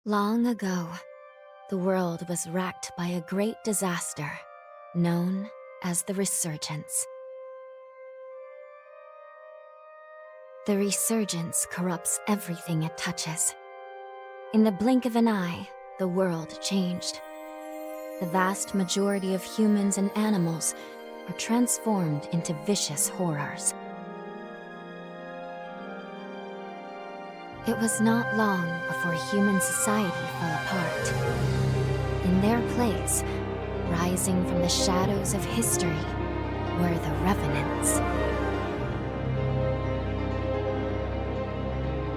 Long ago, the world was racked by a great disaster, known as the resurgence. The resurgence corrupts everything it touches. In the blink of an eye, the world changed. The vast majority of humans and animals are transformed into vicious horrors. It was not long before human society fell apart. In their place, rising from the shadows of history, were the Revenants.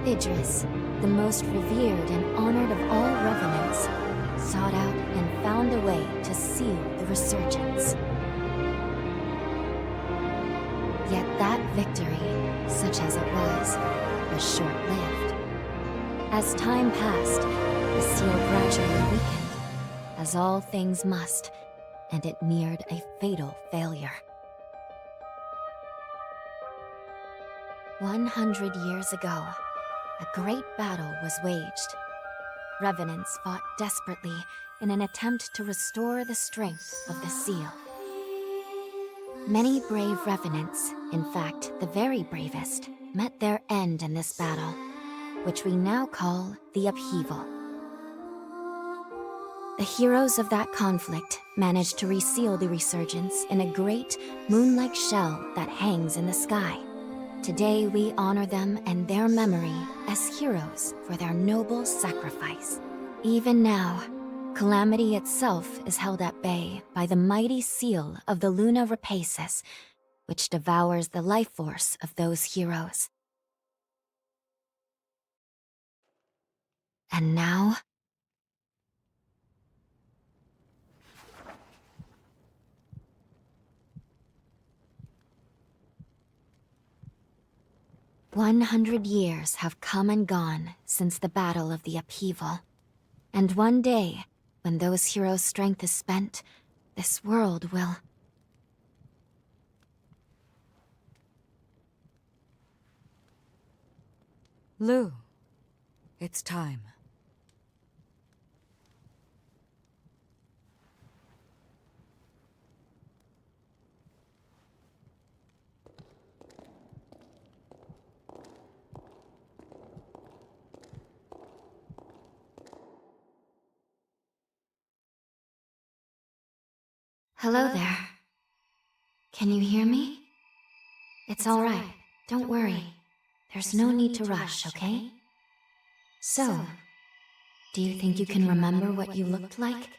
Idris, the most revered and honored of all Revenants, sought out and found a way to seal the resurgence. Yet that victory, such as it was short-lived. As time passed, the seal gradually weakened, as all things must, and it neared a fatal failure. 100 years ago, a great battle was waged. Revenants fought desperately in an attempt to restore the strength of the seal. Many brave Revenants, in fact the very bravest, met their end in this battle, which we now call the upheaval. The heroes of that conflict managed to reseal the resurgence in a great, moon-like shell that hangs in the sky. Today we honor them and their memory as heroes for their noble sacrifice. Even now, Calamity itself is held at bay by the mighty seal of the Luna Rapacis, which devours the life force of those heroes. And now... "100 years have come and gone since the Battle of the Upheaval. And one day, when those heroes' strength is spent, this world will..." Lu, it's time. Hello there. Can you hear me? It's all right. Don't worry. There's no need to rush, okay? So, do you think you can remember what you looked like?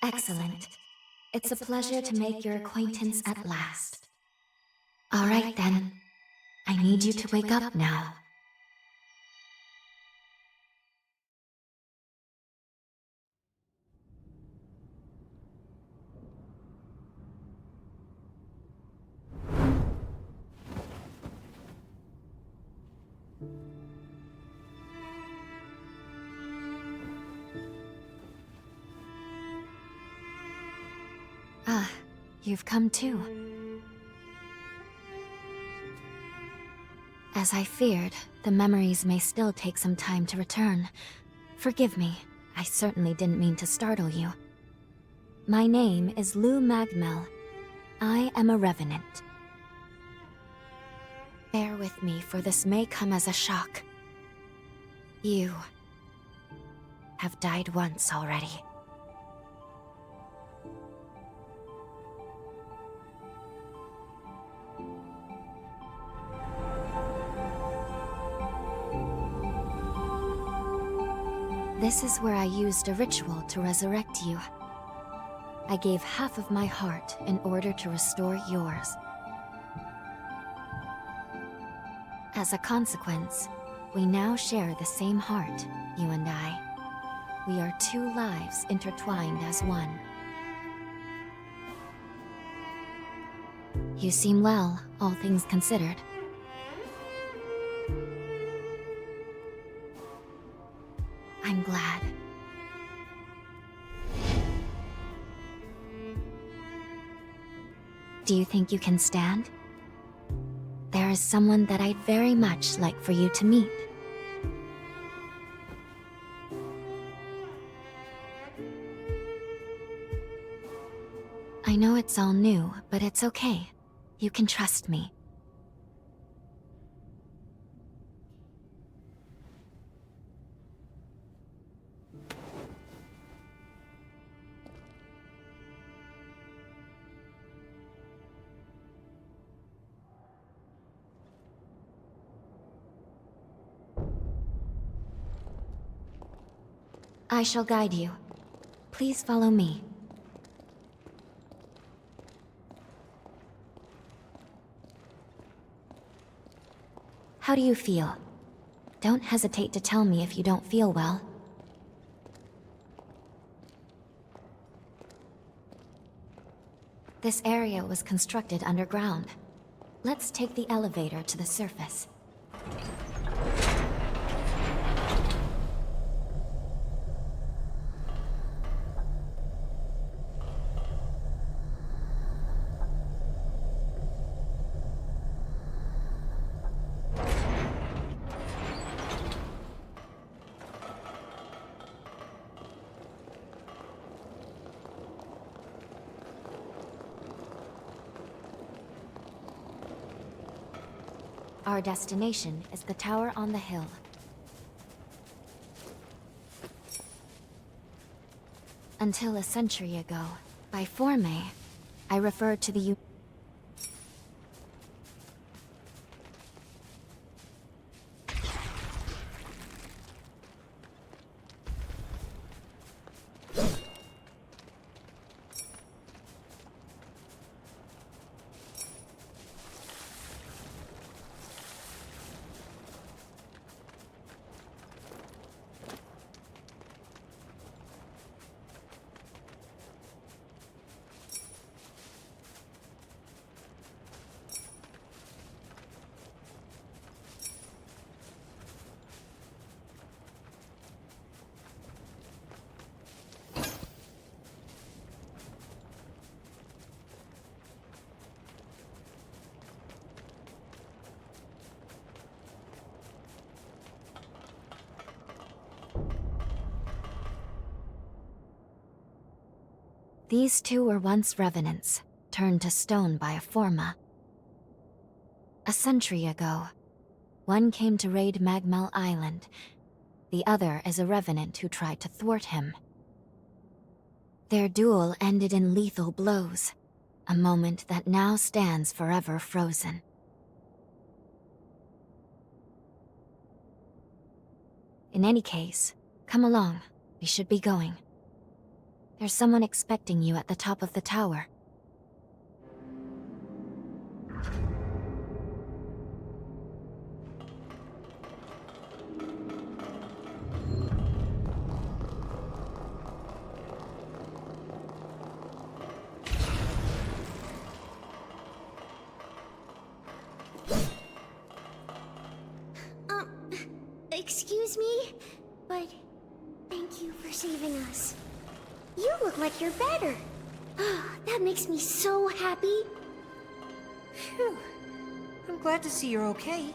Excellent. It's a pleasure to make your acquaintance at last. All right then. I need you to wake up now. Ah, you've come too. As I feared, the memories may still take some time to return. Forgive me, I certainly didn't mean to startle you. My name is Lou Magmell. I am a Revenant. Bear with me, for this may come as a shock. You have died once already. This is where I used a ritual to resurrect you. I gave half of my heart in order to restore yours. As a consequence, we now share the same heart, you and I. We are two lives intertwined as one. You seem well, all things considered. I'm glad. Do you think you can stand? There is someone that I'd very much like for you to meet. I know it's all new, but it's okay. You can trust me. I shall guide you. Please follow me. How do you feel? Don't hesitate to tell me if you don't feel well. This area was constructed underground. Let's take the elevator to the surface. Our destination is the tower on the hill. Until a century ago, by Formae, I refer to the These two were once revenants, turned to stone by a forma. A century ago, one came to raid Magmell Island. The other is a revenant who tried to thwart him. Their duel ended in lethal blows, a moment that now stands forever frozen. In any case, come along. We should be going. There's someone expecting you at the top of the tower. Excuse me, but thank you for saving us. You look like you're better. That makes me so happy. Phew. I'm glad to see you're okay.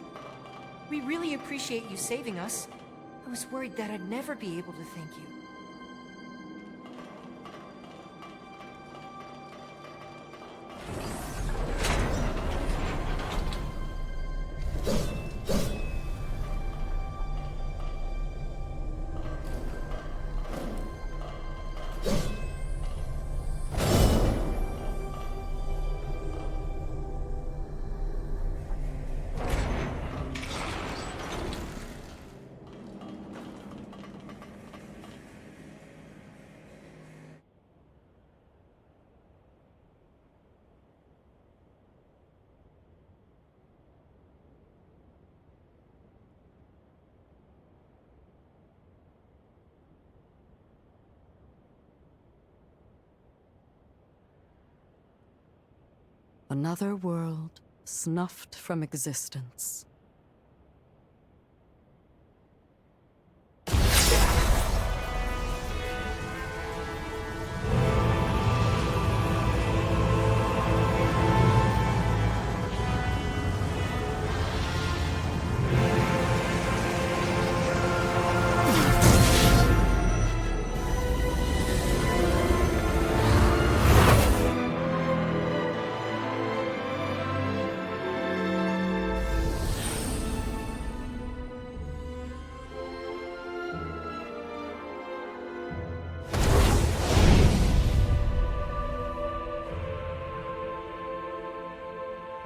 We really appreciate you saving us. I was worried that I'd never be able to thank you. Another world snuffed from existence.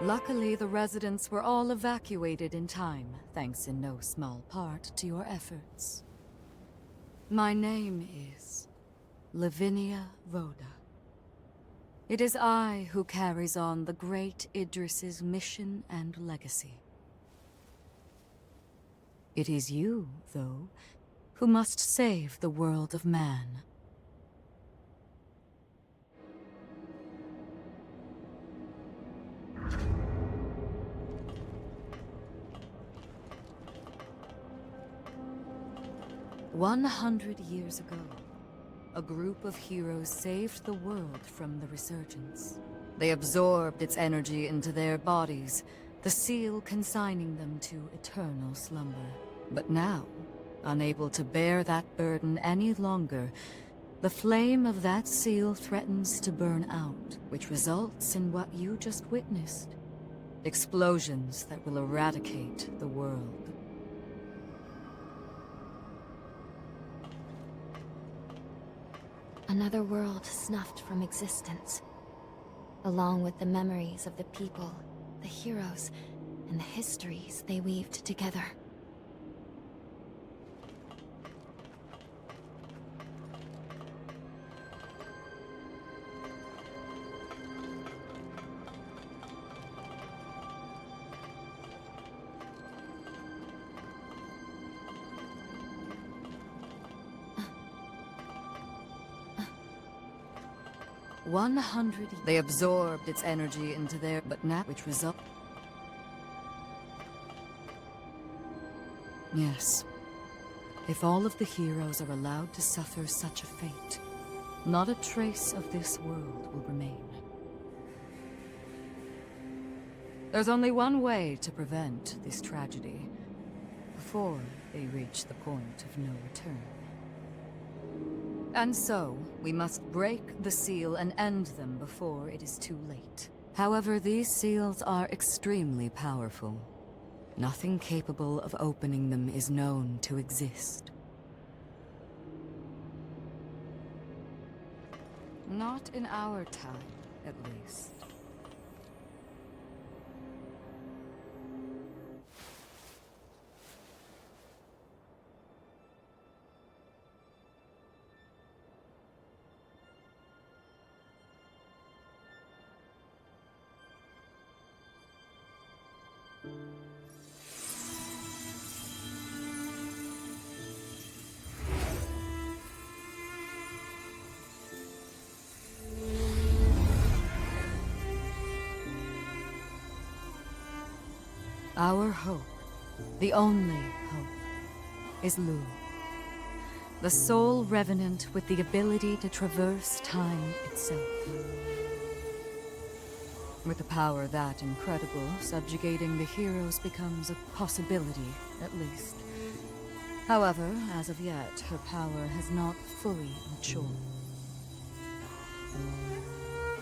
Luckily, the residents were all evacuated in time, thanks in no small part to your efforts. My name is Lavinia Rhoda. It is I who carries on the great Idris's mission and legacy. It is you, though, who must save the world of man. "100 years ago, a group of heroes saved the world from the resurgence. They absorbed its energy into their bodies, the seal consigning them to eternal slumber. But now, unable to bear that burden any longer, the flame of that seal threatens to burn out, which results in what you just witnessed. Explosions that will eradicate the world. Another world snuffed from existence, along with the memories of the people, the heroes, and the histories they weaved together. They absorbed its energy into their, but now which result. Yes. If all of the heroes are allowed to suffer such a fate, not a trace of this world will remain. There's only one way to prevent this tragedy, before they reach the point of no return. And so, we must break the seal and end them before it is too late. However, these seals are extremely powerful. Nothing capable of opening them is known to exist. Not in our time, at least. Our hope, the only hope, is Lu, the sole revenant with the ability to traverse time itself. With a power that incredible, subjugating the heroes becomes a possibility, at least. However, as of yet, her power has not fully matured.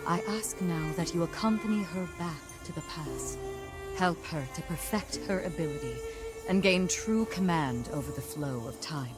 I ask now that you accompany her back to the past. Help her to perfect her ability and gain true command over the flow of time.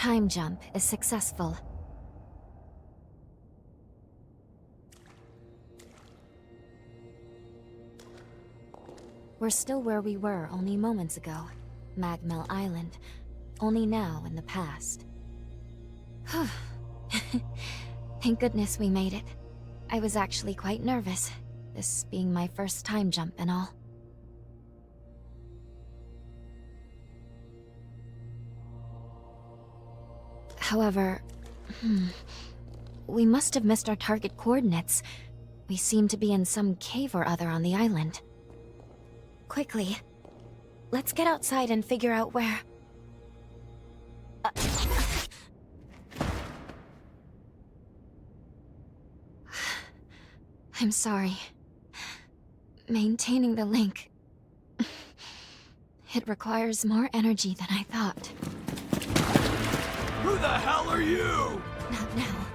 time jump is successful. We're still where we were only moments ago. Magmell Island. Only now in the past. Thank goodness we made it. I was actually quite nervous, this being my first time jump and all. However, we must have missed our target coordinates. We seem to be in some cave or other on the island. Quickly, let's get outside and figure out where... I'm sorry. Maintaining the link... It requires more energy than I thought. Who the hell are you? Not now.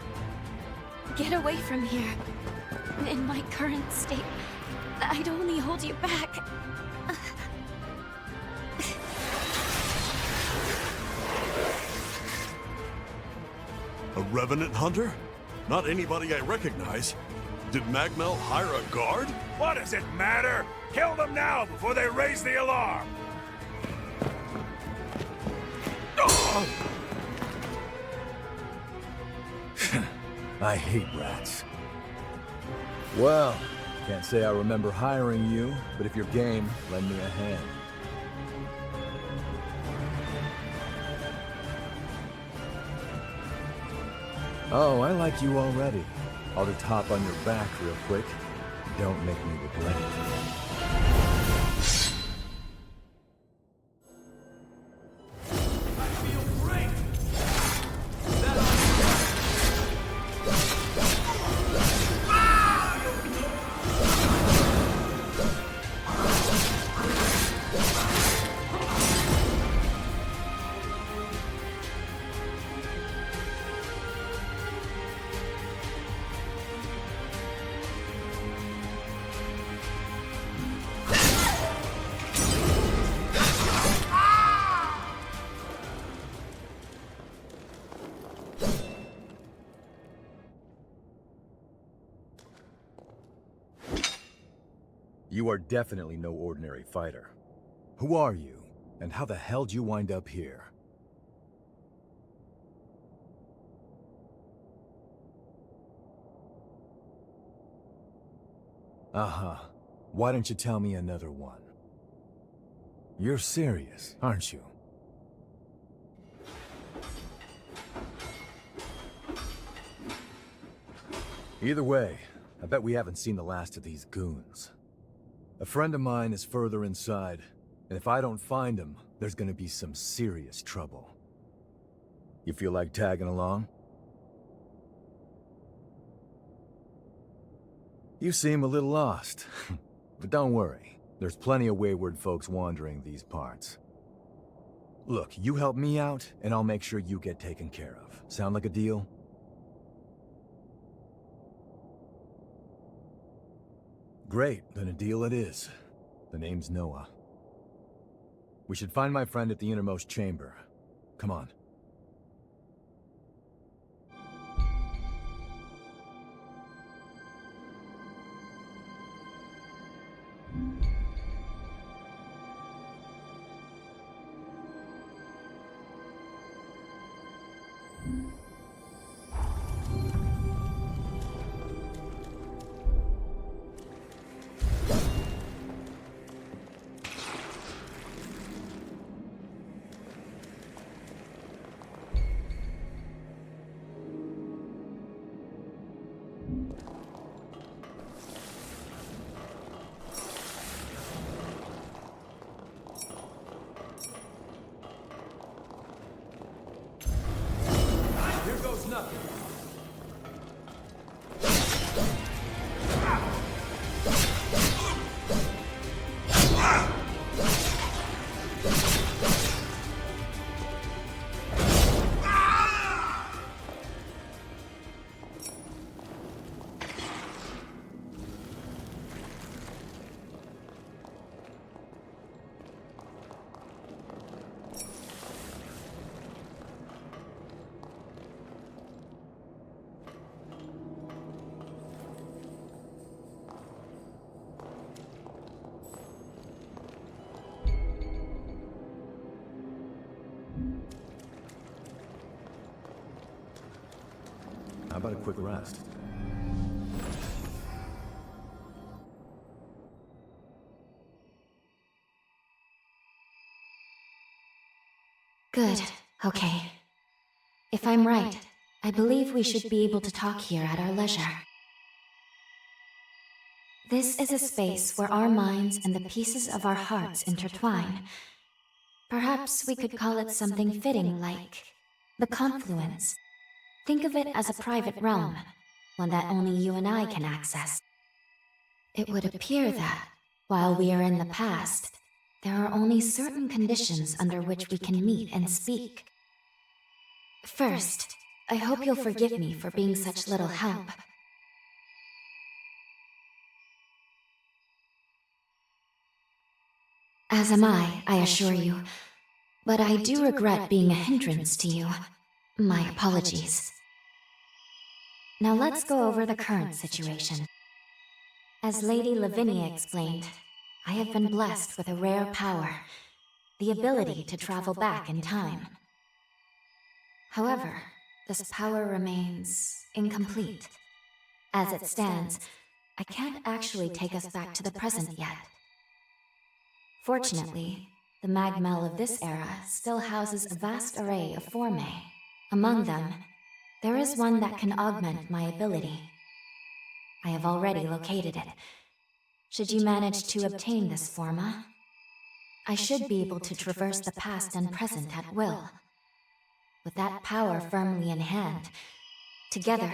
Get away from here. In my current state, I'd only hold you back. A revenant hunter? Not anybody I recognize. Did Magmell hire a guard? What does it matter? Kill them now before they raise the alarm! I hate rats. Well, can't say I remember hiring you, but if you're game, lend me a hand. Oh, I like you already. I'll just hop on your back real quick. Don't make me regret it. You are definitely no ordinary fighter. Who are you, and how the hell did you wind up here? Uh-huh. Why don't you tell me another one? You're serious, aren't you? Either way, I bet we haven't seen the last of these goons. A friend of mine is further inside, and if I don't find him, there's gonna be some serious trouble. You feel like tagging along? You seem a little lost, but don't worry. There's plenty of wayward folks wandering these parts. Look, you help me out, and I'll make sure you get taken care of. Sound like a deal? Great, then a deal it is. The name's Noah. We should find my friend at the innermost chamber. Come on. about a quick rest? Good. Okay. If I'm right, I believe we should be able to talk here at our leisure. This is a space where our minds and the pieces of our hearts intertwine. Perhaps we could call it something fitting like the confluence. Think of it as a private realm, one that only you and I can access. It would appear that, while we are in the past, there are only certain conditions under which we can meet and speak. First, I hope you'll forgive me for being such little help. As am I assure you. But I do regret being a hindrance to you. My apologies. Now let's go over the current situation. As Lady Lavinia explained, I have been blessed with a rare power, the ability to travel back in time. However, this power remains incomplete. As it stands, I can't actually take us back to the present yet. Fortunately, the Magmell of this era still houses a vast array of Formae. Among them, there is one that can augment my ability. I have already located it. Should you manage to obtain this forma, I should be able to traverse the past and present at will. With that power firmly in hand, together,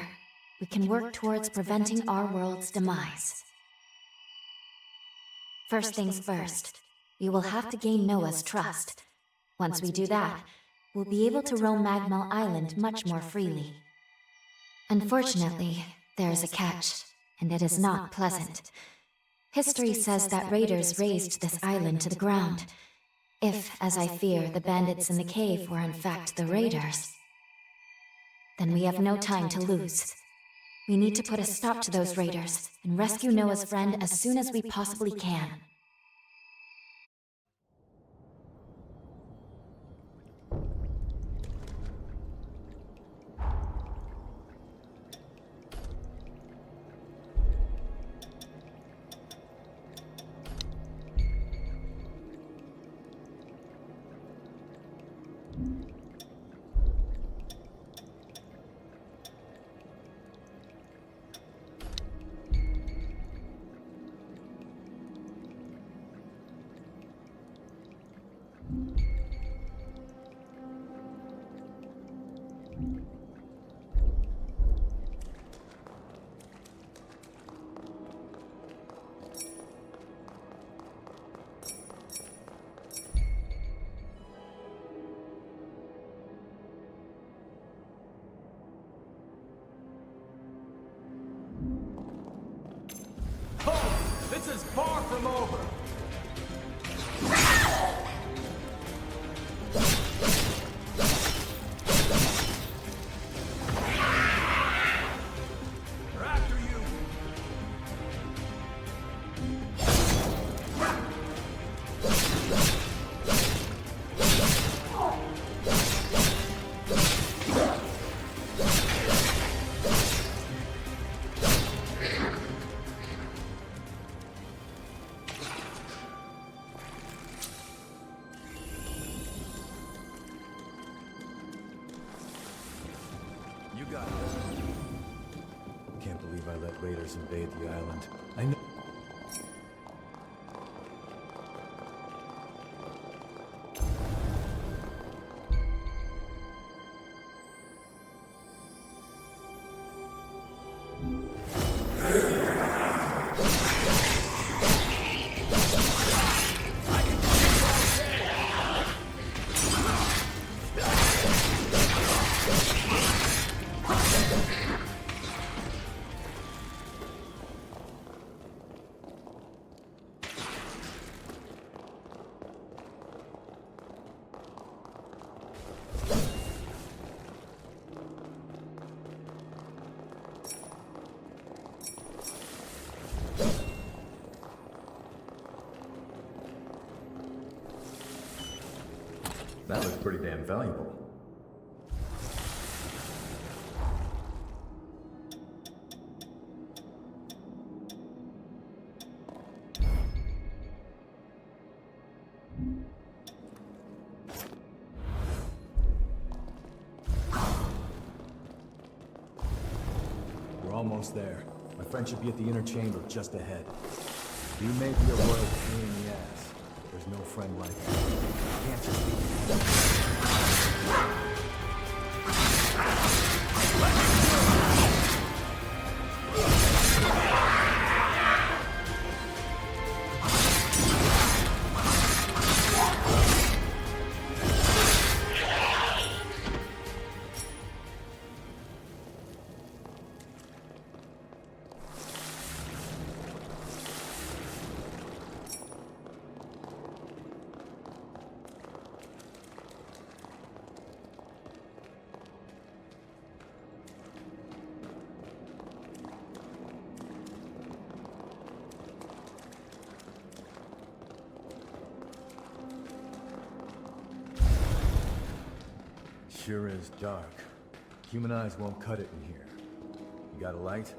we can work towards preventing our world's demise. First things first, we will have to gain Noah's trust. Once we do that, we'll be able to roam Magmell Island much more freely. Unfortunately, there is a catch, and it is not pleasant. History says that raiders razed this island to the ground. If, as I fear, the bandits in the cave were in fact the raiders, then we have no time to lose. We need to put a stop to those raiders and rescue Noah's friend as soon as we possibly can. This is far from over! We're after you! You got it. Can't believe I let raiders invade the island. I know. That looks pretty damn valuable. almost there. My friend should be at the inner chamber just ahead. You may be a royal pain in the ass, but there's no friend like you. You can't just be... Sure is dark. Human eyes won't cut it in here. You got a light?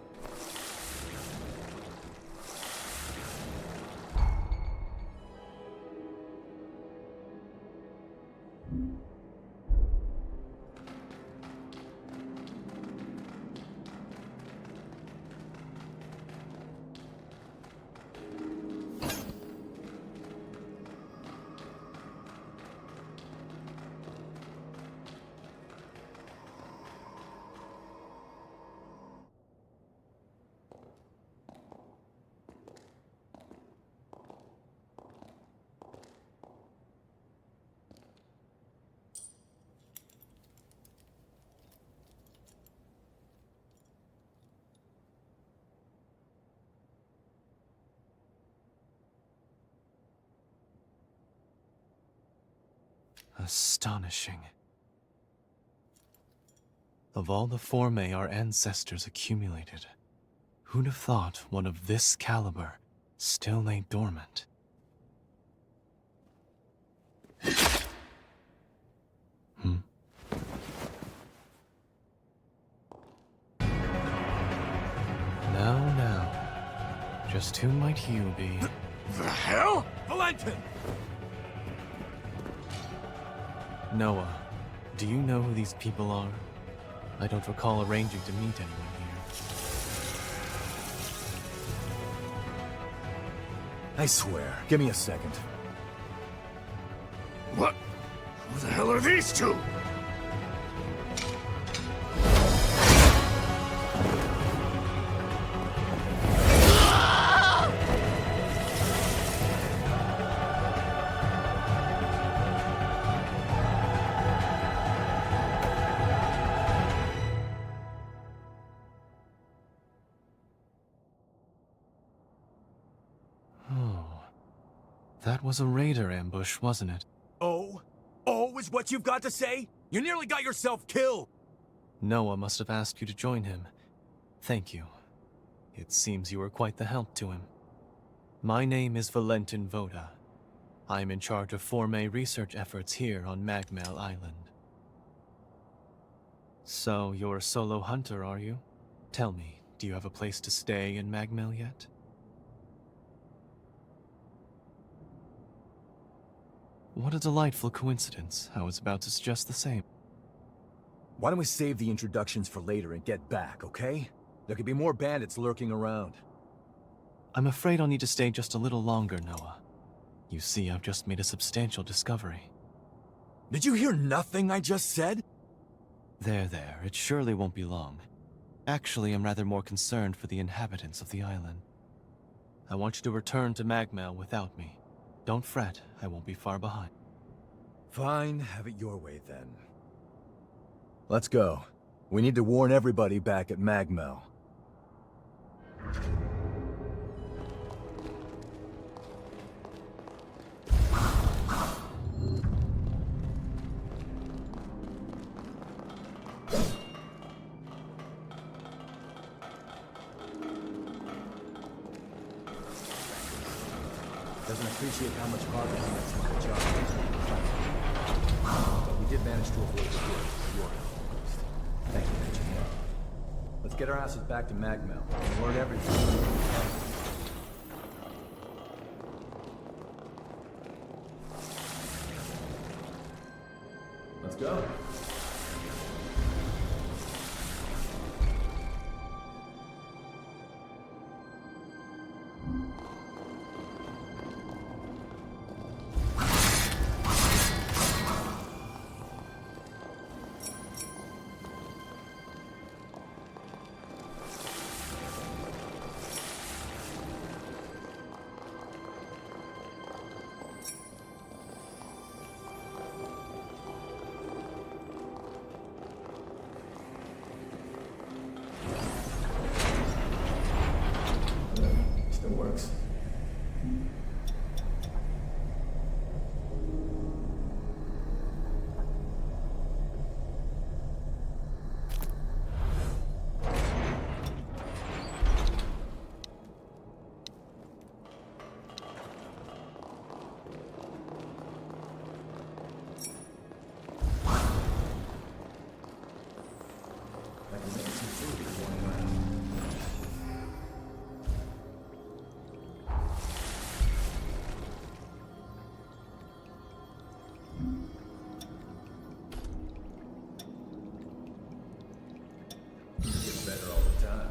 Astonishing. Of all the Formae our ancestors accumulated, who'd have thought one of this caliber still lay dormant? Now. Just who might you be? The hell? Valentin! Noah, do you know who these people are? I don't recall arranging to meet anyone here. I swear. Give me a second. What? Who the hell are these two? That was a raider ambush, wasn't it? Oh? Oh is what you've got to say? You nearly got yourself killed! Noah must have asked you to join him. Thank you. It seems you were quite the help to him. My name is Valentin Voda. I'm in charge of Formae research efforts here on Magmell Island. So, you're a solo hunter, are you? Tell me, do you have a place to stay in Magmell yet? What a delightful coincidence. I was about to suggest the same. Why don't we save the introductions for later and get back, okay? There could be more bandits lurking around. I'm afraid I'll need to stay just a little longer, Noah. You see, I've just made a substantial discovery. Did you hear nothing I just said? There. It surely won't be long. Actually, I'm rather more concerned for the inhabitants of the island. I want you to return to Magmell without me. Don't fret, I won't be far behind. Fine, have it your way then. Let's go. We need to warn everybody back at Magmell. Doesn't appreciate how much harder he makes my job. But we did manage to avoid the door. Your help first. Thank you, Engineer. Let's get our asses back to Magmell and learn everything. Let's go. works. Better all the time.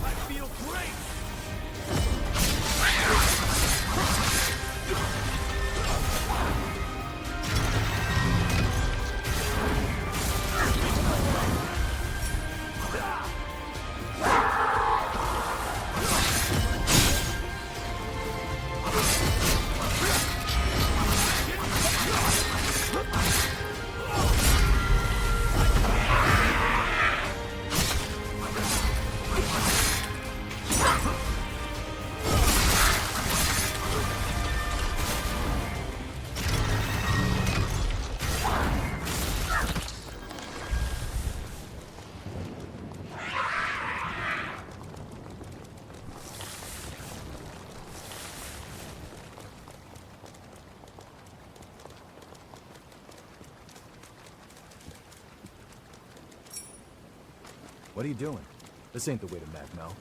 I feel great! What are you doing? This ain't the way to Magmell.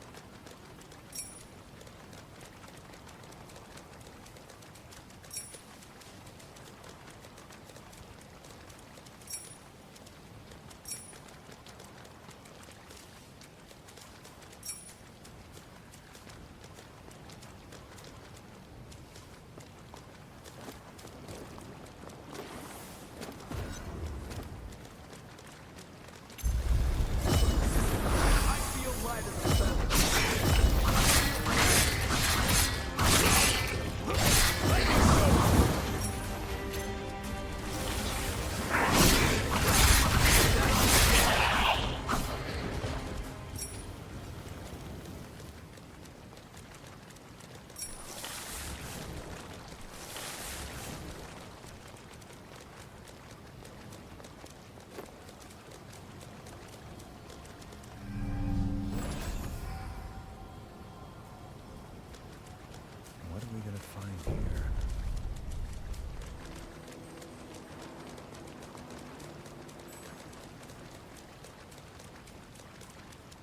What are we gonna find here?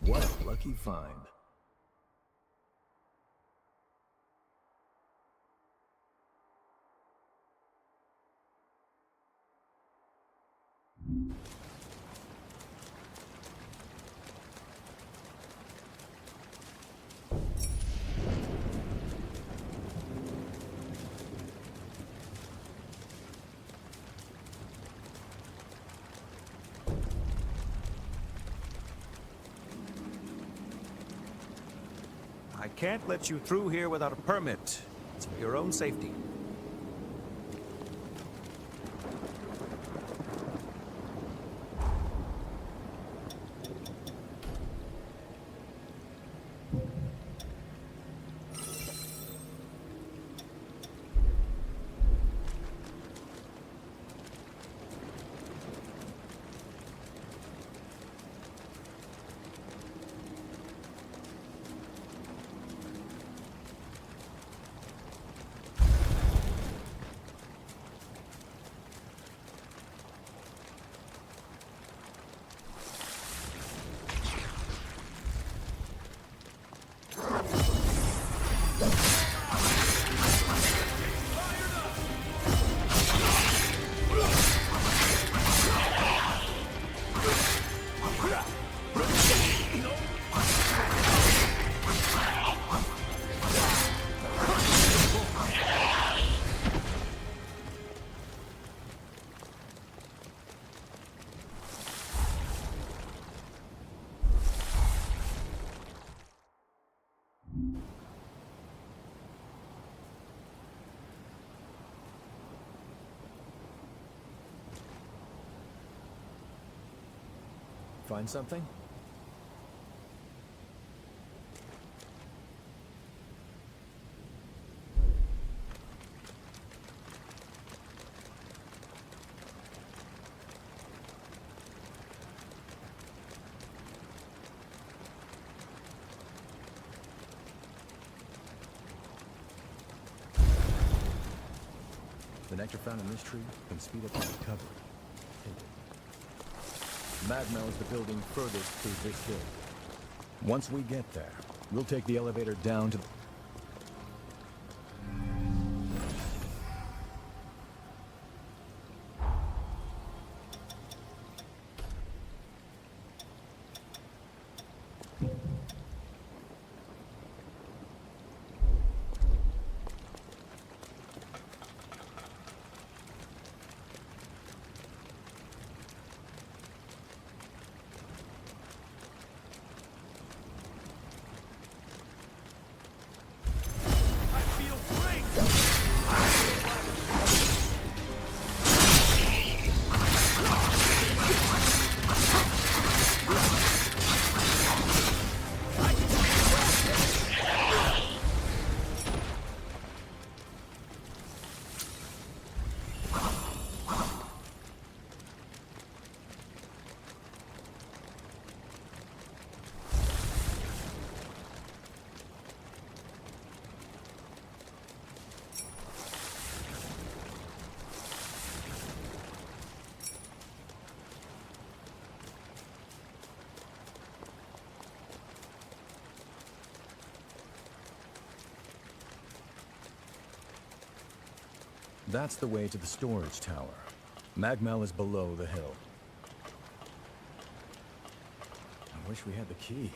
What a lucky find. I can't let you through here without a permit. It's for your own safety. Find something? The nectar found in this tree can speed up the recovery. Magmell is the building furthest through this hill. Once we get there, we'll take the elevator down to... That's the way to the storage tower. Magmell is below the hill. I wish we had the key.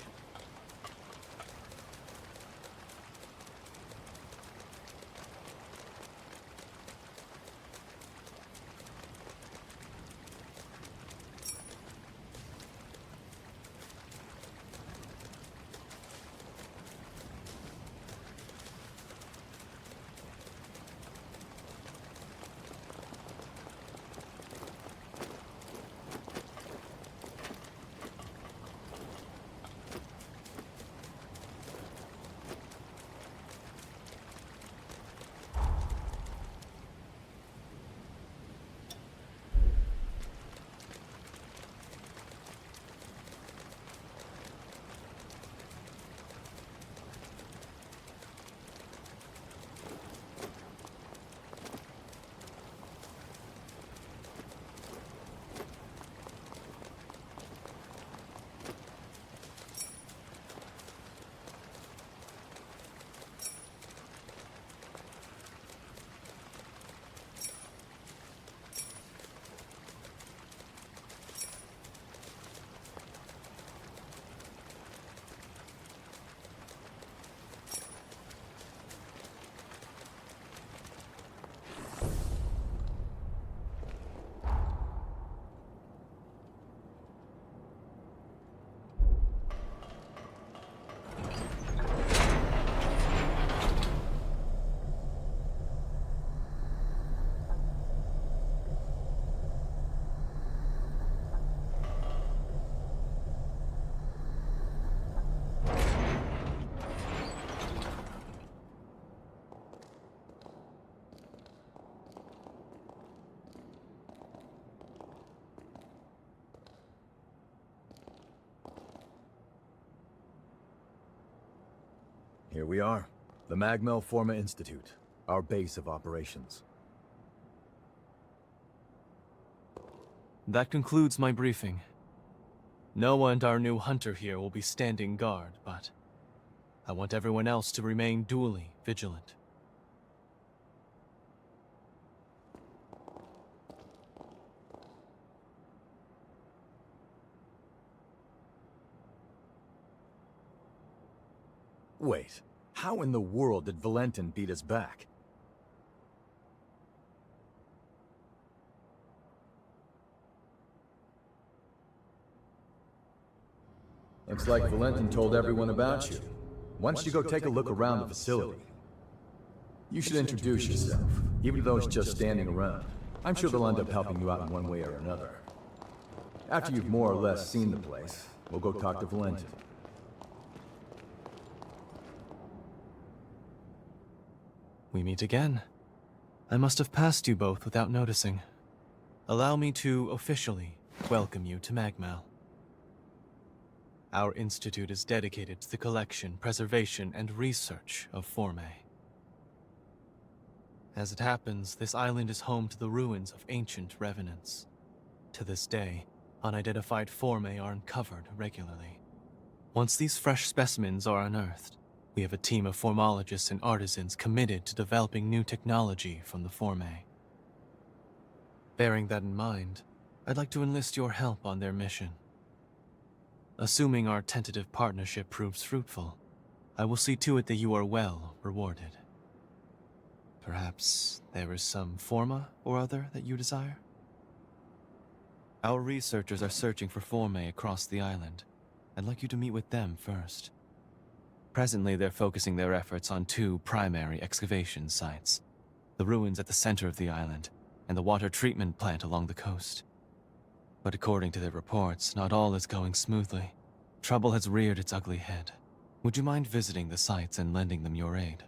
Here we are, the Magmell Forma Institute, our base of operations. That concludes my briefing. Noah and our new hunter here will be standing guard, but I want everyone else to remain duly vigilant. Wait, how in the world did Valentin beat us back? Looks like Valentin told everyone about you. Why don't you go take a look around the facility? You should introduce yourself, even though it's just standing around. I'm sure they'll end up helping you out in one way or another. After you've more or less seen the place, we'll go talk to Valentin. We meet again. I must have passed you both without noticing. Allow me to officially welcome you to Magmell. Our institute is dedicated to the collection, preservation, and research of Formae. As it happens, this island is home to the ruins of ancient revenants. To this day, unidentified Formae are uncovered regularly. Once these fresh specimens are unearthed, we have a team of formologists and artisans committed to developing new technology from the Formae. Bearing that in mind, I'd like to enlist your help on their mission. Assuming our tentative partnership proves fruitful, I will see to it that you are well rewarded. Perhaps there is some forma or other that you desire? Our researchers are searching for Formae across the island. I'd like you to meet with them first. Presently, they're focusing their efforts on two primary excavation sites: the ruins at the center of the island, and the water treatment plant along the coast. But according to their reports, not all is going smoothly. Trouble has reared its ugly head. Would you mind visiting the sites and lending them your aid?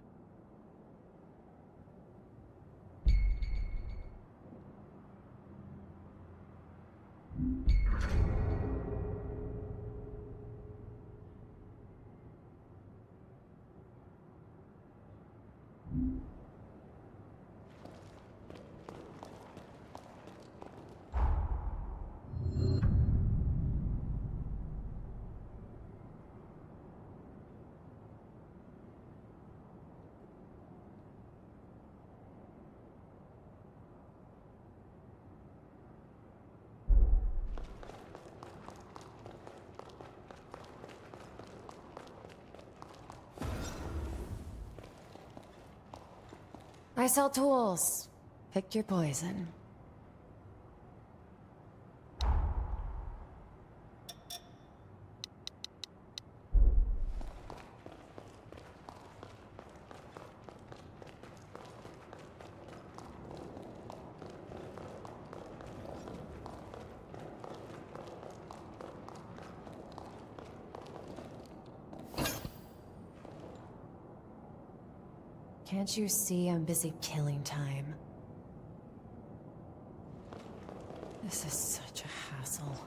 I sell tools. Pick your poison. Can't you see I'm busy killing time? This is such a hassle.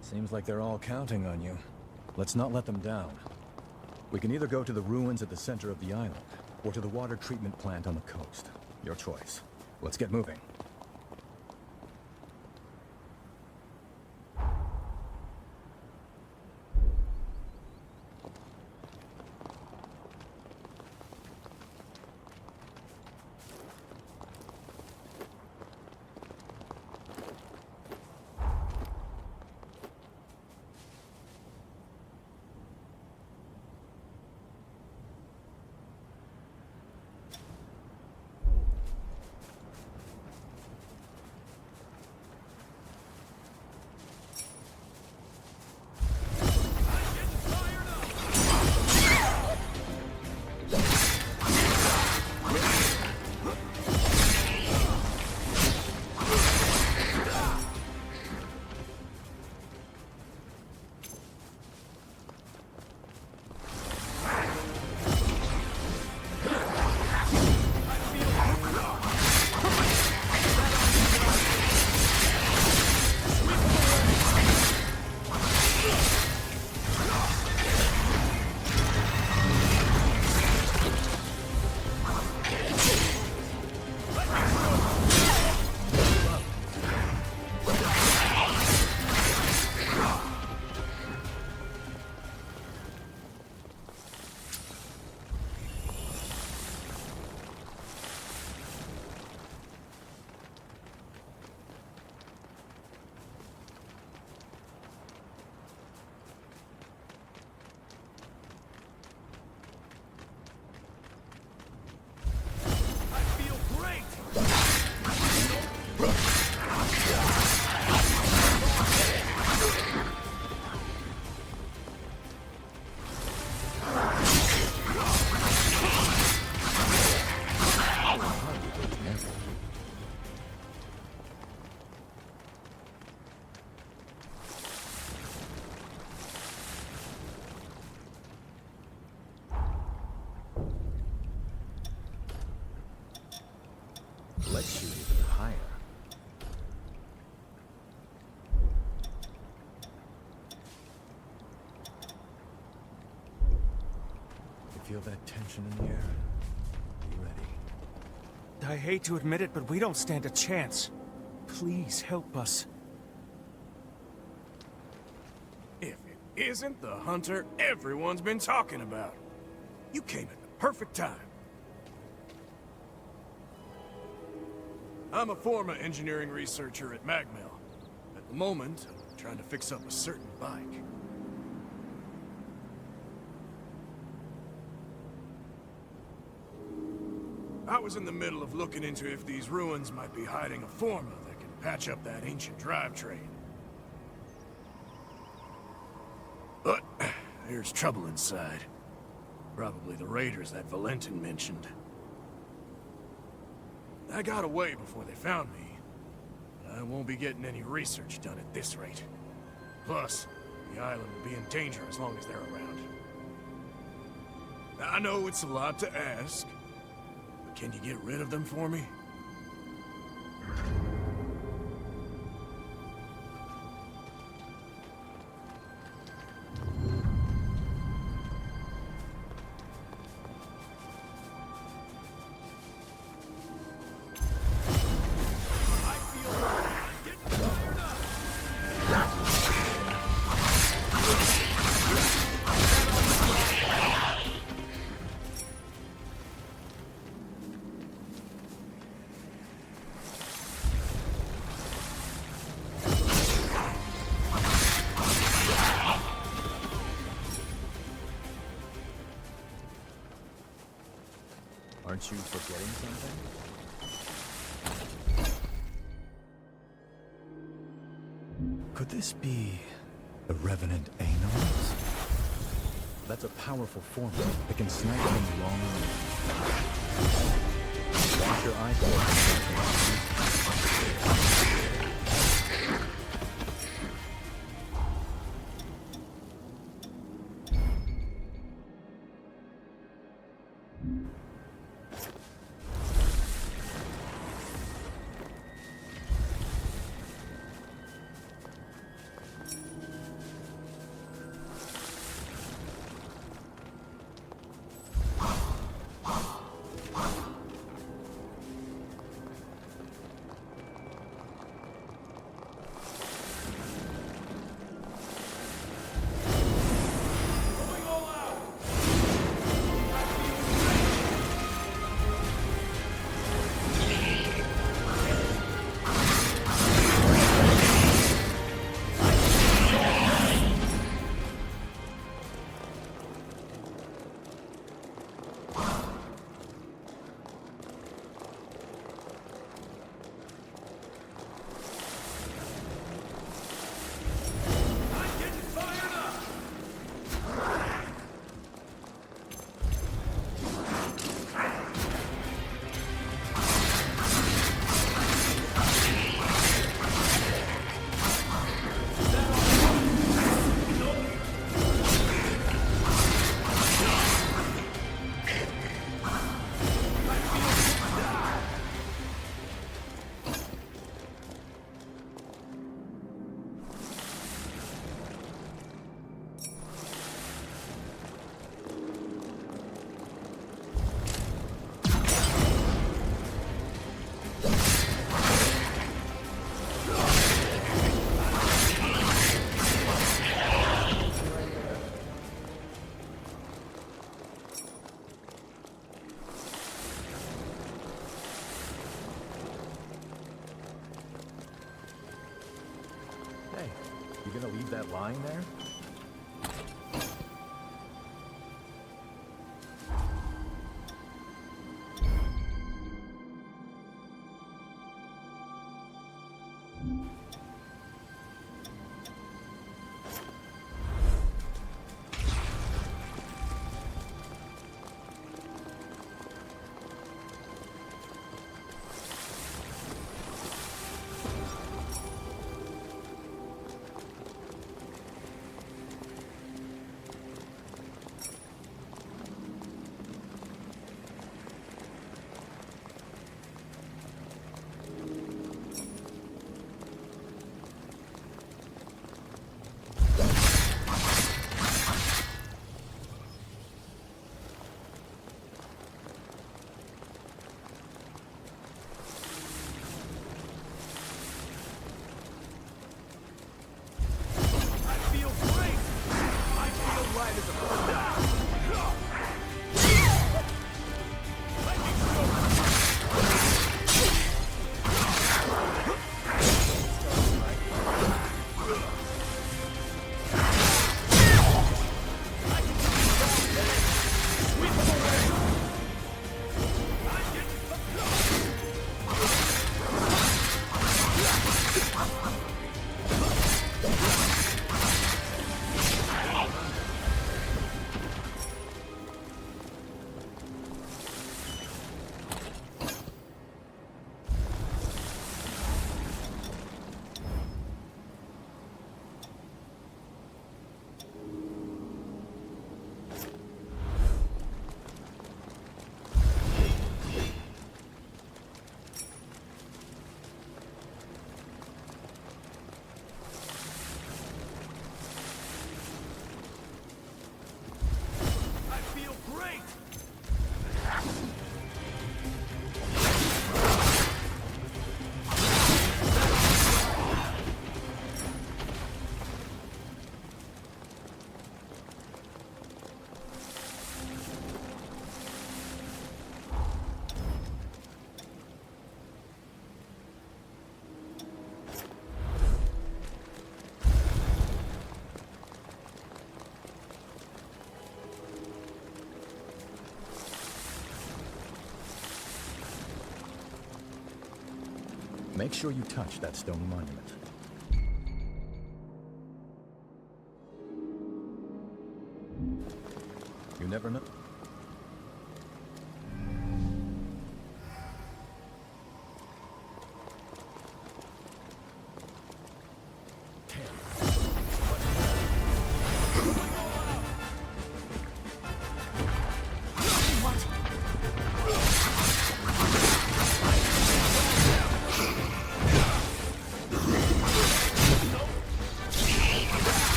Seems like they're all counting on you. Let's not let them down. We can either go to the ruins at the center of the island, or to the water treatment plant on the coast. Your choice. Let's get moving. Feel that tension in the air? Be ready. I hate to admit it, but we don't stand a chance. Please help us. If it isn't the hunter everyone's been talking about. You came at the perfect time. I'm a forma engineering researcher at Magmell. At the moment, I'm trying to fix up a certain bike. I was in the middle of looking into if these ruins might be hiding a forma that can patch up that ancient drivetrain. But there's trouble inside. Probably the raiders that Valentin mentioned. I got away before they found me. I won't be getting any research done at this rate. Plus, the island will be in danger as long as they're around. I know it's a lot to ask, but can you get rid of them for me? Aren't you forgetting something? Could this be the Revenant Anos? That's a powerful form that can snipe from long range. Watch your eyes for it. Hey, you gonna leave that lying there? Make sure you touch that stone monument. You never know.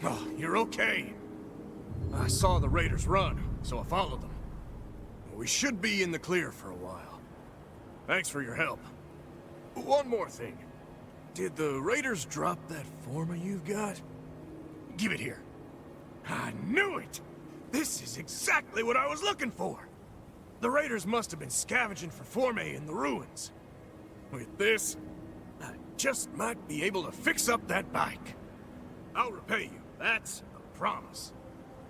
Oh, you're okay. I saw the raiders run, so I followed them. We should be in the clear for a while. Thanks for your help. One more thing. Did the raiders drop that forma you've got? Give it here. I knew it! This is exactly what I was looking for! The raiders must have been scavenging for Formae in the ruins. With this, I just might be able to fix up that bike. I'll repay you, that's a promise.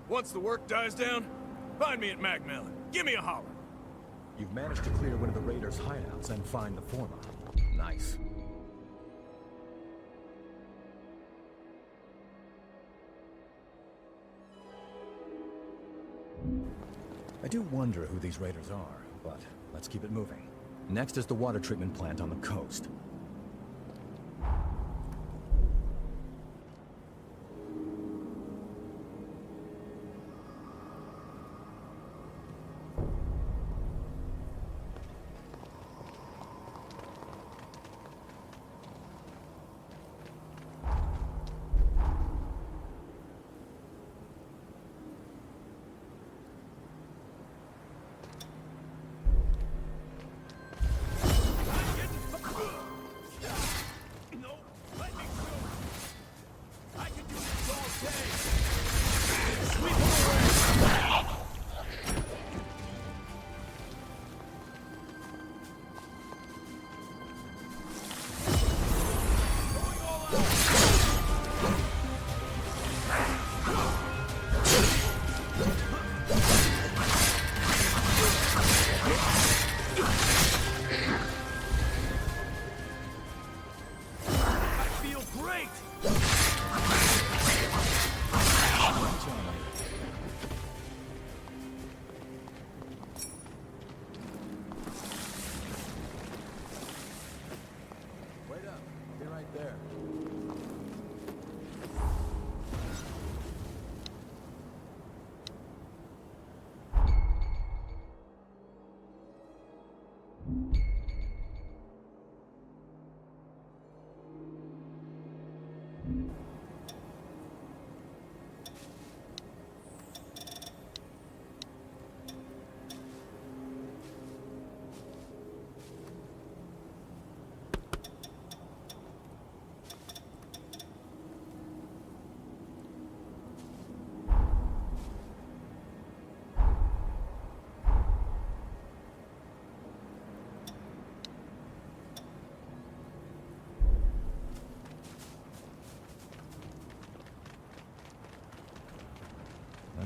Once the work dies down, find me at Magmell and give me a holler. You've managed to clear one of the raiders' hideouts and find the forma. Nice. I do wonder who these raiders are, but let's keep it moving. Next is the water treatment plant on the coast.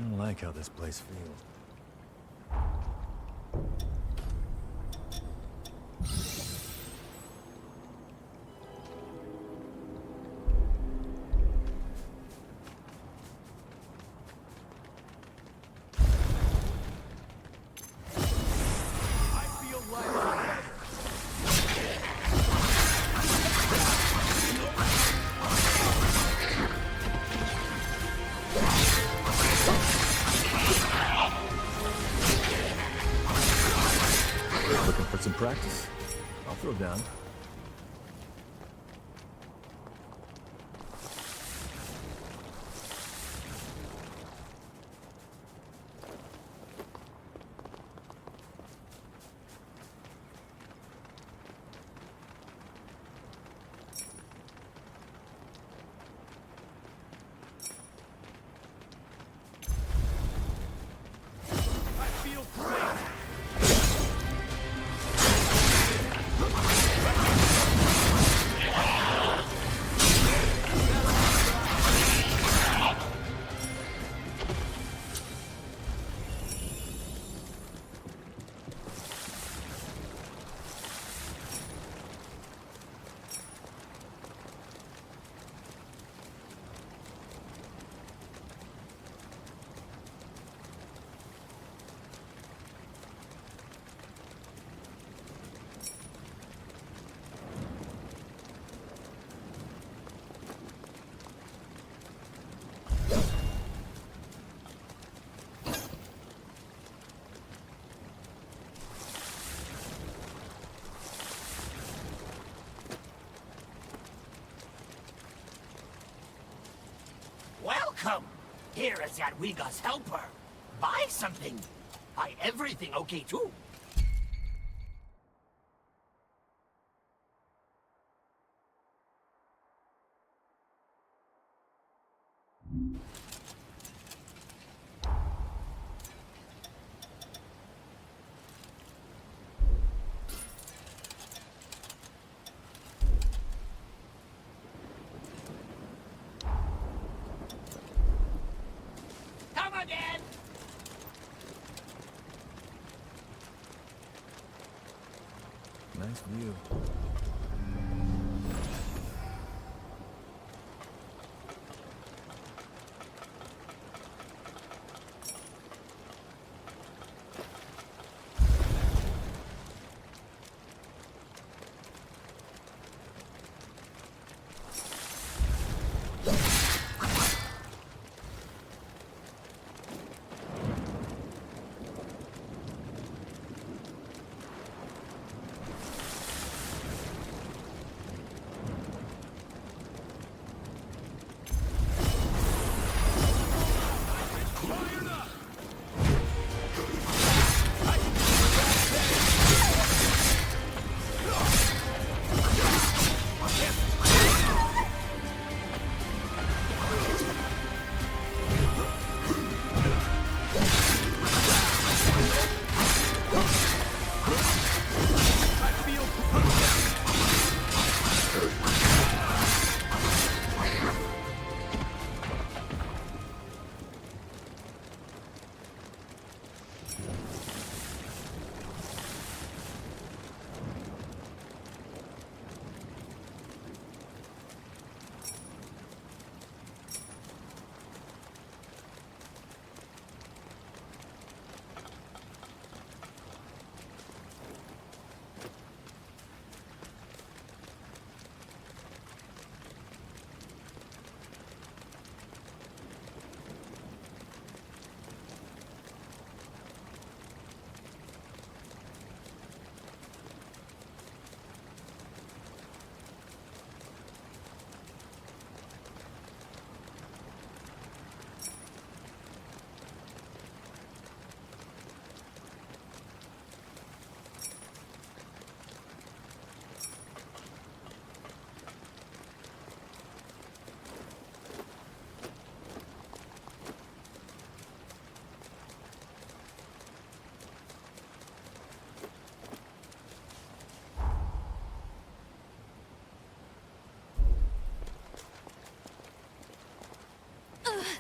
don't like how this place feels. Looking for some practice? I'll throw down. Welcome! Here is Jadwiga's helper. Buy something. Buy everything okay too. Come again! Nice view.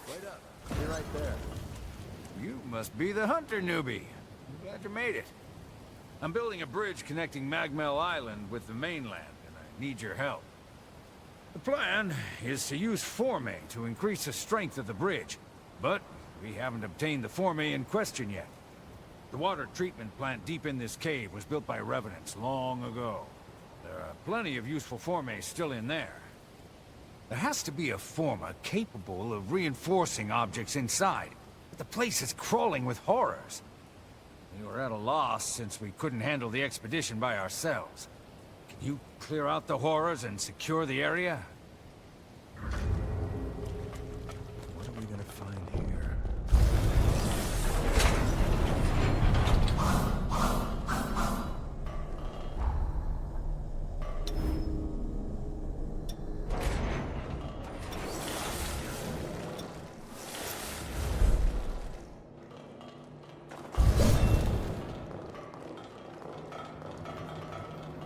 Wait up. Stay right there. You must be the hunter newbie. I'm glad you made it. I'm building a bridge connecting Magmell Island with the mainland, and I need your help. The plan is to use Formae to increase the strength of the bridge, but we haven't obtained the Formae in question yet. The water treatment plant deep in this cave was built by revenants long ago. There are plenty of useful Formae still in there. There has to be a forma capable of reinforcing objects inside, but the place is crawling with horrors. We were at a loss since we couldn't handle the expedition by ourselves. Can you clear out the horrors and secure the area? What are we gonna find here?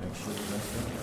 Make sure the rest of it.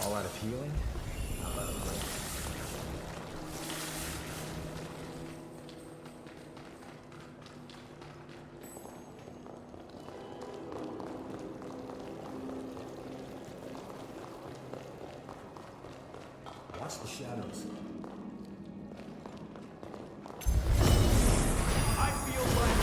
All out of healing? How about a break? Watch the shadows. I feel like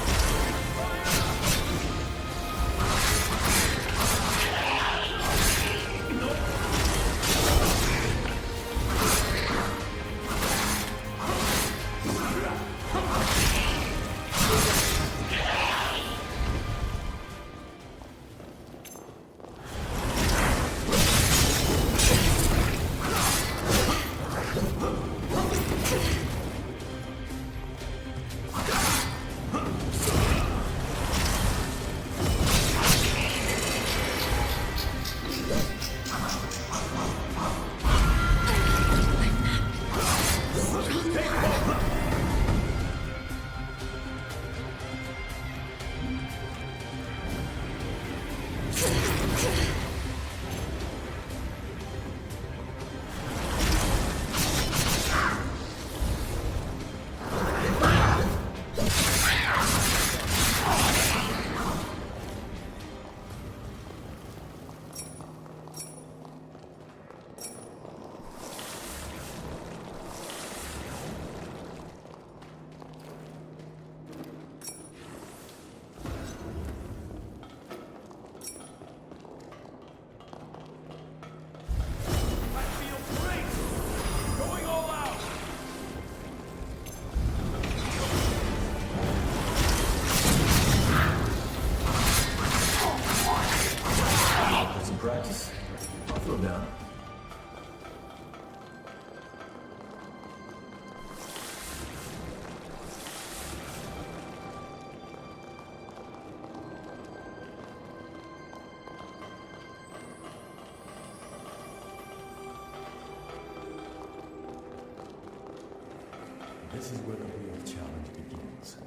This is where the real challenge begins.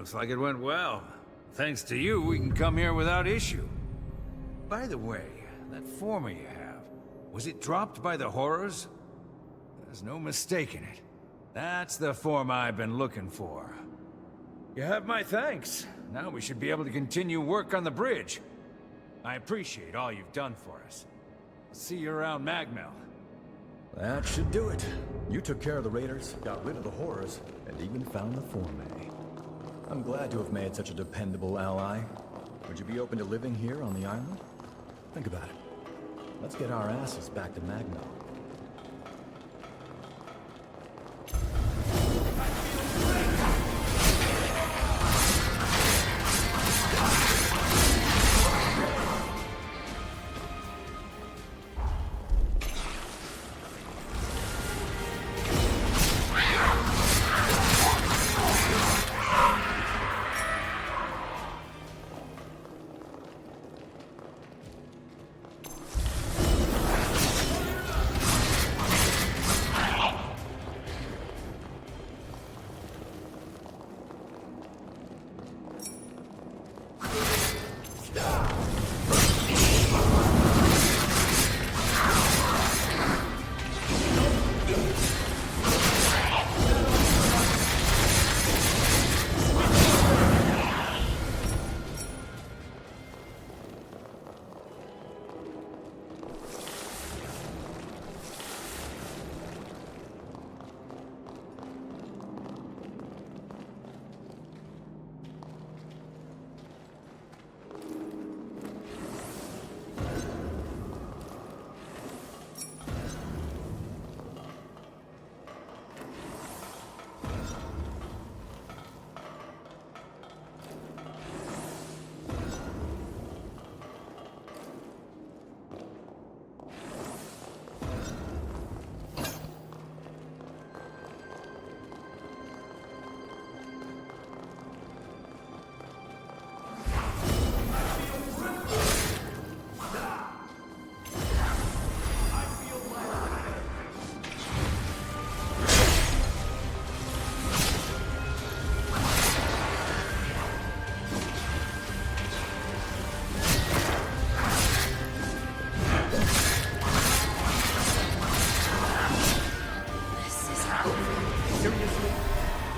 Looks like it went well. Thanks to you, we can come here without issue. By the way, that forma you have, was it dropped by the horrors? There's no mistaking it. That's the forma I've been looking for. You have my thanks. Now we should be able to continue work on the bridge. I appreciate all you've done for us. See you around Magmell. That should do it. You took care of the raiders, got rid of the horrors, and even found the Formae. I'm glad to have made such a dependable ally. Would you be open to living here on the island? Think about it. Let's get our asses back to Magmell.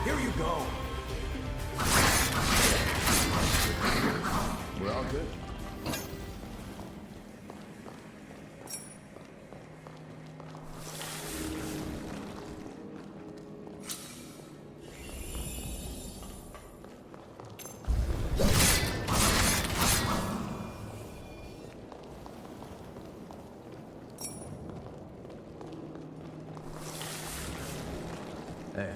Here you go. We're all good. Hey.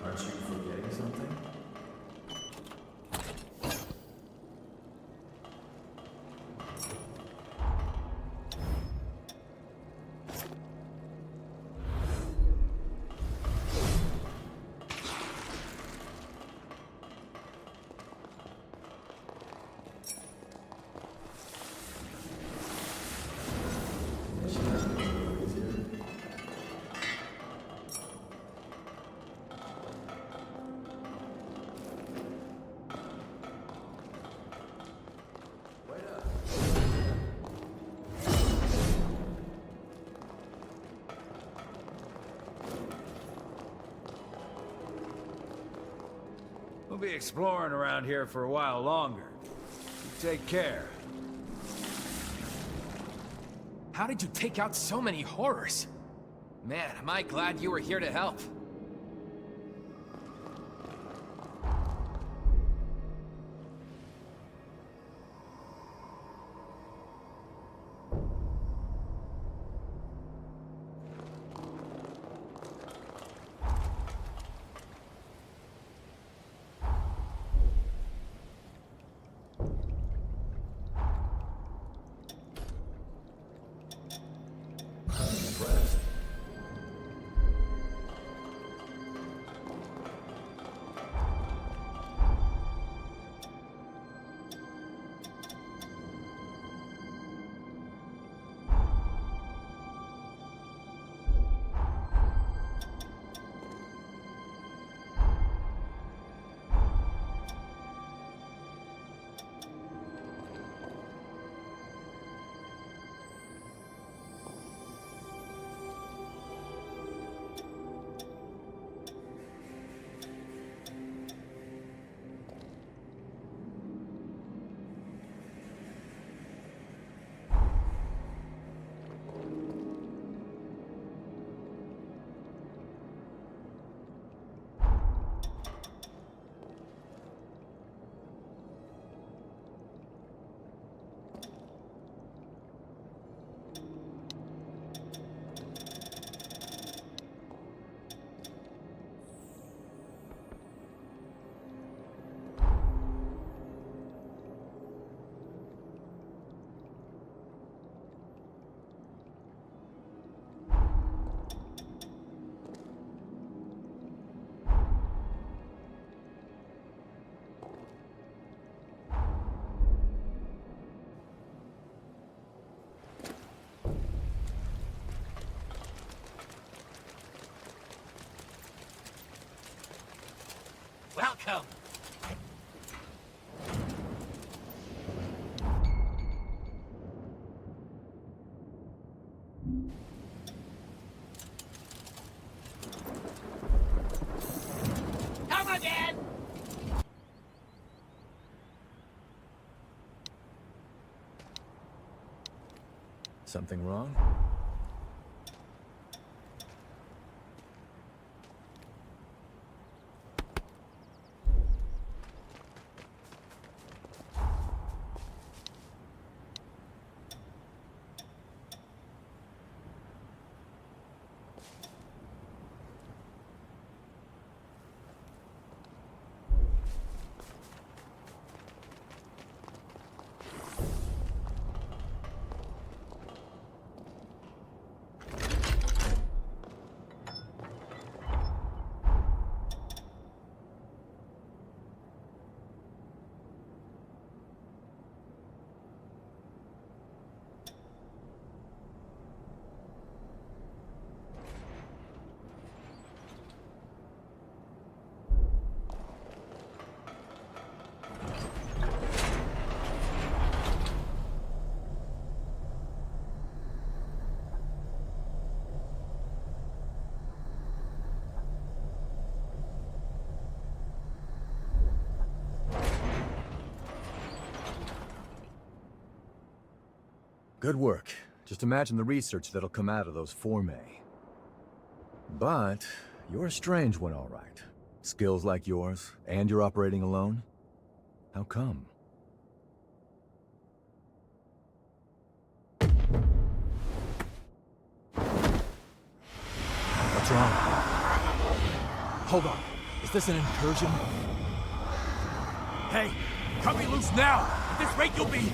Aren't you forgetting something? We'll be exploring around here for a while longer. You take care. How did you take out so many horrors? Man, am I glad you were here to help. Welcome. Come again. Something wrong? Good work. Just imagine the research that'll come out of those Formae. But you're a strange one, all right. Skills like yours, and you're operating alone? How come? What's wrong? Hold on. Is this an incursion? Hey, cut me loose now! At this rate, you'll be...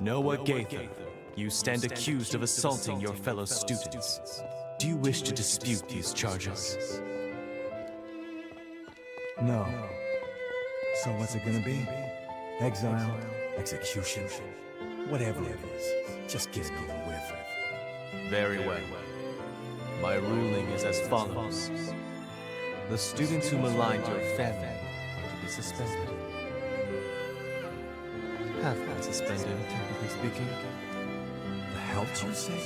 Noah Gaither, you stand accused of assaulting your fellow students. Do you wish to dispute these charges? No. So what's it gonna be? Exile? Execution? Whatever it is, just get it over with. Very well. My ruling is as follows. The students who maligned your family are to be suspended. Have been suspended, technically speaking. The hell did you say?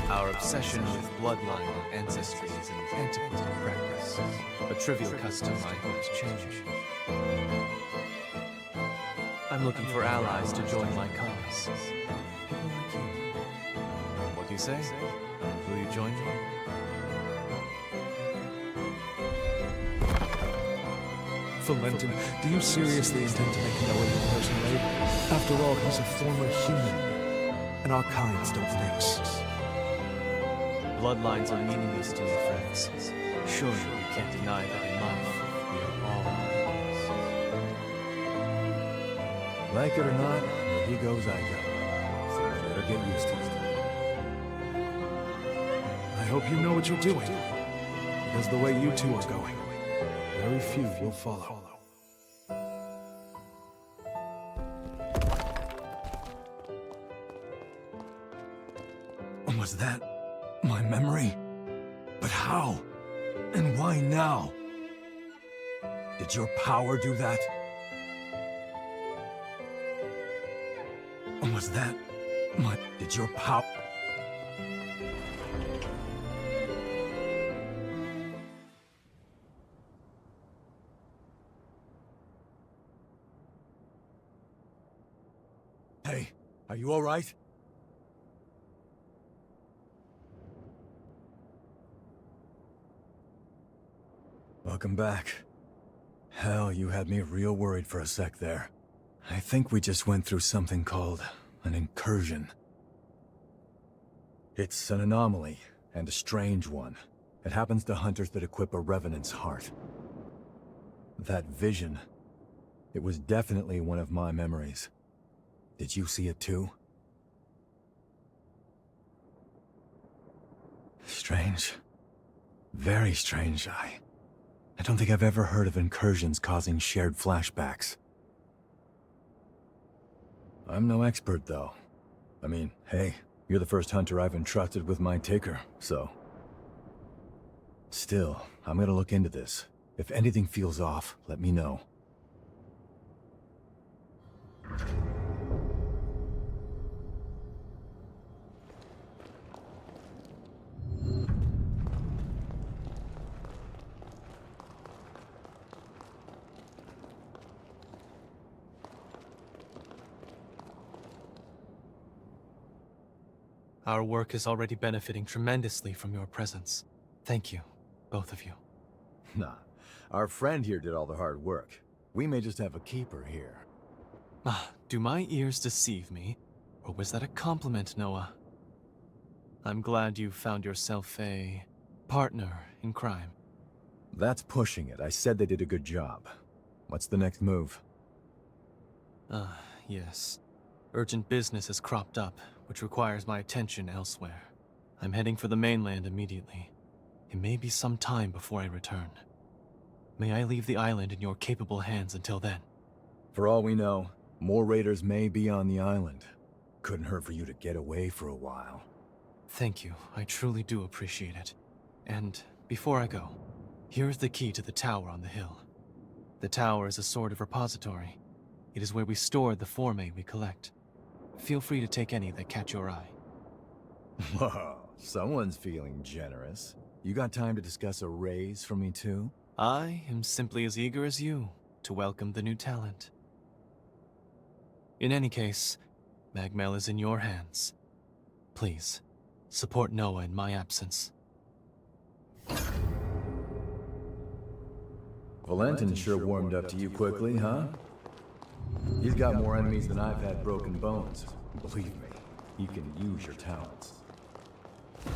Our obsession with bloodline or ancestry is an antiquated practice. A trivial custom I hope to change. I'm looking for allies to join my cause. People like you. What do you say? Will you join me? Valentin, do you seriously intend to make Noah your personal aide? After all, he's a former human, and our kinds don't mix. Bloodlines are meaningless to me, friends. Surely you can't deny that in life, we are all equals. Like it or not, where he goes, I go. So you better get used to it. I hope you know what you're doing, because the way you two are going, very few will follow. Was that my memory? But how? And why now? Did your power do that? Was that my... Did your power... Hey, are you all right? Welcome back. Hell, you had me real worried for a sec there. I think we just went through something called an incursion. It's an anomaly, and a strange one. It happens to hunters that equip a revenant's heart. That vision, it was definitely one of my memories. Did you see it too? Strange. Very strange, I don't think I've ever heard of incursions causing shared flashbacks. I'm no expert, though. I mean, hey, you're the first hunter I've entrusted with my ticker, so... Still, I'm gonna look into this. If anything feels off, let me know. Our work is already benefiting tremendously from your presence. Thank you, both of you. Nah, our friend here did all the hard work. We may just have a keeper here. Do my ears deceive me? Or was that a compliment, Noah? I'm glad you found yourself a partner in crime. That's pushing it. I said they did a good job. What's the next move? Yes. Urgent business has cropped up, which requires my attention elsewhere. I'm heading for the mainland immediately. It may be some time before I return. May I leave the island in your capable hands until then? For all we know, more raiders may be on the island. Couldn't hurt for you to get away for a while. Thank you. I truly do appreciate it. And before I go, here's the key to the tower on the hill. The tower is a sort of repository. It is where we store the Formae we collect. Feel free to take any that catch your eye. Whoa, someone's feeling generous. You got time to discuss a raise for me too? I am simply as eager as you to welcome the new talent. In any case, Magmell is in your hands. Please, support Noah in my absence. Valentin sure warmed up to you quickly, huh? He's got more enemies than I've had broken bones. Believe me, he can use your talents.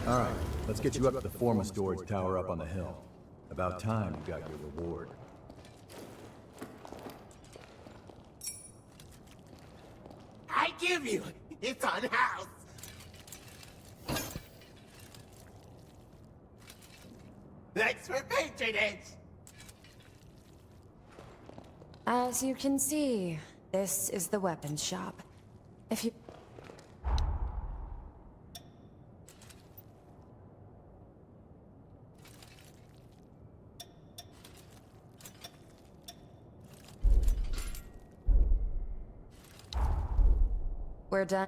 Alright, let's get you up to the Forma storage tower up on the hill. About time you got your reward. I give you! It's unhoused! Thanks for patronage! As you can see, this is the weapons shop. If you... We're done.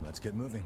Let's get moving.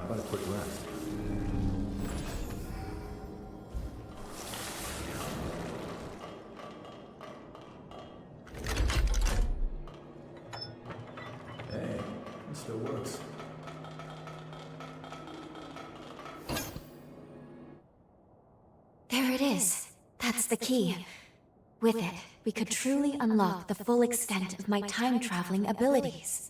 How about a quick rest? Hey, it still works. There it is. That's the key. With it, we could truly unlock the full extent of my time-traveling abilities.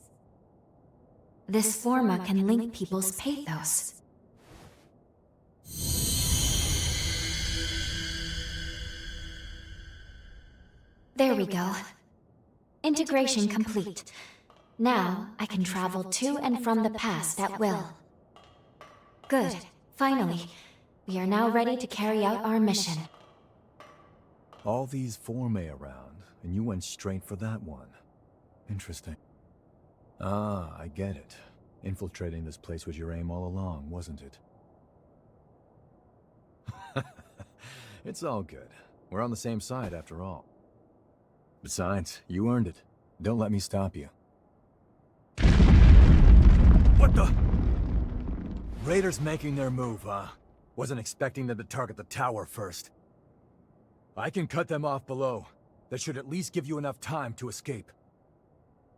This forma can link people's pathos. There we go. Integration complete. Now, I can travel to and from the past at will. Good. Finally. We are now ready to carry out our mission. All these Formae around, and you went straight for that one. Interesting. Ah, I get it. Infiltrating this place was your aim all along, wasn't it? It's all good. We're on the same side after all. Besides, you earned it. Don't let me stop you. What the? Raiders making their move, huh? Wasn't expecting them to target the tower first. I can cut them off below. That should at least give you enough time to escape.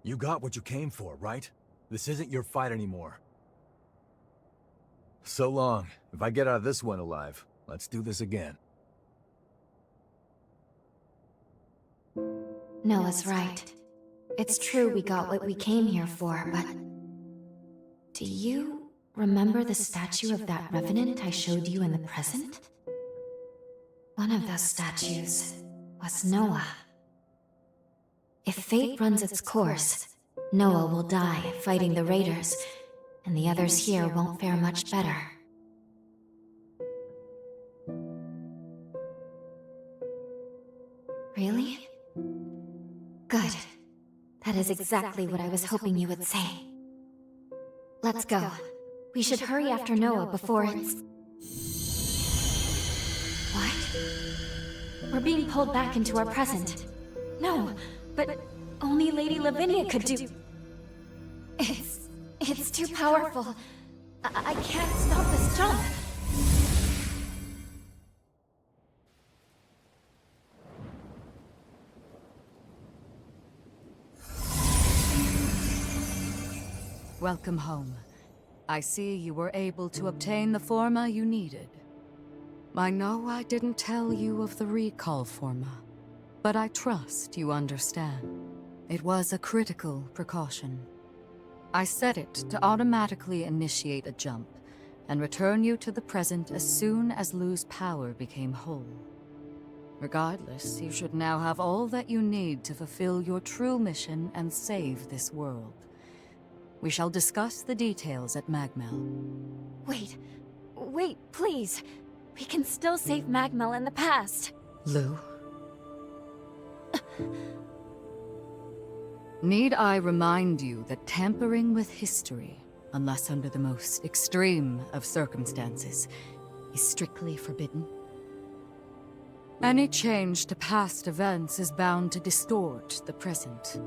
You got what you came for, right? This isn't your fight anymore. So long. If I get out of this one alive, let's do this again. Noah's right. It's true we got what we came here for, but... Do you remember the statue of that revenant I showed you in the present? One of those statues was Noah. If fate runs its course, Noah will die fighting the raiders, and the others here won't fare much better. Really? Good. That is exactly what I was hoping you would say. Let's go. We should hurry after Noah before it's... What? We're being pulled back into our present. No, but only Lady Lavinia could do... It's too powerful. I can't stop this jump. Welcome home. I see you were able to obtain the forma you needed. I know I didn't tell you of the recall forma, but I trust you understand. It was a critical precaution. I set it to automatically initiate a jump and return you to the present as soon as Lu's power became whole. Regardless, you should now have all that you need to fulfill your true mission and save this world. We shall discuss the details at Magmell. Wait, please. We can still save Magmell in the past. Lu? Need I remind you that tampering with history, unless under the most extreme of circumstances, is strictly forbidden? Any change to past events is bound to distort the present.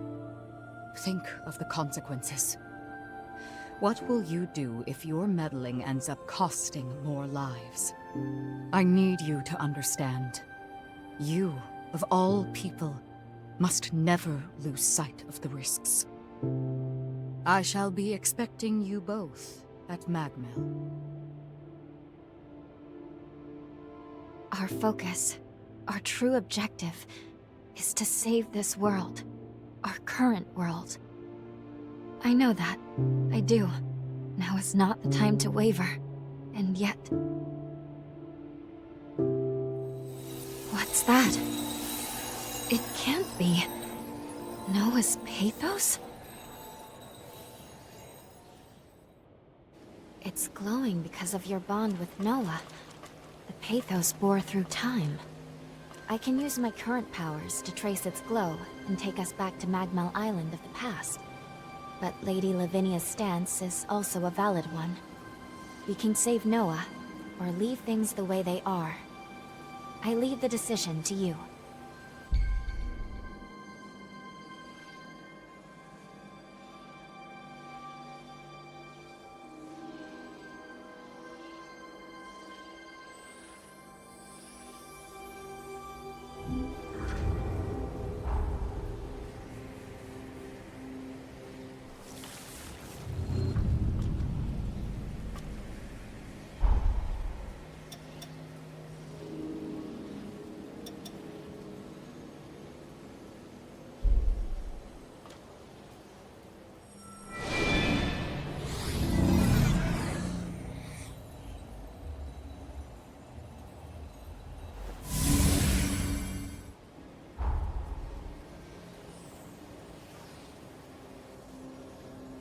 Think of the consequences. What will you do if your meddling ends up costing more lives? I need you to understand. You, of all people, must never lose sight of the risks. I shall be expecting you both at Magmell. Our focus, our true objective, is to save this world. Our current world. I know that. I do. Now is not the time to waver. And yet... What's that? It can't be. Noah's pathos? It's glowing because of your bond with Noah. The pathos bore through time. I can use my current powers to trace its glow and take us back to Magmell Island of the past. But Lady Lavinia's stance is also a valid one. We can save Noah, or leave things the way they are. I leave the decision to you.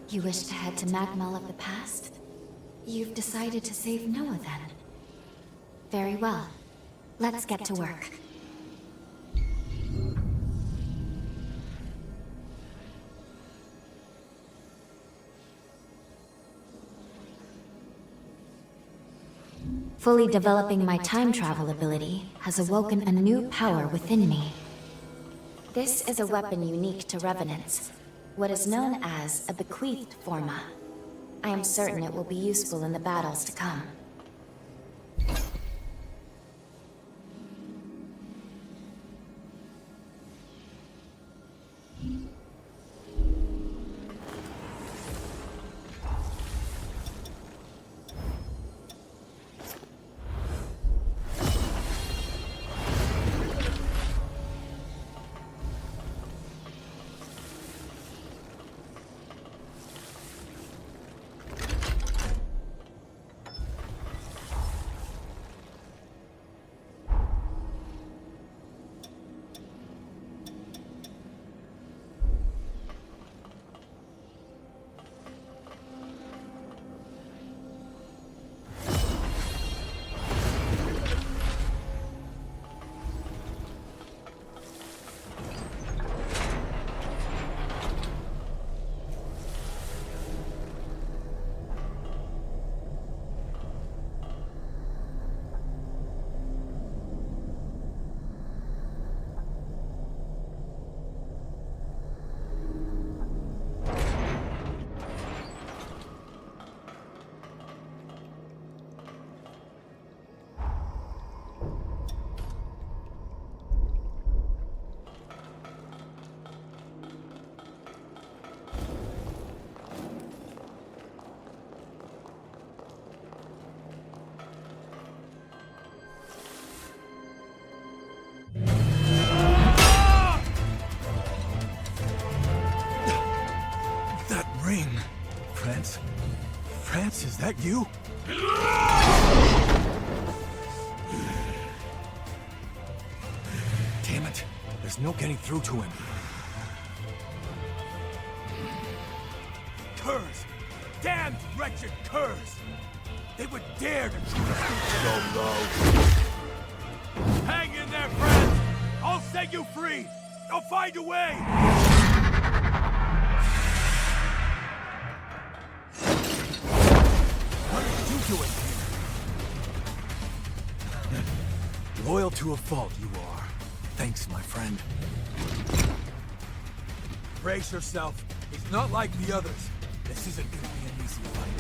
You wish to head to Magmell of the past? You've decided to save Noah then? Very well. Let's get to work. Fully developing my time travel ability has awoken a new power within me. This is a weapon unique to Revenants. What is known as a bequeathed forma. I am certain it will be useful in the battles to come. France, is that you? Damn it. There's no getting through to him. Curs! Damned wretched curs! They would dare to shoot us so low! Hang in there, friends! I'll set you free! I'll find a way! What are you doing here? Loyal to a fault, you are. Thanks, my friend. Brace yourself. He's not like the others. This isn't gonna be an easy fight.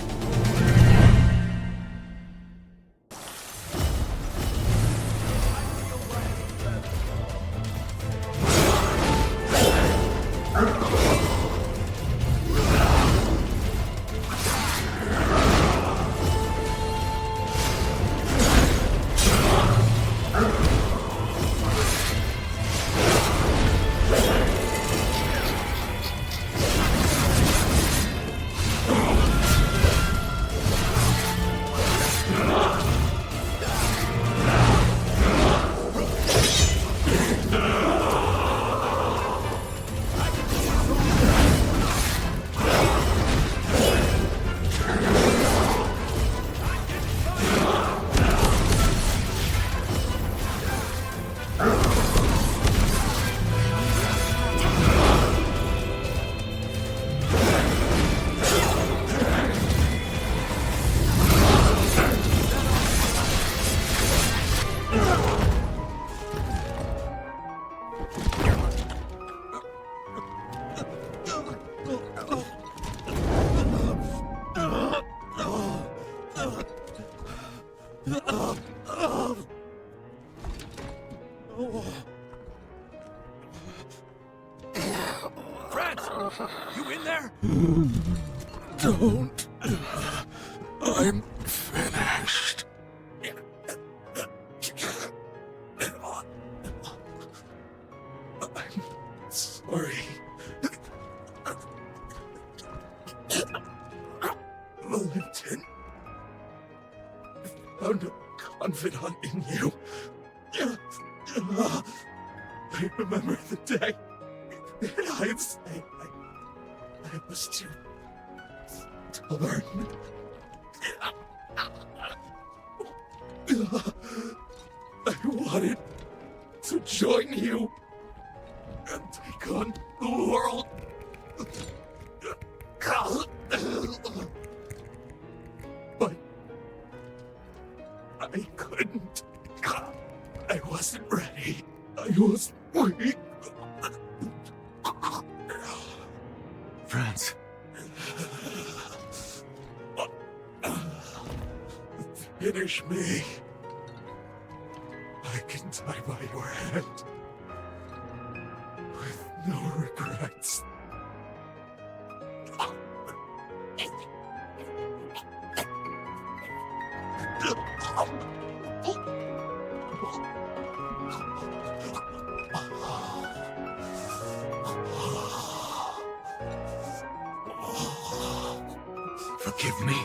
France! You in there? Don't. I'm finished. I'm sorry. Valentin. Found a confidant in you. I remember the day that I was too torn. I wanted to join you and take on the world. But I couldn't. I wasn't ready. I was weak. France. Finish me. I can die by your hand. With no regrets. Forgive me.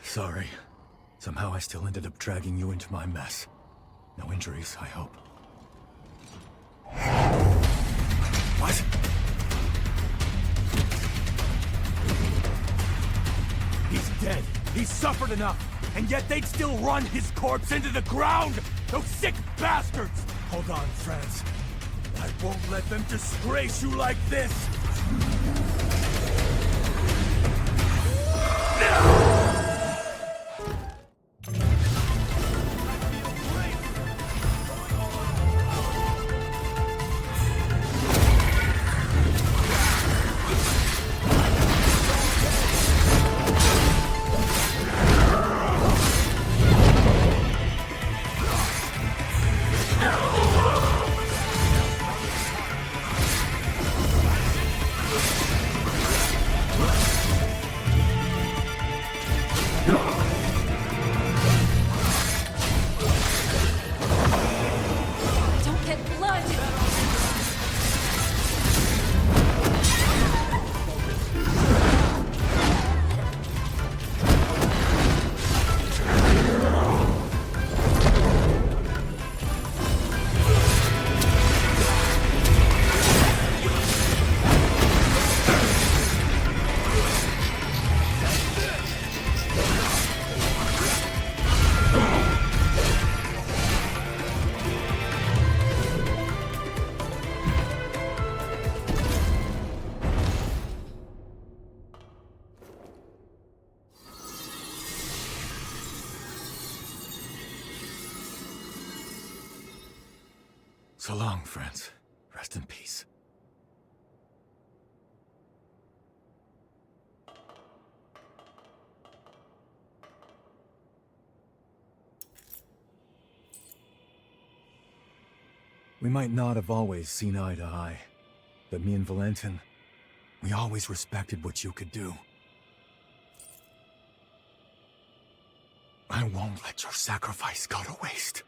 Sorry. Somehow I still ended up dragging you into my mess. No injuries, I hope. What? He's dead. He's suffered enough. And yet they'd still run his corpse into the ground! Those sick bastards! Hold on, friends. I won't let them disgrace you like this! So long, friends. Rest in peace. We might not have always seen eye to eye, but me and Valentin, we always respected what you could do. I won't let your sacrifice go to waste.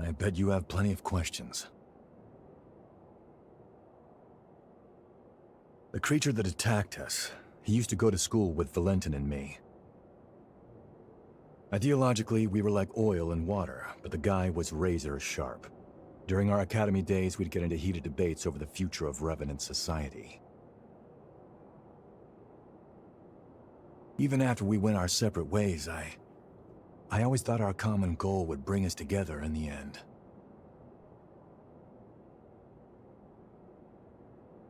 I bet you have plenty of questions. The creature that attacked us, he used to go to school with Valentin and me. Ideologically, we were like oil and water, but the guy was razor sharp. During our academy days, we'd get into heated debates over the future of Revenant society. Even after we went our separate ways, I always thought our common goal would bring us together in the end.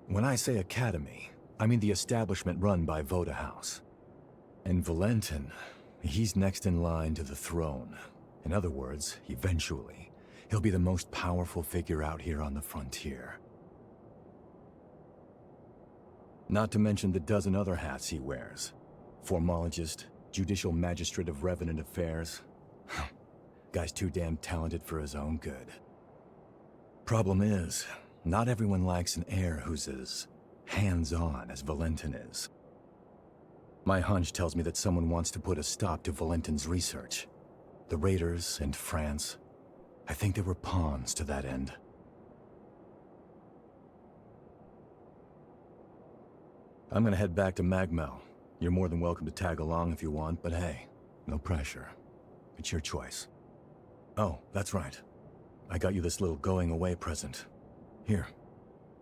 When I say academy, I mean the establishment run by Voda House. And Valentin, he's next in line to the throne. In other words, eventually, he'll be the most powerful figure out here on the frontier. Not to mention the dozen other hats he wears. Formologist, Judicial Magistrate of Revenant Affairs. Guy's too damn talented for his own good. Problem is, not everyone likes an heir who's as hands-on as Valentin is. My hunch tells me that someone wants to put a stop to Valentin's research. The Raiders and France, I think they were pawns to that end. I'm gonna head back to Magmell. You're more than welcome to tag along if you want, but hey, no pressure. It's your choice. Oh, that's right. I got you this little going-away present. Here,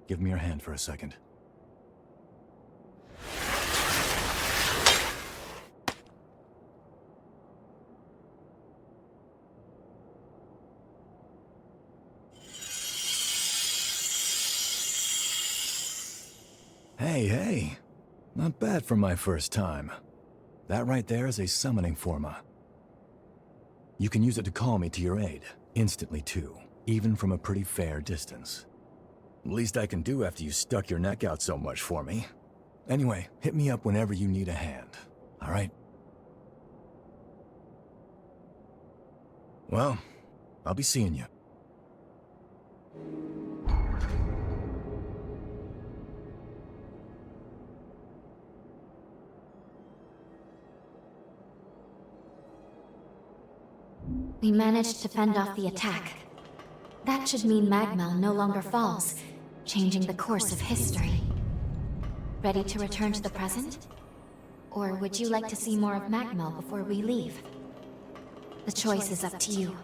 give me your hand for a second. Hey, not bad for my first time. That right there is a summoning forma. You can use it to call me to your aid, instantly too, even from a pretty fair distance. Least I can do after you stuck your neck out so much for me. Anyway, hit me up whenever you need a hand, alright? Well, I'll be seeing you. We managed to fend off the attack. That should mean Magmell no longer falls, changing the course of history. Ready to return to the present? Or would you like to see more of Magmell before we leave? The choice is up to you.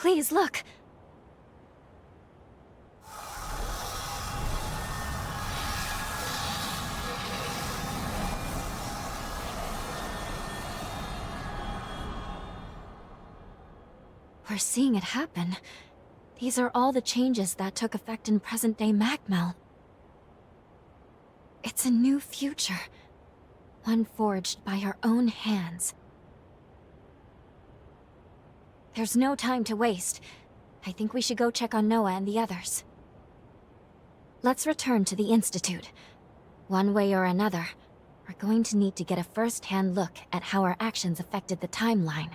Please, look. We're seeing it happen. These are all the changes that took effect in present-day Magmell. It's a new future. One forged by our own hands. There's no time to waste. I think we should go check on Noah and the others. Let's return to the Institute. One way or another, we're going to need to get a first-hand look at how our actions affected the timeline.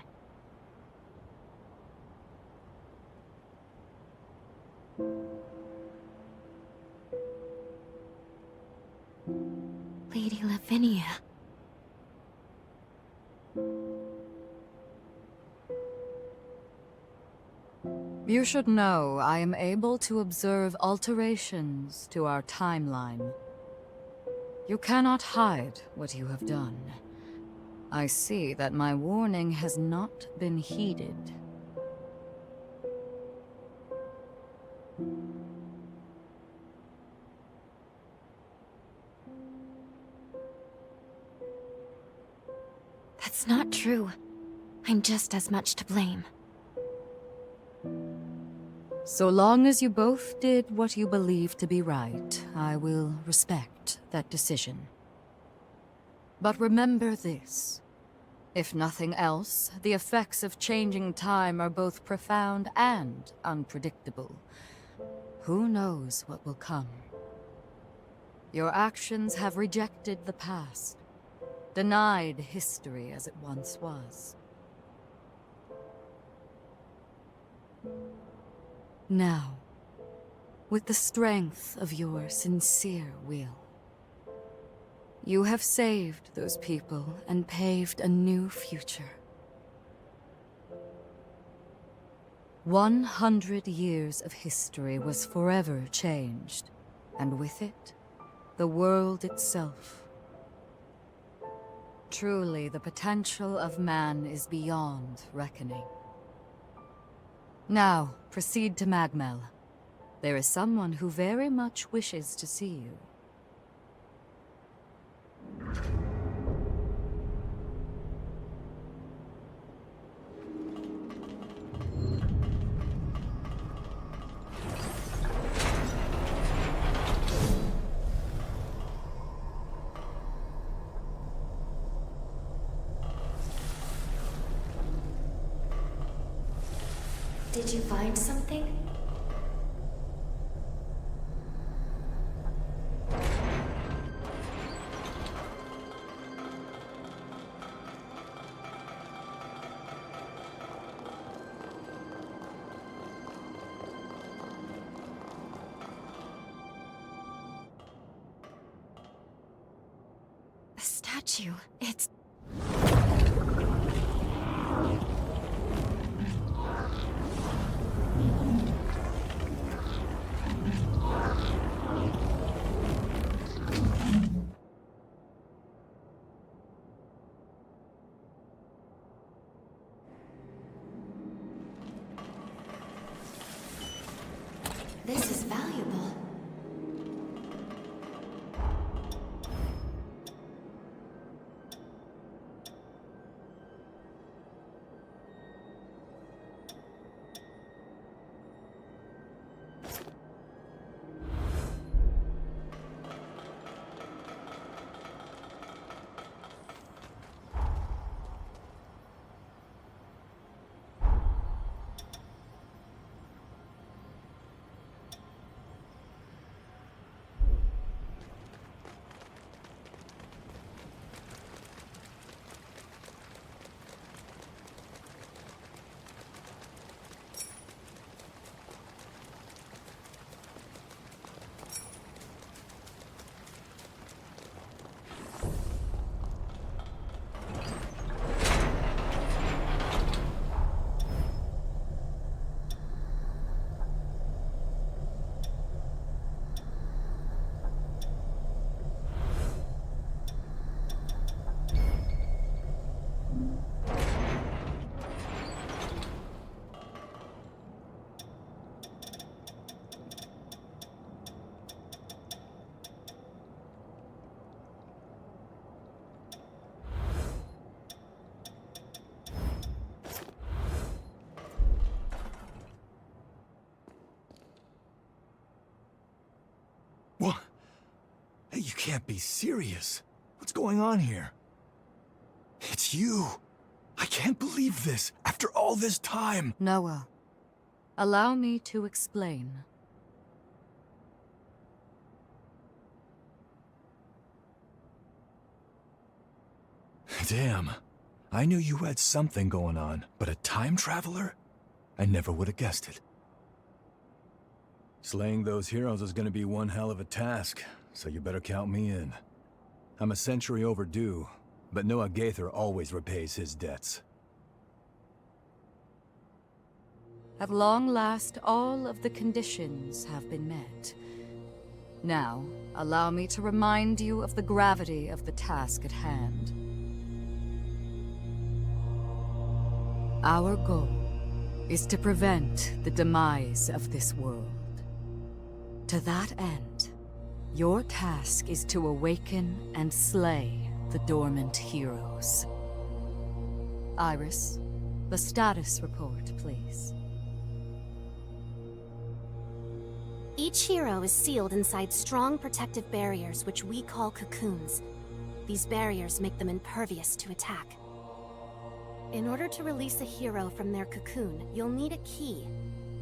Lady Lavinia. You should know I am able to observe alterations to our timeline. You cannot hide what you have done. I see that my warning has not been heeded. That's not true. I'm just as much to blame. So long as you both did what you believe to be right, I will respect that decision. But remember this. If nothing else, the effects of changing time are both profound and unpredictable. Who knows what will come? Your actions have rejected the past, denied history as it once was. Now, with the strength of your sincere will, you have saved those people and paved a new future. 100 years of history was forever changed, and with it, the world itself. Truly, the potential of man is beyond reckoning. Now, proceed to Magmell. There is someone who very much wishes to see you. Did you find something? A statue. It's... This is valuable. You can't be serious. What's going on here? It's you. I can't believe this, after all this time. Noah, allow me to explain. Damn. I knew you had something going on, but a time traveler? I never would have guessed it. Slaying those heroes is gonna be one hell of a task, so you better count me in. I'm a century overdue, but Noah Gaither always repays his debts. At long last, all of the conditions have been met. Now, allow me to remind you of the gravity of the task at hand. Our goal is to prevent the demise of this world. To that end, your task is to awaken and slay the dormant heroes. Iris, the status report, please. Each hero is sealed inside strong protective barriers, which we call cocoons. These barriers make them impervious to attack. In order to release a hero from their cocoon, you'll need a key.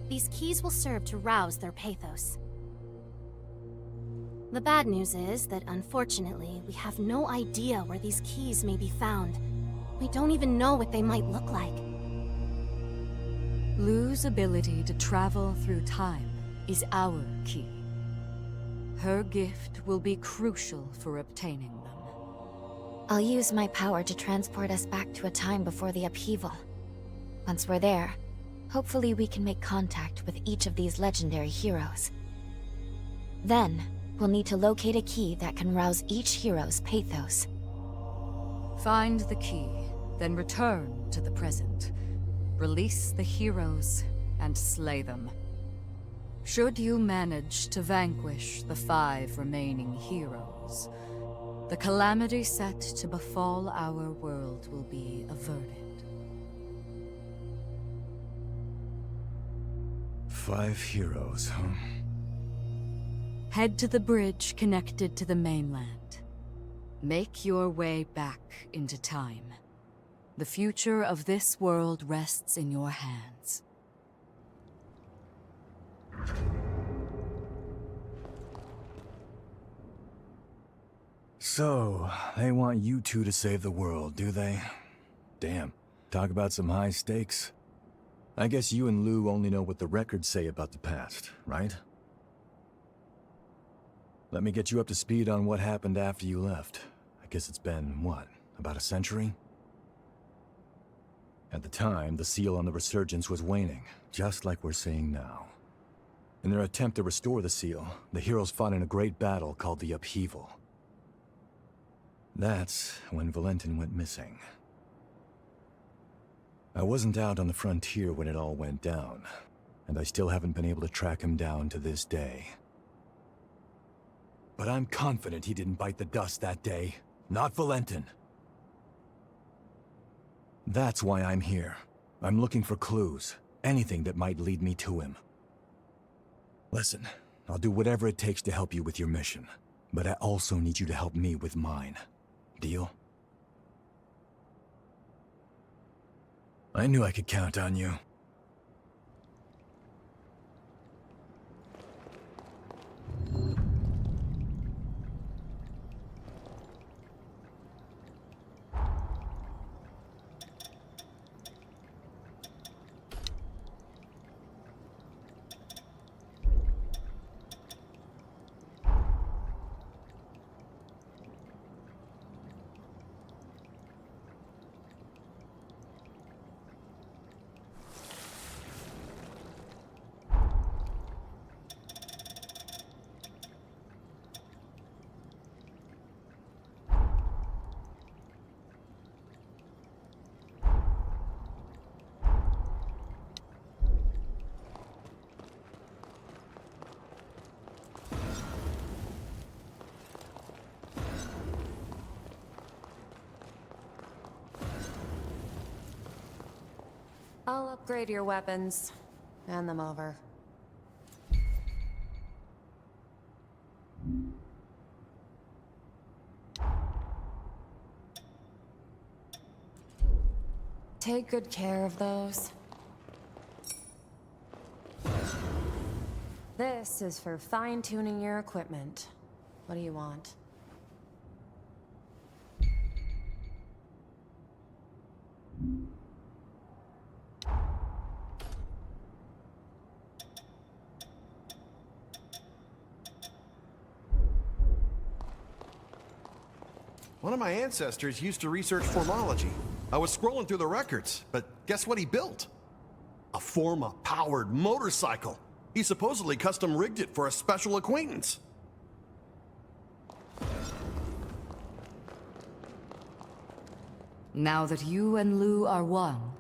These keys will serve to rouse their pathos. The bad news is that, unfortunately, we have no idea where these keys may be found. We don't even know what they might look like. Lu's ability to travel through time is our key. Her gift will be crucial for obtaining them. I'll use my power to transport us back to a time before the upheaval. Once we're there, hopefully we can make contact with each of these legendary heroes. Then, we'll need to locate a key that can rouse each hero's pathos. Find the key, then return to the present. Release the heroes and slay them. Should you manage to vanquish the 5 remaining heroes, the calamity set to befall our world will be averted. 5 heroes, huh? Head to the bridge connected to the mainland. Make your way back into time. The future of this world rests in your hands. So, they want you two to save the world, do they? Damn, talk about some high stakes. I guess you and Lu only know what the records say about the past, right? Let me get you up to speed on what happened after you left. I guess it's been, what, about a century? At the time, the seal on the resurgence was waning, just like we're seeing now. In their attempt to restore the seal, the heroes fought in a great battle called the Upheaval. That's when Valentin went missing. I wasn't out on the frontier when it all went down, and I still haven't been able to track him down to this day. But I'm confident he didn't bite the dust that day. Not Valentin. That's why I'm here. I'm looking for clues. Anything that might lead me to him. Listen, I'll do whatever it takes to help you with your mission. But I also need you to help me with mine. Deal? I knew I could count on you. I'll upgrade your weapons. Hand them over. Take good care of those. This is for fine-tuning your equipment. What do you want? One of my ancestors used to research formology. I was scrolling through the records, but guess what he built? A forma-powered motorcycle. He supposedly custom-rigged it for a special acquaintance. Now that you and Lu are one,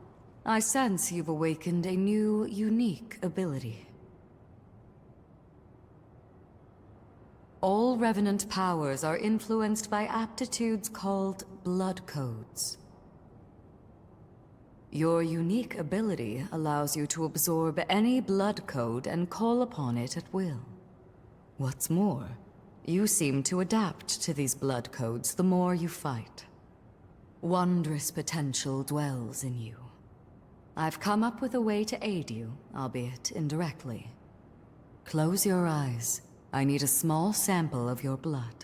I sense you've awakened a new, unique ability. All Revenant powers are influenced by aptitudes called blood codes. Your unique ability allows you to absorb any blood code and call upon it at will. What's more, you seem to adapt to these blood codes the more you fight. Wondrous potential dwells in you. I've come up with a way to aid you, albeit indirectly. Close your eyes. I need a small sample of your blood.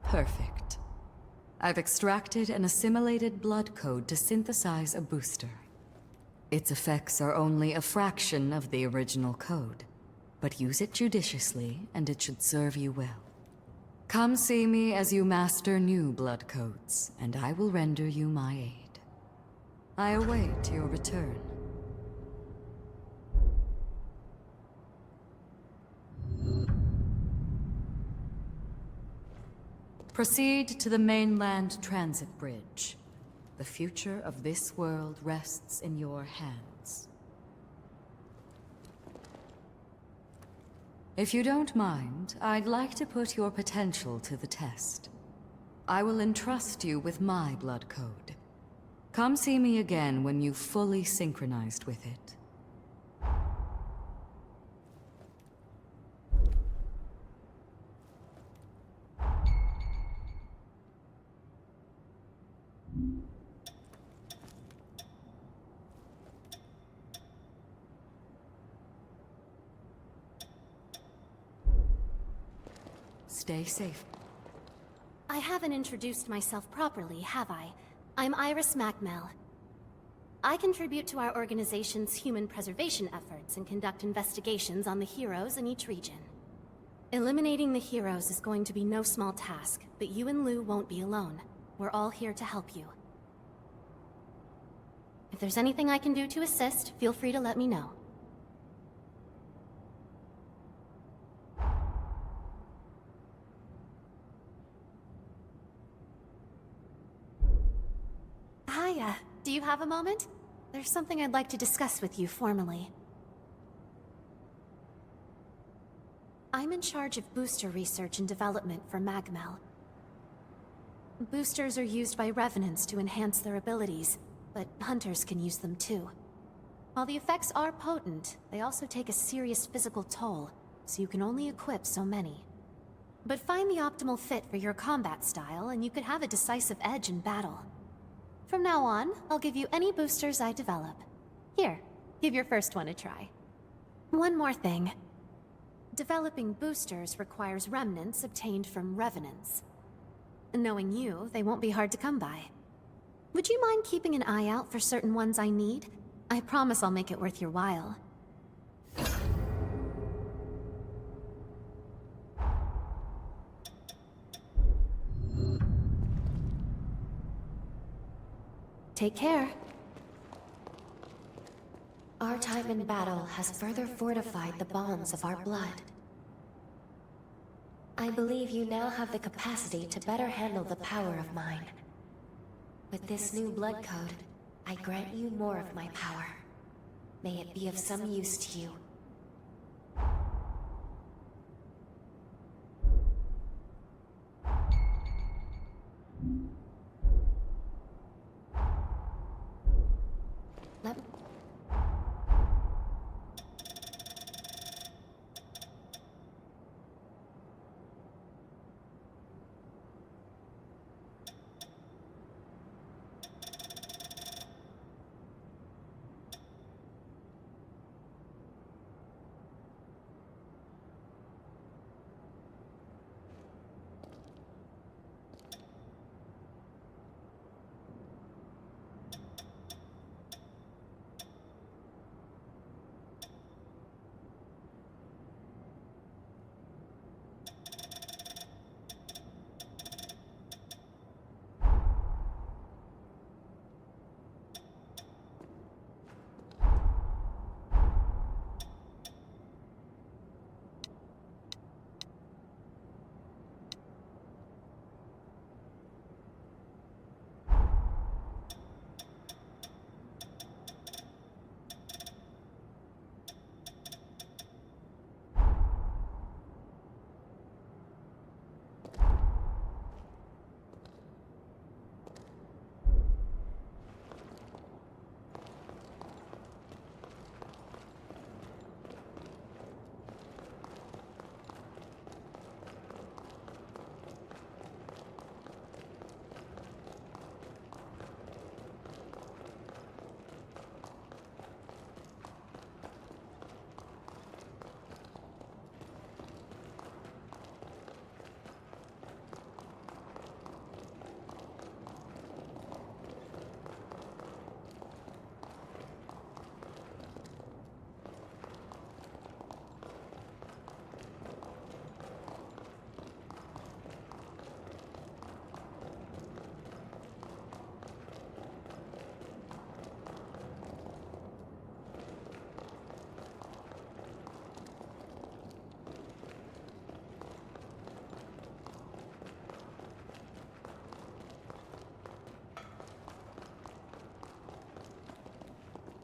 Perfect. I've extracted and assimilated blood code to synthesize a booster. Its effects are only a fraction of the original code, but use it judiciously and it should serve you well. Come see me as you master new blood codes, and I will render you my aid. I await your return. Proceed to the mainland transit bridge. The future of this world rests in your hands. If you don't mind, I'd like to put your potential to the test. I will entrust you with my blood code. Come see me again when you've fully synchronized with it. Stay safe. I haven't introduced myself properly, have I? I'm Iris Magmell. I contribute to our organization's human preservation efforts and conduct investigations on the heroes in each region. Eliminating the heroes is going to be no small task, but you and Lu won't be alone. We're all here to help you. If there's anything I can do to assist, feel free to let me know. Hiya. Do you have a moment? There's something I'd like to discuss with you formally. I'm in charge of booster research and development for Magmell. Boosters are used by Revenants to enhance their abilities, but hunters can use them too. While the effects are potent, they also take a serious physical toll, so you can only equip so many. But find the optimal fit for your combat style, and you could have a decisive edge in battle. From now on, I'll give you any boosters I develop. Here, give your first one a try. One more thing. Developing boosters requires remnants obtained from Revenants. Knowing you, they won't be hard to come by. Would you mind keeping an eye out for certain ones I need? I promise I'll make it worth your while. Take care. Our time in battle has further fortified the bonds of our blood. I believe you now have the capacity to better handle the power of mine. With this new blood code, I grant you more of my power. May it be of some use to you.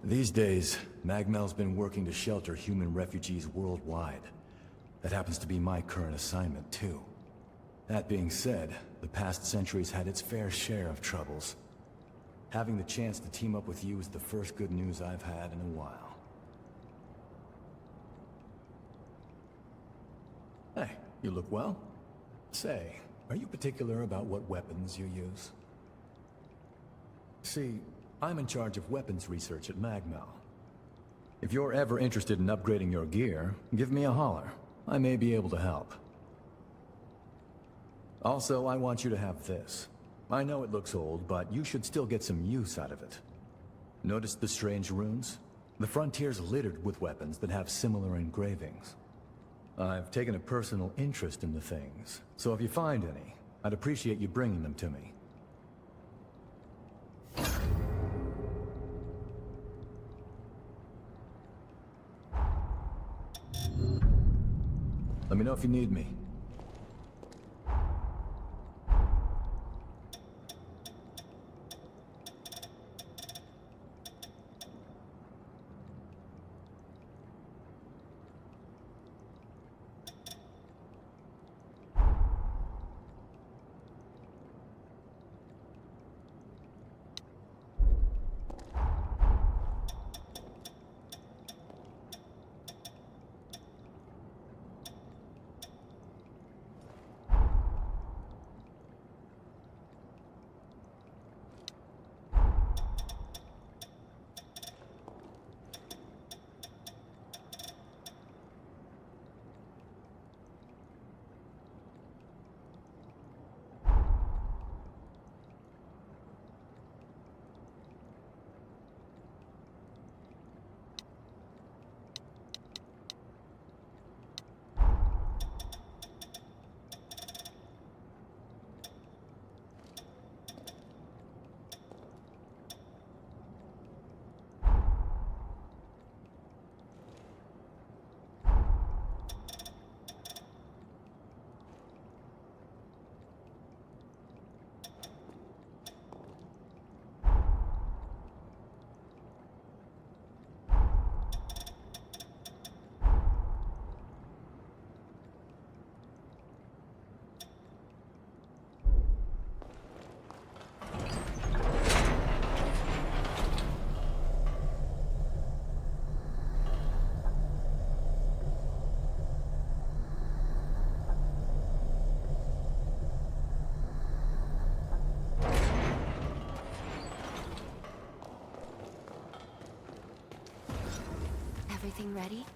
These days, Magmell's been working to shelter human refugees worldwide. That happens to be my current assignment, too. That being said, the past century's had its fair share of troubles. Having the chance to team up with you is the first good news I've had in a while. Hey, you look well. Say, are you particular about what weapons you use? See, I'm in charge of weapons research at Magmell. If you're ever interested in upgrading your gear, give me a holler. I may be able to help. Also, I want you to have this. I know it looks old, but you should still get some use out of it. Notice the strange runes? The frontier's littered with weapons that have similar engravings. I've taken a personal interest in the things, so if you find any, I'd appreciate you bringing them to me. Let me know if you need me. Everything ready?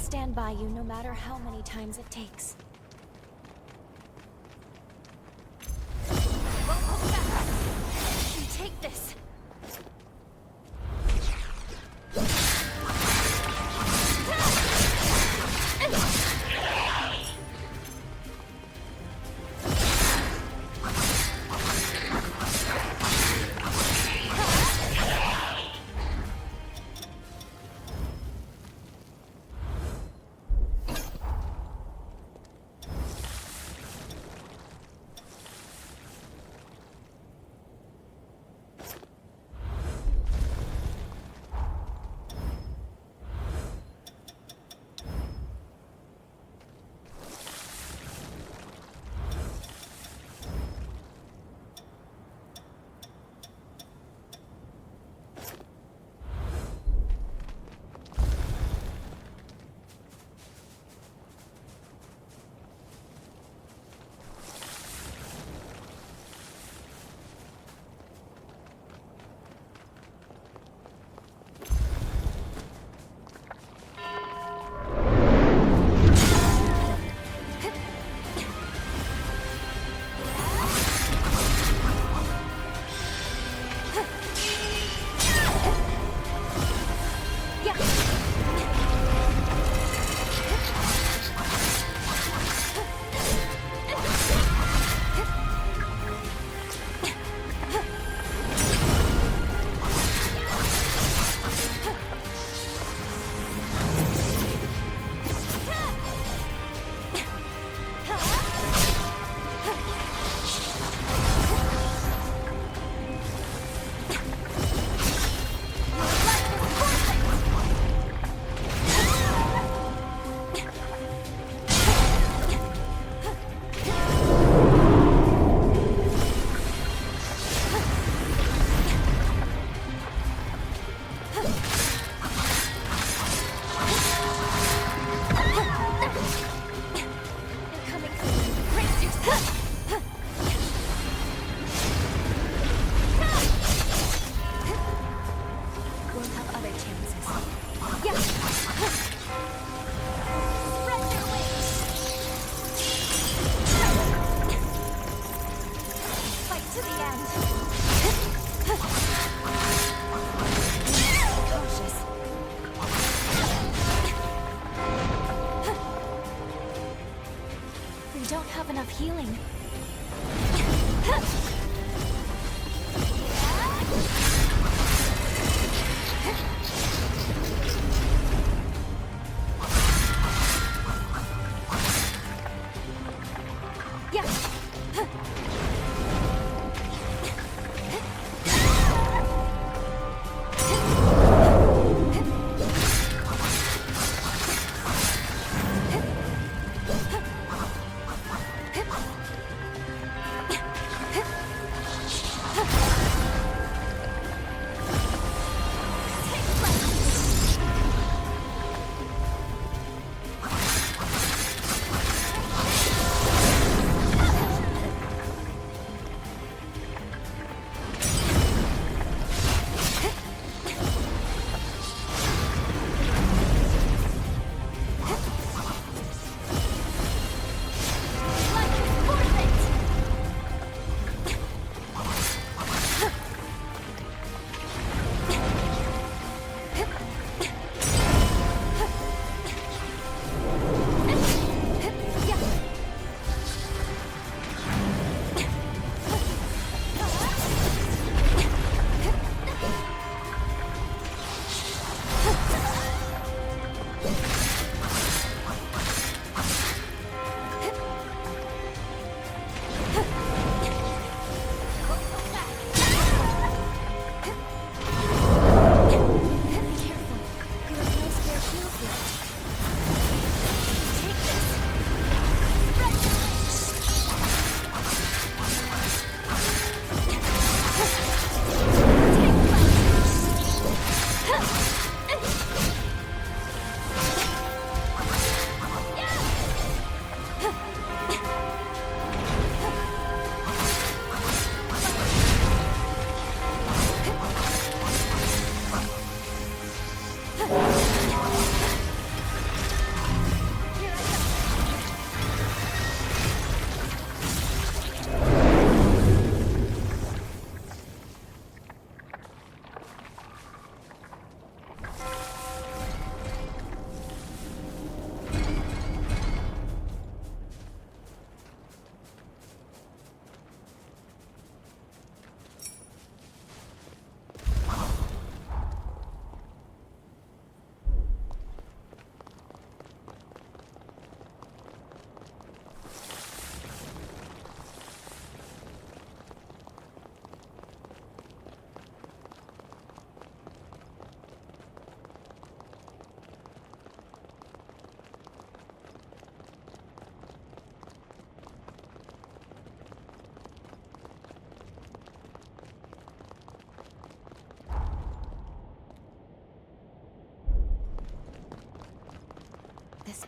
stand by you no matter how many times it takes. Hold back! You take this! Healing.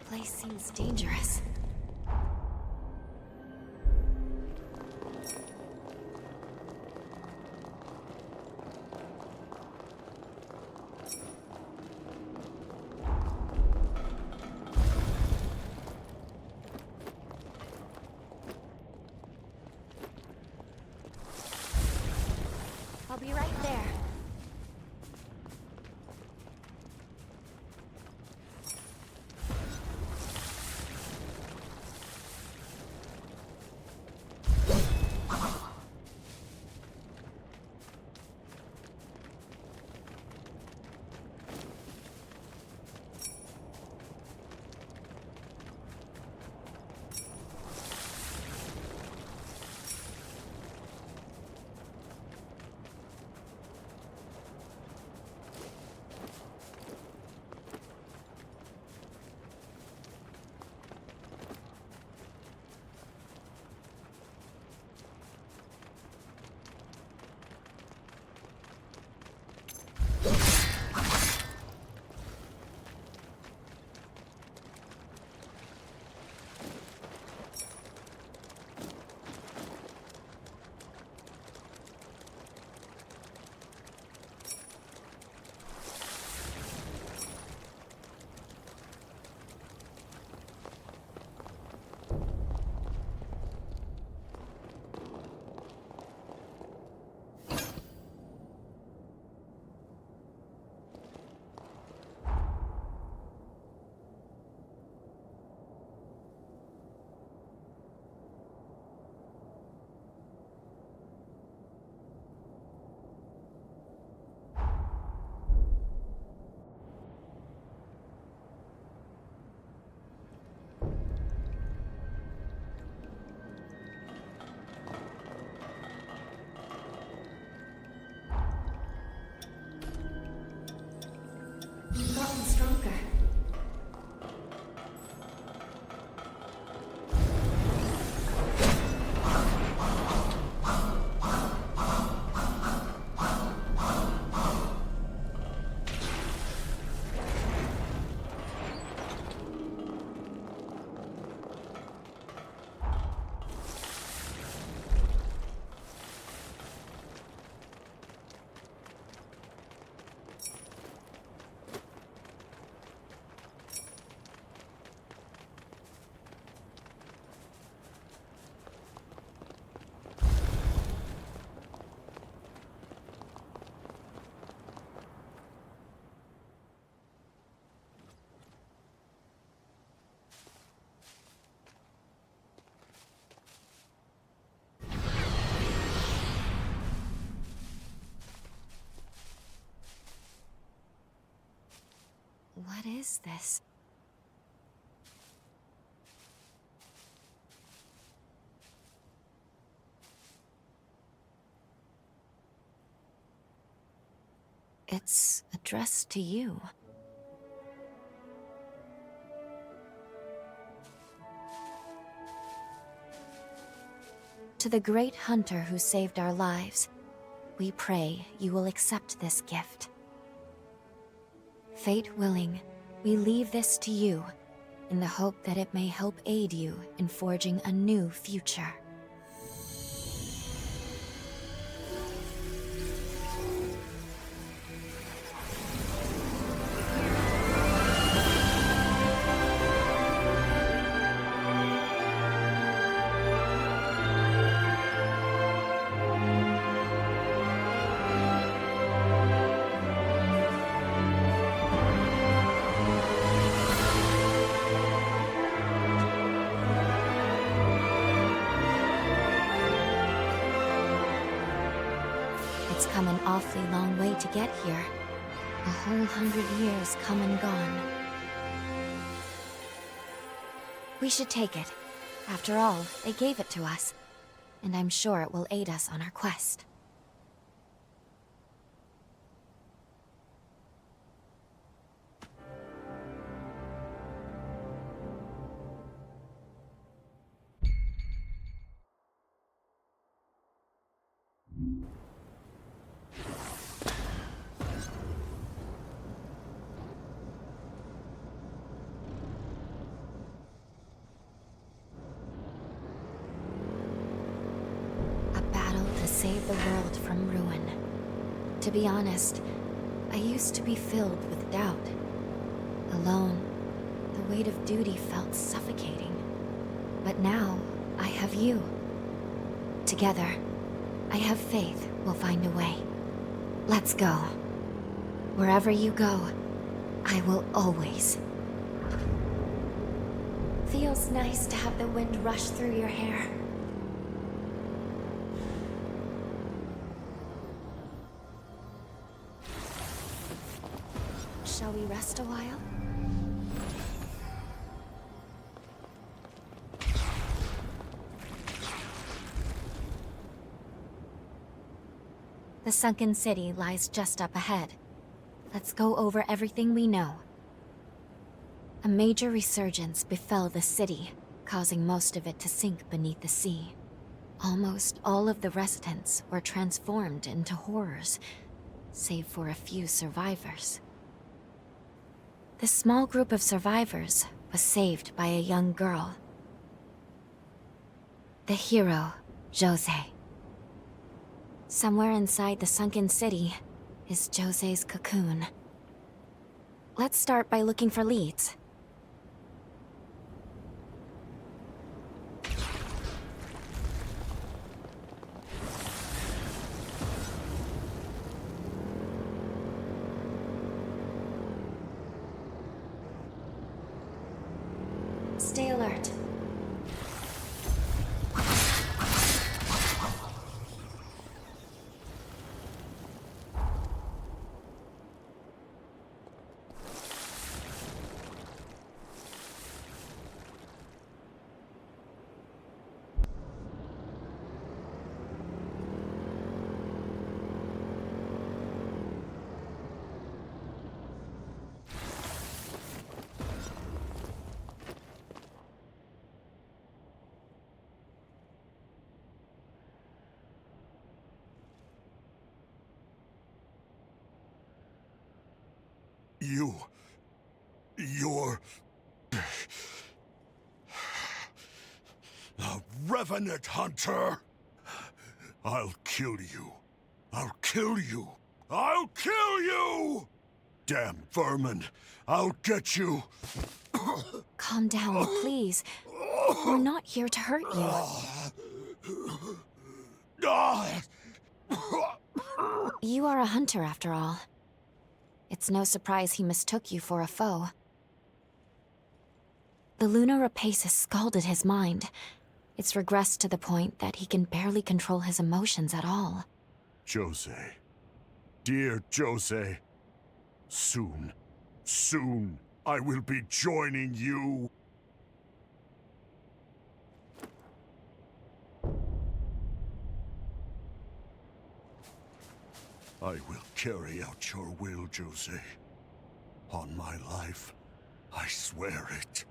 place seems dangerous. I'll be right there. You've gotten stronger. What is this? It's addressed to you. To the great hunter who saved our lives, we pray you will accept this gift. Fate willing, we leave this to you, in the hope that it may help aid you in forging a new future. It's come an awfully long way to get here. A whole 100 years come and gone. We should take it. After all, they gave it to us. And I'm sure it will aid us on our quest. save the world from ruin. To be honest, I used to be filled with doubt. Alone, the weight of duty felt suffocating. But now, I have you. Together, I have faith we'll find a way. Let's go. Wherever you go, I will always. Feels nice to have the wind rush through your hair. Shall we rest a while? The sunken city lies just up ahead. Let's go over everything we know. A major resurgence befell the city, causing most of it to sink beneath the sea. Almost all of the residents were transformed into horrors, save for a few survivors. This small group of survivors was saved by a young girl. The hero, Jose. Somewhere inside the sunken city is Jose's cocoon. Let's start by looking for leads. Stay alert. You're... a revenant hunter! I'll kill you. I'll kill you. I'll kill you! Damn vermin! I'll get you! Calm down, please. We're not here to hurt you. You are a hunter, after all. It's no surprise he mistook you for a foe. The Luna Rapacis scalded his mind. It's regressed to the point that he can barely control his emotions at all. Jose. Dear Jose. Soon, I will be joining you. I will carry out your will, Jose. On my life, I swear it.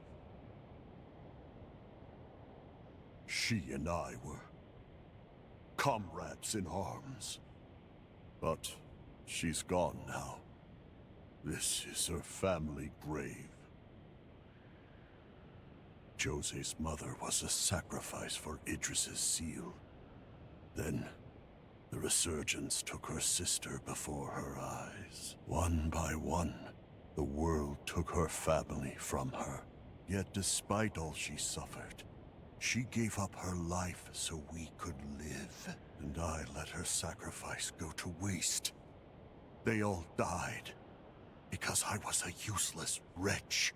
She and I were comrades in arms. But she's gone now. This is her family grave. Jose's mother was a sacrifice for Idris's seal. Then, the resurgence took her sister before her eyes. One by one, the world took her family from her. Yet despite all she suffered, she gave up her life so we could live. And I let her sacrifice go to waste. They all died because I was a useless wretch.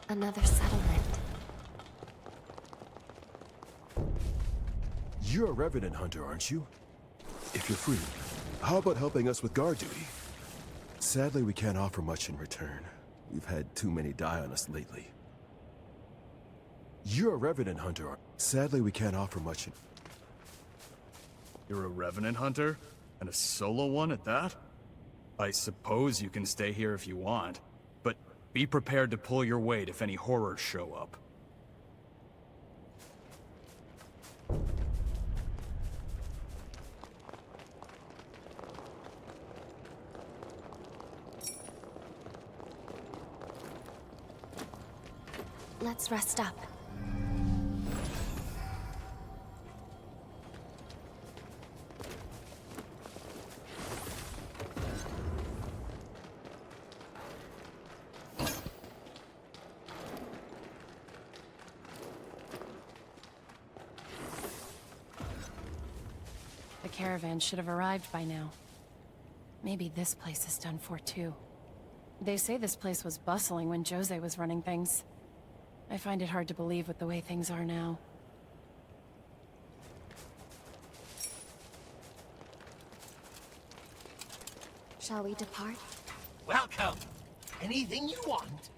Another settlement. You're a revenant hunter, aren't you? If you're free, how about helping us with guard duty? Sadly, we can't offer much in return. We've had too many die on us lately. You're a Revenant Hunter. Sadly, we can't offer much in... You're a Revenant Hunter? And a solo one at that? I suppose you can stay here if you want, but be prepared to pull your weight if any horrors show up. Let's rest up. The caravan should have arrived by now. Maybe this place is done for too. They say this place was bustling when Jose was running things. I find it hard to believe with the way things are now. Shall we depart? Welcome. Anything you want?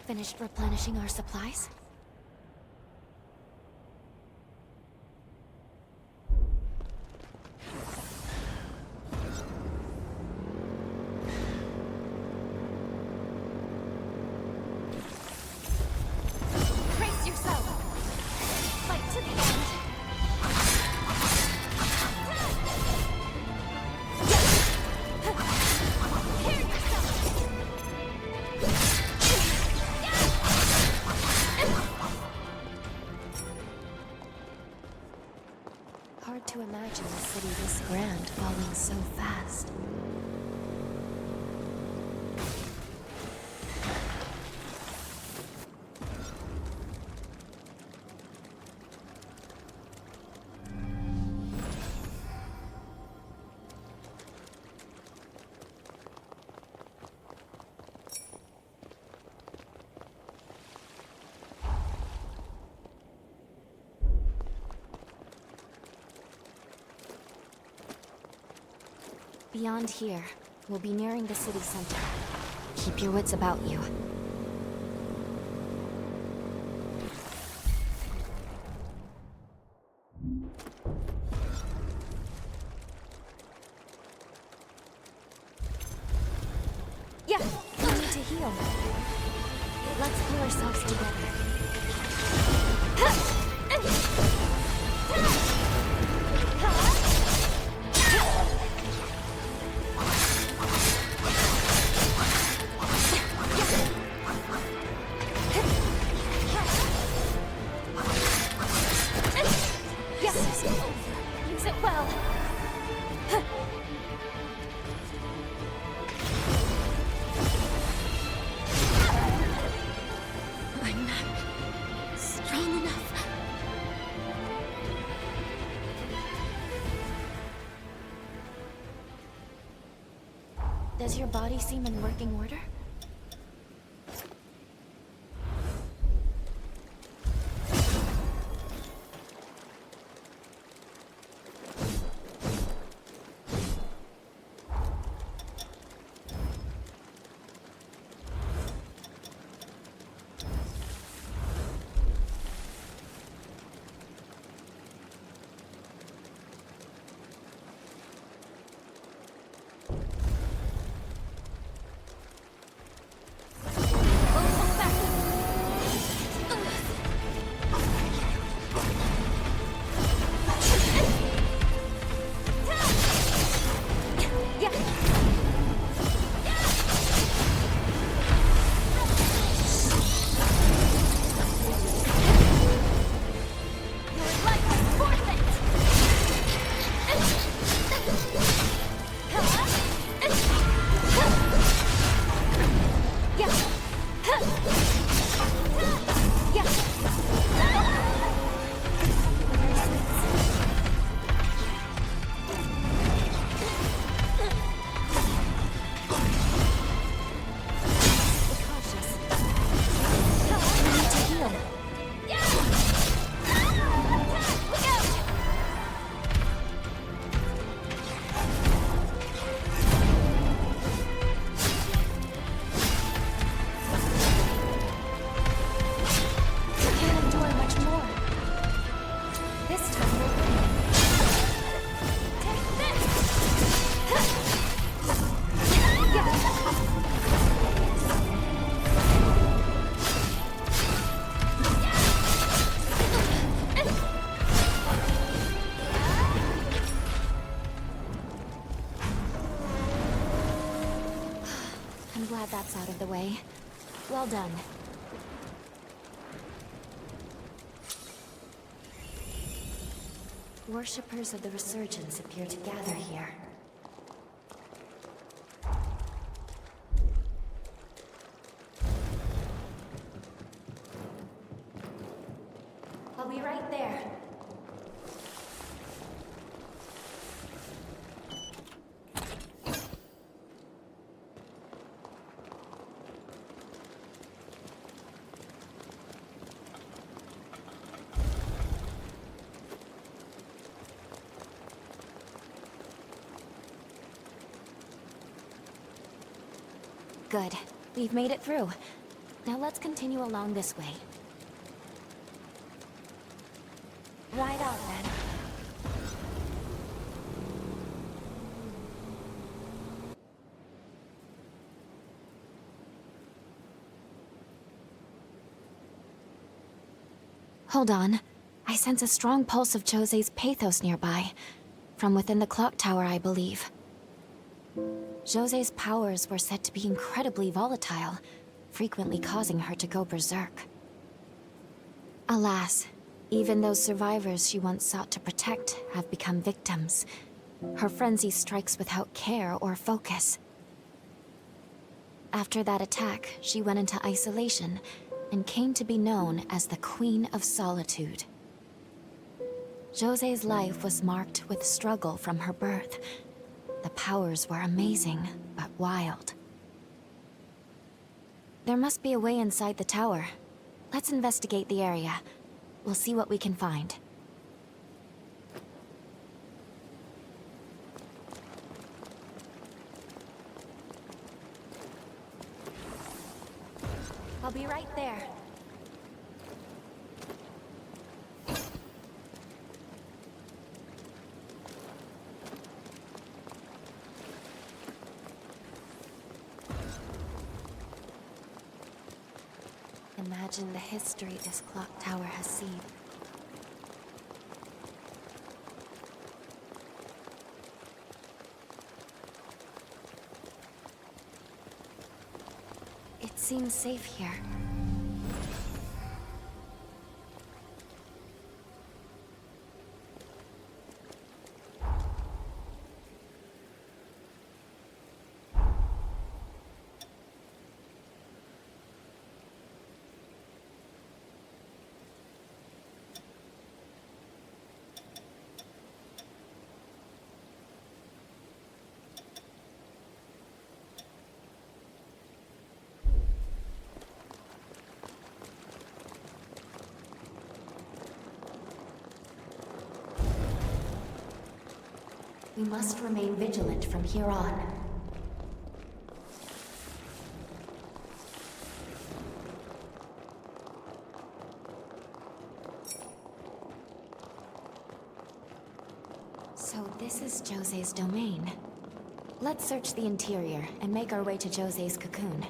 Finished replenishing our supplies? Brace yourself! Fight to the end! Prepare yourself! Hard to imagine a city this grand falling so fast. Beyond here, we'll be nearing the city center. Keep your wits about you. Yeah! We need to heal. Let's pull ourselves together. Use it well! I'm not strong enough. Does your body seem in working order? I'm glad that's out of the way. Well done. Worshippers of the resurgence appear to gather here. I'll be right there. Good. We've made it through. Now let's continue along this way. Right out, then. Hold on. I sense a strong pulse of Jose's pathos nearby. From within the clock tower, I believe. Jose's powers were said to be incredibly volatile, frequently causing her to go berserk. Alas, even those survivors she once sought to protect have become victims. Her frenzy strikes without care or focus. After that attack, she went into isolation and came to be known as the Queen of Solitude. Jose's life was marked with struggle from her birth. The powers were amazing, but wild. There must be a way inside the tower. Let's investigate the area. We'll see what we can find. I'll be right there. Imagine the history this clock tower has seen. It seems safe here. We must remain vigilant from here on. So this is Jose's domain. Let's search the interior and make our way to Jose's cocoon.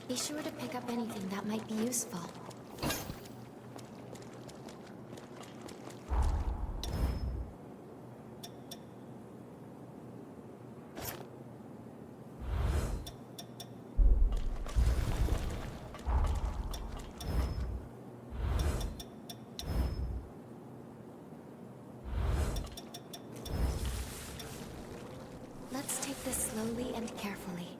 Be sure to pick up anything that might be useful. Let's take this slowly and carefully.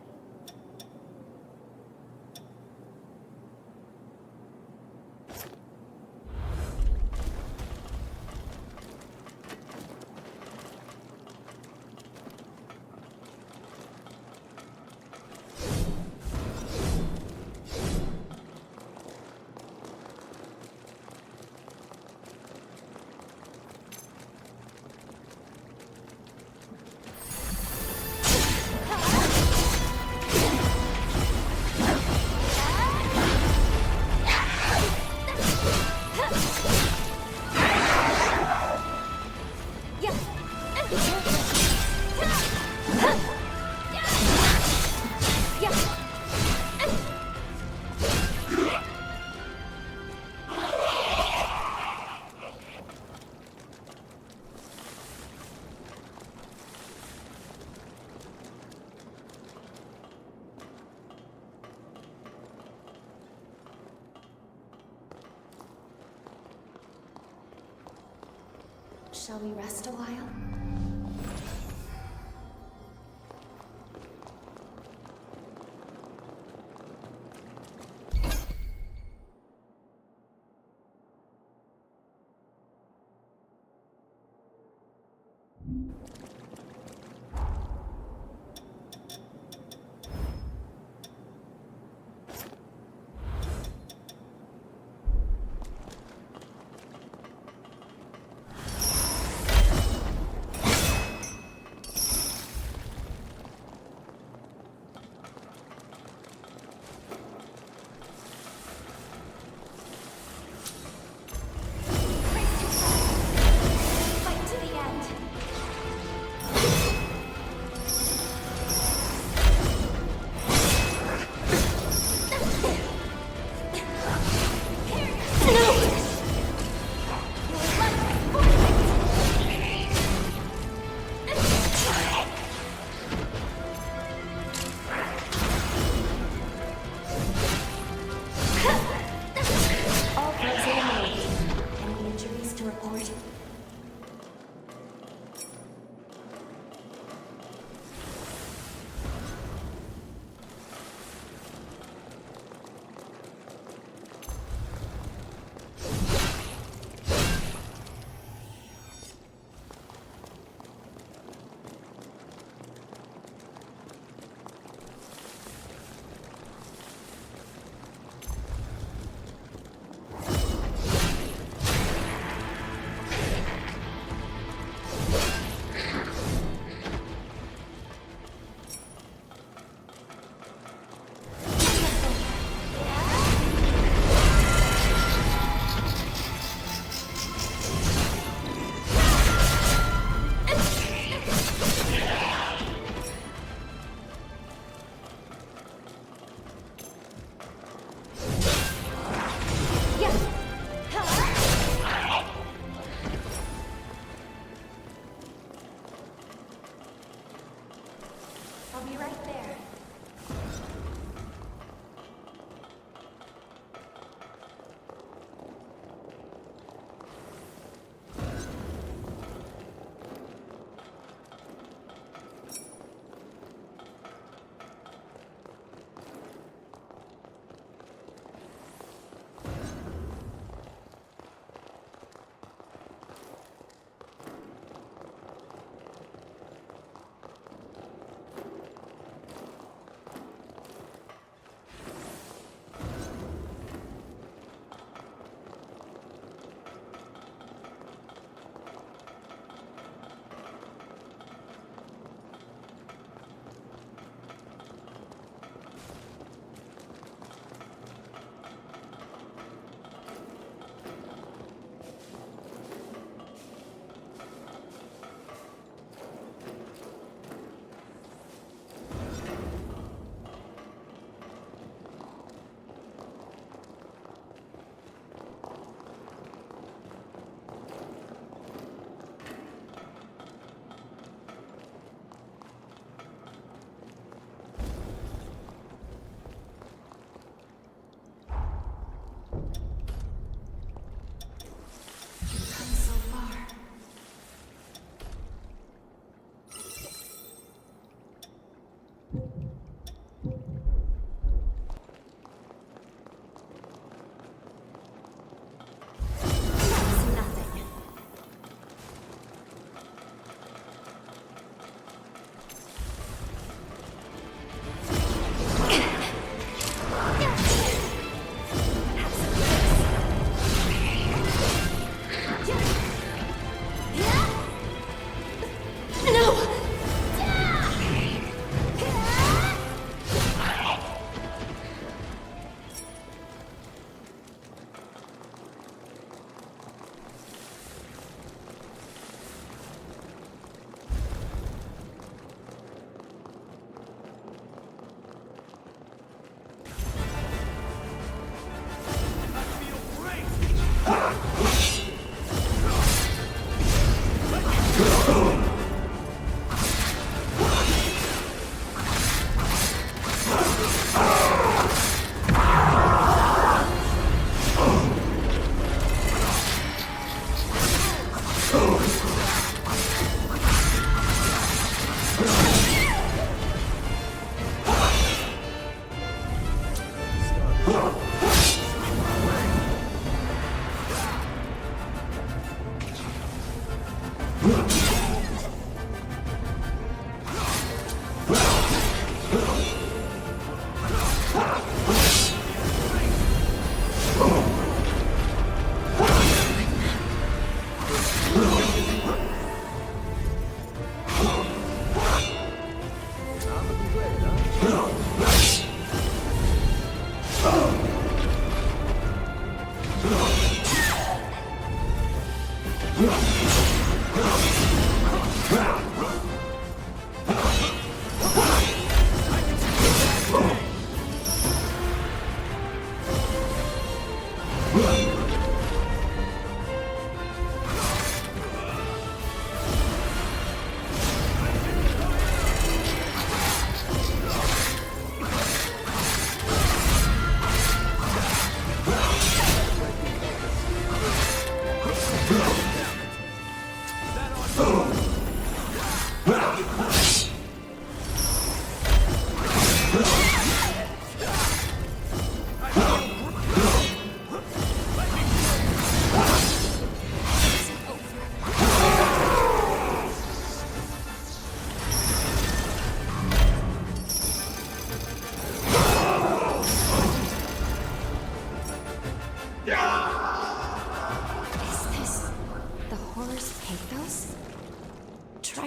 Shall we rest a while?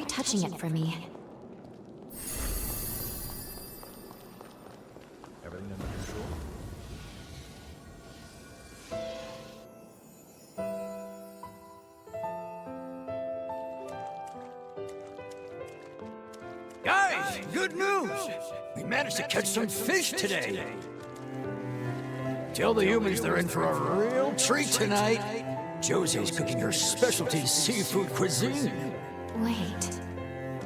Touching it for me. Everything under control? Guys, good news! We managed to catch some fish today. Tell the humans they're in for a real treat tonight. Jose's cooking her specialty seafood cuisine. Wait.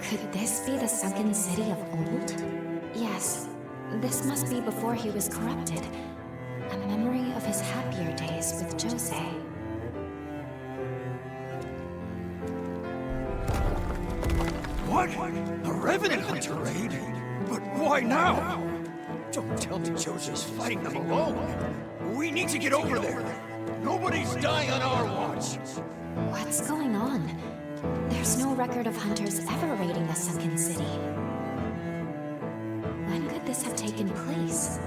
Could this be the sunken city of old? Yes. This must be before he was corrupted. A memory of his happier days with Jose. What? A revenant hunter raid? But why now? Don't tell me Jose's fighting them alone. We need to get over there. Nobody's dying on our watch. What's going on? There's no record of hunters ever raiding the sunken city. When could this have taken place?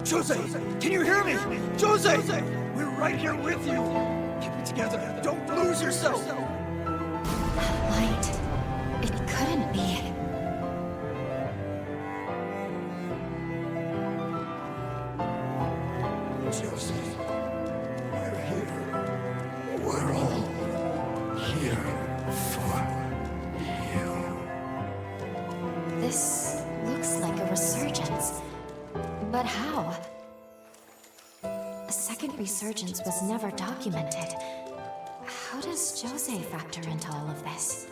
Jose! Can you hear me? Jose! We're right here with you! Keep it together. Don't lose yourself! That light. It couldn't be. Jose, we're here. We're all here for you. This looks like a resurgence. But how? A second resurgence was never documented. How does Jose factor into all of this?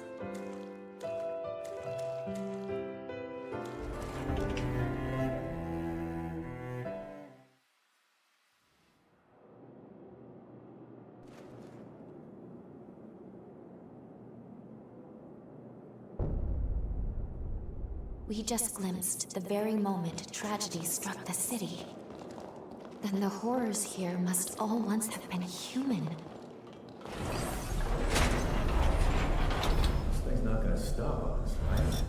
We just glimpsed the very moment tragedy struck the city. Then the horrors here must all once have been human. This thing's not gonna stop us, right?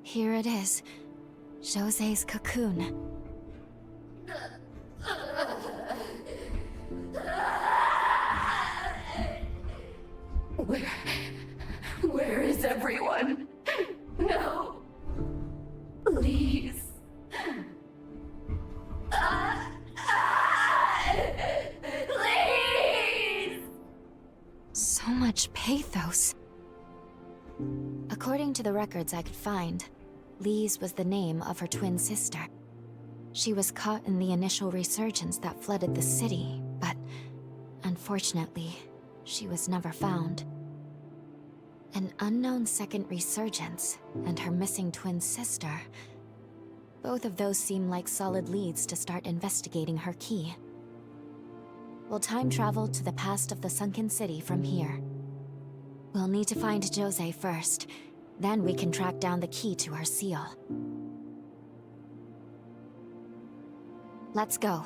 Here it is. Jose's cocoon. Where is everyone? No. Please. Please! So much pathos. According to the records I could find, Lise was the name of her twin sister. She was caught in the initial resurgence that flooded the city, but unfortunately, she was never found. An unknown second resurgence and her missing twin sister. Both of those seem like solid leads to start investigating her key. We'll time travel to the past of the sunken city from here. We'll need to find Jose first. Then we can track down the key to her seal. Let's go.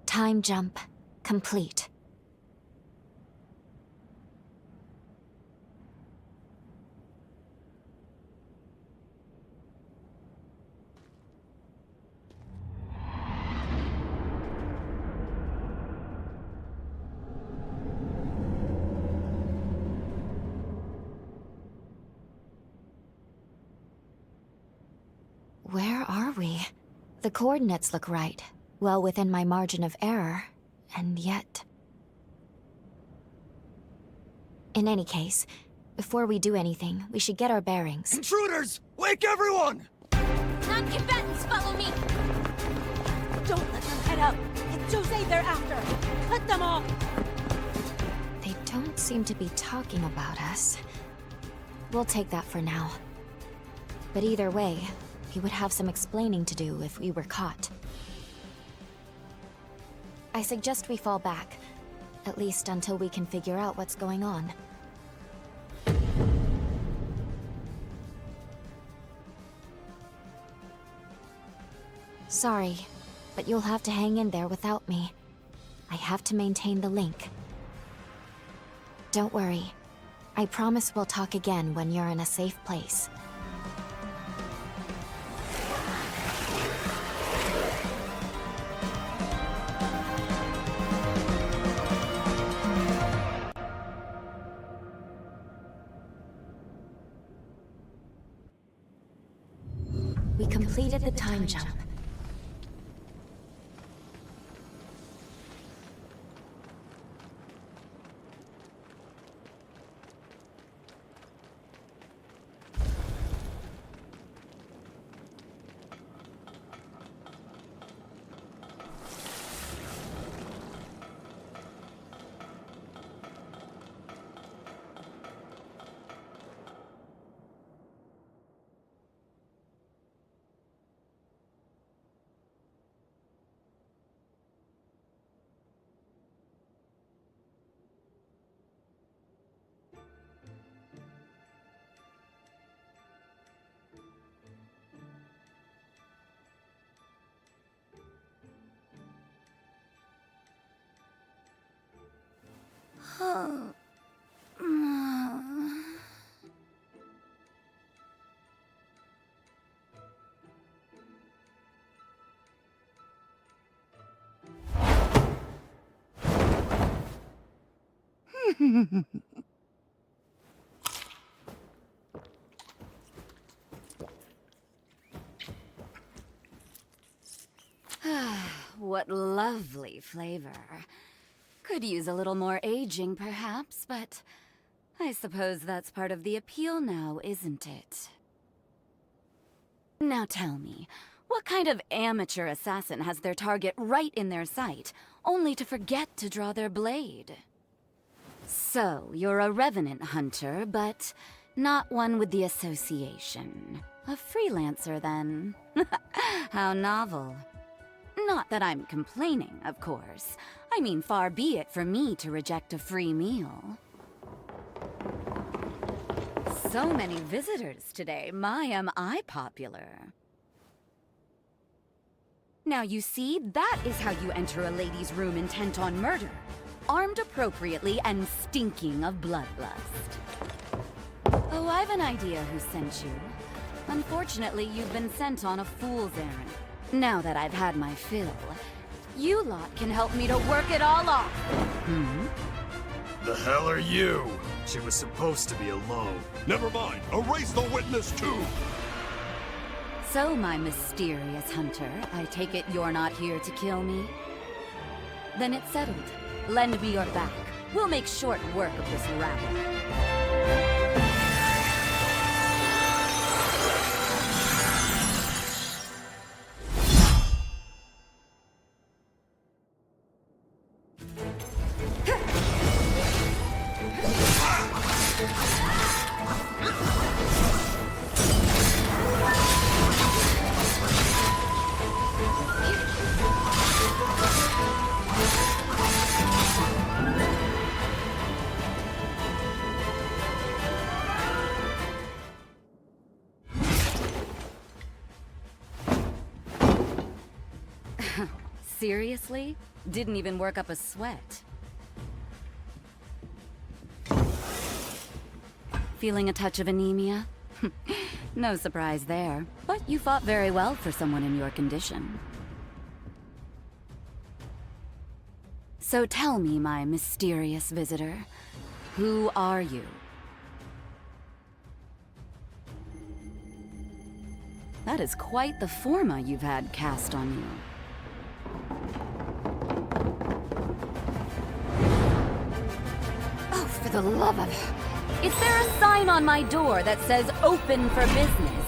Time jump complete. Where are we? The coordinates look right. Well within my margin of error, and yet... In any case, before we do anything, we should get our bearings. Intruders! Wake everyone! Non-combatants, follow me! Don't let them head out! It's Jose they're after! Cut them off! They don't seem to be talking about us. We'll take that for now. But either way, we would have some explaining to do if we were caught. I suggest we fall back, at least until we can figure out what's going on. Sorry, but you'll have to hang in there without me. I have to maintain the link. Don't worry. I promise we'll talk again when you're in a safe place. We completed the time jump. What lovely flavor. Could use a little more aging, perhaps, but I suppose that's part of the appeal now, isn't it? Now tell me, what kind of amateur assassin has their target right in their sight, only to forget to draw their blade? So, you're a revenant hunter, but not one with the association. A freelancer, then. How novel. Not that I'm complaining, of course. I mean, far be it for me to reject a free meal. So many visitors today. My, am I popular. Now you see, that is how you enter a lady's room intent on murder. Armed appropriately and stinking of bloodlust. Oh, I've an idea who sent you. Unfortunately, you've been sent on a fool's errand. Now that I've had my fill, you lot can help me to work it all off. The hell are you? She was supposed to be alone. Never mind. Erase the witness too. So, my mysterious hunter, I take it you're not here to kill me? Then it's settled. Lend me your back. We'll make short work of this rabble. Seriously? Didn't even work up a sweat. Feeling a touch of anemia? No surprise there, but you fought very well for someone in your condition. So tell me, my mysterious visitor, who are you? That is quite the forma you've had cast on you. Oh, for the love of... Is there a sign on my door that says open for business?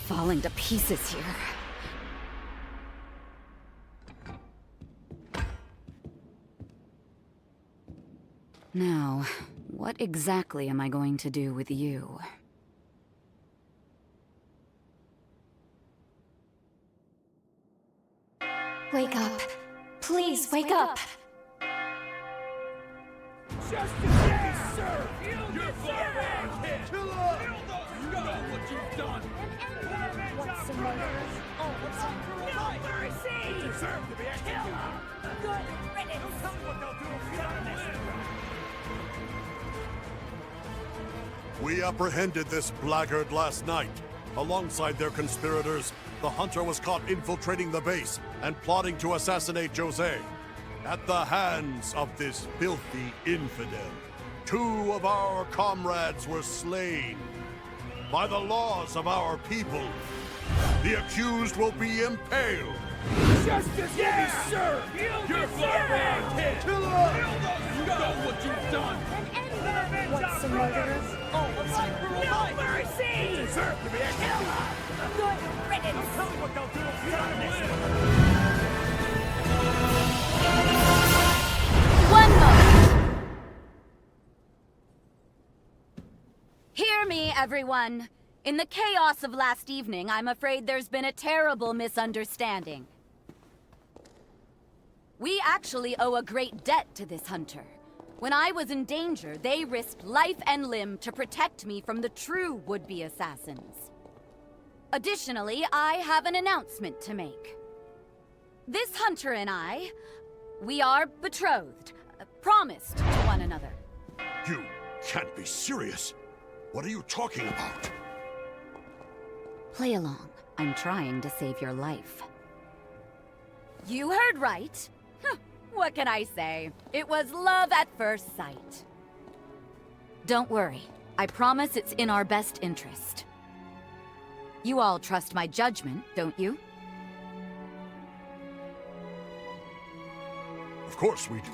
Falling to pieces here. Now, what exactly am I going to do with you? Wake up. Please, wake up. Justice is served! You're Valentin! Kill us! You know what you've done! What's the matter? No mercy! You deserve to be executed! Good riddance! Don't tell me what they'll do if you don't listen! We apprehended this blackguard last night. Alongside their conspirators, the hunter was caught infiltrating the base and plotting to assassinate Jose. At the hands of this filthy infidel, 2 of our comrades were slain. By the laws of our people, the accused will be impaled. Justice will be served! You're Valentin! Kill us! You know what you've done! What's the murderers? No mercy! You deserve to be executed! Good riddance! Don't tell me what they'll do if you don't listen! One moment! Hear me, everyone. In the chaos of last evening, I'm afraid there's been a terrible misunderstanding. We actually owe a great debt to this hunter. When I was in danger, they risked life and limb to protect me from the true would-be assassins. Additionally, I have an announcement to make. This hunter and I, we are betrothed, promised to one another. You can't be serious. What are you talking about? Play along. I'm trying to save your life. You heard right. What can I say? It was love at first sight. Don't worry. I promise it's in our best interest. You all trust my judgment, don't you? Of course we do.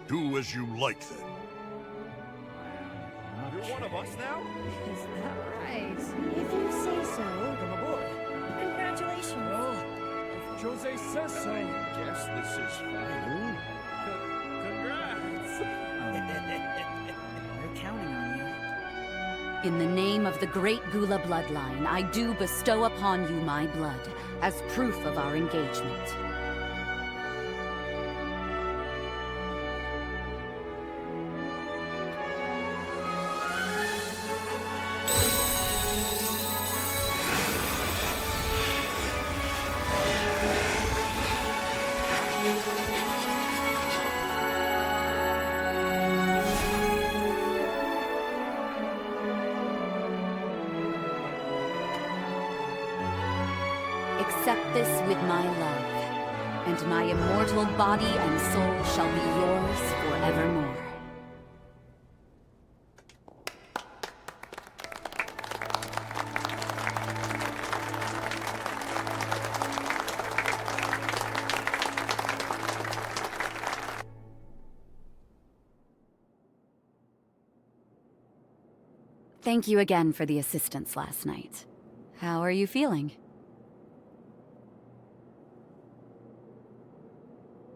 Do as you like, then. You're one of us now? Is that right? If you say so. Welcome aboard. Congratulations. Well, if Jose says so, I guess this is final. Congrats! We're counting on you. In the name of the great Gula bloodline, I do bestow upon you my blood as proof of our engagement. Accept this with my love, and my immortal body and soul shall be yours forevermore. Thank you again for the assistance last night. How are you feeling?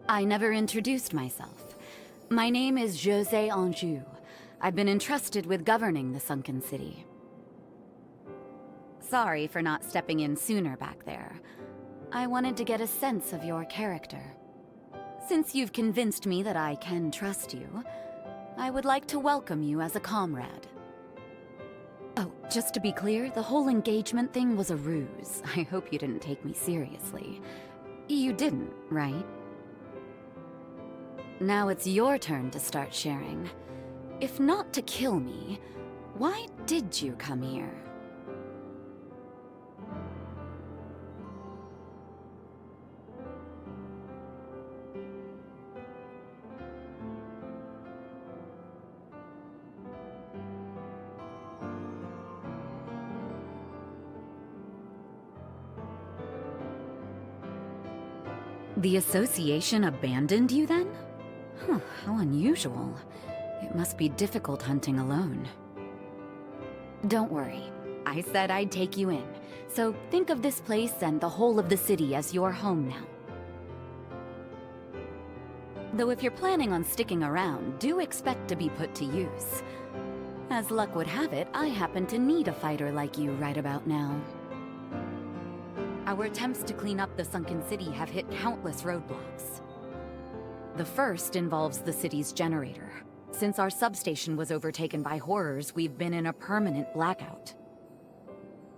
I never introduced myself. My name is Jose Anjou. I've been entrusted with governing the sunken city. Sorry for not stepping in sooner back there. I wanted to get a sense of your character. Since you've convinced me that I can trust you, I would like to welcome you as a comrade. Oh, just to be clear, the whole engagement thing was a ruse. I hope you didn't take me seriously. You didn't, right? Now it's your turn to start sharing. If not to kill me, why did you come here? The Association abandoned you then? Huh, how unusual. It must be difficult hunting alone. Don't worry. I said I'd take you in. So think of this place and the whole of the city as your home now. Though if you're planning on sticking around, do expect to be put to use. As luck would have it, I happen to need a fighter like you right about now. Our attempts to clean up the sunken city have hit countless roadblocks. The first involves the city's generator. Since our substation was overtaken by horrors, we've been in a permanent blackout.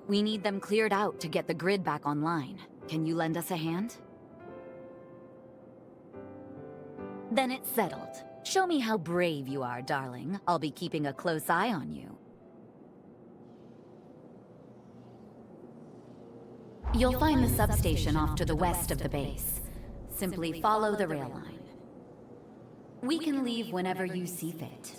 We need them cleared out to get the grid back online. Can you lend us a hand? Then it's settled. Show me how brave you are, darling. I'll be keeping a close eye on you. You'll find the substation off to the west of the base. Simply follow the rail line. We can leave whenever you see fit.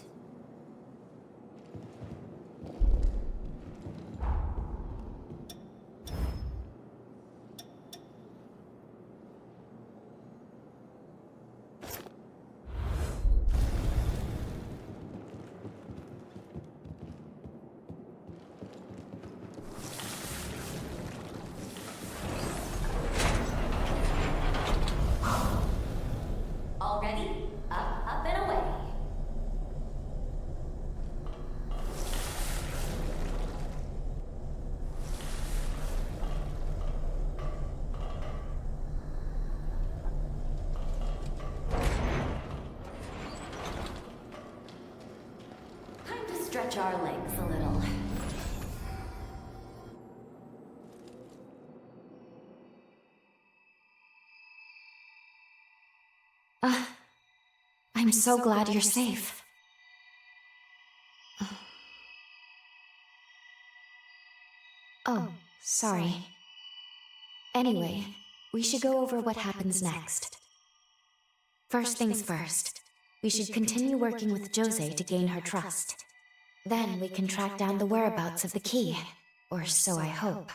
Already? Up and away. Time to stretch our legs a little. I'm so glad you're safe. Oh, sorry. Anyway, we should go over what happens next. First things first, we should continue working with Jose to gain her trust. Then we can track down the whereabouts of the key, or so I hope.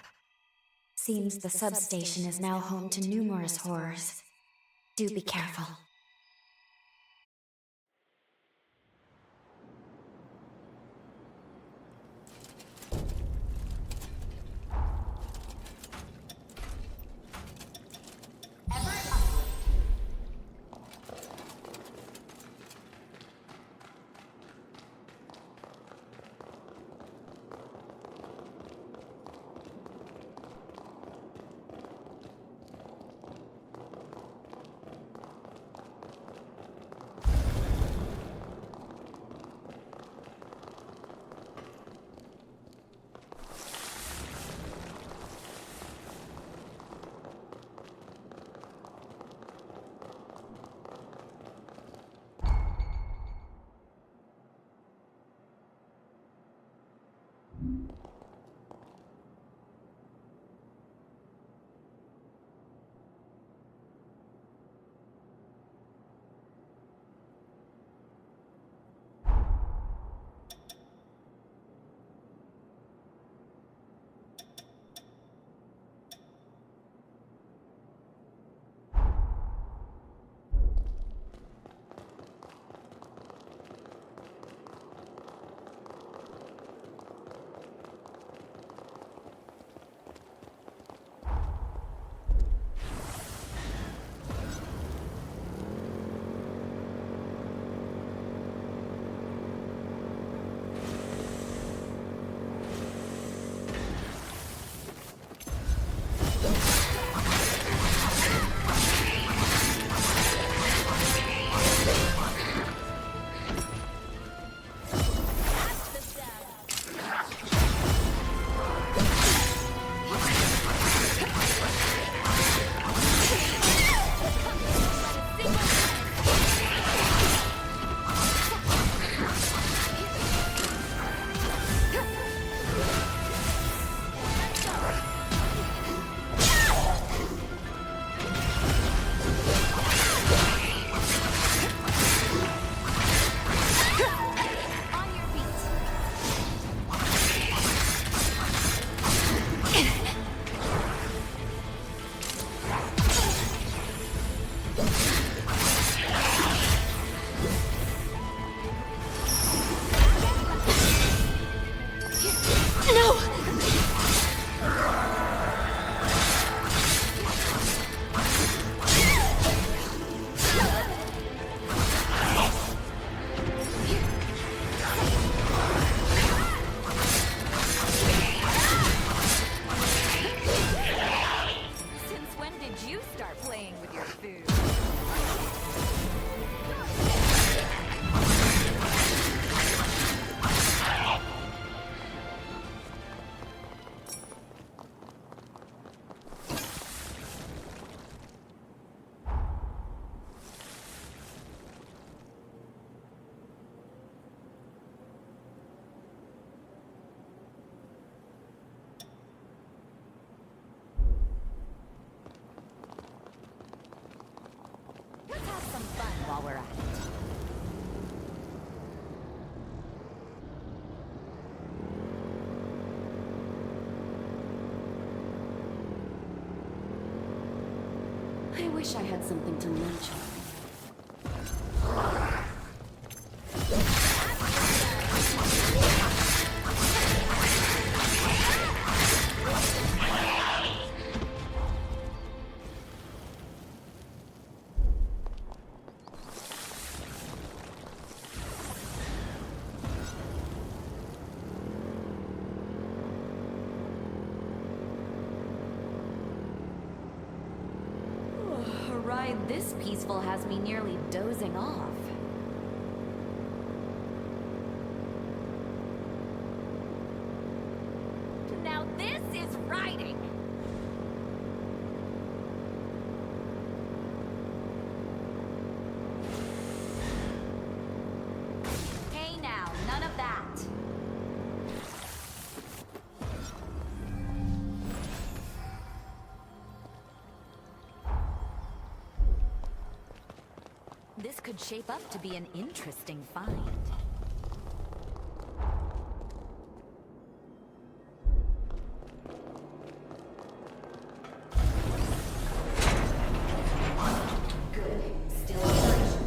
Seems the substation is now home to numerous horrors. Do be careful. we're at it. I wish I had something to munch on. This peaceful has me nearly dozing off. Now this is riding! Hey now, none of that. This could shape up to be an interesting find. Good. Still fresh.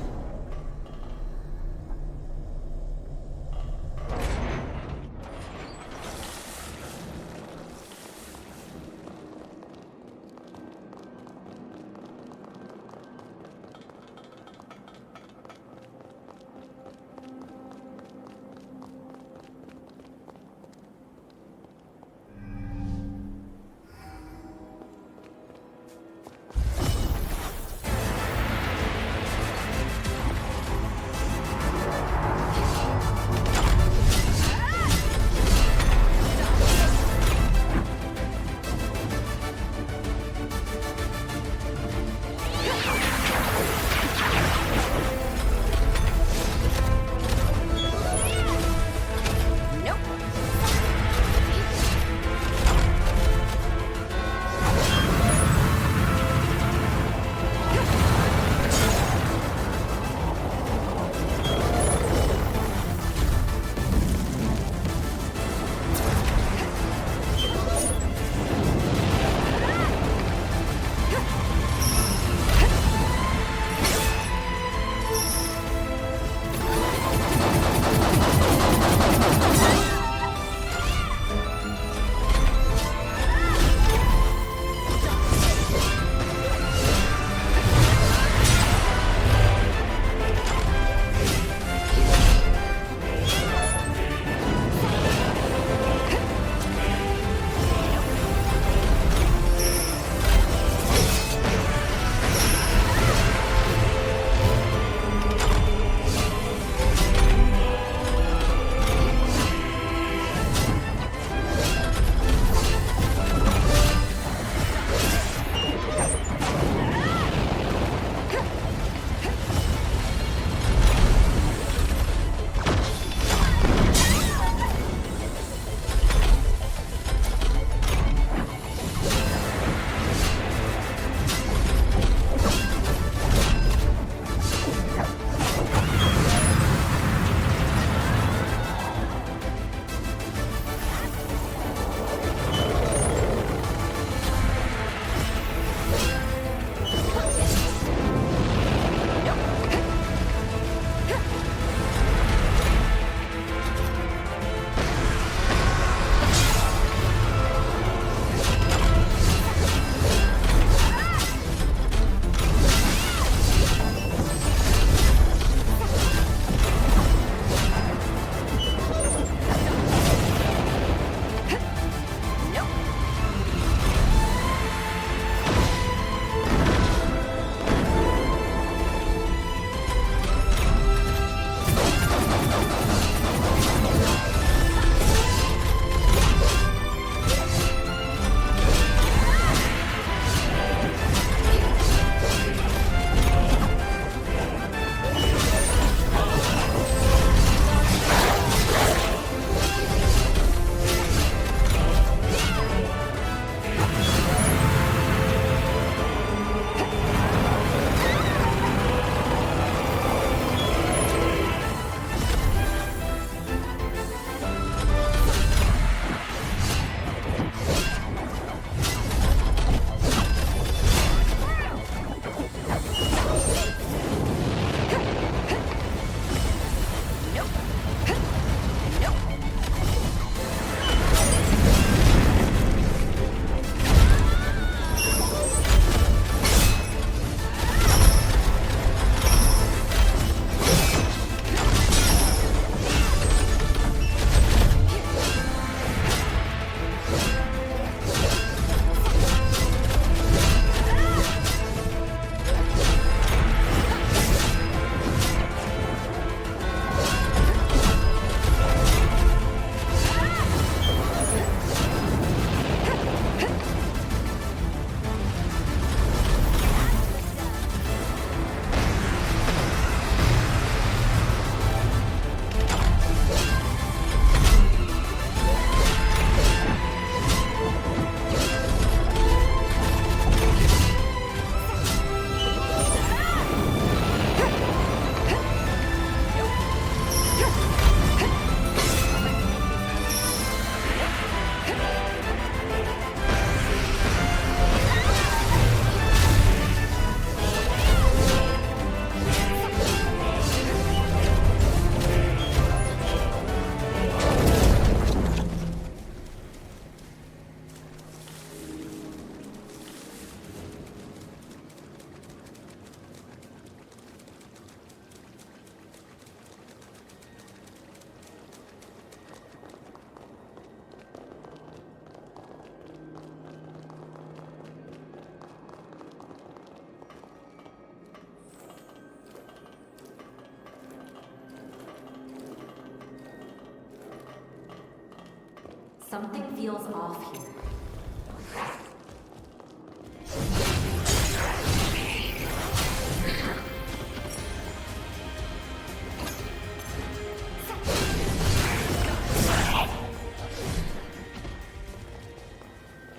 Something feels off here.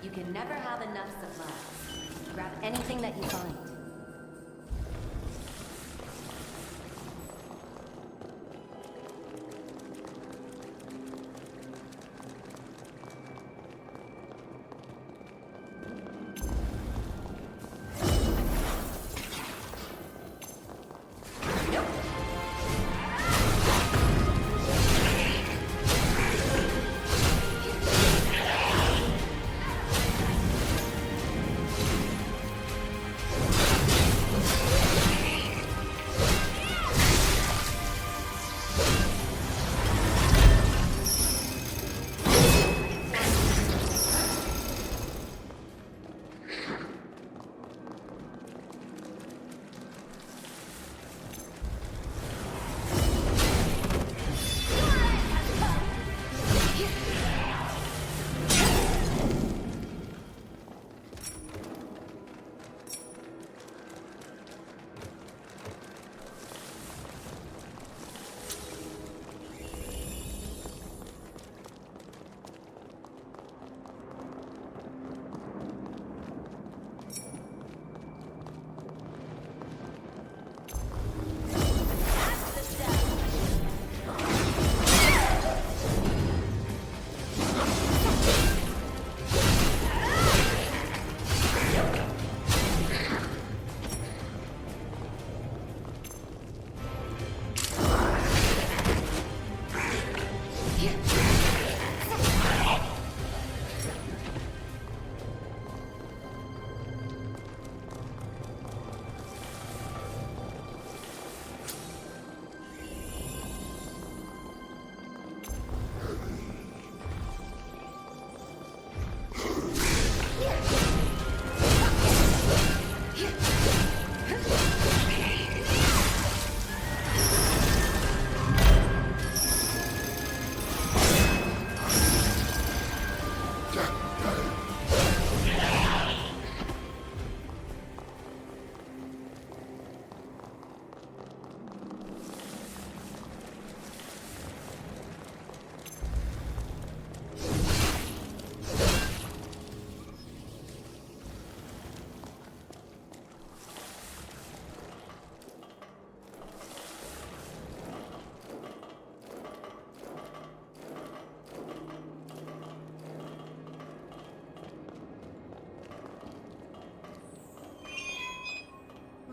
You can never have enough supplies. Grab anything that you find.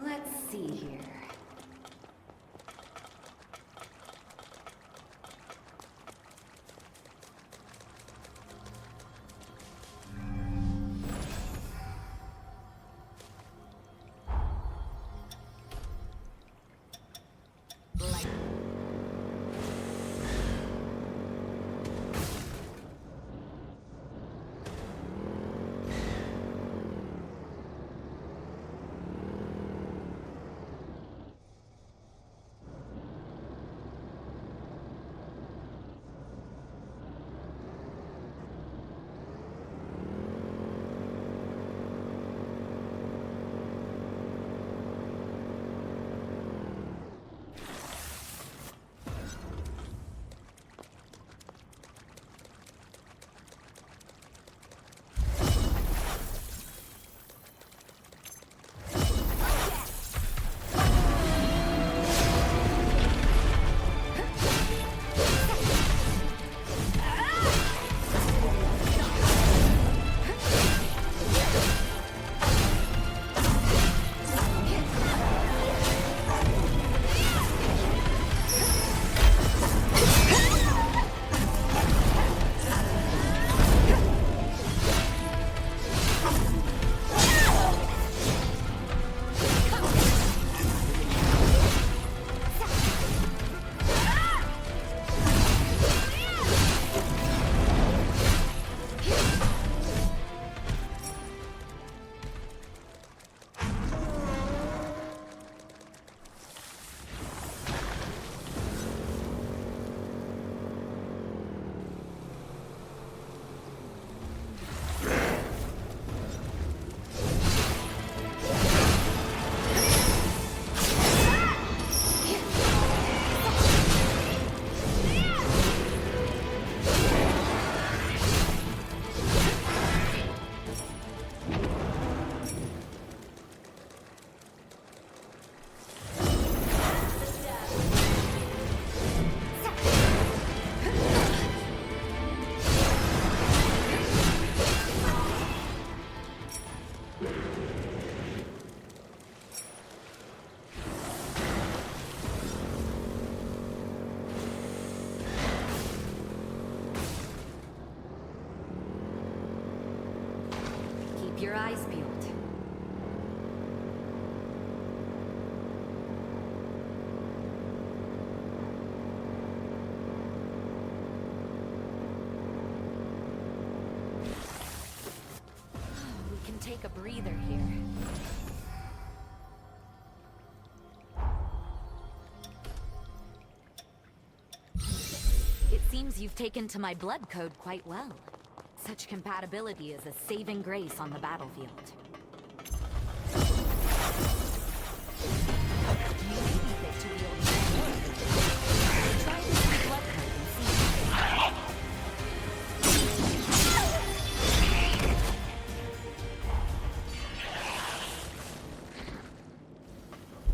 Let's see here. breather here. It seems you've taken to my blood code quite well. Such compatibility is a saving grace on the battlefield. You may be fit to wield more. Try this new blood code and see.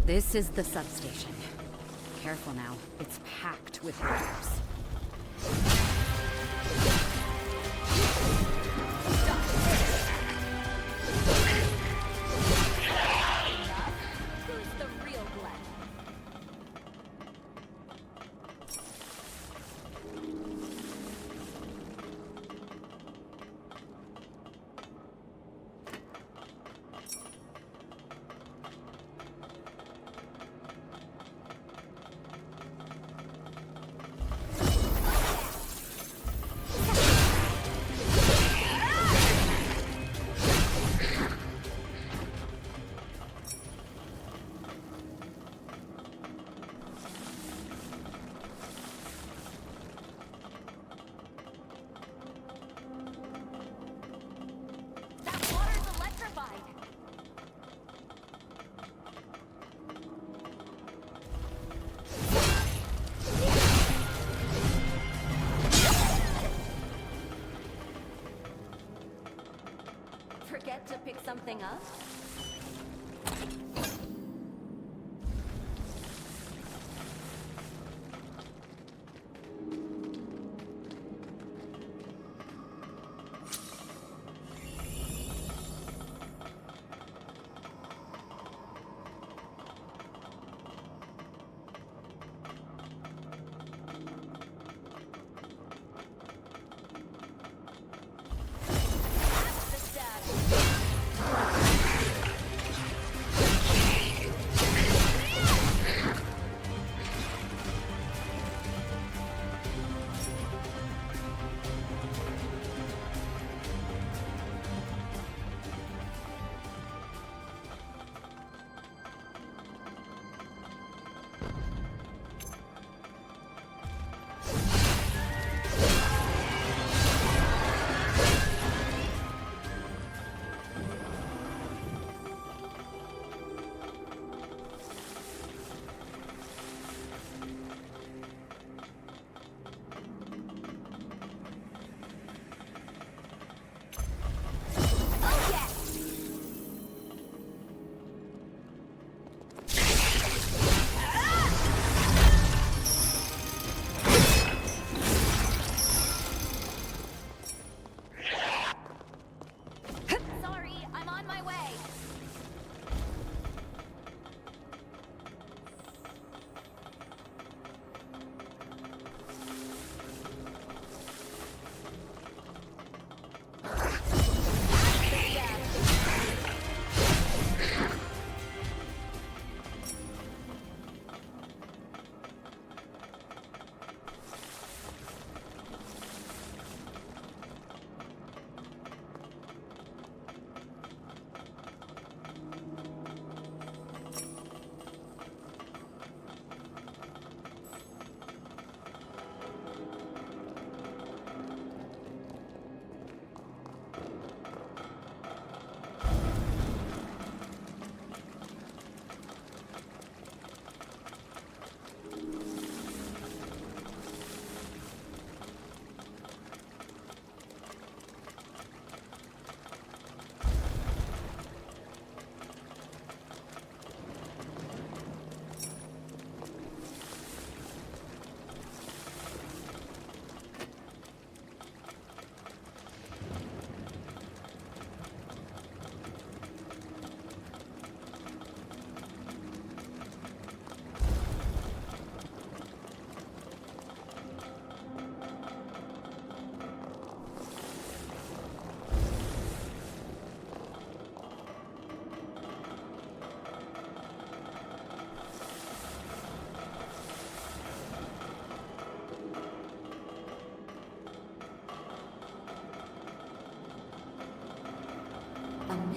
This is the substation. Careful now, it's packed with raiders. Who's the real Glenn? Forget to pick something up?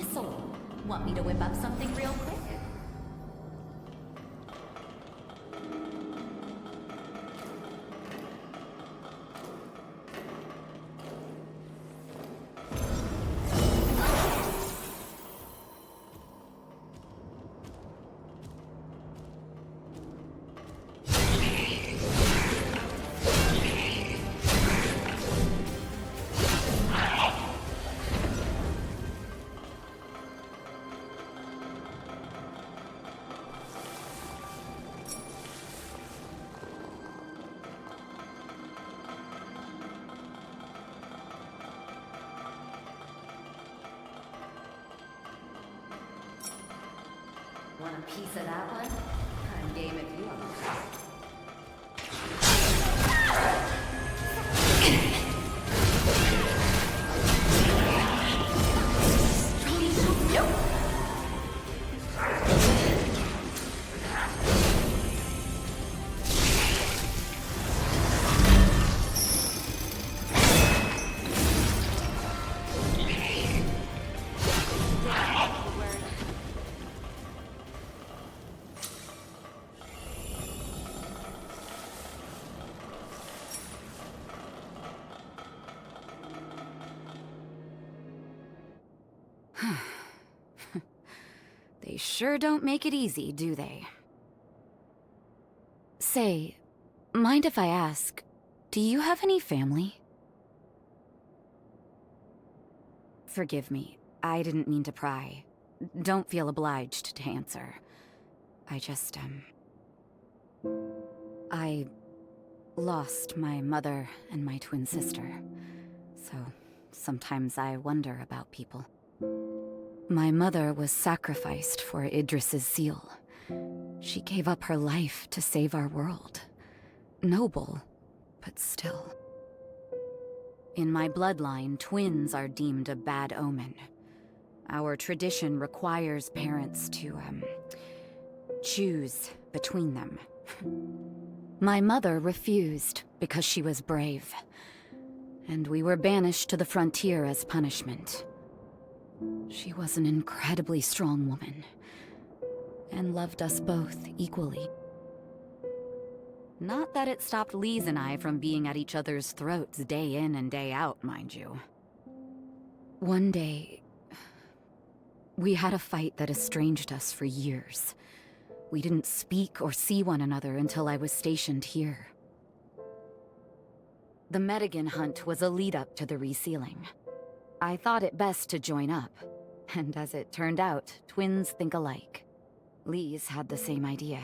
missile. Want me to whip up something real quick? Want a piece of that one? I'm game if you are. They sure don't make it easy, do they? Say, mind if I ask, do you have any family? Forgive me, I didn't mean to pry. Don't feel obliged to answer. I just, I lost my mother and my twin sister, so sometimes I wonder about people. My mother was sacrificed for Idris's seal. She gave up her life to save our world. Noble, but still. In my bloodline, twins are deemed a bad omen. Our tradition requires parents to, choose between them. My mother refused because she was brave, and we were banished to the frontier as punishment. She was an incredibly strong woman, and loved us both equally. Not that it stopped Lise and I from being at each other's throats day in and day out, mind you. One day, we had a fight that estranged us for years. We didn't speak or see one another until I was stationed here. The Medigan hunt was a lead-up to the resealing. I thought it best to join up, and as it turned out, twins think alike. Lise had the same idea.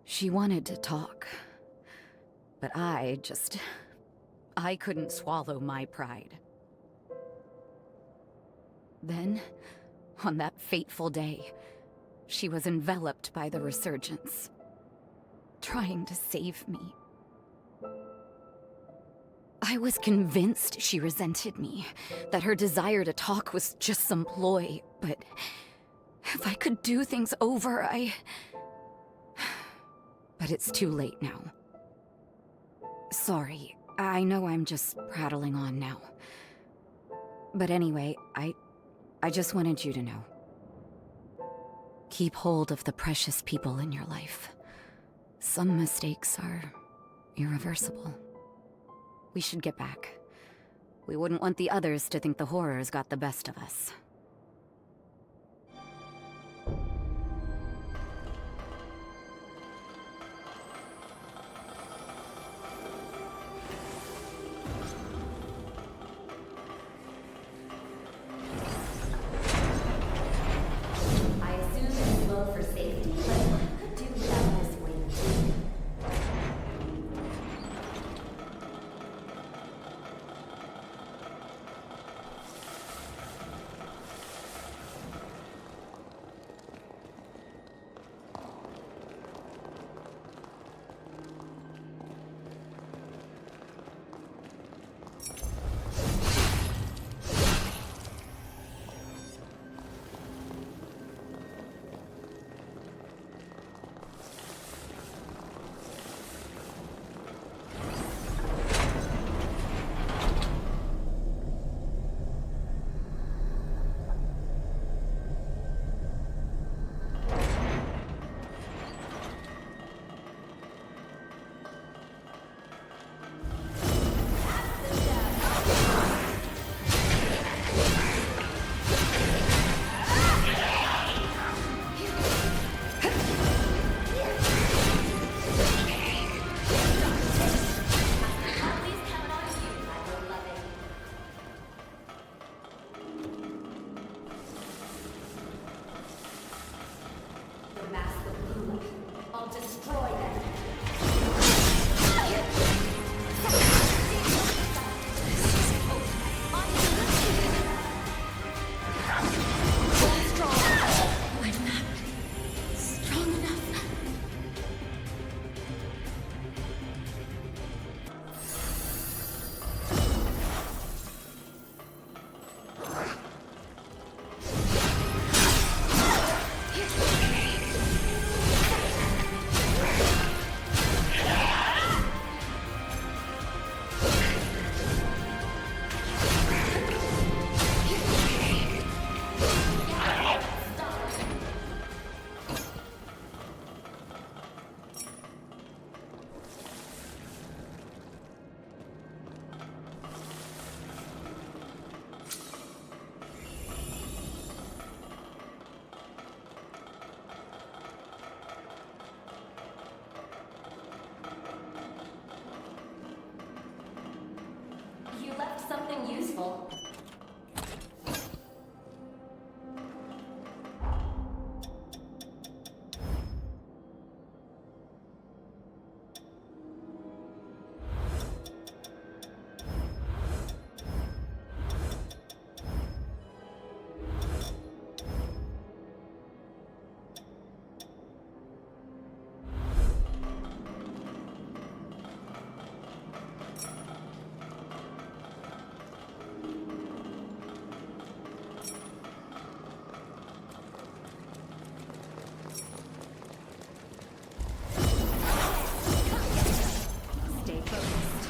She wanted to talk, but I couldn't swallow my pride. Then, on that fateful day, she was enveloped by the resurgence, trying to save me. I was convinced she resented me, that her desire to talk was just some ploy, but if I could do things over, But it's too late now. Sorry, I know I'm just prattling on now. But anyway, I just wanted you to know. Keep hold of the precious people in your life. Some mistakes are irreversible. We should get back. We wouldn't want the others to think the horrors got the best of us. I assume it's low for safety, but I could do without this wind. destroy them. You left something useful. Stay focused.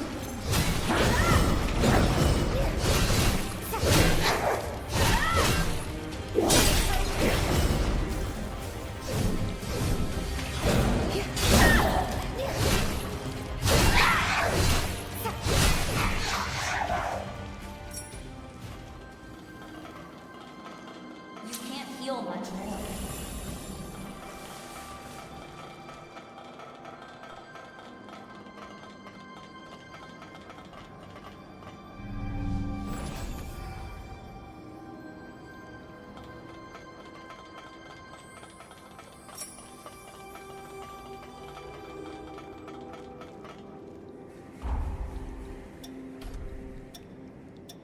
You can't heal much more.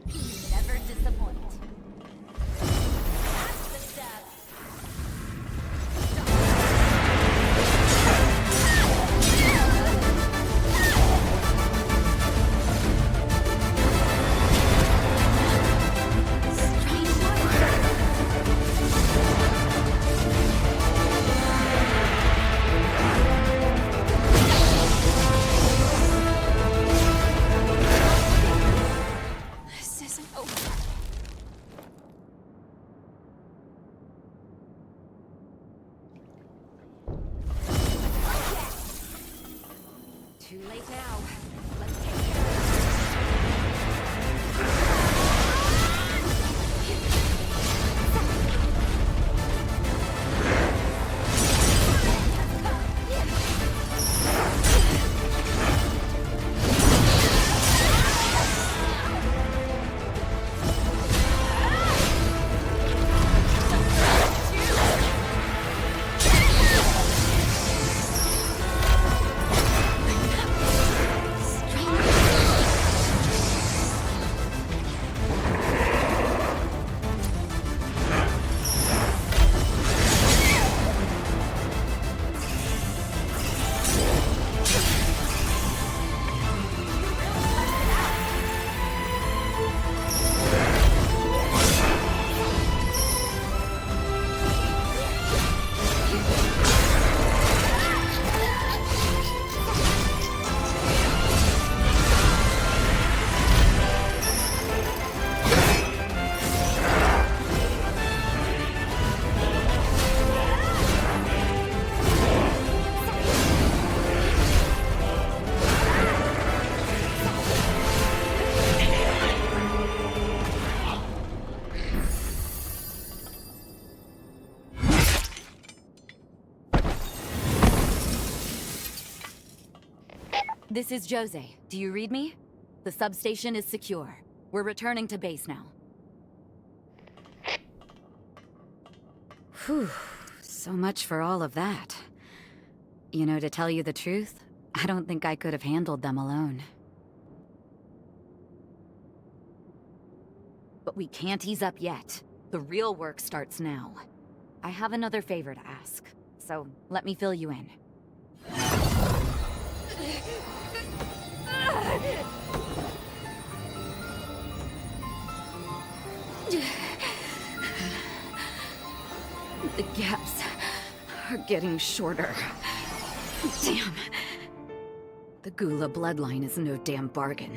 You never disappoint. That's the step. This isn't over. Too late now. Let's take care of This is Jose. Do you read me? The substation is secure. We're returning to base now. Whew. So much for all of that. You know, to tell you the truth, I don't think I could have handled them alone. But we can't ease up yet. The real work starts now. I have another favor to ask, so let me fill you in. The gaps are getting shorter. Damn. The Gula bloodline is no damn bargain.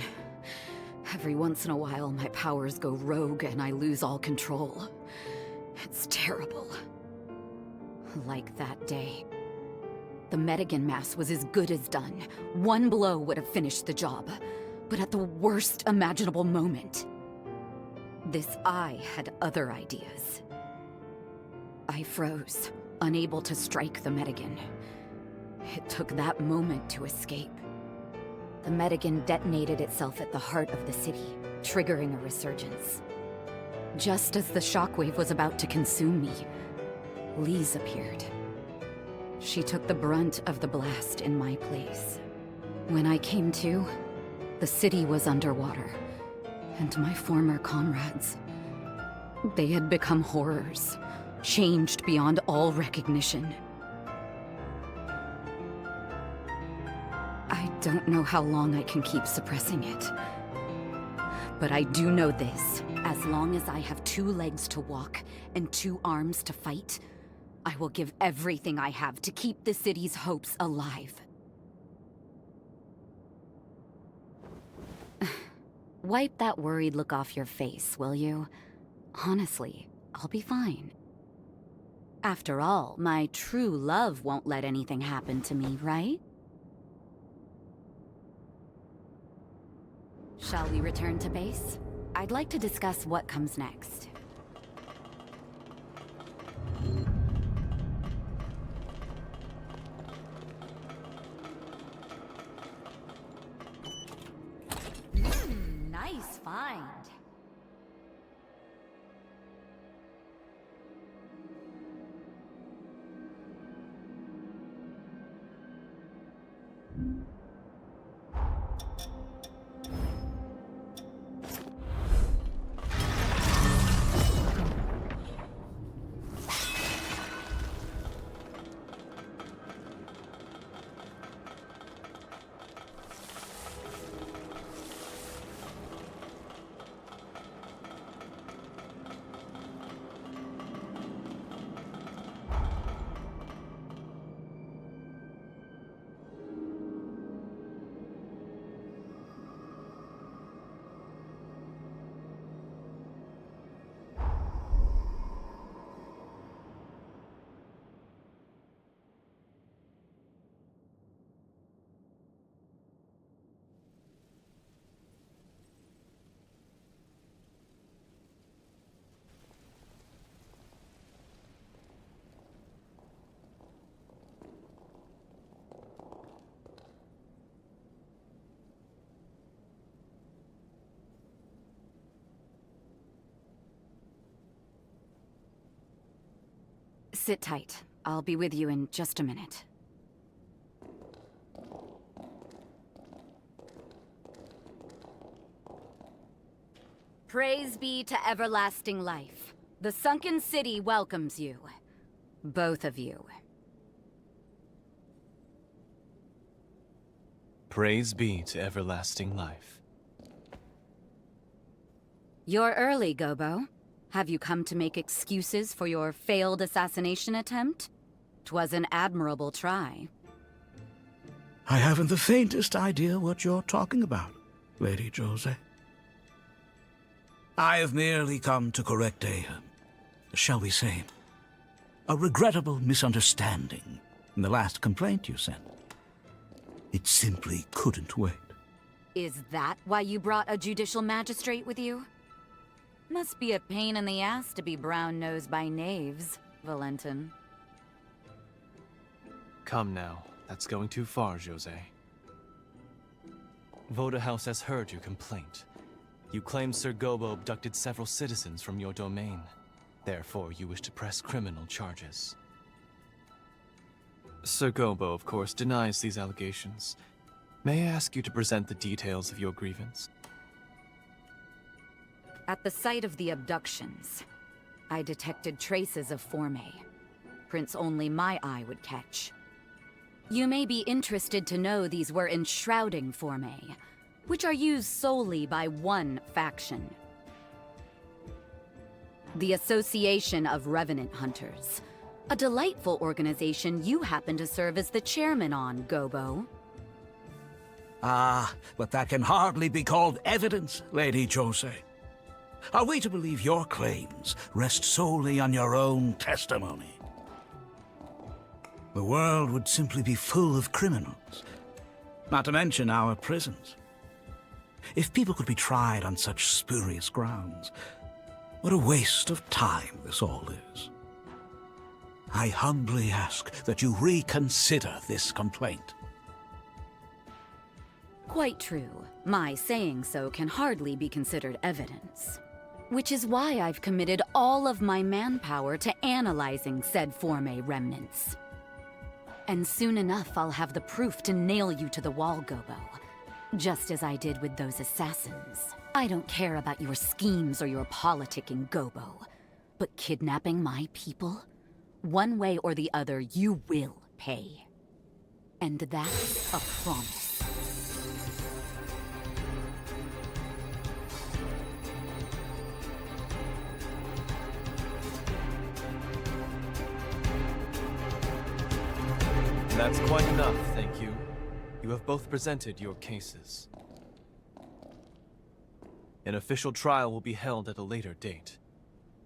Every once in a while, my powers go rogue and I lose all control. It's terrible. Like that day. The Medigan mass was as good as done. One blow would have finished the job, but at the worst imaginable moment. This eye had other ideas. I froze, unable to strike the Medigan. It took that moment to escape. The Medigan detonated itself at the heart of the city, triggering a resurgence. Just as the shockwave was about to consume me, Lise appeared. She took the brunt of the blast in my place. When I came to, the city was underwater, and my former comrades, they had become horrors, changed beyond all recognition. I don't know how long I can keep suppressing it. But I do know this. As long as I have 2 legs to walk and 2 arms to fight, I will give everything I have to keep the city's hopes alive. Wipe that worried look off your face, will you? Honestly, I'll be fine. After all, my true love won't let anything happen to me, right? Shall we return to base? I'd like to discuss what comes next. Nice find. Sit tight. I'll be with you in just a minute. Praise be to everlasting life. The sunken city welcomes you. Both of you. Praise be to everlasting life. You're early, Gobo. Have you come to make excuses for your failed assassination attempt? 'Twas an admirable try. I haven't the faintest idea what you're talking about, Lady Jose. I have merely come to correct shall we say, a regrettable misunderstanding in the last complaint you sent. It simply couldn't wait. Is that why you brought a judicial magistrate with you? Must be a pain in the ass to be brown-nosed by knaves, Valentin. Come now. That's going too far, Jose. Voda House has heard your complaint. You claim Sir Gobo abducted several citizens from your domain. Therefore, you wish to press criminal charges. Sir Gobo, of course, denies these allegations. May I ask you to present the details of your grievance? At the site of the abductions, I detected traces of Formae. Prints only my eye would catch. You may be interested to know these were enshrouding Formae, which are used solely by one faction. The Association of Revenant Hunters. A delightful organization you happen to serve as the chairman on, Gobo. Ah, but that can hardly be called evidence, Lady Jose. Are we to believe your claims rest solely on your own testimony? The world would simply be full of criminals, not to mention our prisons. If people could be tried on such spurious grounds, what a waste of time this all is. I humbly ask that you reconsider this complaint. Quite true. My saying so can hardly be considered evidence. Which is why I've committed all of my manpower to analyzing said Formae remnants. And soon enough, I'll have the proof to nail you to the wall, Gobo. Just as I did with those assassins. I don't care about your schemes or your politicking, Gobo. But kidnapping my people? One way or the other, you will pay. And that's a promise. That's quite enough, thank you. You have both presented your cases. An official trial will be held at a later date.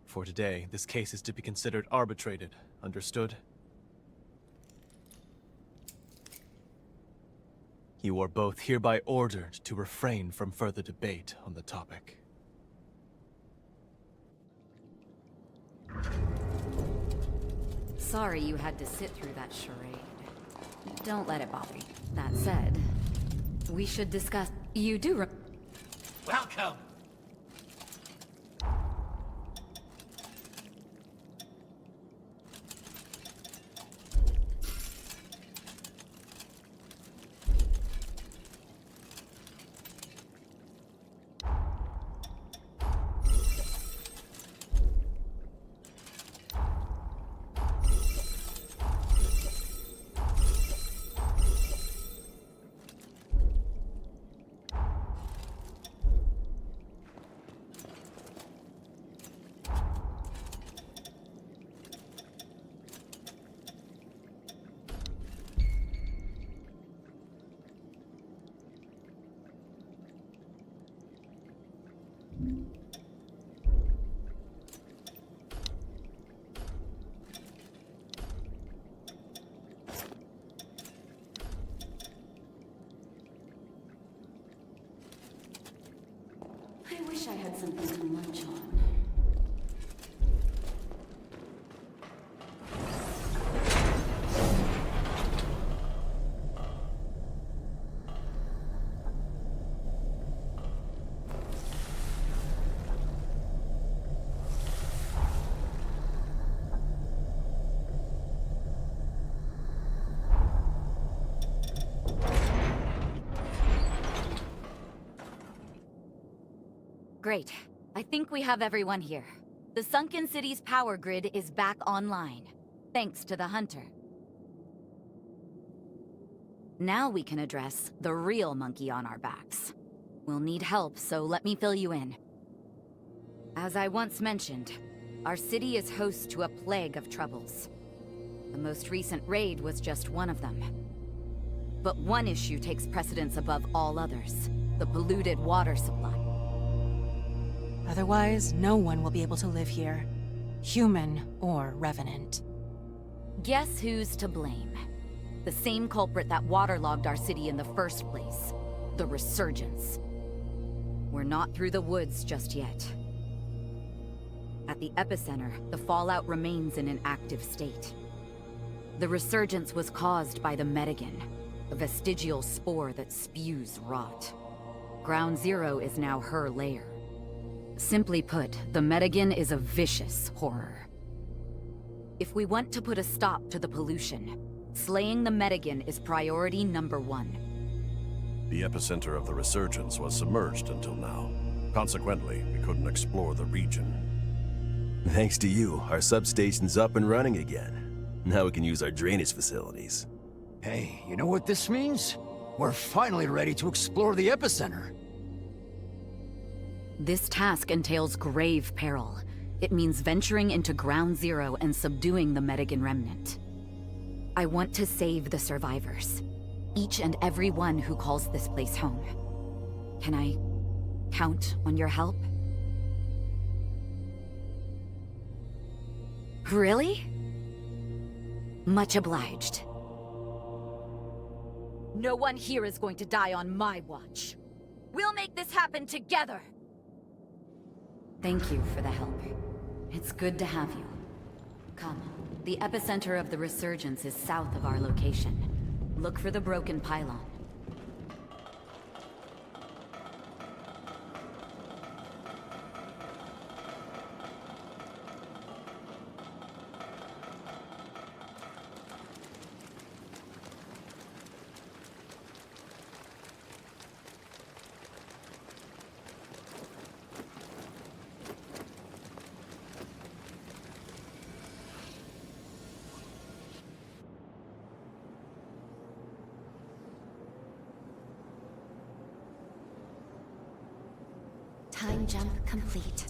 For today, this case is to be considered arbitrated. Understood? You are both hereby ordered to refrain from further debate on the topic. Sorry you had to sit through that charade. Don't let it bother you. That said, we should discuss... You do Welcome! I wish I had something to munch on. Great. I think we have everyone here. The Sunken City's power grid is back online, thanks to the Hunter. Now we can address the real monkey on our backs. We'll need help, so let me fill you in. As I once mentioned, our city is host to a plague of troubles. The most recent raid was just one of them. But one issue takes precedence above all others: the polluted water supply. Otherwise, no one will be able to live here. Human or revenant. Guess who's to blame? The same culprit that waterlogged our city in the first place. The resurgence. We're not through the woods just yet. At the epicenter, the fallout remains in an active state. The resurgence was caused by the Medigan, a vestigial spore that spews rot. Ground Zero is now her lair. Simply put, the Medigan is a vicious horror. If we want to put a stop to the pollution, Slaying the Medigan is priority number 1. The epicenter of the resurgence was submerged until now. Consequently, we couldn't explore the region. Thanks to you, our substation's up and running again. Now we can use our drainage facilities. Hey, you know what this means? We're finally ready to explore the epicenter. This task entails grave peril. It means venturing into Ground Zero and subduing the Medigan remnant. I want to save the survivors. Each and every one who calls this place home. Can I count on your help? Really? Much obliged. No one here is going to die on my watch. We'll make this happen together! Thank you for the help. It's good to have you. Come. The epicenter of the resurgence is south of our location. Look for the broken pylon. Time jump complete.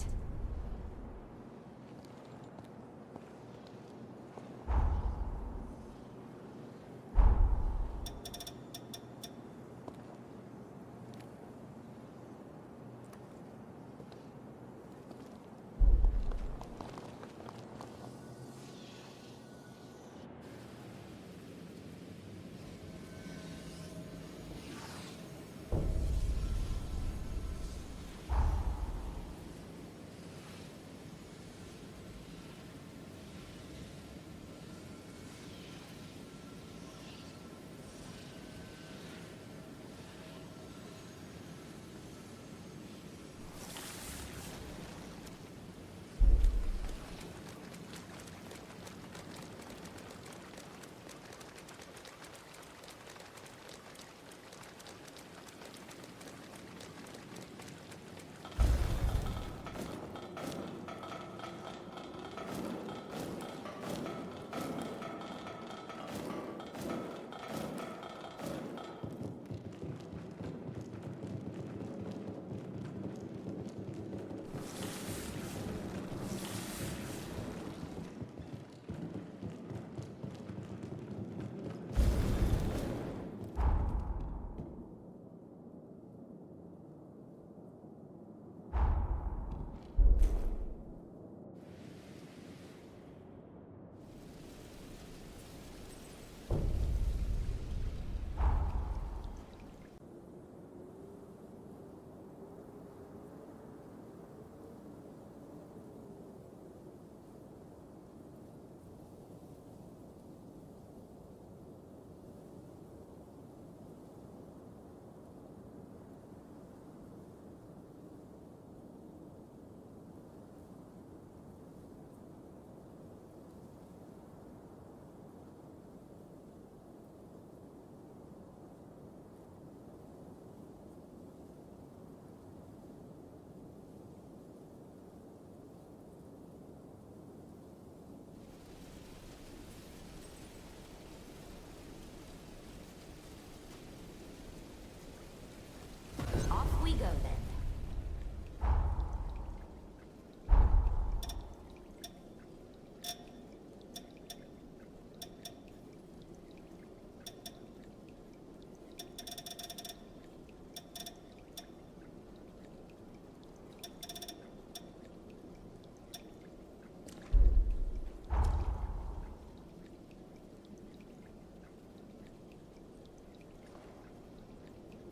We go then.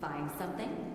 Find something?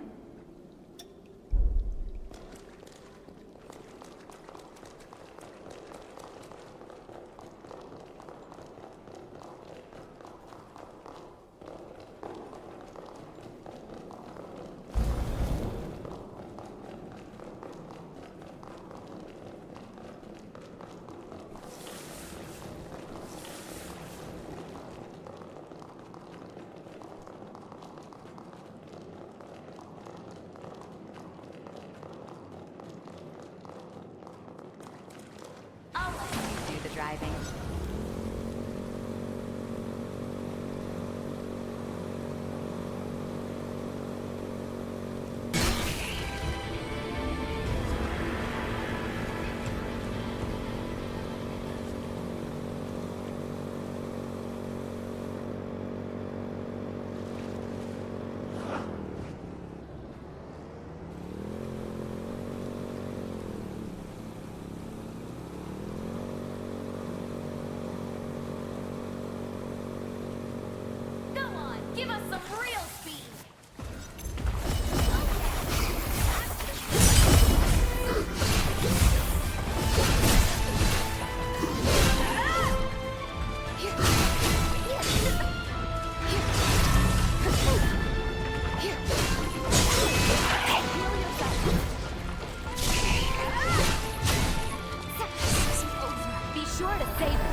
Give us some real speed! Be sure to save it.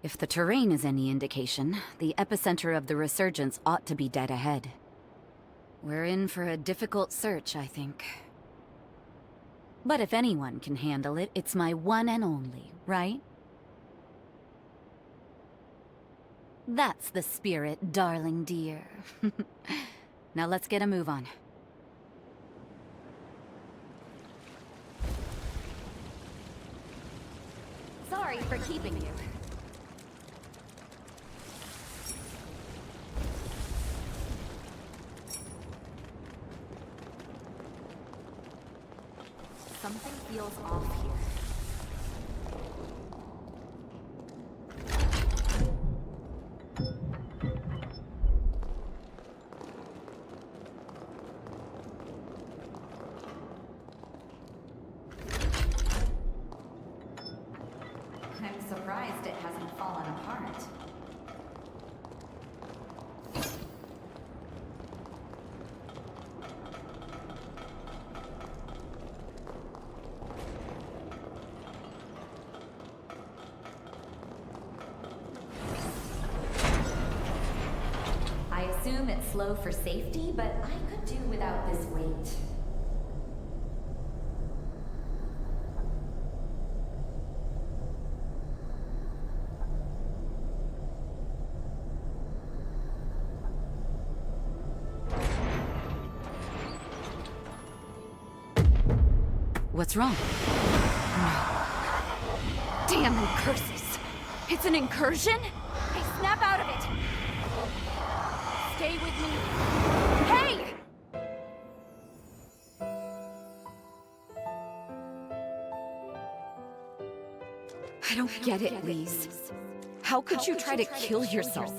If the terrain is any indication, the epicenter of the resurgence ought to be dead ahead. We're in for a difficult search, I think. But if anyone can handle it, it's my one and only, right? That's the spirit, darling dear. Now let's get a move on. Sorry for keeping you. Something feels off here. I'm surprised it hasn't fallen apart. I assume it's slow for safety, but I could do without this weight. What's wrong? No. Damn incurses! It's an incursion? Hey, snap out of it! Stay with me. Hey! I don't get it, Lise. How could you try to kill yourself?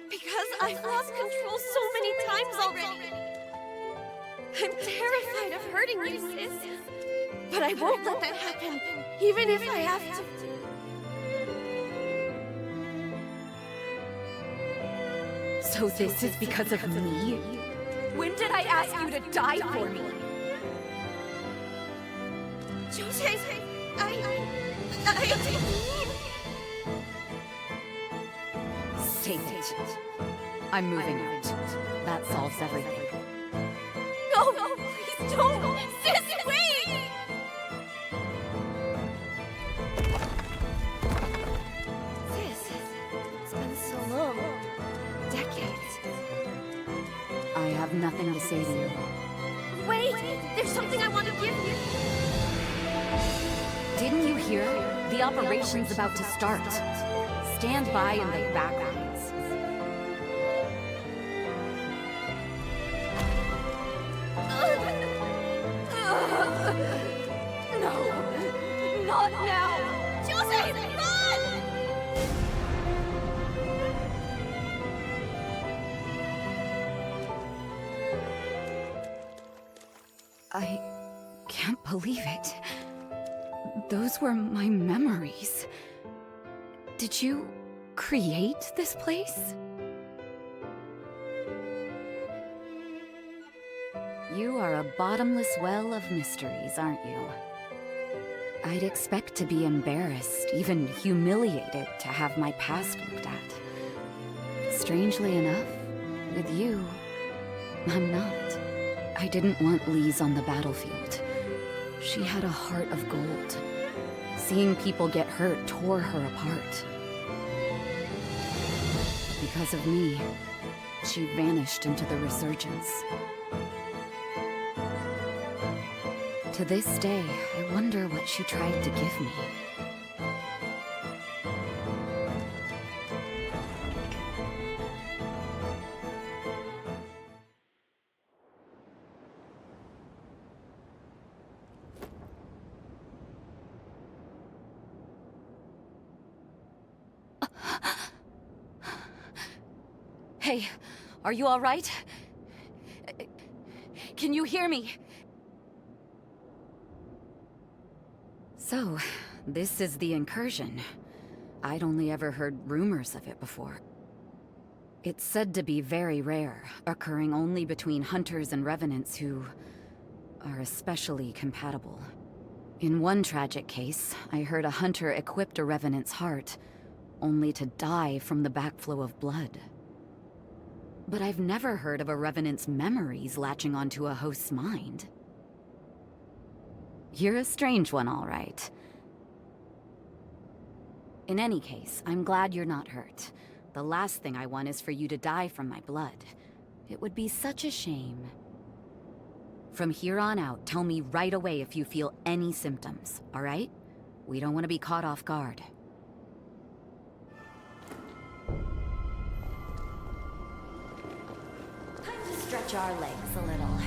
Because I've lost control so many times already. I'm terrified of hurting you, sis. But I won't let that happen, even if I have to. So this is because of me? When did I ask you to die for me? Jose, I didn't mean... Save it. I'm moving out. That solves everything. No, please don't! Sis, wait! Sis, it's been so long. Decades. I have nothing to say to you. Wait! There's something I want to give you! Didn't you hear? The operation's about to start. Stand by in the backgrounds. No! Not now! Jose, run! I can't believe it. Those were my memories. Did you create this place? You are a bottomless well of mysteries, aren't you? I'd expect to be embarrassed, even humiliated, to have my past looked at. Strangely enough, with you, I'm not. I didn't want Lise on the battlefield. She had a heart of gold. Seeing people get hurt tore her apart. Because of me, she vanished into the resurgence. To this day, I wonder what she tried to give me. Hey, are you all right? Can you hear me? So, this is the Incursion. I'd only ever heard rumors of it before. It's said to be very rare, occurring only between hunters and revenants who are especially compatible. In one tragic case, I heard a hunter equipped a revenant's heart, only to die from the backflow of blood. But I've never heard of a revenant's memories latching onto a host's mind. You're a strange one, all right. In any case, I'm glad you're not hurt. The last thing I want is for you to die from my blood. It would be such a shame. From here on out, tell me right away if you feel any symptoms, all right? We don't want to be caught off guard. Time to stretch our legs a little.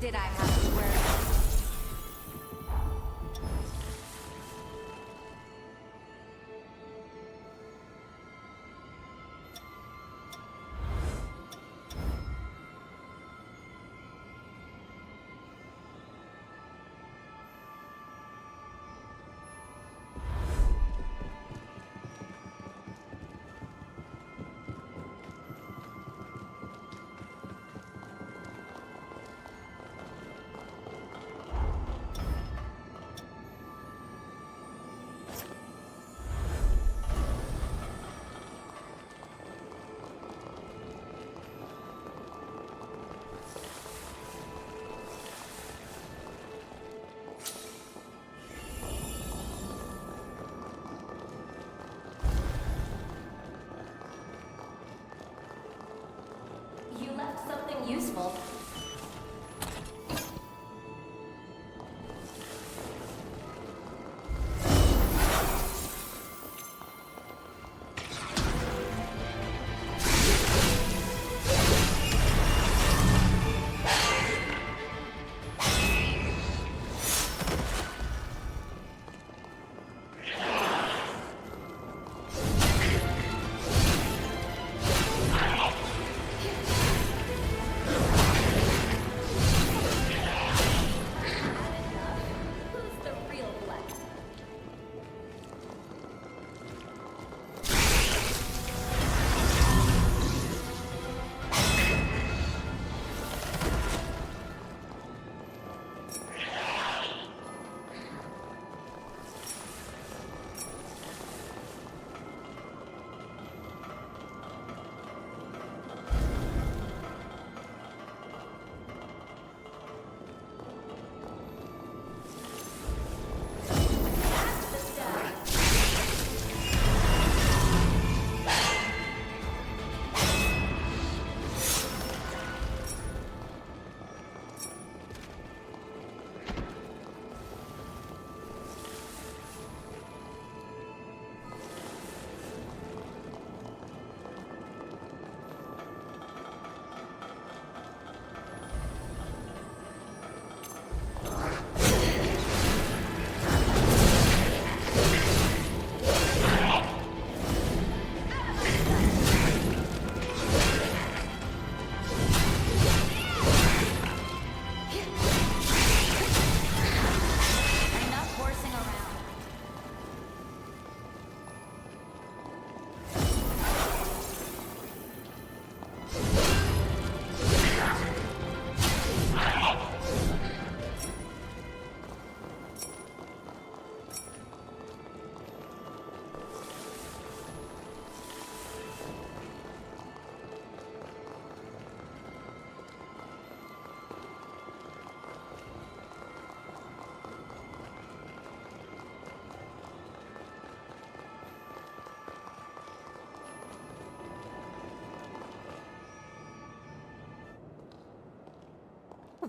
Did I have to wear it?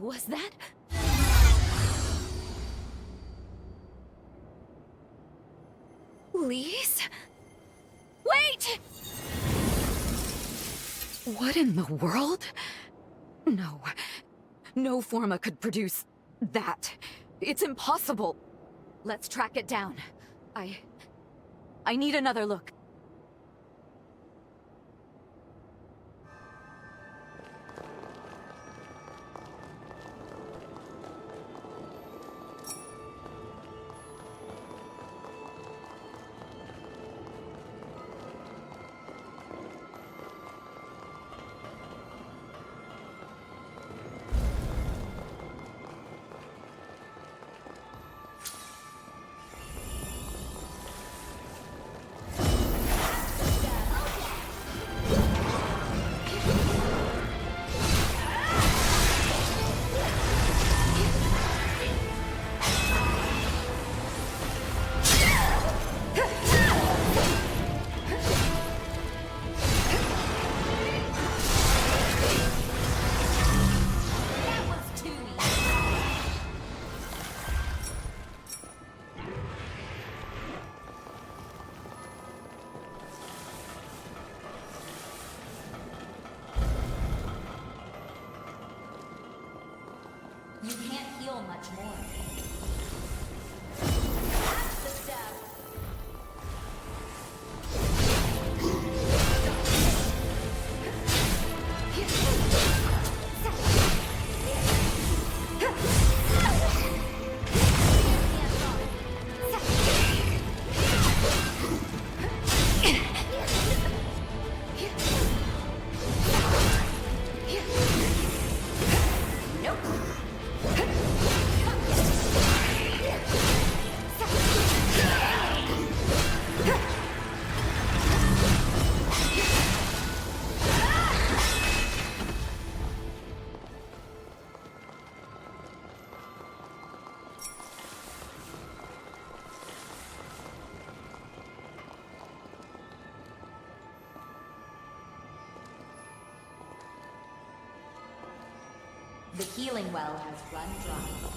Was that? Lise? Wait! What in the world? No. No Forma could produce that. It's impossible. Let's track it down. I need another look. You can't heal much more. The healing well has run dry.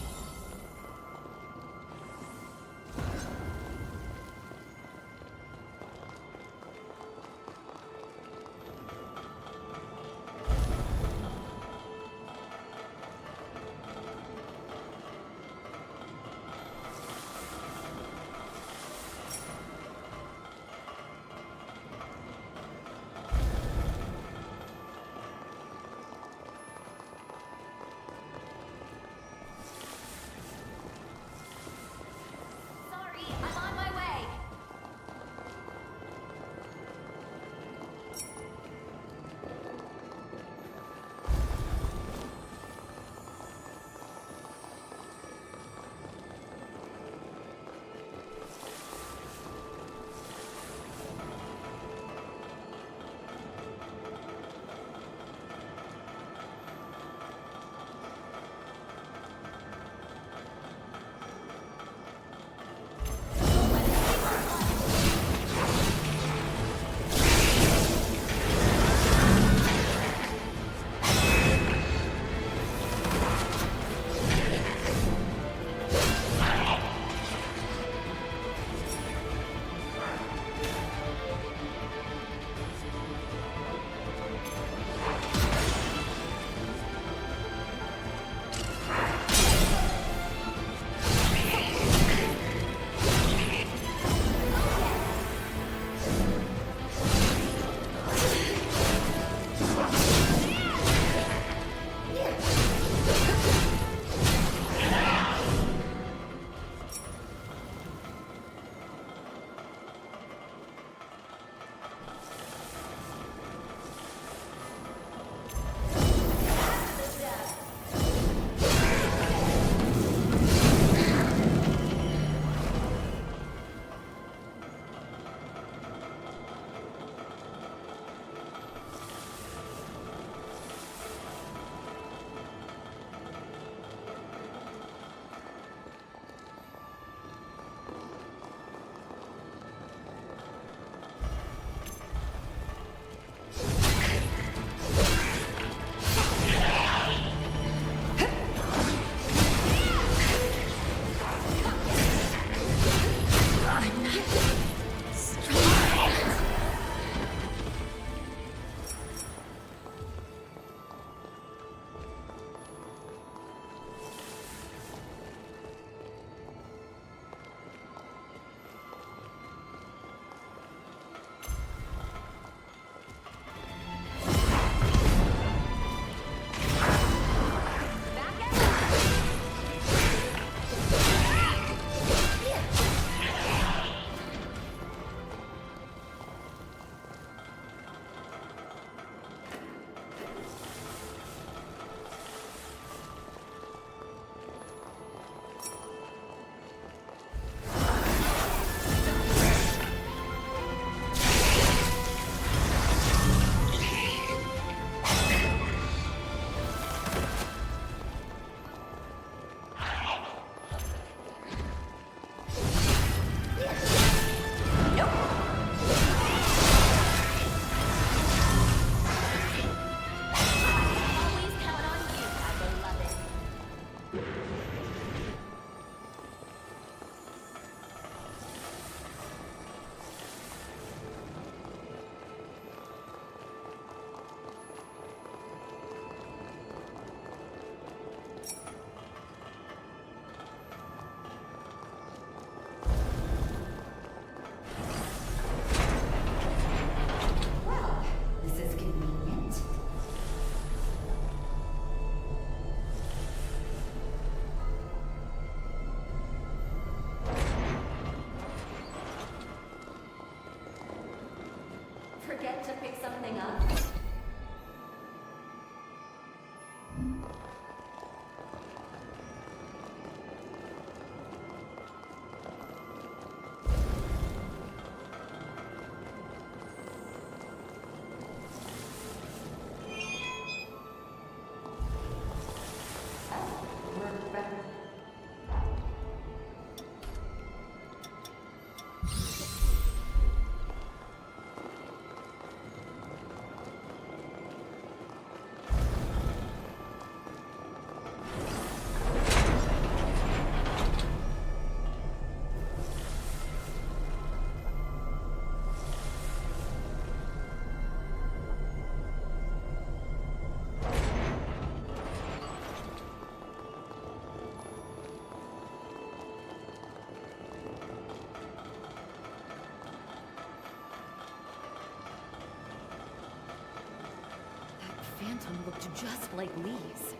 skeleton looked just like Lee's.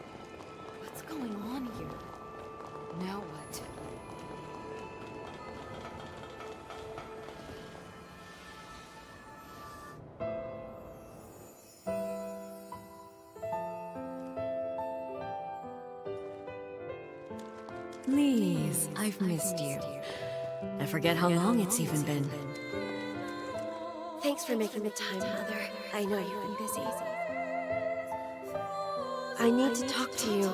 What's going on here? Now what? Please, I've missed you. I forget how long it's even been. Thanks for making the time, Mother. I know you've been busy. I need to talk to you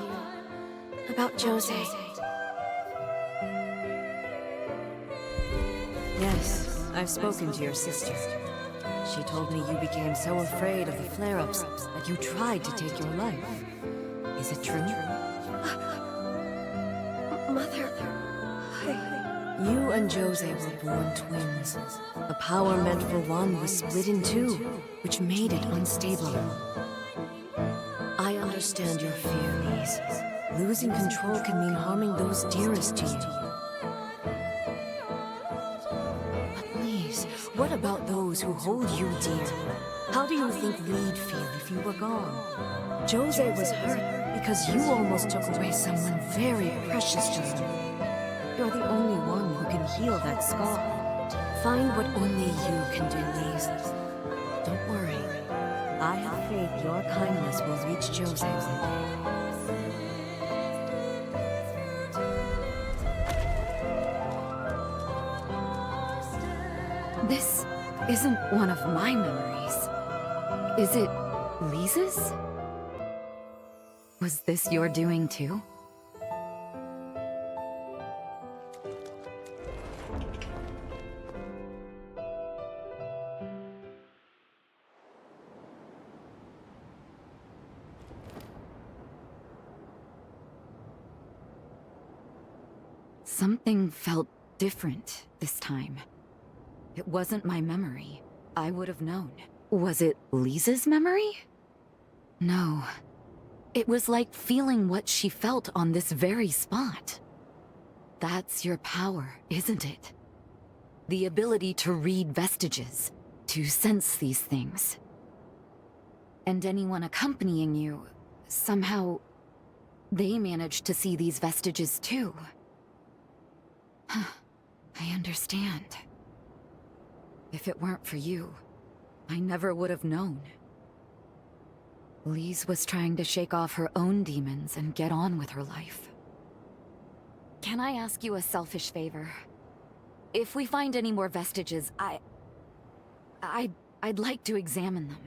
about Jose. Yes, I've spoken to your sister. She told me you became so afraid of the flare-ups that you tried to take your life. Is it true? Mother, You and Jose were born twins. The power meant for one was split in two, which made it unstable. I understand your fear, Lise. Losing control can mean harming those dearest to you. But Lise, what about those who hold you dear? How do you think we'd feel if you were gone? Jose was hurt because you almost took away someone very precious to him. You're the only one who can heal that scar. Find what only you can do, Lise. Don't worry. I have faith your kindness will reach Jose one day. This isn't one of my memories. Is it Lise's? Was this your doing too? Something felt different this time. It wasn't my memory. I would have known. Was it Lisa's memory? No. It was like feeling what she felt on this very spot. That's your power, isn't it? The ability to read vestiges, to sense these things. And anyone accompanying you, somehow, they managed to see these vestiges too. I understand. If it weren't for you, I never would have known. Lise was trying to shake off her own demons and get on with her life. Can I ask you a selfish favor? If we find any more vestiges, I'd like to examine them.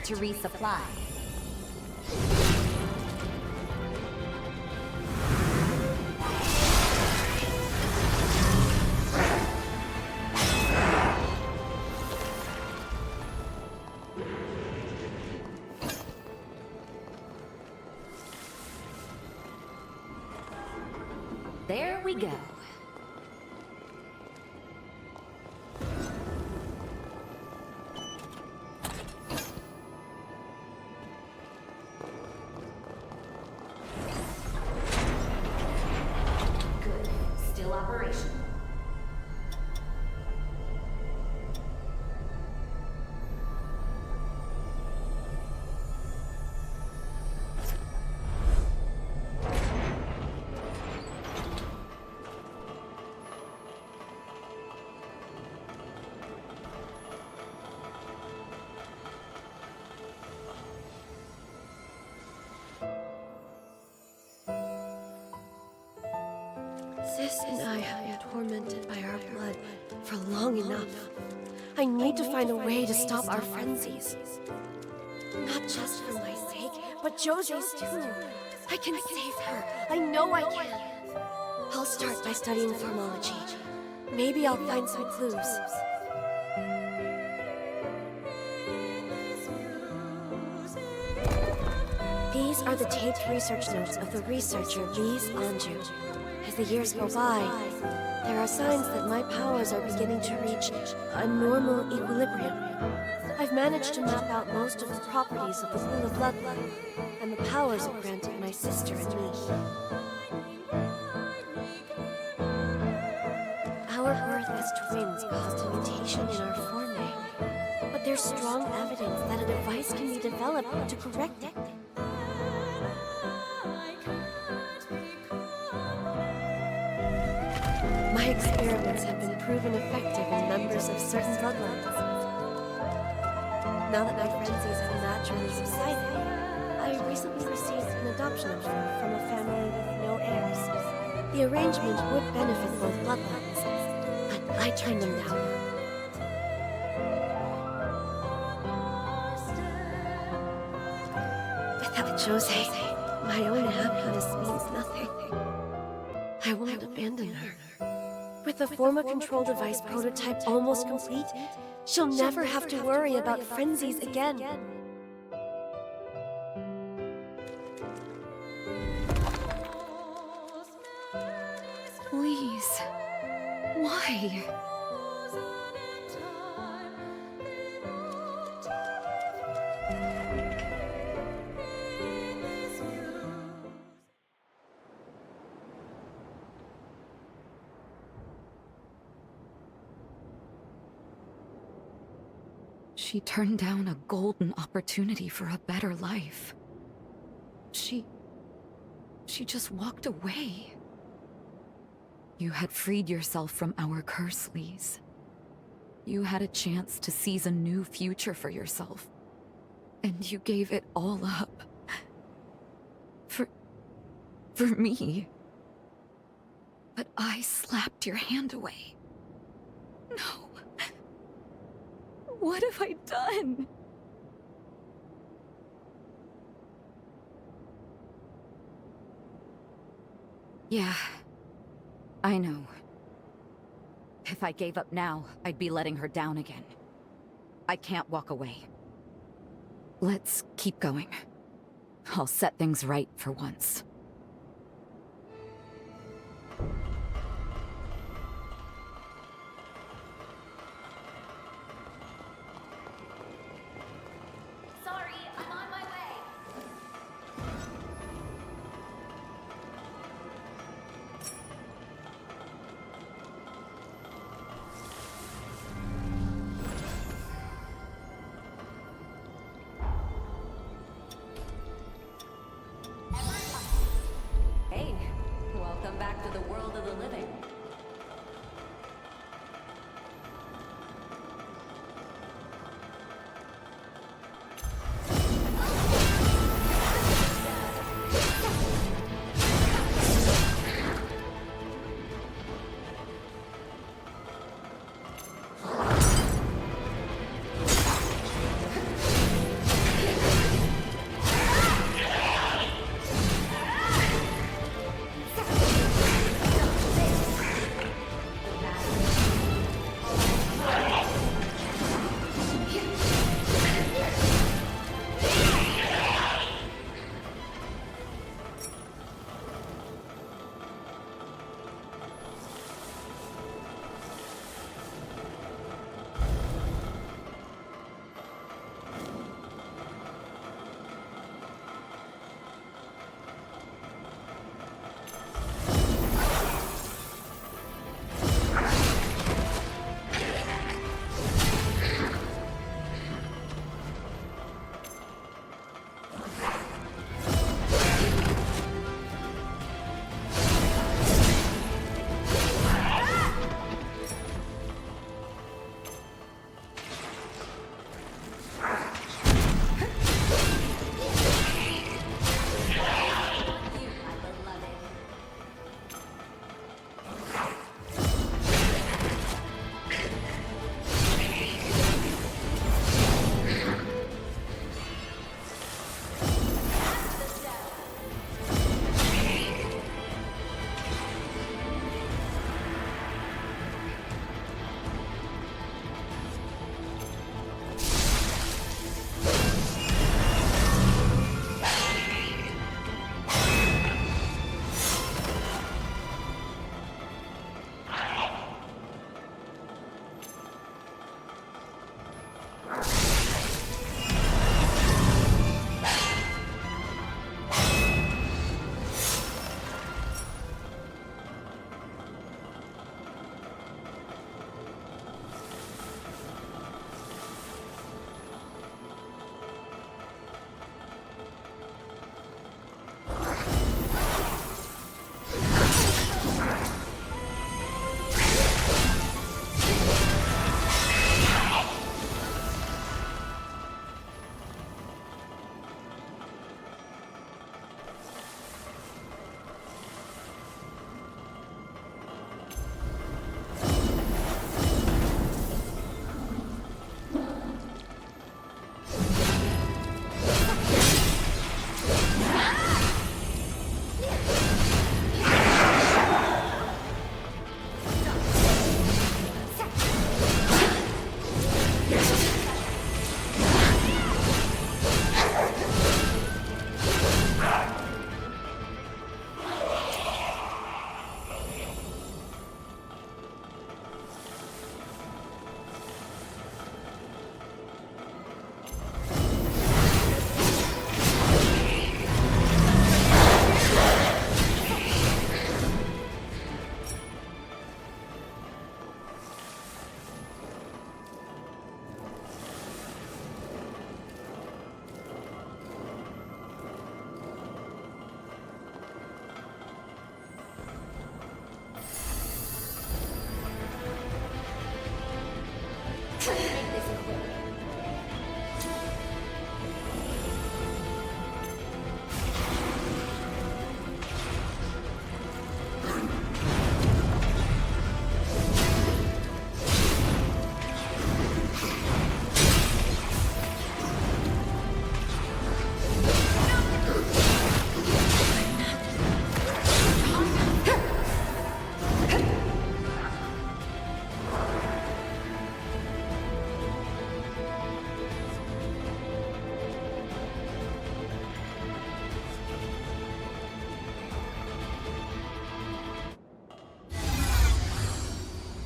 to resupply. There we go. Good. Still operational. Sis and I have been tormented by our blood for long enough. I need to find a way to stop our frenzies. Not just for my sake, but Jose's too. I can save her. I know I can. I'll start by studying formology. Maybe I'll find some clues. These are the taped research notes of the researcher Lise Anjou. As the years go by, there are signs that my powers are beginning to reach a normal equilibrium. I've managed to map out most of the properties of the pool of bloodline, and the powers it granted my sister and me. Our birth as twins caused a mutation in our Formae, but there's strong evidence that a device can be developed to correct it. My experiments have been proven effective in members of certain bloodlines. Now that my frenzies have naturally subsided, I recently received an adoption offer from a family with no heirs. The arrangement would benefit both bloodlines, but I turned them down. Without Jose, my own happiness means nothing. I won't abandon her. With the Forma control device prototype almost complete, she'll never have to worry about frenzies again. Please. Why? She turned down a golden opportunity for a better life. She just walked away. You had freed yourself from our curse, Lise. You had a chance to seize a new future for yourself. And you gave it all up. For me. But I slapped your hand away. No. What have I done? Yeah, I know. If I gave up now, I'd be letting her down again. I can't walk away. Let's keep going. I'll set things right for once. Welcome back to the world of the living.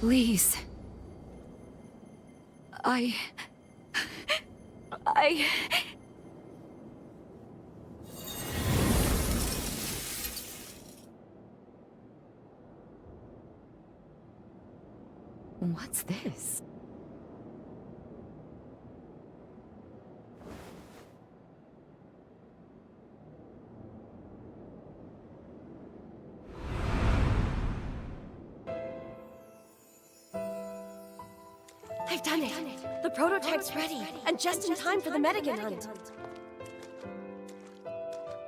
Please. What's this? I've done it! The prototype's ready, and just in time for the Medigan hunt.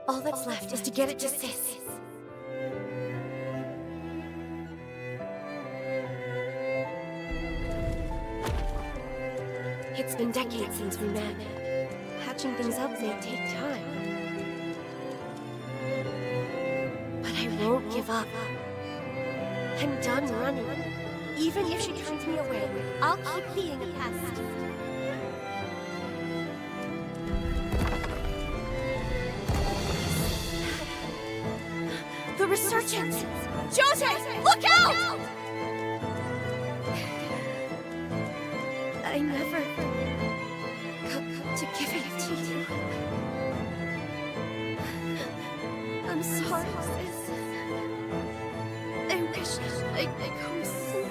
All that's left is to get it to Sis. It's been decades since we met. Patching things up may take time. But I won't give up. I'm done running. Even if she turns me away, I'll keep being a pest. The resurgence! Jose! Look out! I never got to give it to you. I'm sorry, sis. I wish I'd come sooner.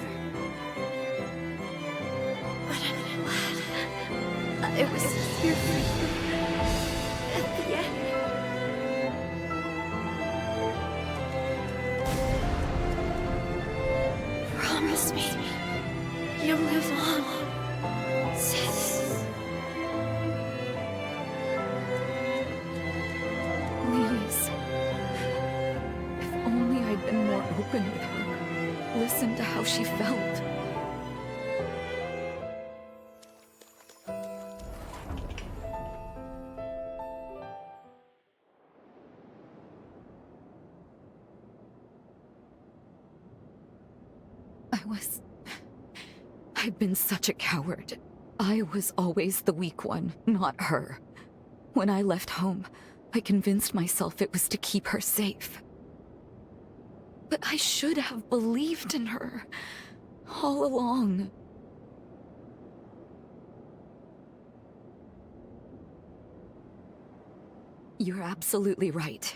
But I'm glad I was here for you at the end. Promise me you'll live on. Sis. Please. If only I'd been more open with her. Listen to how she felt. I've been such a coward. I was always the weak one, not her. When I left home, I convinced myself it was to keep her safe. But I should have believed in her all along. You're absolutely right.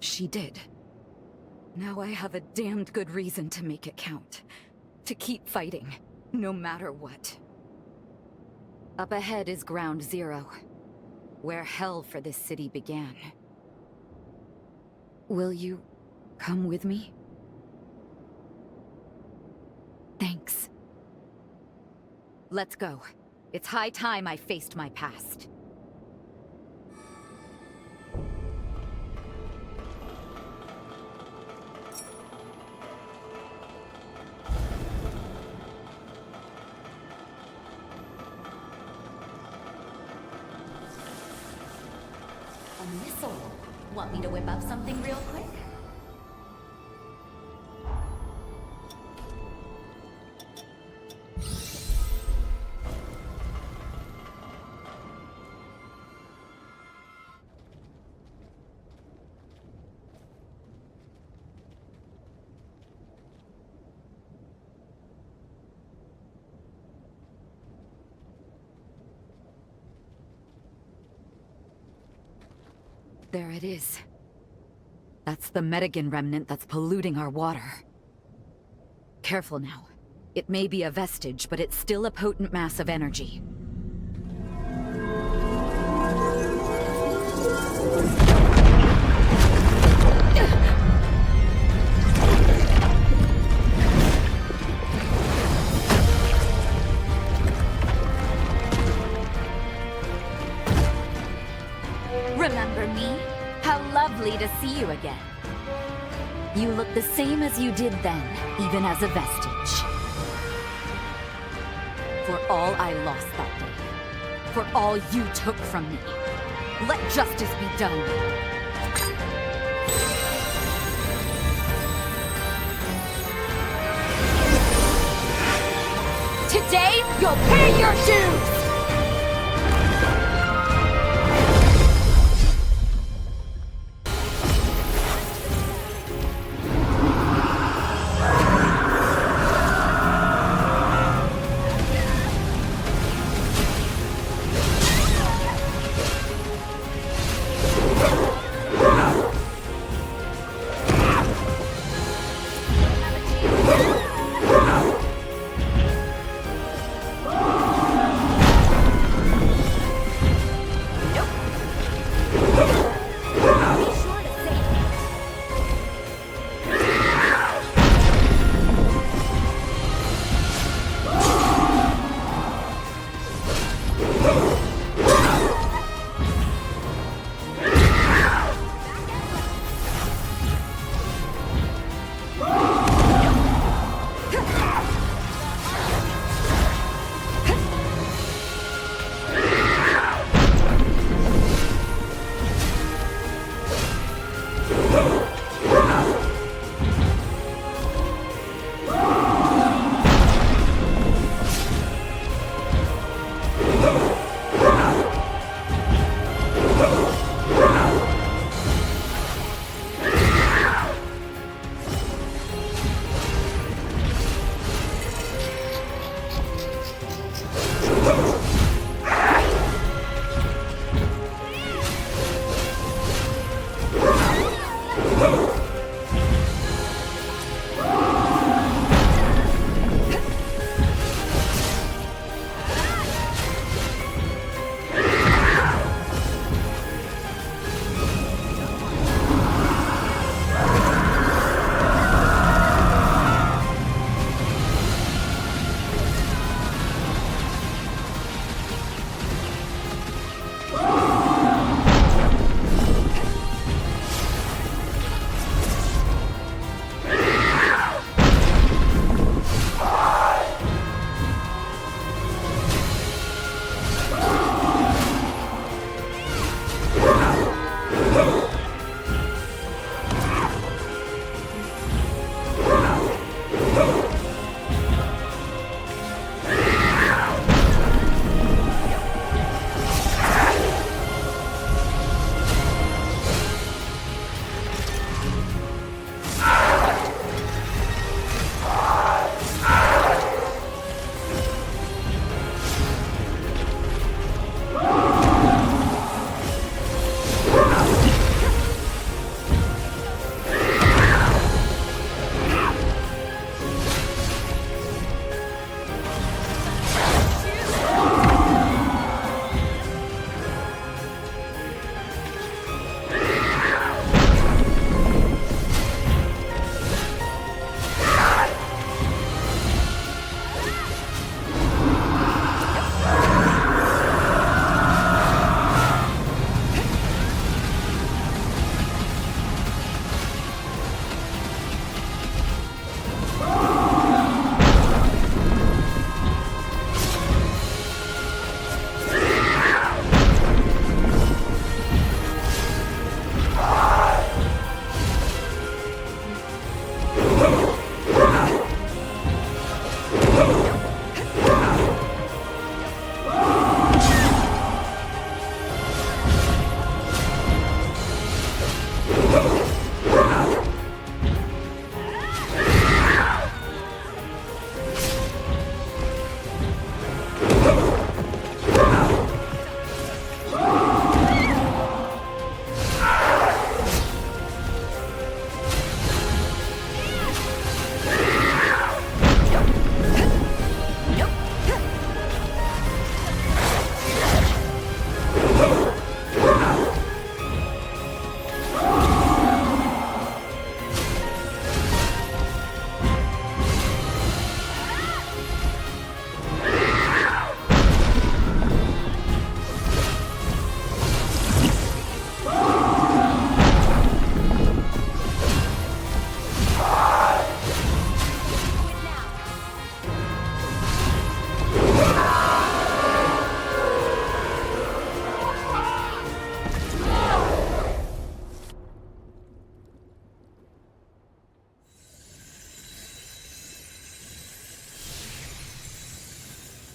She did. Now I have a damned good reason to make it count. To keep fighting, no matter what. Up ahead is Ground Zero, where hell for this city began. Will you come with me? Thanks. Let's go. It's high time I faced my past. Missile. Want me to whip up something real quick? There it is. That's the Medigan remnant that's polluting our water. Careful now. It may be a vestige, but it's still a potent mass of energy. Remember me? How lovely to see you again. You look the same as you did then, even as a vestige. For all I lost that day, for all you took from me, let justice be done. Today, you'll pay your dues!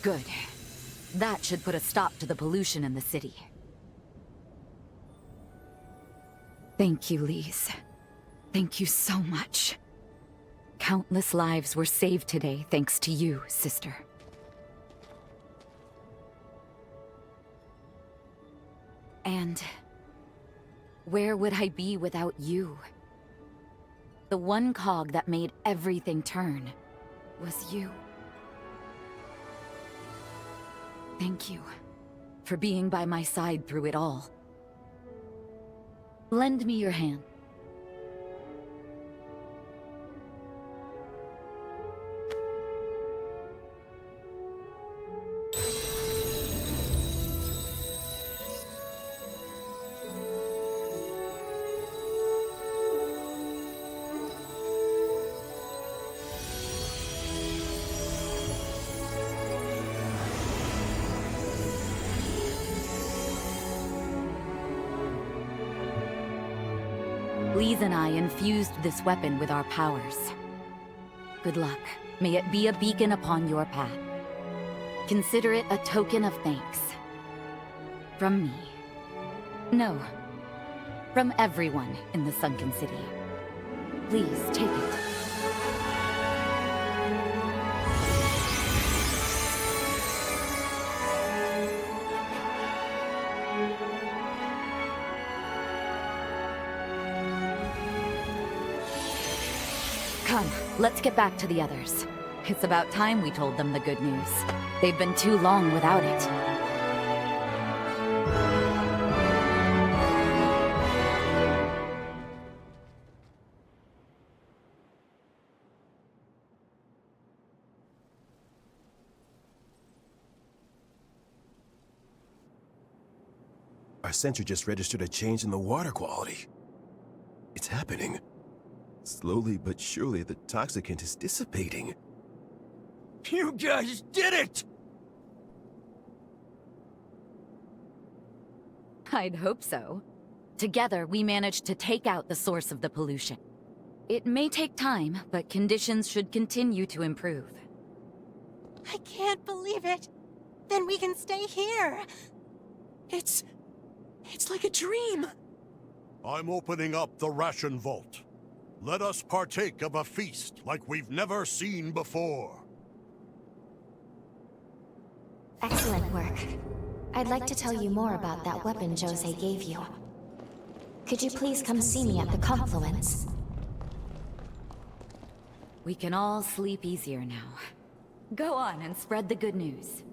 Good. That should put a stop to the pollution in the city. Thank you, Lise. Thank you so much. Countless lives were saved today thanks to you, sister. And where would I be without you? The one cog that made everything turn was you. Thank you for being by my side through it all. Lend me your hand. Lise and I infused this weapon with our powers. Good luck. May it be a beacon upon your path. Consider it a token of thanks. From me. No. From everyone in the Sunken City. Please, take it. Come, let's get back to the others. It's about time we told them the good news. They've been too long without it. Our sensor just registered a change in the water quality. It's happening. Slowly but surely, the toxicant is dissipating. You guys did it! I'd hope so. Together, we managed to take out the source of the pollution. It may take time, but conditions should continue to improve. I can't believe it! Then we can stay here! It's like a dream! I'm opening up the ration vault. Let us partake of a feast like we've never seen before. Excellent work. I'd like to tell you more about that weapon Jose gave you. Could you please come see me at the confluence? We can all sleep easier now. Go on and spread the good news.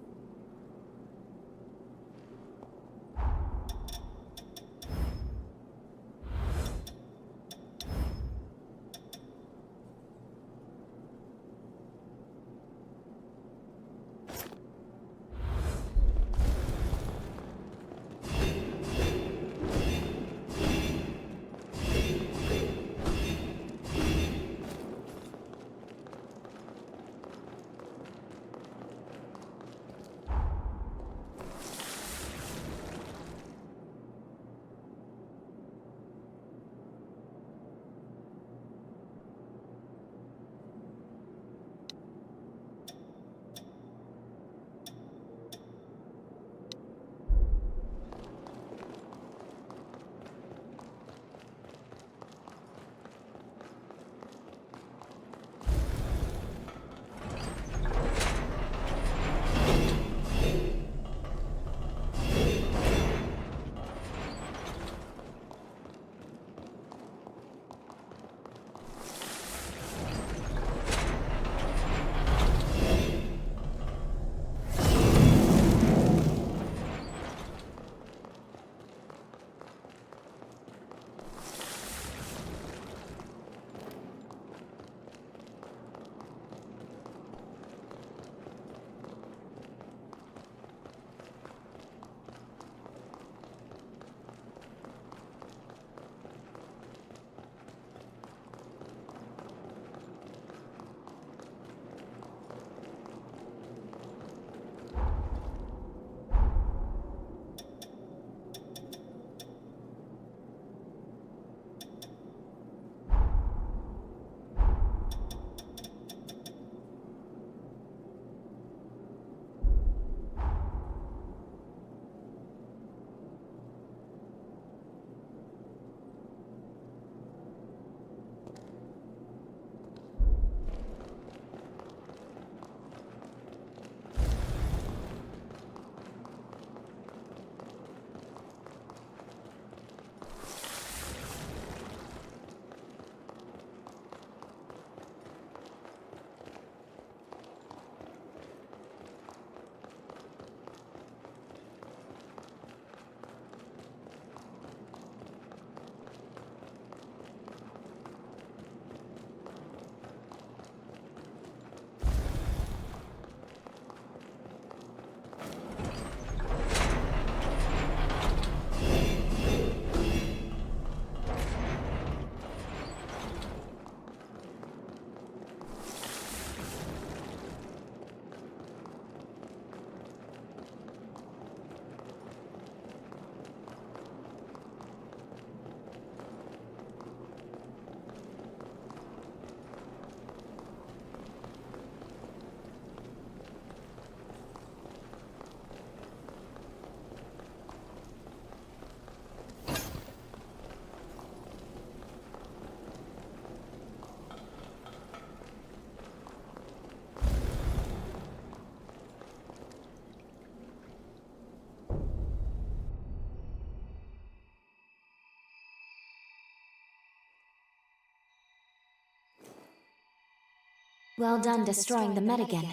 Well done destroying the Medigan.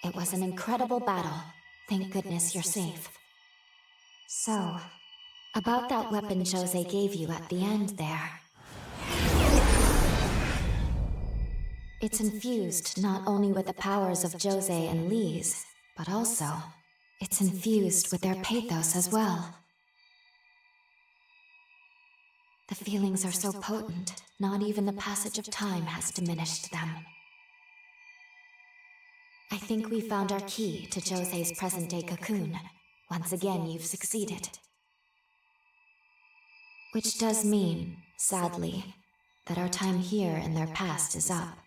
It was an incredible battle. Thank goodness you're safe. So, about that weapon Jose gave you at the end there. It's infused not only with the powers of Jose and Lise, but also, it's infused with their pathos as well. The feelings are so potent, not even the passage of time has diminished them. I think we found our key to Jose's present-day cocoon. Once again, you've succeeded. Which does mean, sadly, that our time here in their past is up.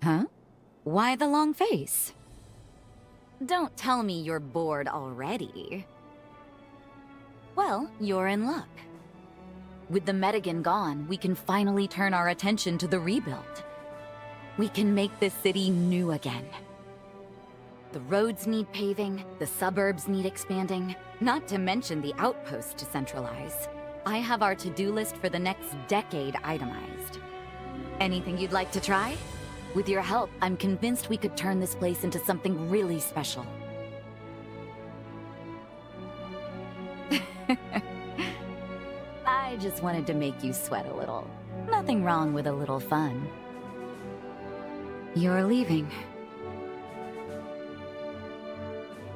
Huh? Why the long face? Don't tell me you're bored already. Well, you're in luck. With the Medigan gone, we can finally turn our attention to the rebuild. We can make this city new again. The roads need paving, the suburbs need expanding, not to mention the outpost to centralize. I have our to-do list for the next decade itemized. Anything you'd like to try? With your help, I'm convinced we could turn this place into something really special. I just wanted to make you sweat a little. Nothing wrong with a little fun. You're leaving.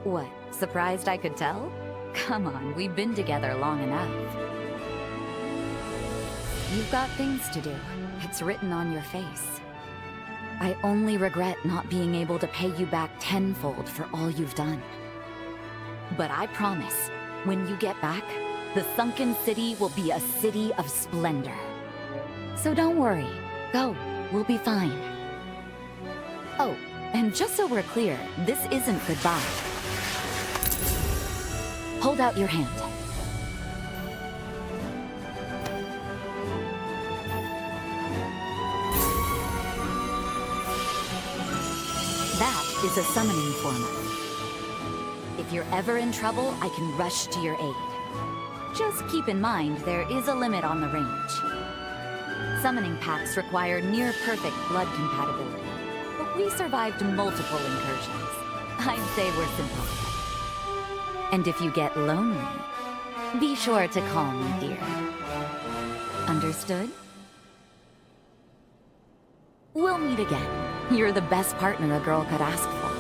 What, surprised I could tell? Come on, we've been together long enough. You've got things to do. It's written on your face. I only regret not being able to pay you back tenfold for all you've done. But I promise, when you get back, the sunken city will be a city of splendor. So don't worry. Go. We'll be fine. Oh, and just so we're clear, this isn't goodbye. Hold out your hand. That is a summoning forma. If you're ever in trouble, I can rush to your aid. Just keep in mind, there is a limit on the range. Summoning packs require near-perfect blood compatibility, but we survived multiple incursions. I'd say we're simple. And if you get lonely, be sure to call me, dear. Understood? We'll meet again. You're the best partner a girl could ask for.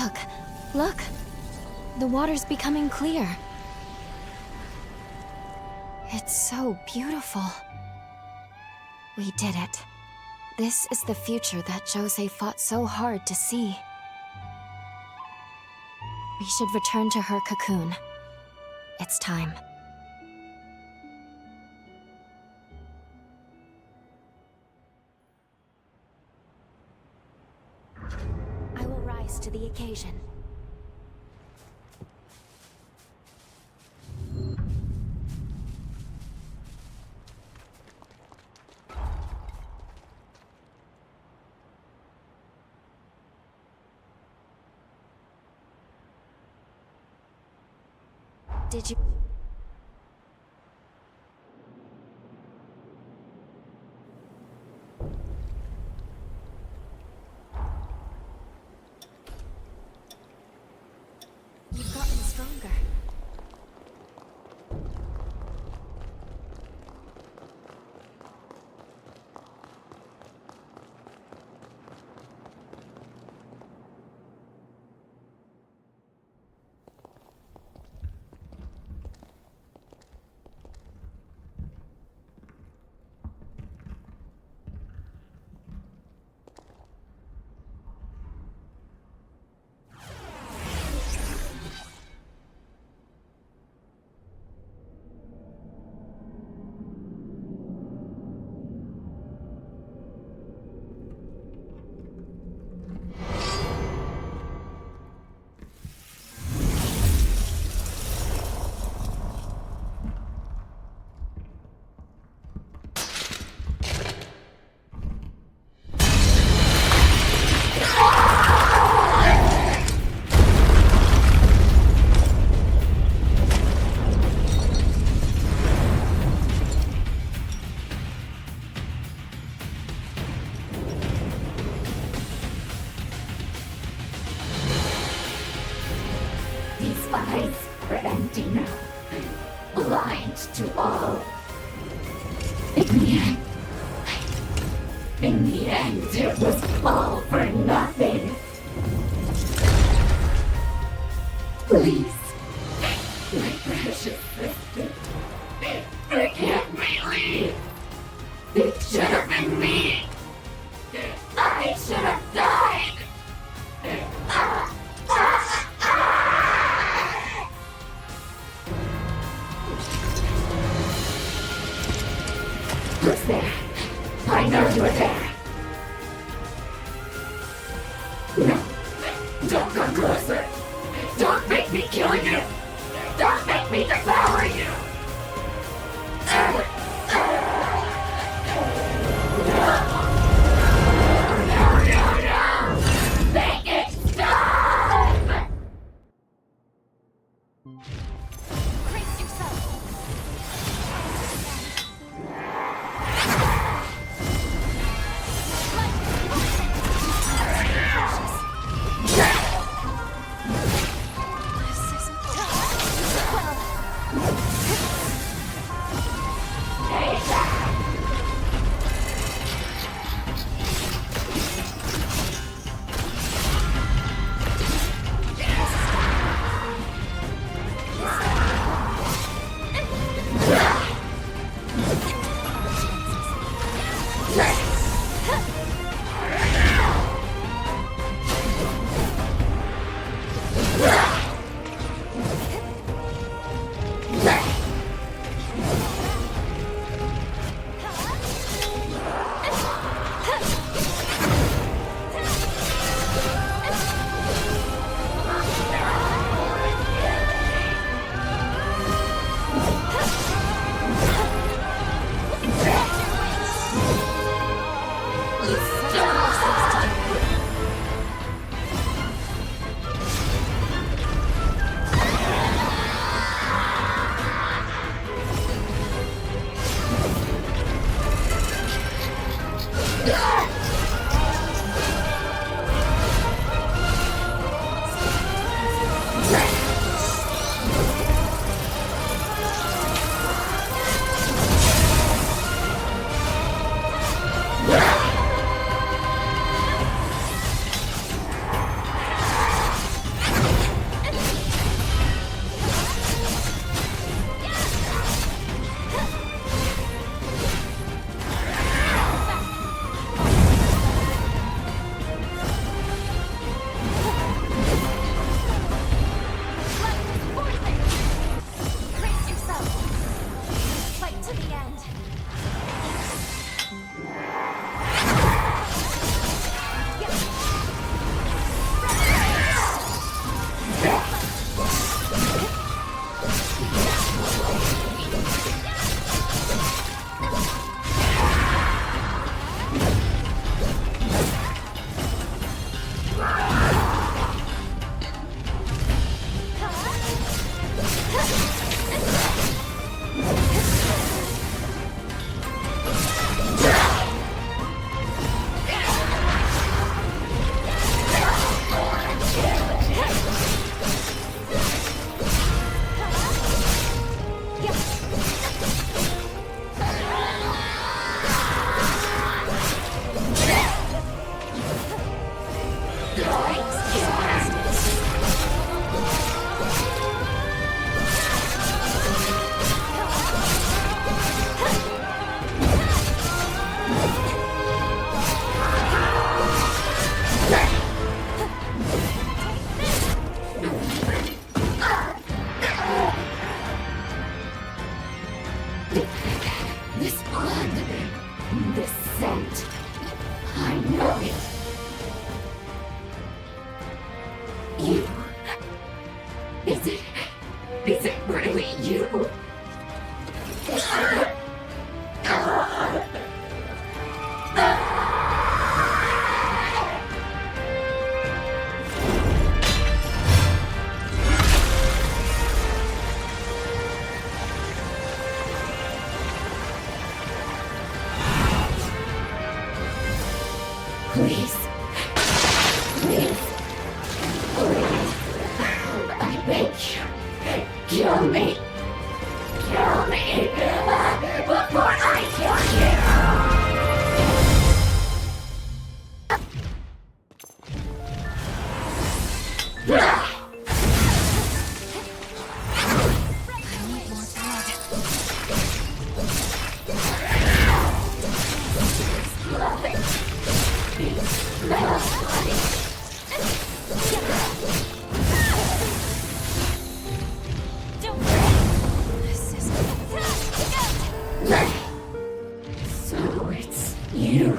Look, look. The water's becoming clear. It's so beautiful. We did it. This is the future that Jose fought so hard to see. We should return to her cocoon. It's time. I will rise to the occasion. Did you... You've gotten stronger. Valentin, blind to all. In the end, it was all for nothing. Please, my precious sister, forgive me, Lee. It should have been me. I should have died. Who's there? I know you're there. No, don't come closer. Don't make me kill Please. Please. I beg you. Kill me. Kill me. Before I kill you. So it's you.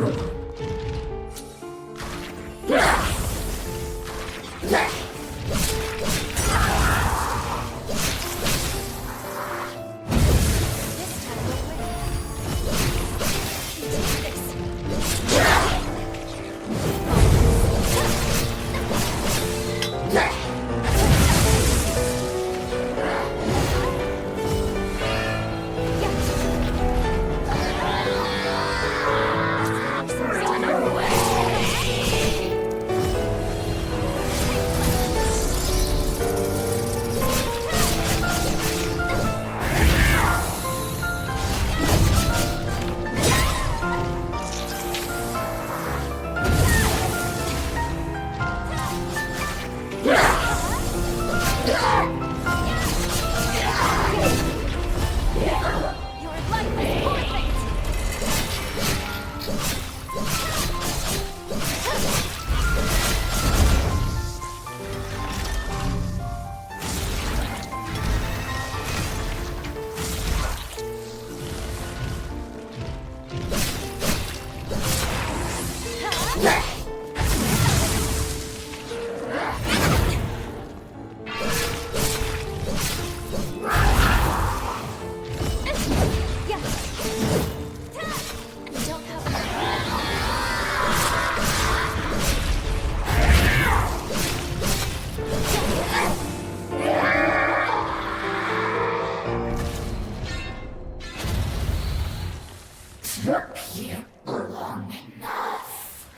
Took you long enough.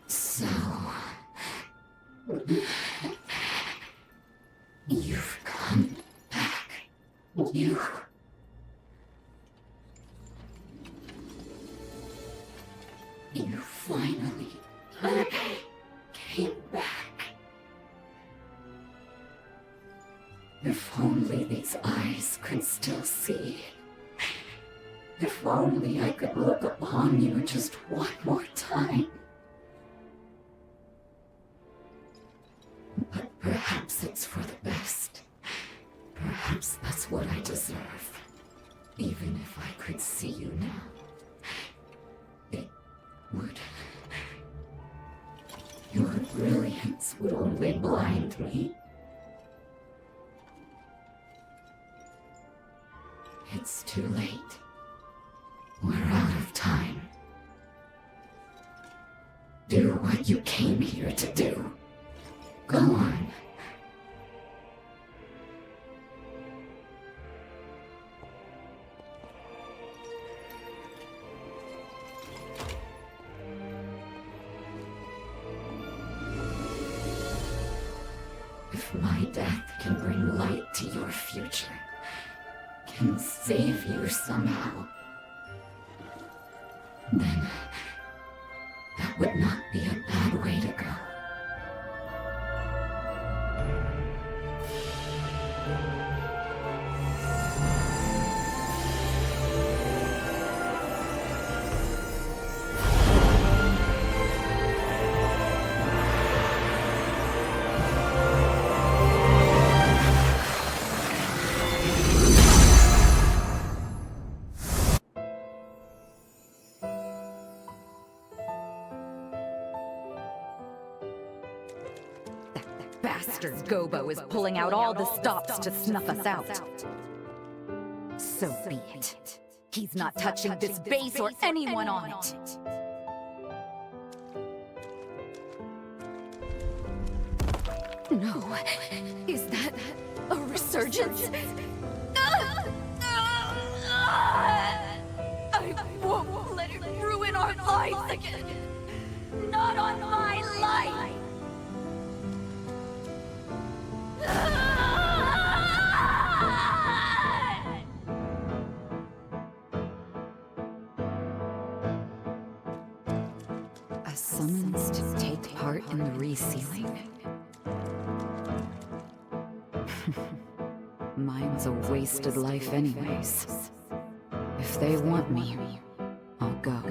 So... you've come back. You finally came back. If only these eyes could still see. If only I could look upon you just one more time. But perhaps it's for the best. Perhaps that's what I deserve. Even if I could see you now, it would... your brilliance would only blind me. It's too late. We're out of time. Do what you came here to do. Go on. If my death can bring light to your future, can save you somehow, then that would not be a bad way to go. Bastard Gobo is pulling out all the stops to snuff us out. So be it. He's not touching this base or anyone on it. No. Is that a resurgence? I won't let it ruin our lives again. Not on my life. A summons to take part in the resealing. Mine's a wasted life anyways. If they want me, I'll go.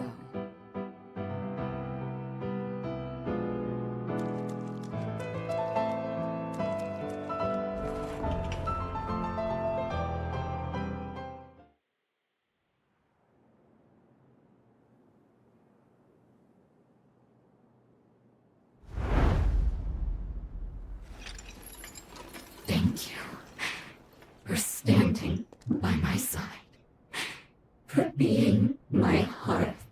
Thank you for standing by my side, for being my hearth.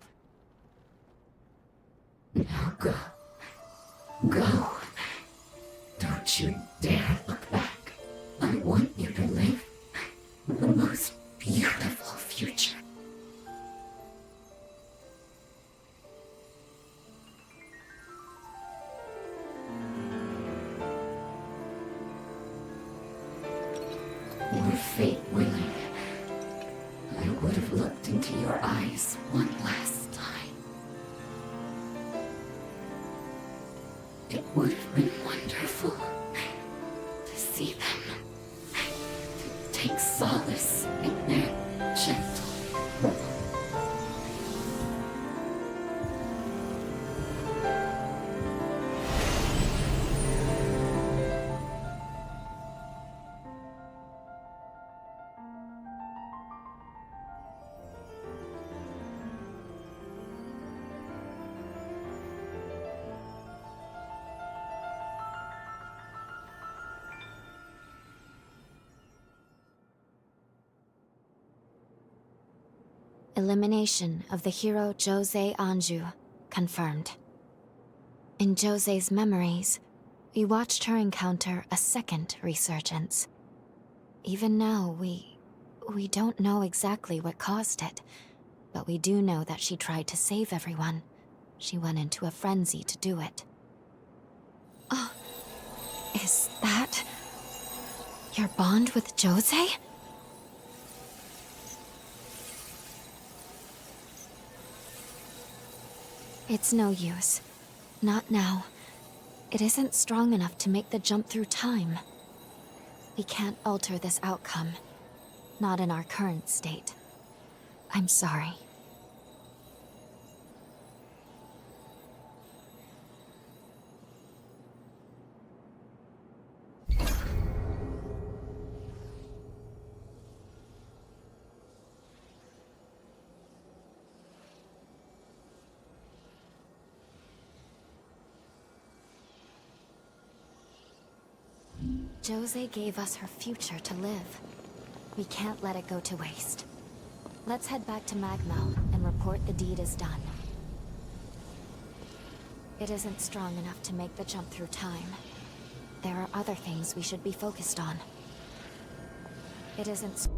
Now go. Go. Don't you dare look back. I want you to live the most beautiful future. Were fate willing, I would have looked into your eyes one last time. It would have been wonderful to see them, to take solace in their gentle. Elimination of the hero Jose Anju confirmed. In Jose's memories, we watched her encounter a second resurgence. Even now, we don't know exactly what caused it, but we do know that she tried to save everyone. She went into a frenzy to do it. Oh, is that your bond with Jose? It's no use. Not now. It isn't strong enough to make the jump through time. We can't alter this outcome. Not in our current state. I'm sorry. Jose gave us her future to live. We can't let it go to waste. Let's head back to Magmell and report the deed is done. It isn't strong enough to make the jump through time. There are other things we should be focused on. It isn't...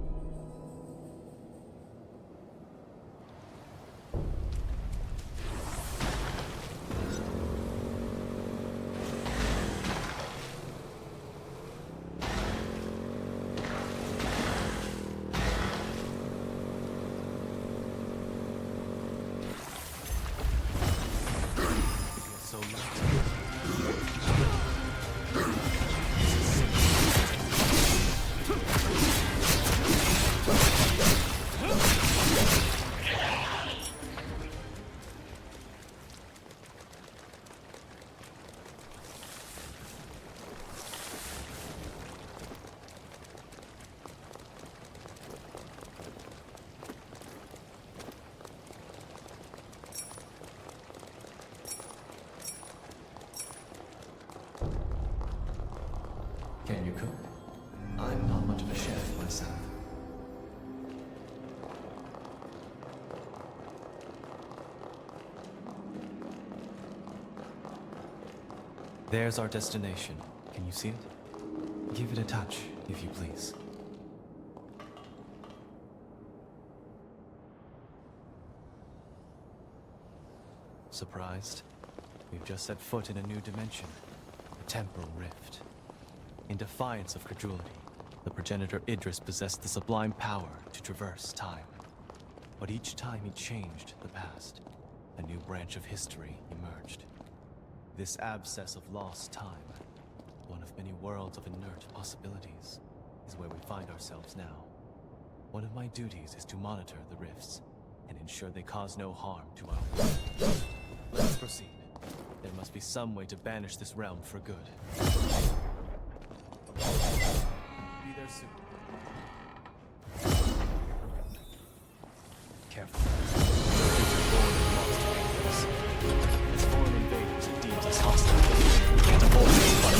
Can you cook? I'm not much of a chef myself. There's our destination. Can you see it? Give it a touch, if you please. Surprised? We've just set foot in a new dimension. A temporal rift. In defiance of credulity, the progenitor Idris possessed the sublime power to traverse time. But each time he changed the past, a new branch of history emerged. This abscess of lost time, one of many worlds of inert possibilities, is where we find ourselves now. One of my duties is to monitor the rifts and ensure they cause no harm to our world. Let's proceed. There must be some way to banish this realm for good. Be there soon. Careful. As foreign invaders, it deems us hostile. We can't avoid this fight.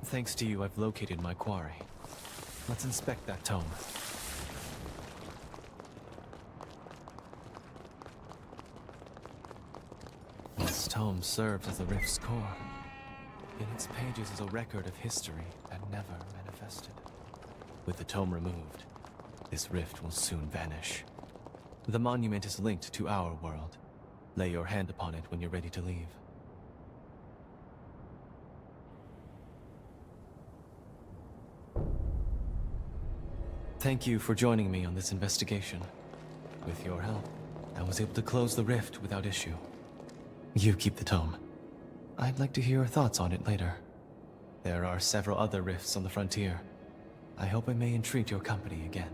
Thanks to you, I've located my quarry. Let's inspect that tome. tome serves as the rift's core. In its pages is a record of history that never manifested. With the tome removed, this rift will soon vanish. The monument is linked to our world. Lay your hand upon it when you're ready to leave. Thank you for joining me on this investigation. With your help, I was able to close the rift without issue. You keep the tome. I'd like to hear your thoughts on it later. There are several other rifts on the frontier. I hope I may entreat your company again.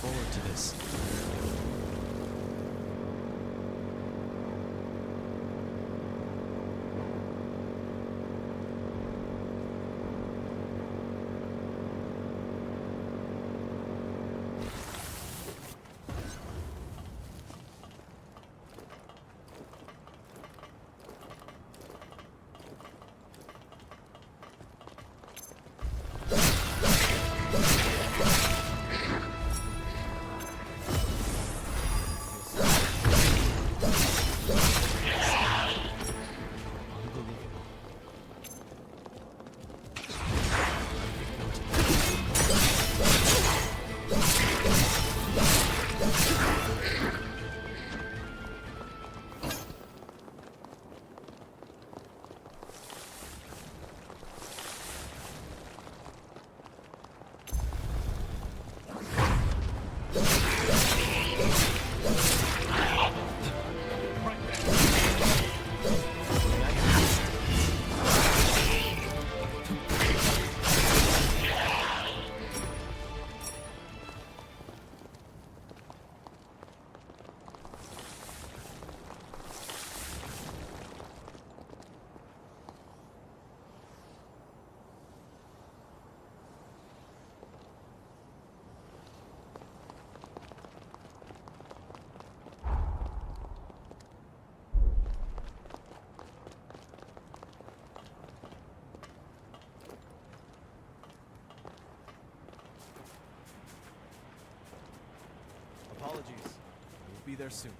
Forward to this. Apologies. We'll be there soon.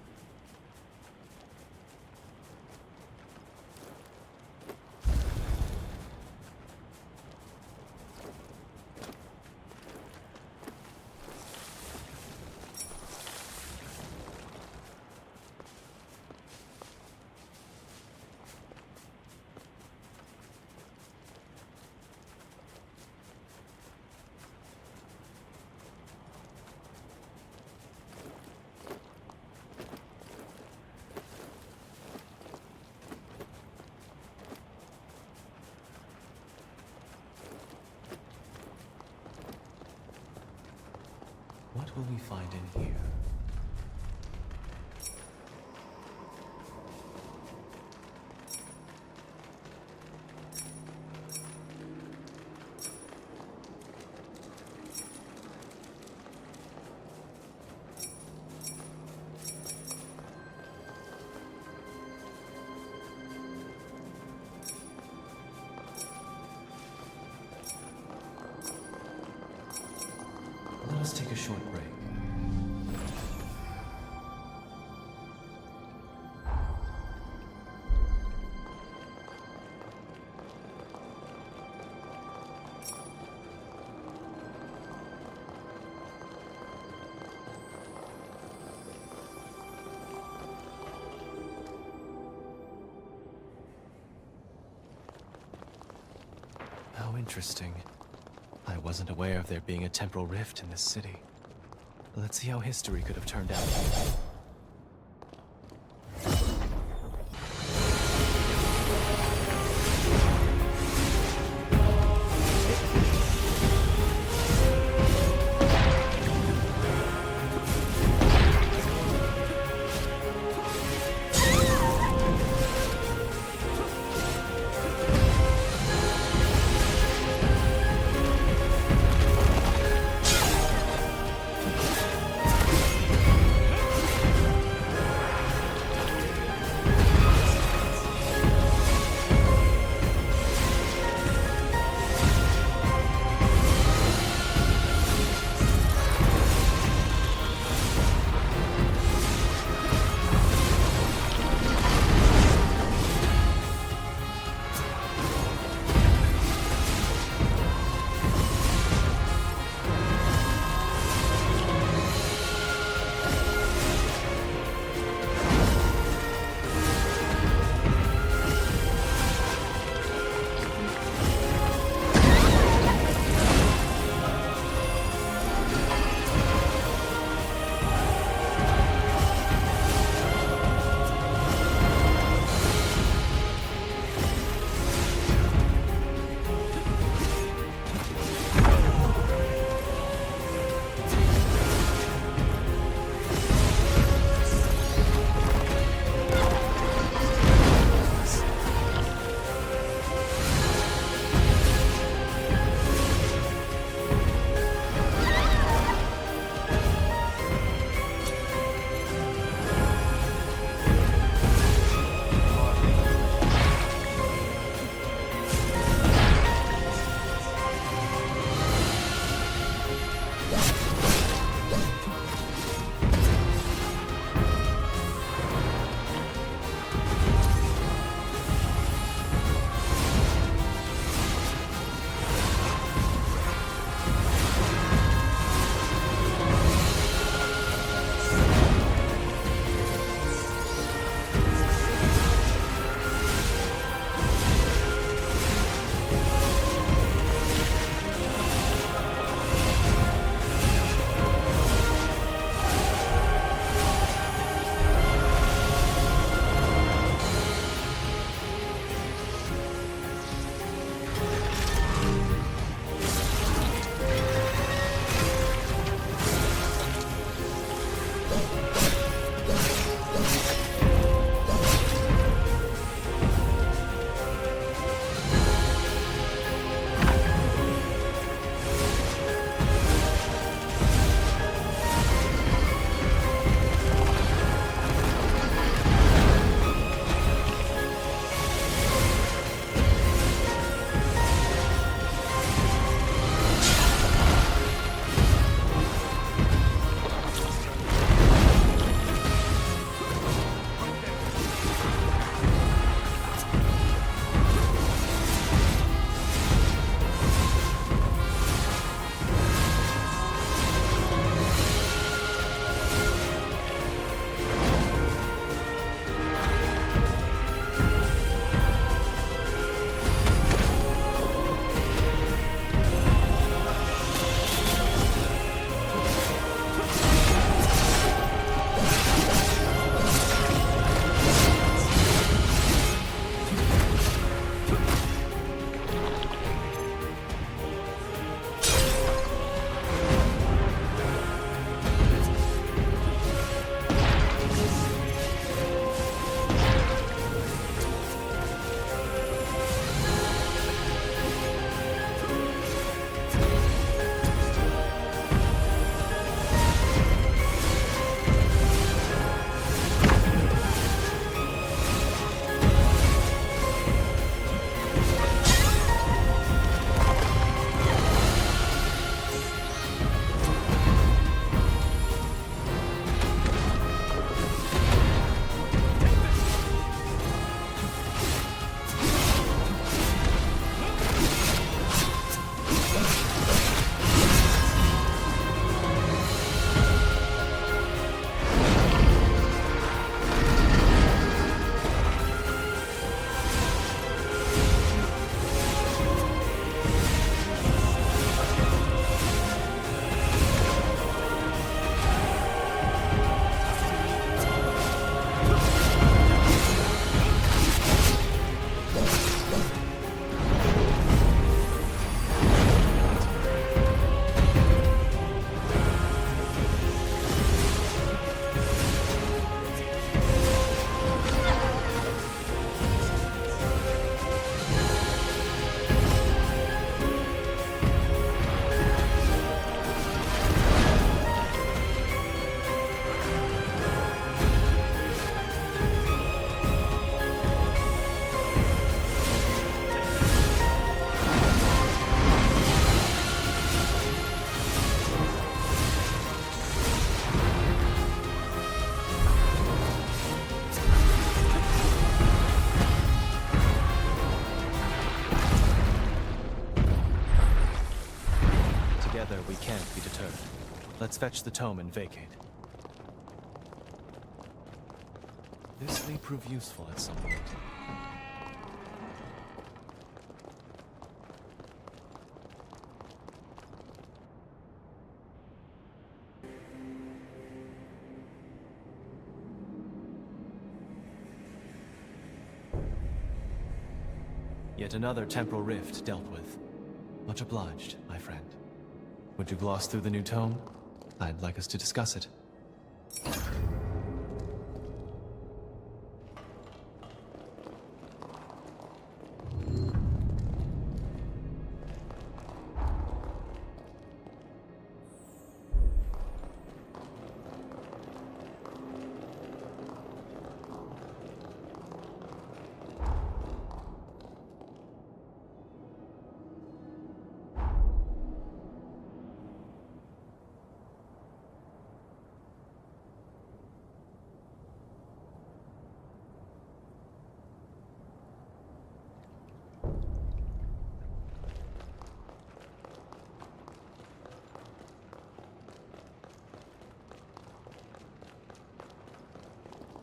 What will we find in here? Let's take a short break. How interesting. I wasn't aware of there being a temporal rift in this city. Let's see how history could have turned out. Let's fetch the tome and vacate. This may prove useful at some point. Yet another temporal rift dealt with. Much obliged, my friend. Would you gloss through the new tome? I'd like us to discuss it.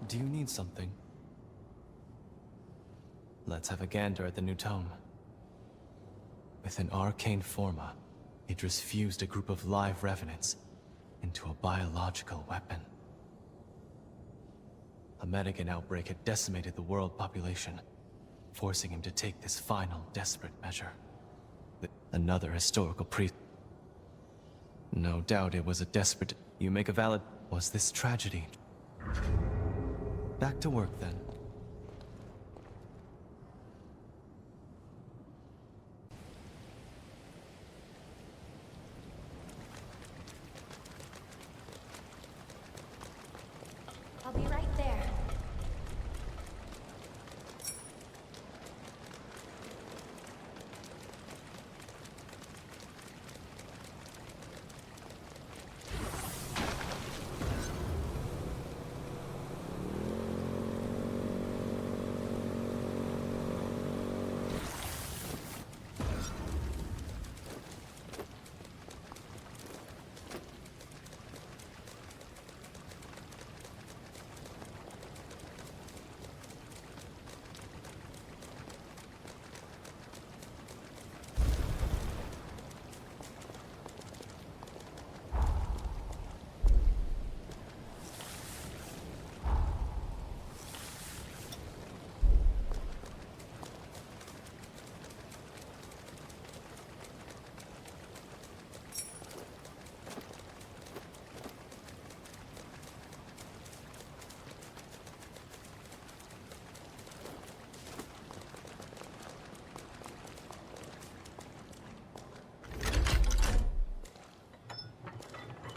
Do you need something? Let's have a gander at the new tome. With an arcane forma, Idris fused a group of live revenants into a biological weapon. A Medigan outbreak had decimated the world population, forcing him to take this final desperate measure. Another historical No doubt it was a desperate... You make a valid... Was this tragedy? Back to work, then. I'll be right there.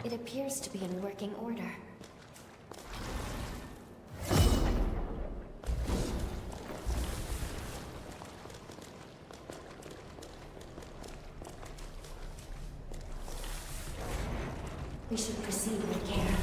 It appears to be in working order. We should proceed with care.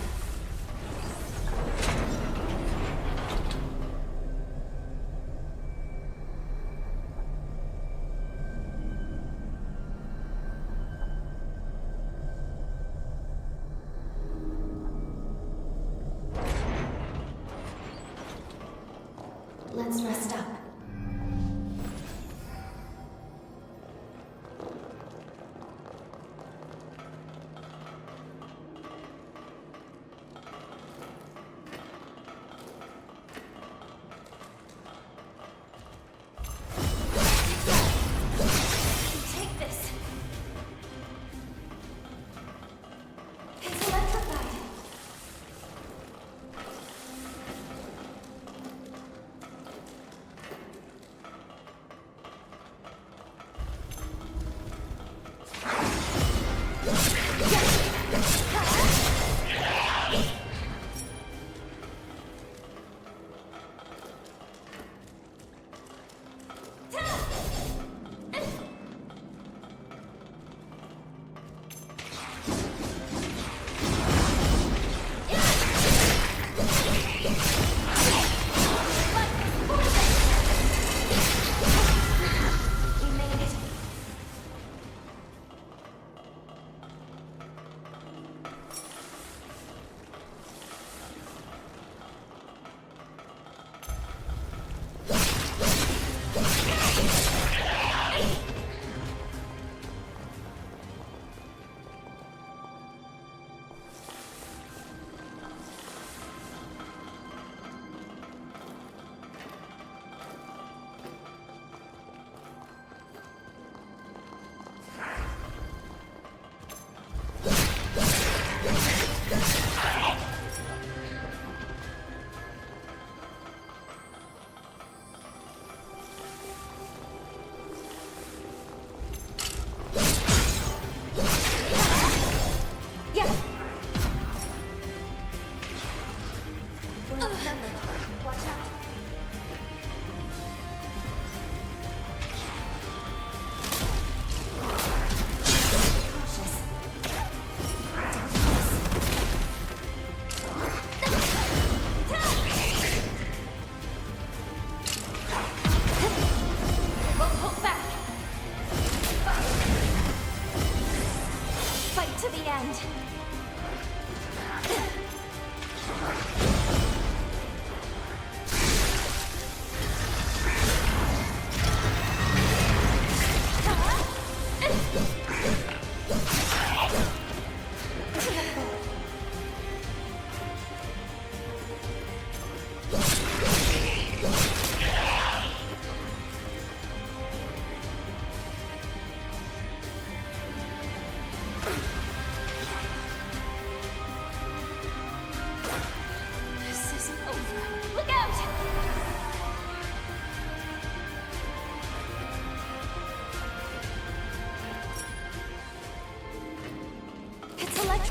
Let's rest up.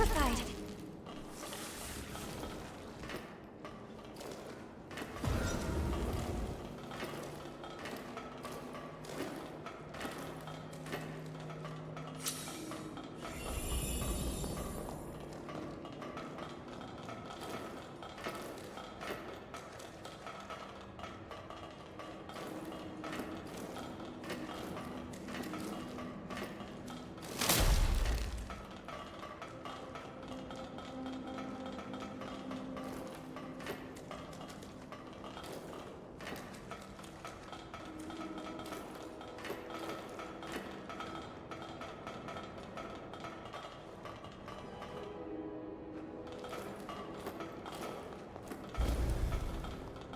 electrified.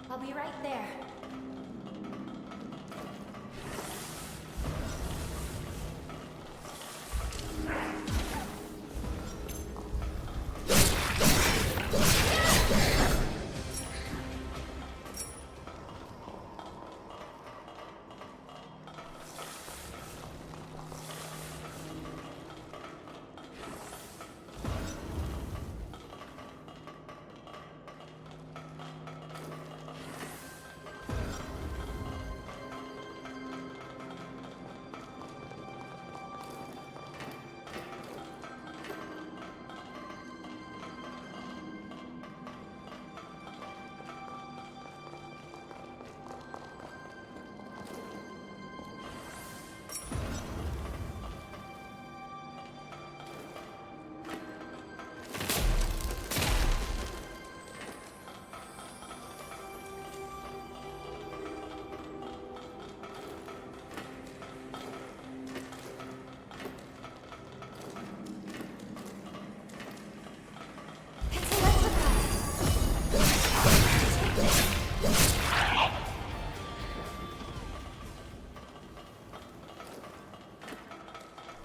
I'll be right there.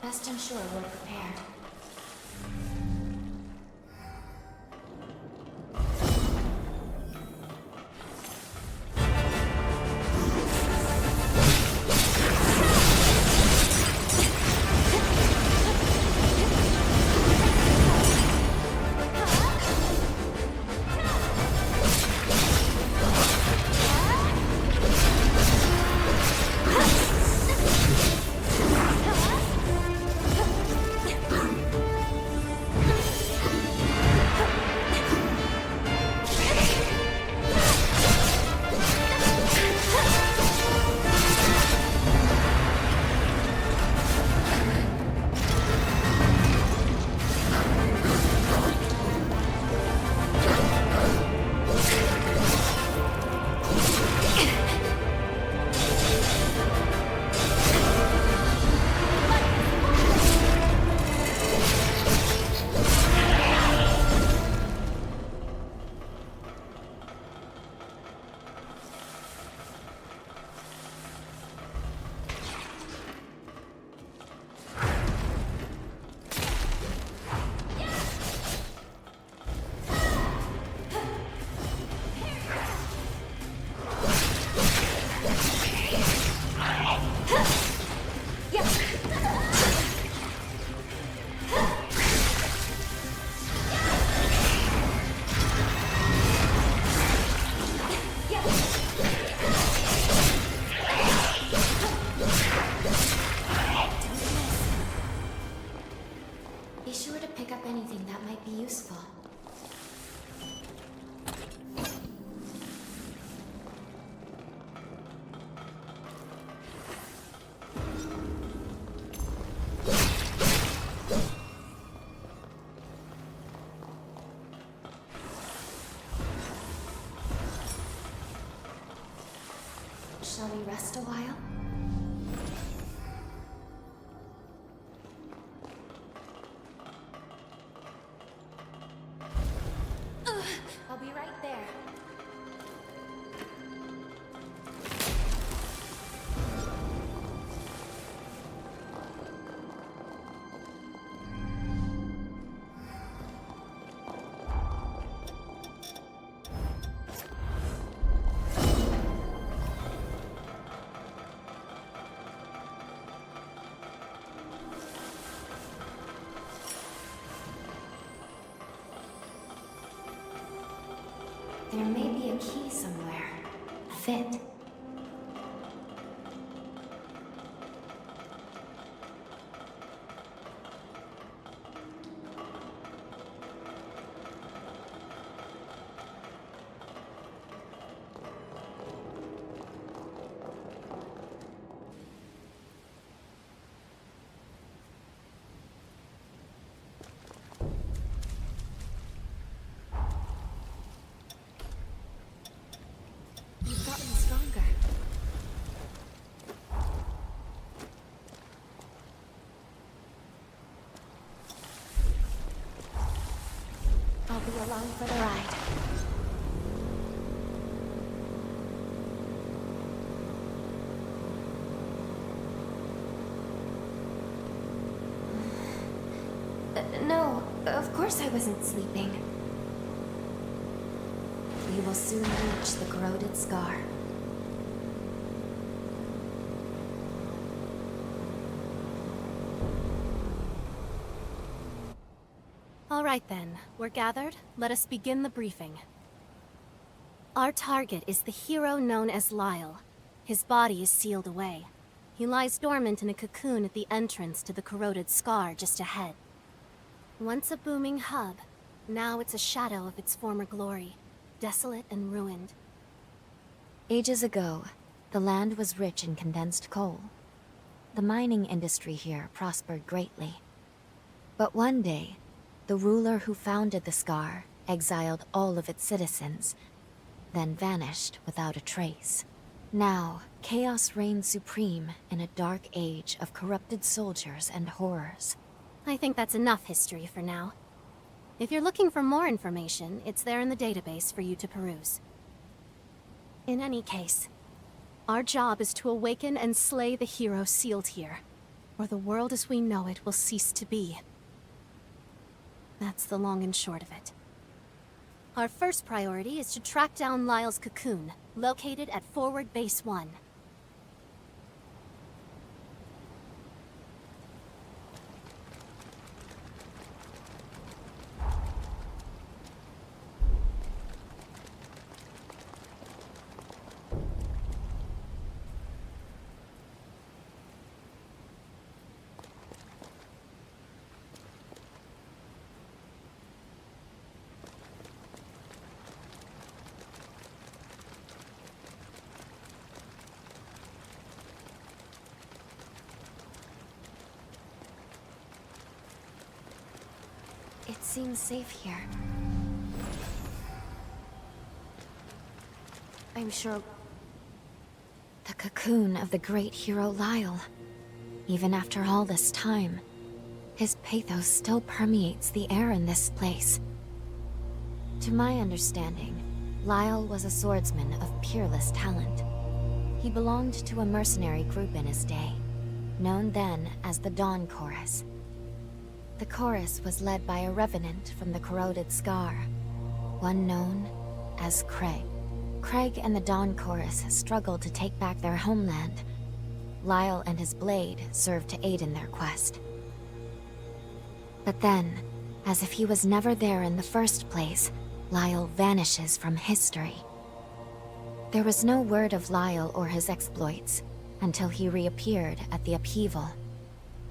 Best ensure we're prepared. Be sure to pick up anything that might be useful. Shall we rest a while? I'll be right there. There may be a key somewhere. Fit. You've gotten stronger. I'll be along for the ride. No, of course I wasn't sleeping. We will soon reach the corroded scar. All right then, we're gathered. Let us begin the briefing. Our target is the hero known as Lyle. His body is sealed away. He lies dormant in a cocoon at the entrance to the corroded scar just ahead. Once a booming hub, now it's a shadow of its former glory, desolate and ruined. Ages ago, the land was rich in condensed coal. The mining industry here prospered greatly. But one day, the ruler who founded the Scar exiled all of its citizens, then vanished without a trace. Now, chaos reigns supreme in a dark age of corrupted soldiers and horrors. I think that's enough history for now. If you're looking for more information, it's there in the database for you to peruse. In any case, our job is to awaken and slay the hero sealed here, or the world as we know it will cease to be. That's the long and short of it. Our first priority is to track down Lyle's cocoon, located at Forward Base 1. It seems safe here. I'm sure... The cocoon of the great hero Lyle. Even after all this time, his pathos still permeates the air in this place. To my understanding, Lyle was a swordsman of peerless talent. He belonged to a mercenary group in his day, known then as the Dawn Chorus. The chorus was led by a revenant from the corroded scar, one known as Craig. Craig and the Dawn Chorus struggled to take back their homeland. Lyle and his blade served to aid in their quest. But then, as if he was never there in the first place, Lyle vanishes from history. There was no word of Lyle or his exploits until he reappeared at the upheaval,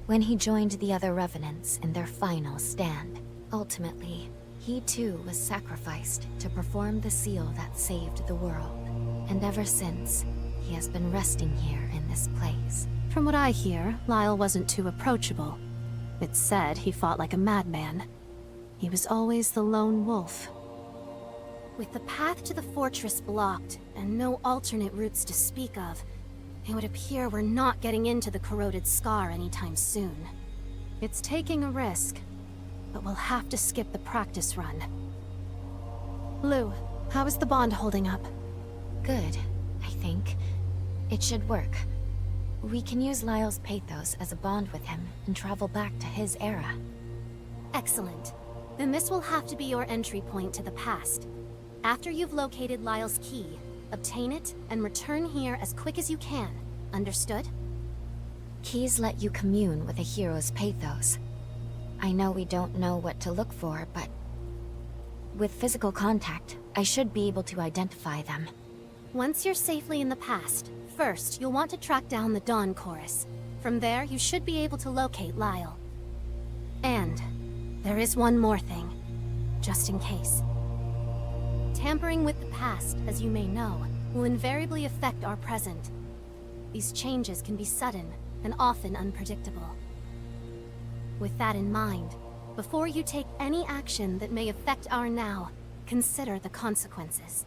when he joined the other revenants in their final stand. Ultimately, he too was sacrificed to perform the seal that saved the world. And ever since, he has been resting here in this place. From what I hear, Lyle wasn't too approachable. It's said he fought like a madman. He was always the lone wolf. With the path to the fortress blocked, and no alternate routes to speak of, it would appear we're not getting into the corroded scar anytime soon. It's taking a risk, but we'll have to skip the practice run. Lou, how is the bond holding up? Good, I think. It should work. We can use Lyle's pathos as a bond with him and travel back to his era. Excellent. Then this will have to be your entry point to the past. After you've located Lyle's key, obtain it and return here as quick as you can. Understood? Keys let you commune with a hero's pathos. I know we don't know what to look for, but with physical contact, I should be able to identify them. Once you're safely in the past, first you'll want to track down the Dawn Chorus. From there, you should be able to locate Lyle. And there is one more thing, just in case. Tampering with the past, as you may know, will invariably affect our present. These changes can be sudden and often unpredictable. With that in mind, before you take any action that may affect our now, consider the consequences.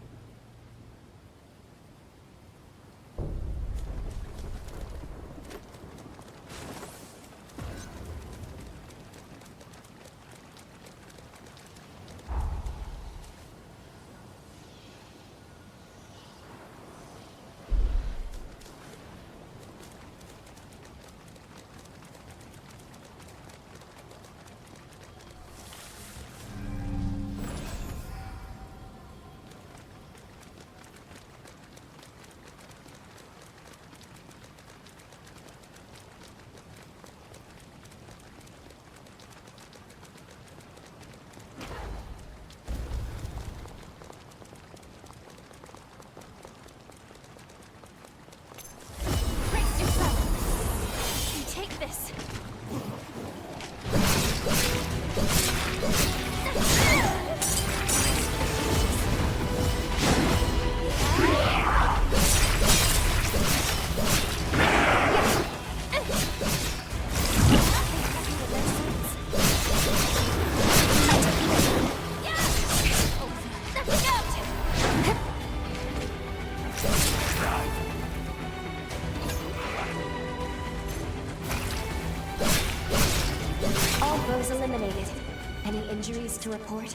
Eliminated. Any injuries to report?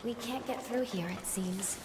We can't get through here, it seems.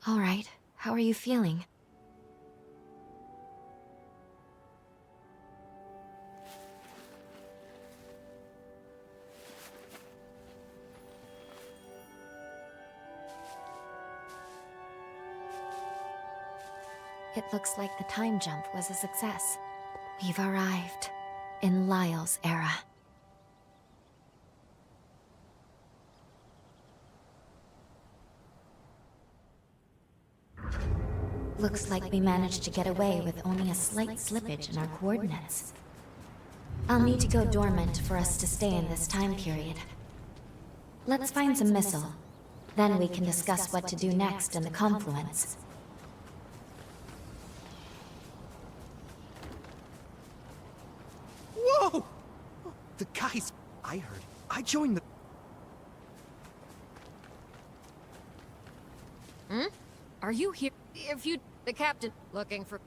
All right, how are you feeling? It looks like the time jump was a success. We've arrived in Lyle's era. Looks like we managed to get away with only a slight slippage in our coordinates. I'll need to go dormant for us to stay in this time period. Let's find some missile. Then we can discuss what to do next in the confluence. Whoa! The guys I heard. I joined the... Hmm? Are you here? If you... The captain... Looking for...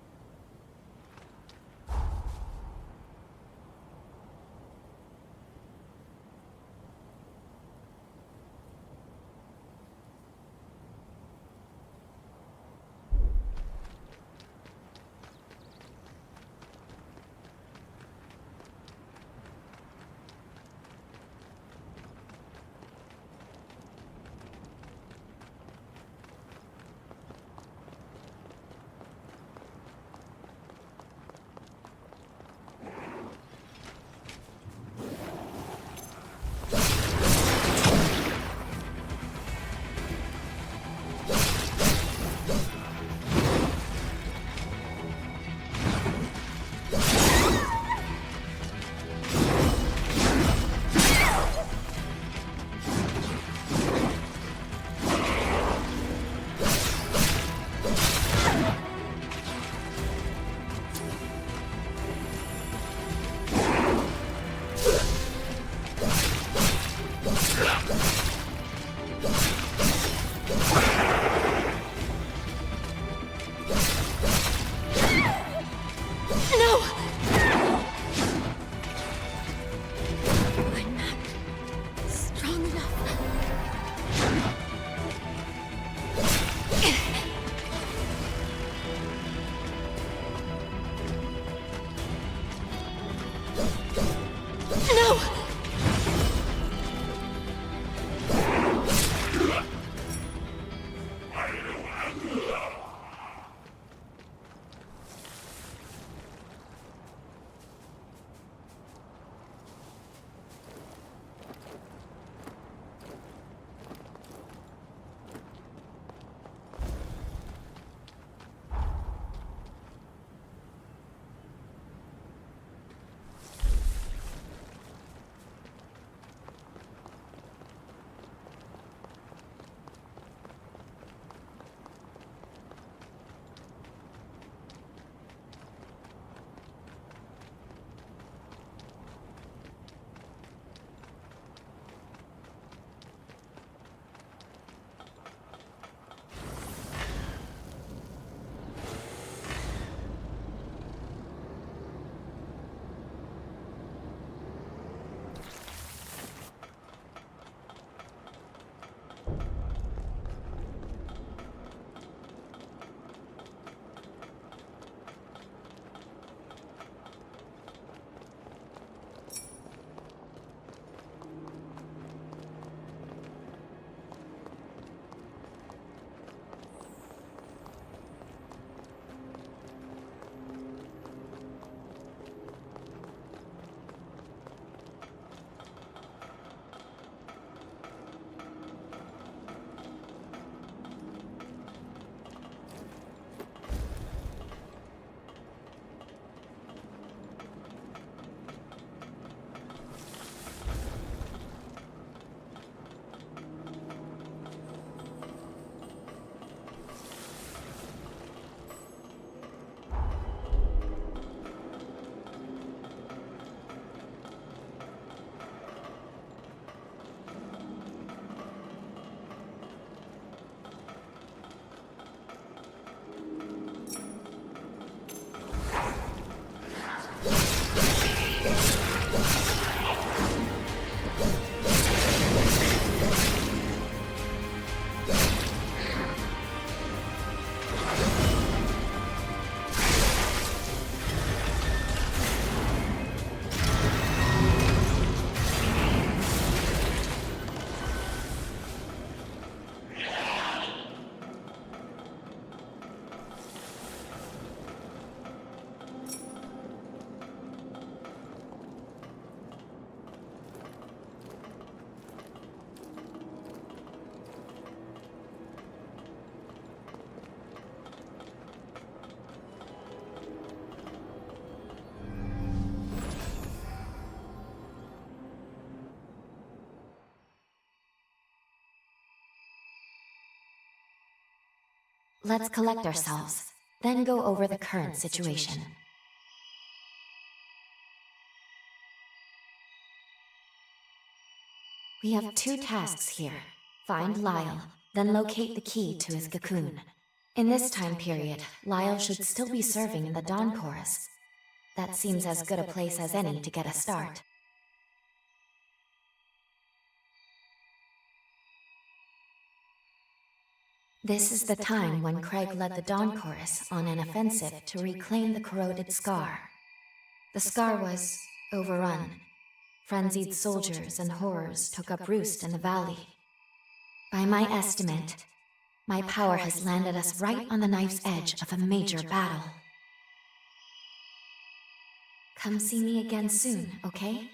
Let's collect ourselves, then go over the current situation. We have 2 tasks here. Find Lyle, then locate the key to his cocoon. In this time period, Lyle should still be serving in the Dawn Chorus. That seems as good a place as any to get a start. This is the time when Craig led the Dawn Chorus on an offensive to reclaim the corroded Scar. The Scar was overrun. Frenzied soldiers and horrors took up roost in the valley. By my estimate, my power has landed us right on the knife's edge of a major battle. Come see me again soon, okay?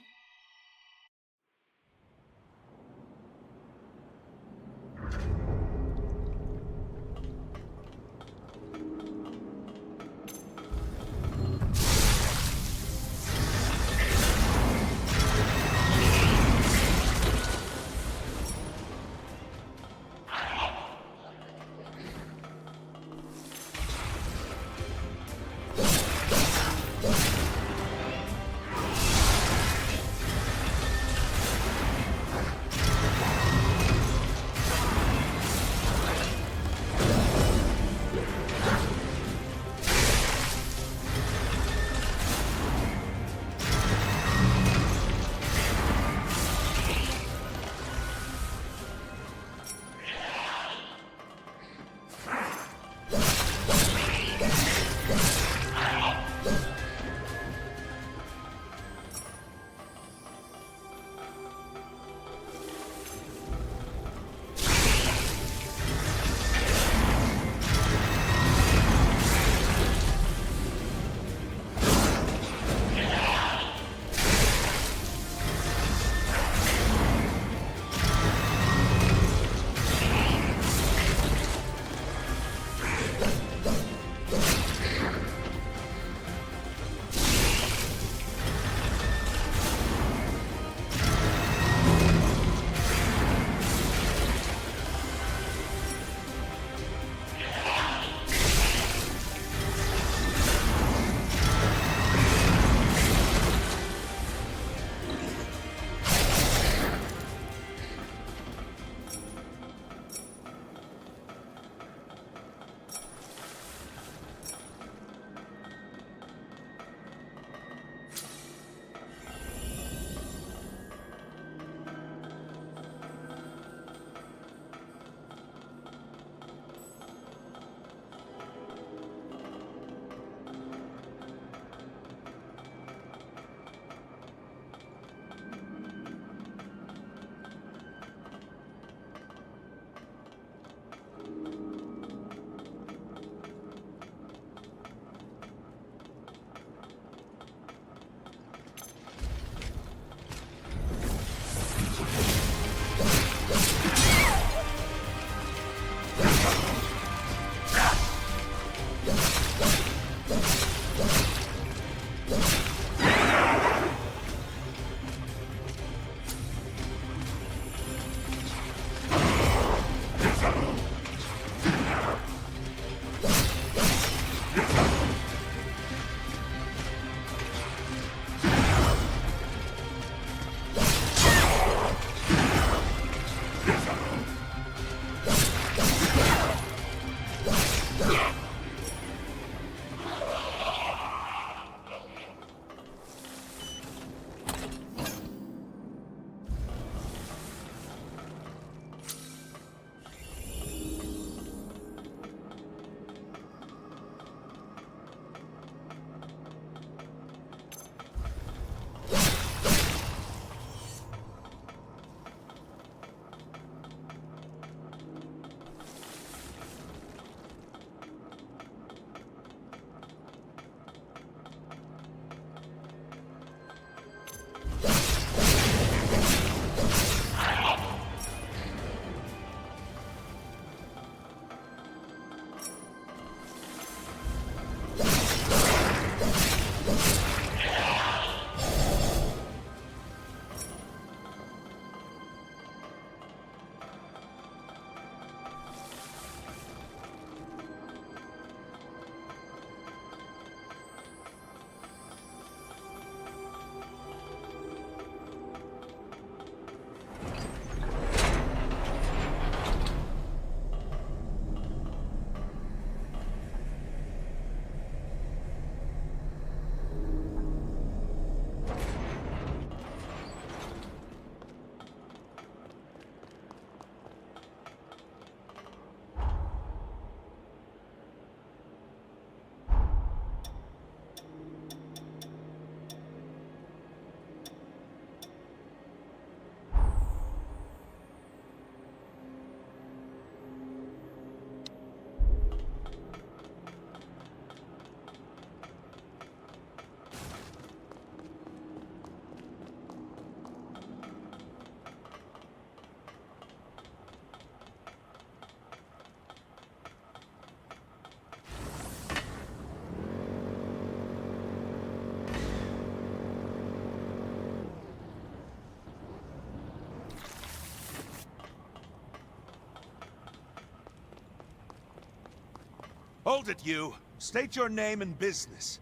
Hold it, you. State your name and business.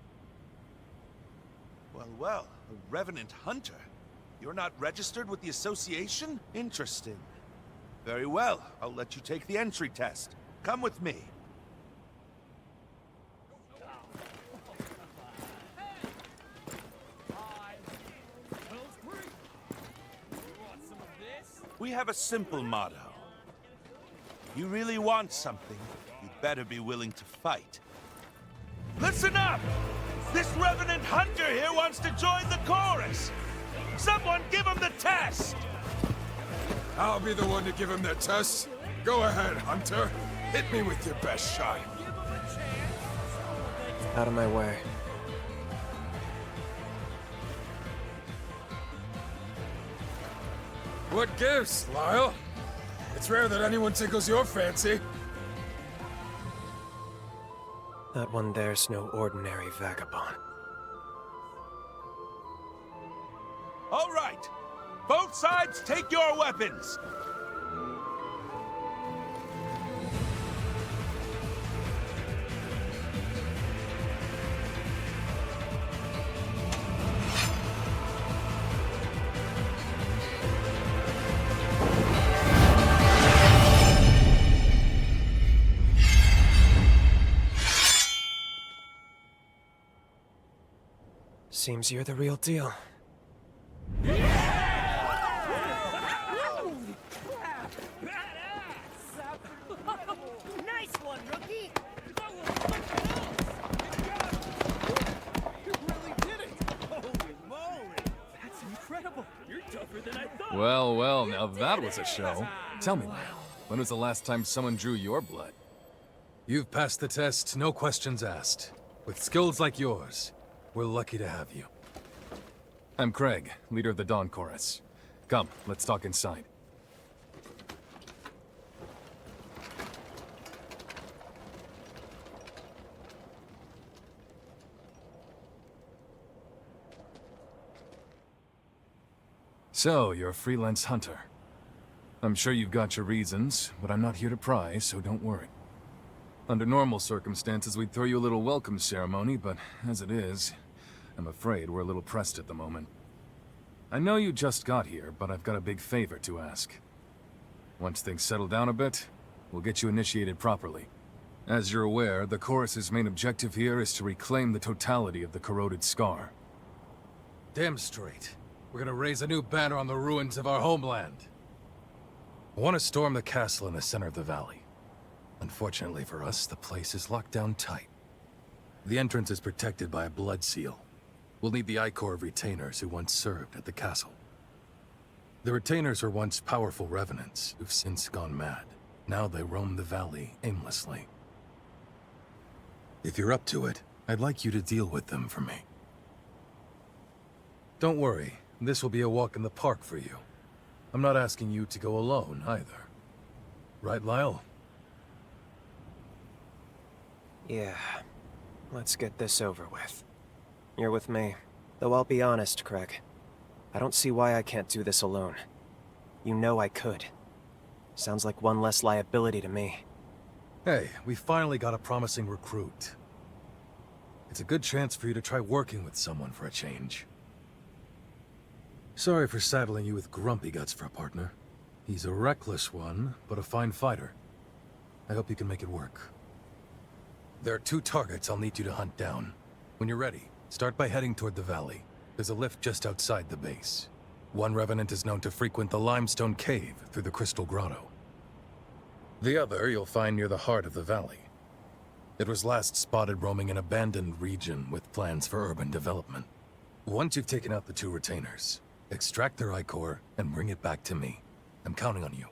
Well, well, a Revenant Hunter. You're not registered with the Association? Interesting. Very well, I'll let you take the entry test. Come with me. We have a simple motto. If you really want something, you'd better be willing to fight. Listen up! This Revenant Hunter here wants to join the chorus! Someone give him the test! I'll be the one to give him the test. Go ahead, Hunter. Hit me with your best shot. Out of my way. What gives, Lyle? It's rare that anyone tickles your fancy. That one there's no ordinary vagabond. All right! Both sides take your weapons! Seems you're the real deal. Nice one, rookie! You really did it! Holy moly! That's incredible! You're tougher than I thought! Well, well, now that was a show. Tell me, when was the last time someone drew your blood? You've passed the test, no questions asked. With skills like yours, we're lucky to have you. I'm Craig, leader of the Dawn Chorus. Come, let's talk inside. So, you're a freelance hunter. I'm sure you've got your reasons, but I'm not here to pry, so don't worry. Under normal circumstances, we'd throw you a little welcome ceremony, but as it is, I'm afraid we're a little pressed at the moment. I know you just got here, but I've got a big favor to ask. Once things settle down a bit, we'll get you initiated properly. As you're aware, the Chorus's main objective here is to reclaim the totality of the corroded scar. Damn straight. We're gonna raise a new banner on the ruins of our homeland. I want to storm the castle in the center of the valley. Unfortunately for us, the place is locked down tight. The entrance is protected by a blood seal. We'll need the Ichor of retainers who once served at the castle. The retainers were once powerful revenants who've since gone mad. Now they roam the valley aimlessly. If you're up to it, I'd like you to deal with them for me. Don't worry, this will be a walk in the park for you. I'm not asking you to go alone, either. Right, Lyle? Yeah. Let's get this over with. You're with me. Though I'll be honest, Craig. I don't see why I can't do this alone. You know I could. Sounds like one less liability to me. Hey, we finally got a promising recruit. It's a good chance for you to try working with someone for a change. Sorry for saddling you with Grumpy Guts for a partner. He's a reckless one, but a fine fighter. I hope you can make it work. There are 2 targets I'll need you to hunt down. When you're ready, start by heading toward the valley. There's a lift just outside the base. One revenant is known to frequent the limestone cave through the crystal grotto. The other you'll find near the heart of the valley. It was last spotted roaming an abandoned region with plans for urban development. Once you've taken out the 2 retainers, extract their Ichor and bring it back to me. I'm counting on you.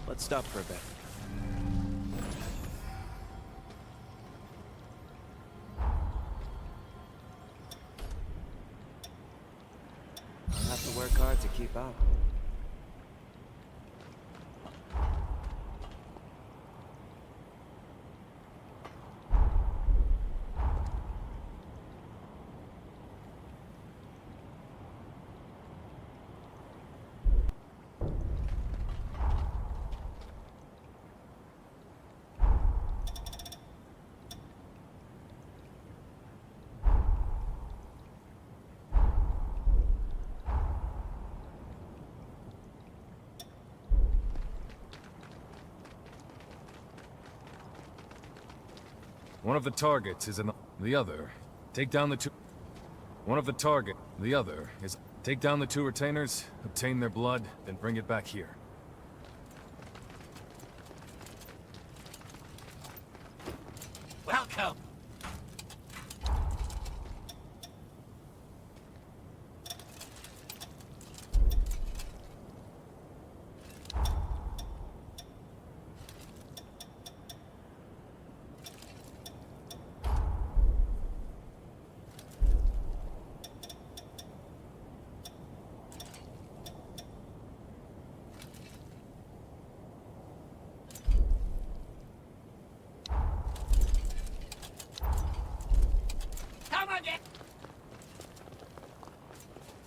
Let's stop for a bit. I'll have to work hard to keep up. One of the targets is in the other. Take down the two... One of the target... The other is... Take down the two retainers, obtain their blood, then bring it back here. Welcome!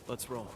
Let's roll.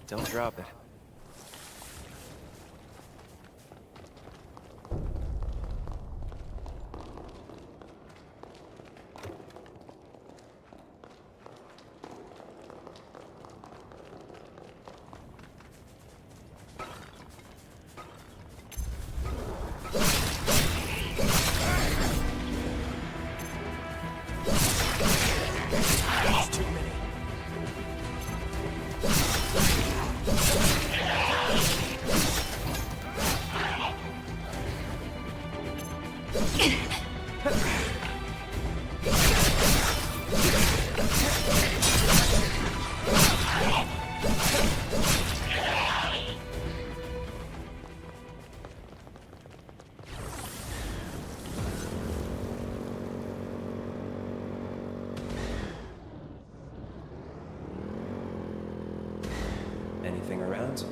Don't drop it. That's too many. Anything around?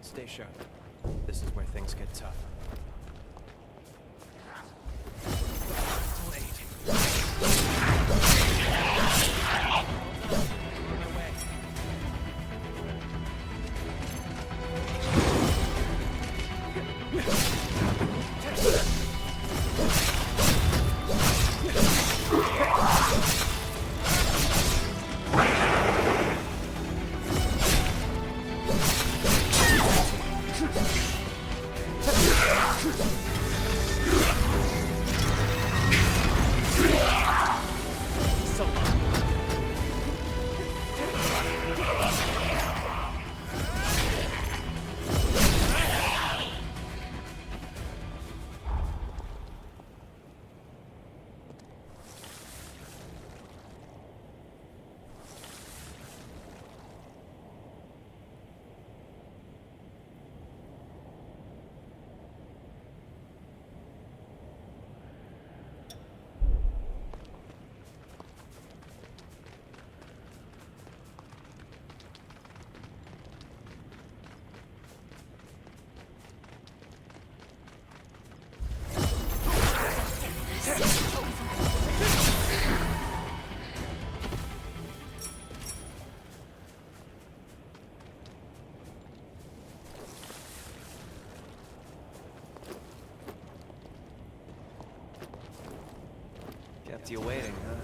Stay sharp. This is where things get tough. Kept you waiting, huh?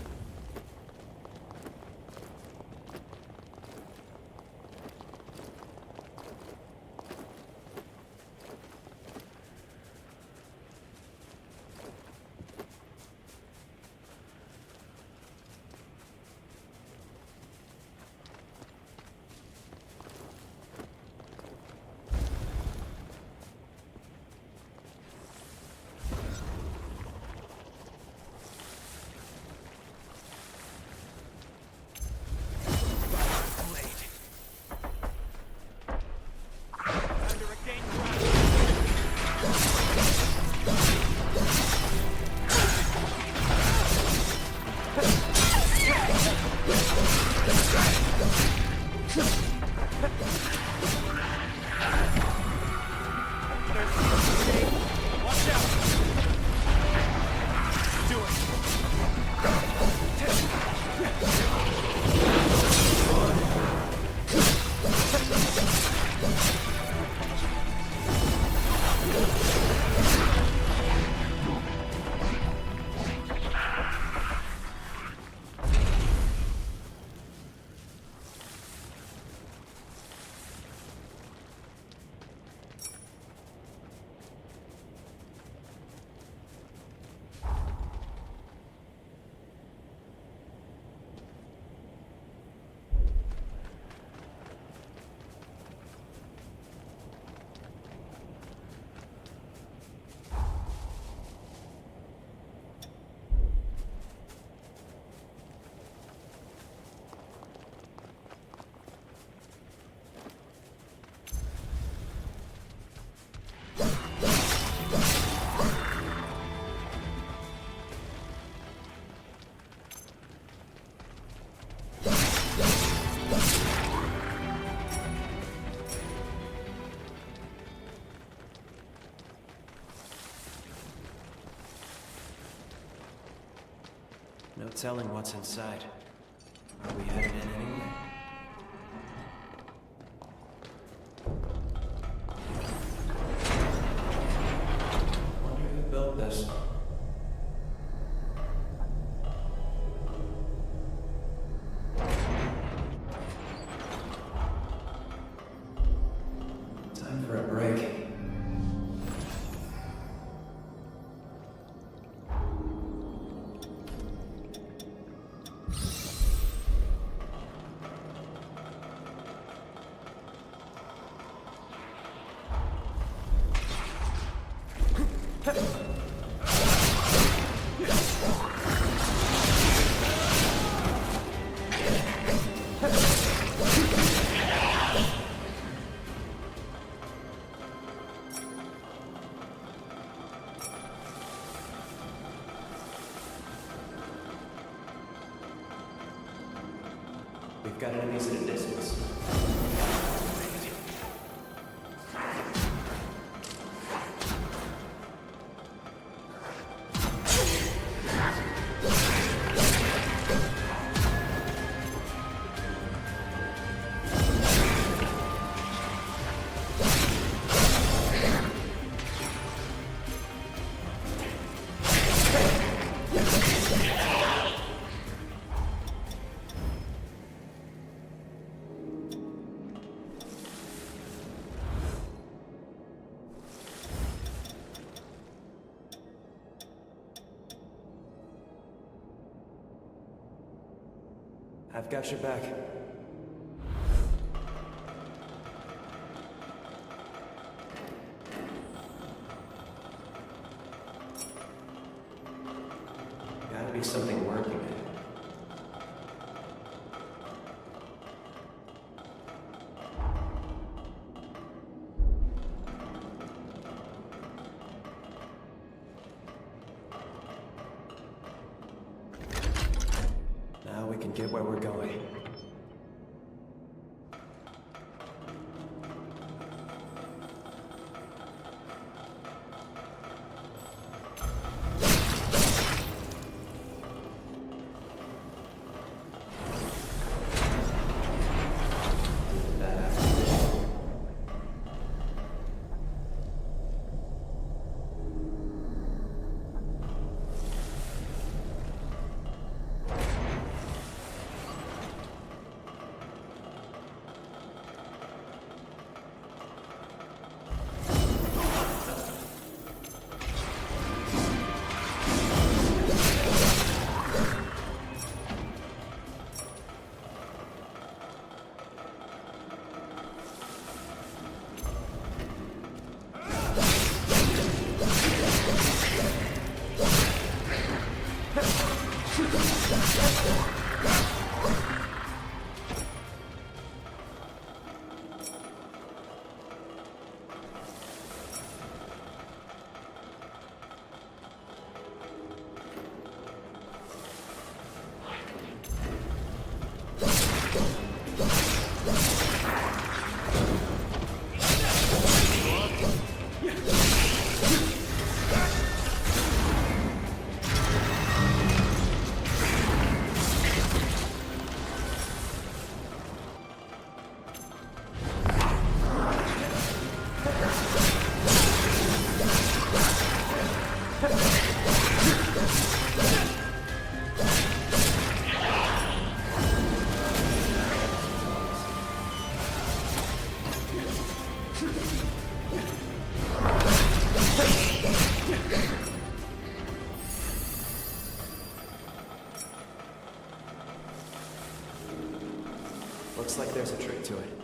No telling what's inside. Are we headed in anyway? Wonder who built this. Time for a break. We've got enemies at a distance. I've got your back. Gotta be something working. Now we can get where we're going. Looks like there's a trick to it.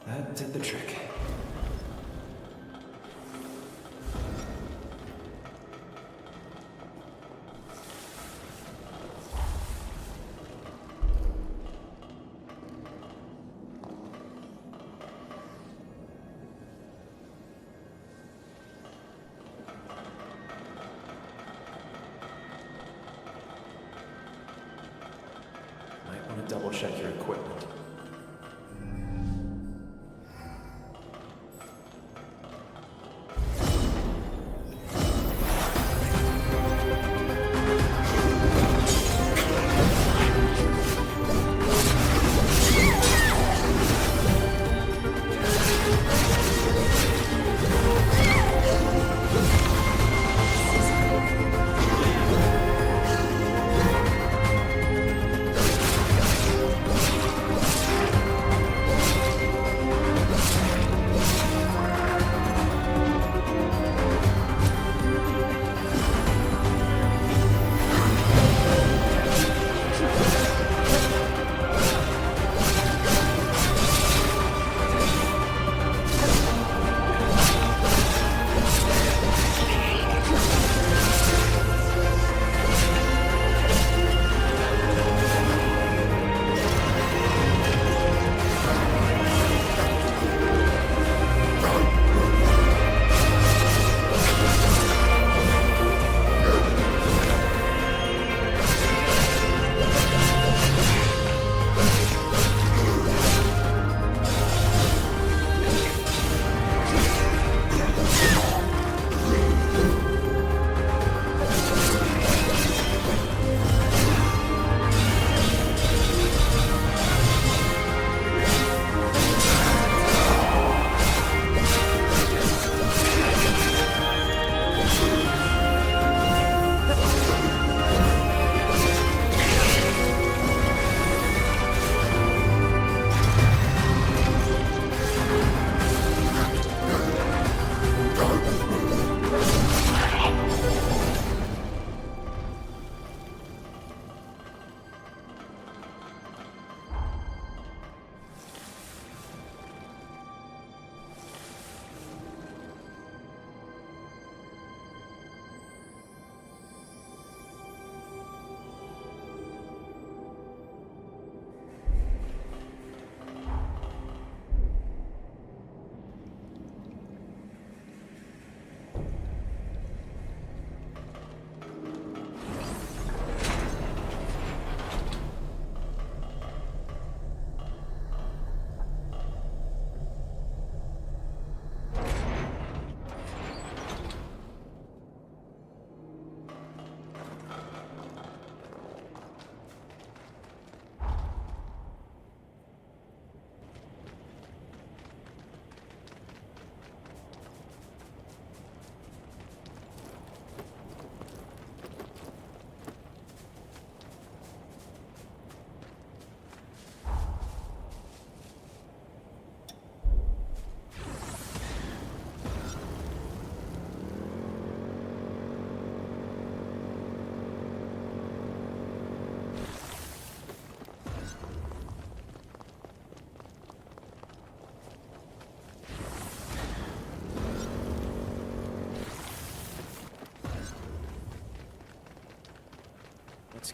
That did the trick. Might want to double check your equipment.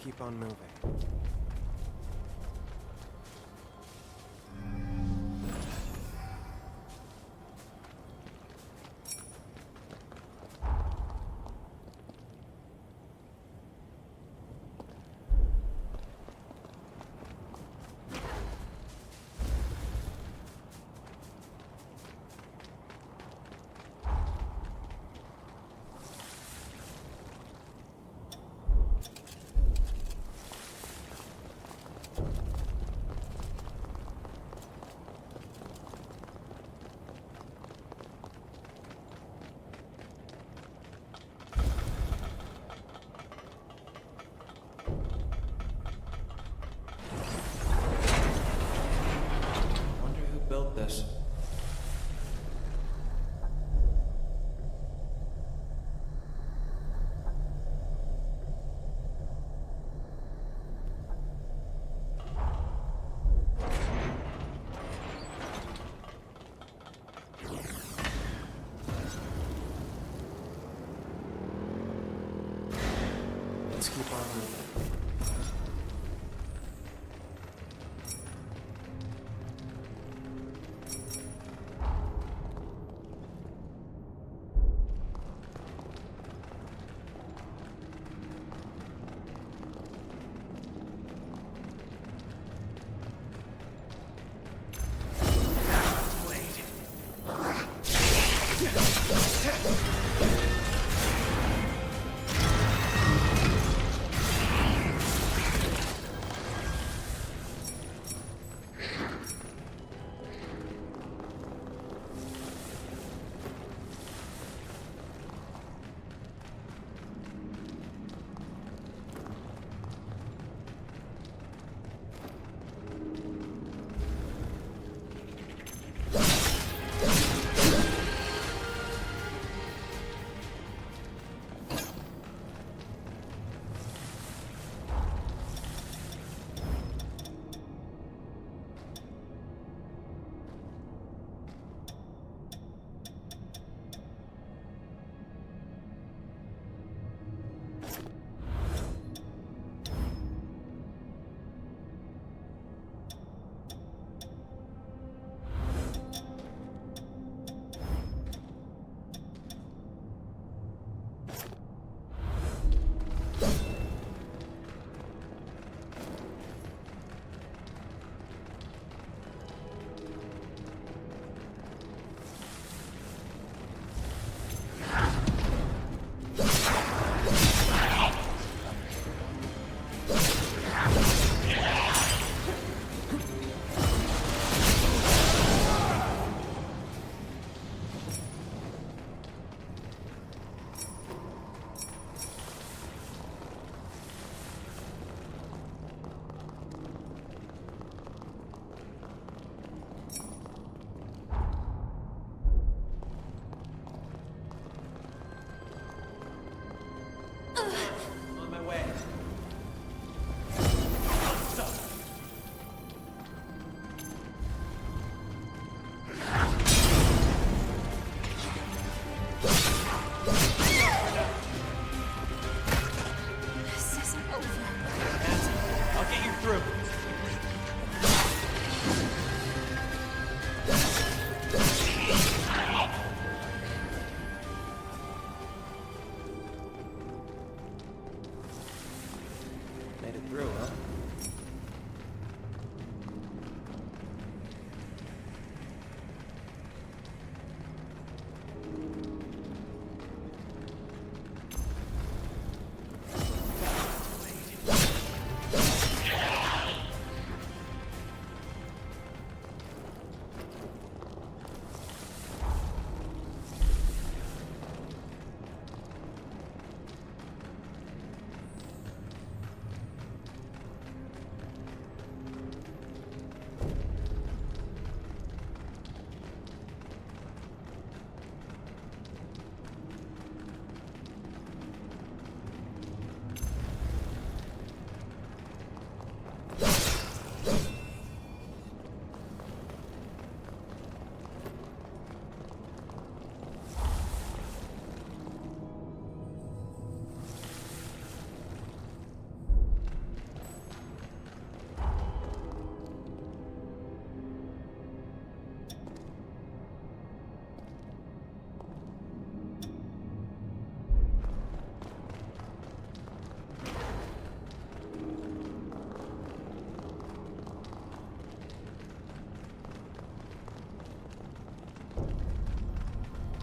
keep on moving. Built this. Let's keep on moving.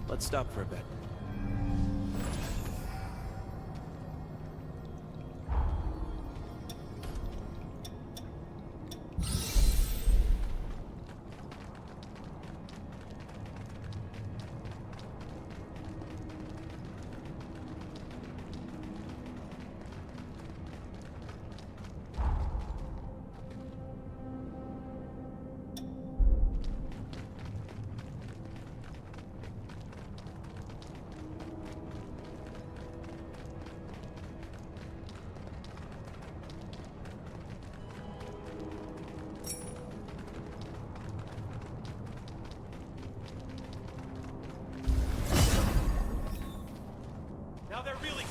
Let's stop for a bit. Now they're really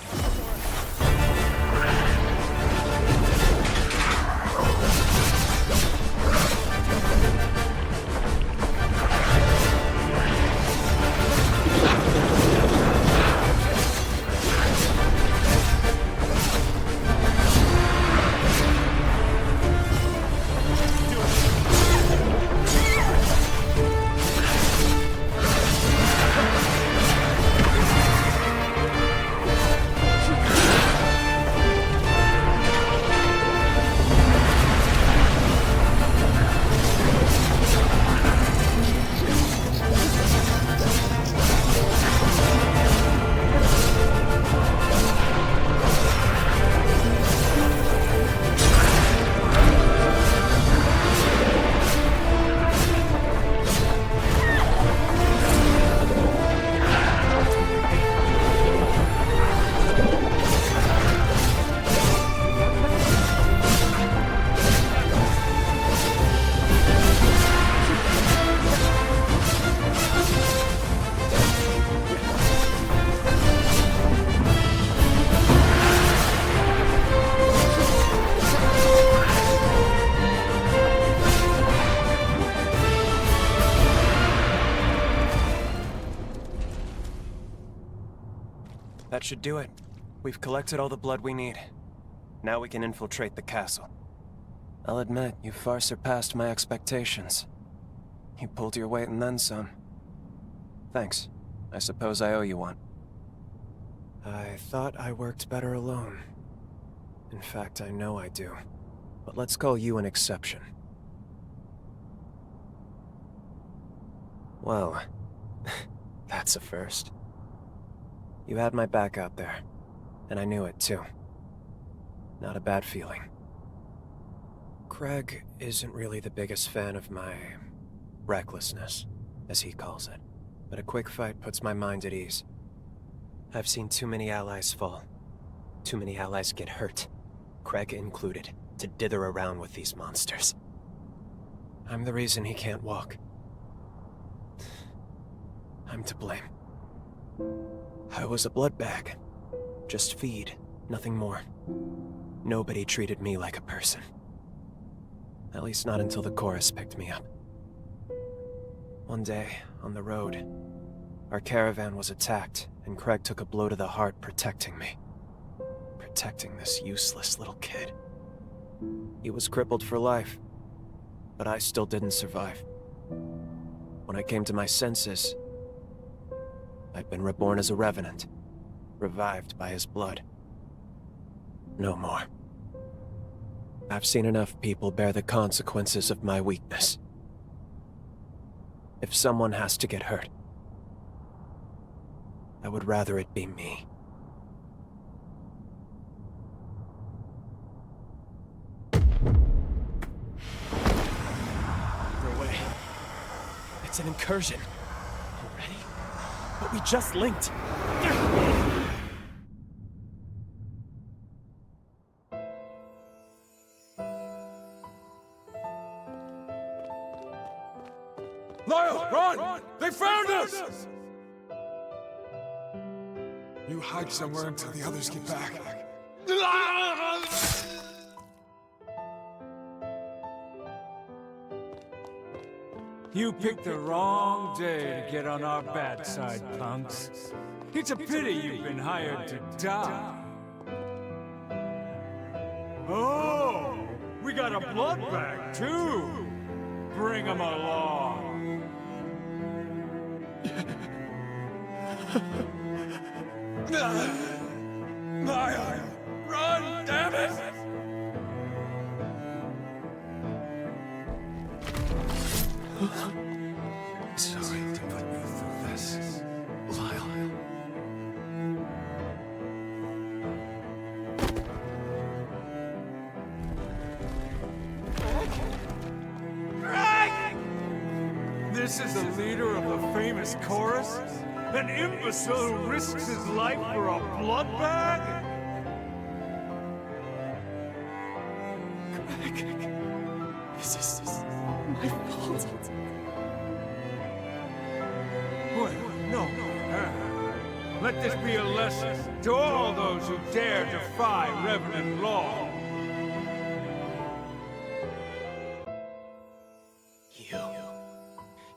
That should do it. We've collected all the blood we need. Now we can infiltrate the castle. I'll admit, you far surpassed my expectations. You pulled your weight and then some. Thanks. I suppose I owe you one. I thought I worked better alone. In fact, I know I do. But let's call you an exception. Well, that's a first. You had my back out there, and I knew it too. Not a bad feeling. Craig isn't really the biggest fan of my recklessness, as he calls it, but a quick fight puts my mind at ease. I've seen too many allies fall. Too many allies get hurt, Craig included, to dither around with these monsters. I'm the reason he can't walk. I'm to blame. I was a blood bag. Just feed, nothing more. Nobody treated me like a person. At least not until the chorus picked me up. One day, on the road, our caravan was attacked, and Craig took a blow to the heart protecting me. Protecting this useless little kid. He was crippled for life, but I still didn't survive. When I came to my senses, I'd been reborn as a revenant, revived by his blood. No more. I've seen enough people bear the consequences of my weakness. If someone has to get hurt, I would rather it be me. They're away. It's an incursion. Already? But we just linked. Lyle, run! They found us! You hide somewhere until the others get back. You picked the wrong day to get on our bad side, punks. It's a pity you've been hired to die. Oh, we got a blood bag, too. Bring him along. Maya! Run, damn it! Sorry to put you through this, Lyle. This is the leader of the famous chorus? An imbecile who risks his life for a blood bag? Craig, this is my fault. Wait, no. Let this be a lesson to all those who dare defy Revenant law.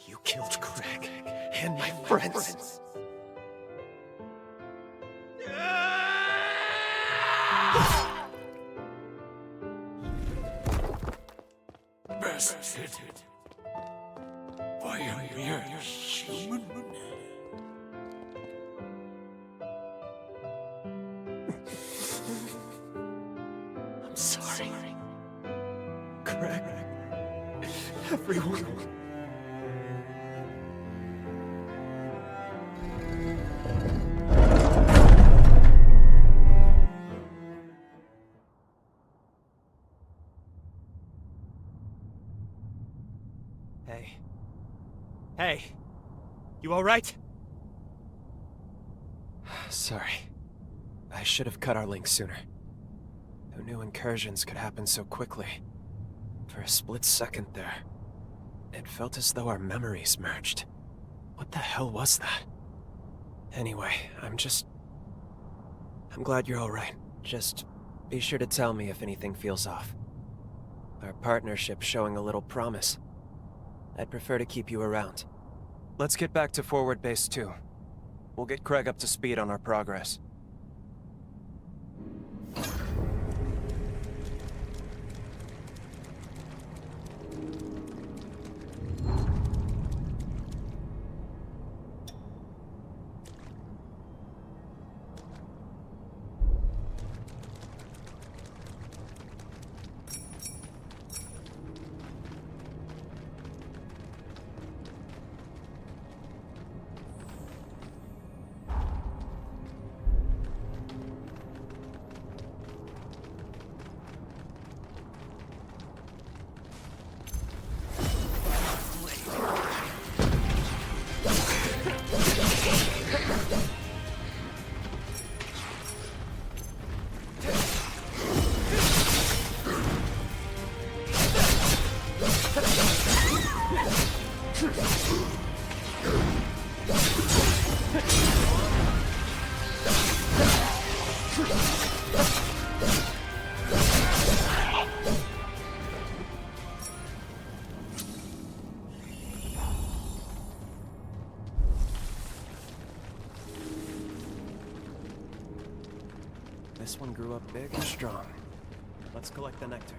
You killed Craig and my friends. Bested by a mere human? I'm sorry. Craig. Everyone. Hey. You alright? Sorry. I should have cut our link sooner. Who knew incursions could happen so quickly? For a split second there, it felt as though our memories merged. What the hell was that? Anyway, I'm glad you're alright. Just be sure to tell me if anything feels off. Our partnership's showing a little promise. I'd prefer to keep you around. Let's get back to Forward Base 2. We'll get Craig up to speed on our progress. This one grew up big and strong. Let's collect the nectar.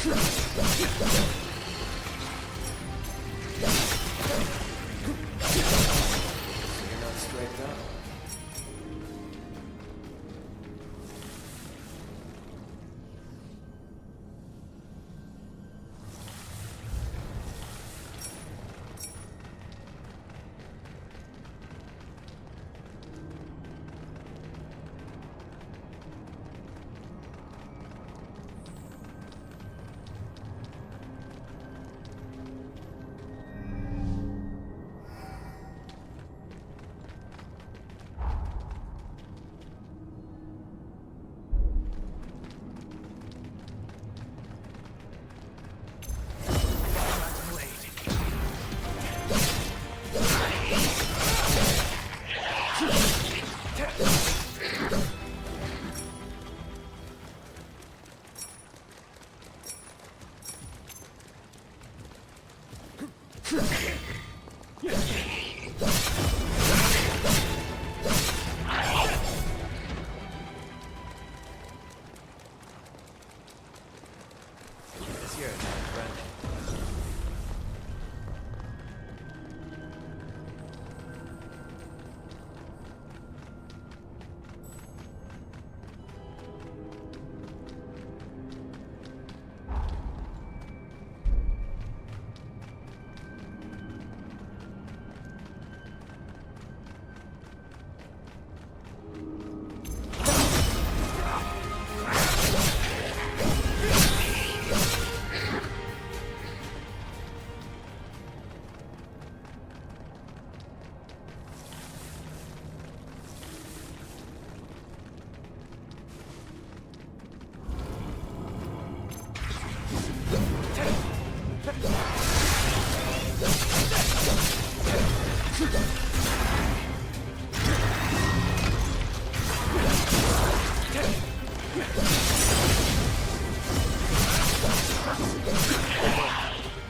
You're not straight up.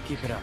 Keep it up.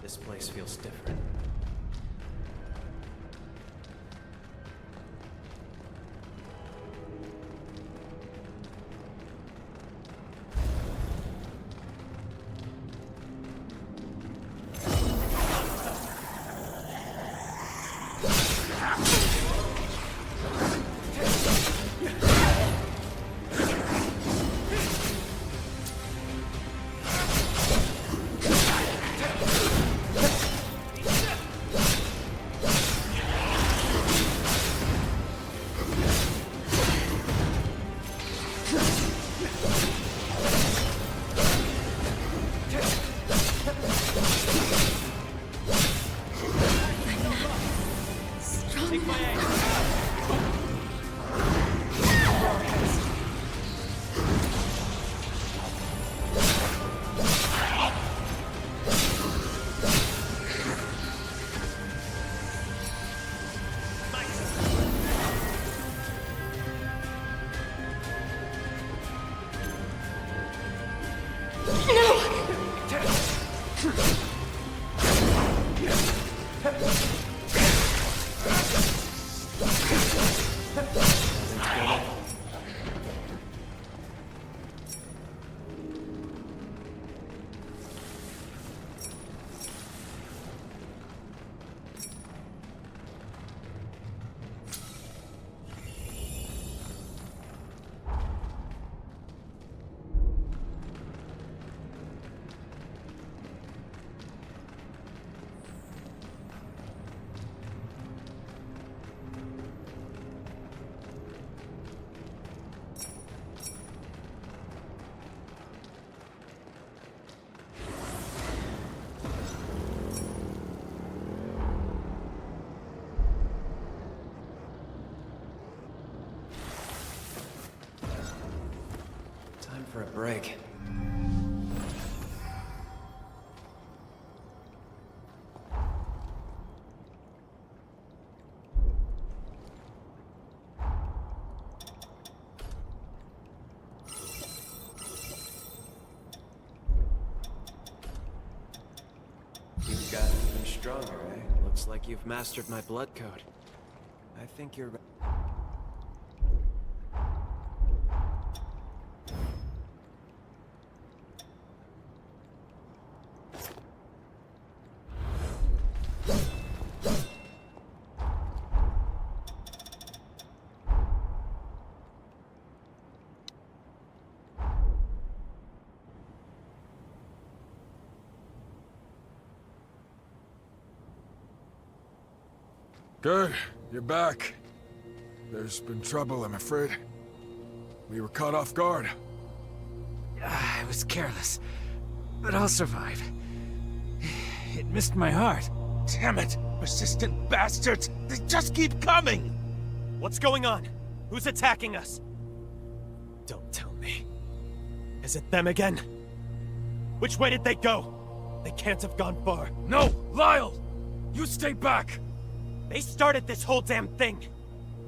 This place feels different. For a break. You've gotten even stronger, eh? Looks like you've mastered my blood code. I think you're... Good. You're back. There's been trouble, I'm afraid. We were caught off guard. I was careless, but I'll survive. It missed my heart. Damn it! Persistent bastards! They just keep coming! What's going on? Who's attacking us? Don't tell me. Is it them again? Which way did they go? They can't have gone far. No! Lyle! You stay back! They started this whole damn thing!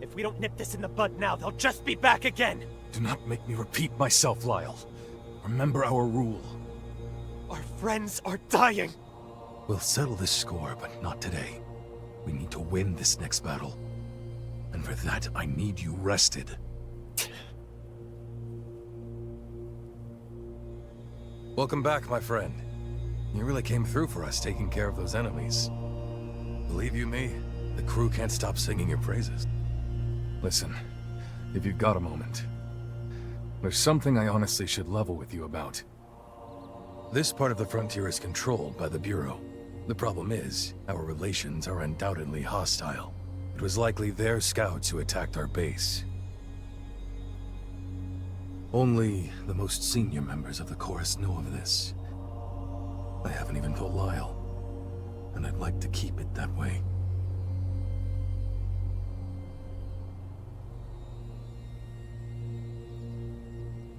If we don't nip this in the bud now, they'll just be back again! Do not make me repeat myself, Lyle. Remember our rule. Our friends are dying! We'll settle this score, but not today. We need to win this next battle. And for that, I need you rested. Welcome back, my friend. You really came through for us taking care of those enemies. Believe you me, the crew can't stop singing your praises. Listen, if you've got a moment, there's something I honestly should level with you about. This part of the frontier is controlled by the Bureau. The problem is, our relations are undoubtedly hostile. It was likely their scouts who attacked our base. Only the most senior members of the Chorus know of this. I haven't even told Lyle, and I'd like to keep it that way.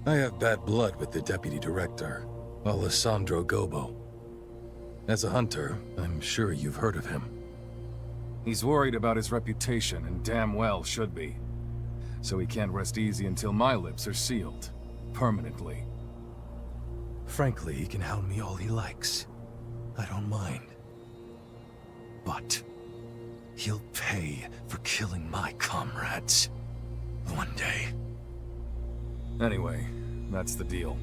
I have bad blood with the Deputy Director, Alessandro Gobo. As a hunter, I'm sure you've heard of him. He's worried about his reputation, and damn well should be. So he can't rest easy until my lips are sealed. Permanently. Frankly, he can hound me all he likes. I don't mind. But he'll pay for killing my comrades. One day. Anyway, that's the deal.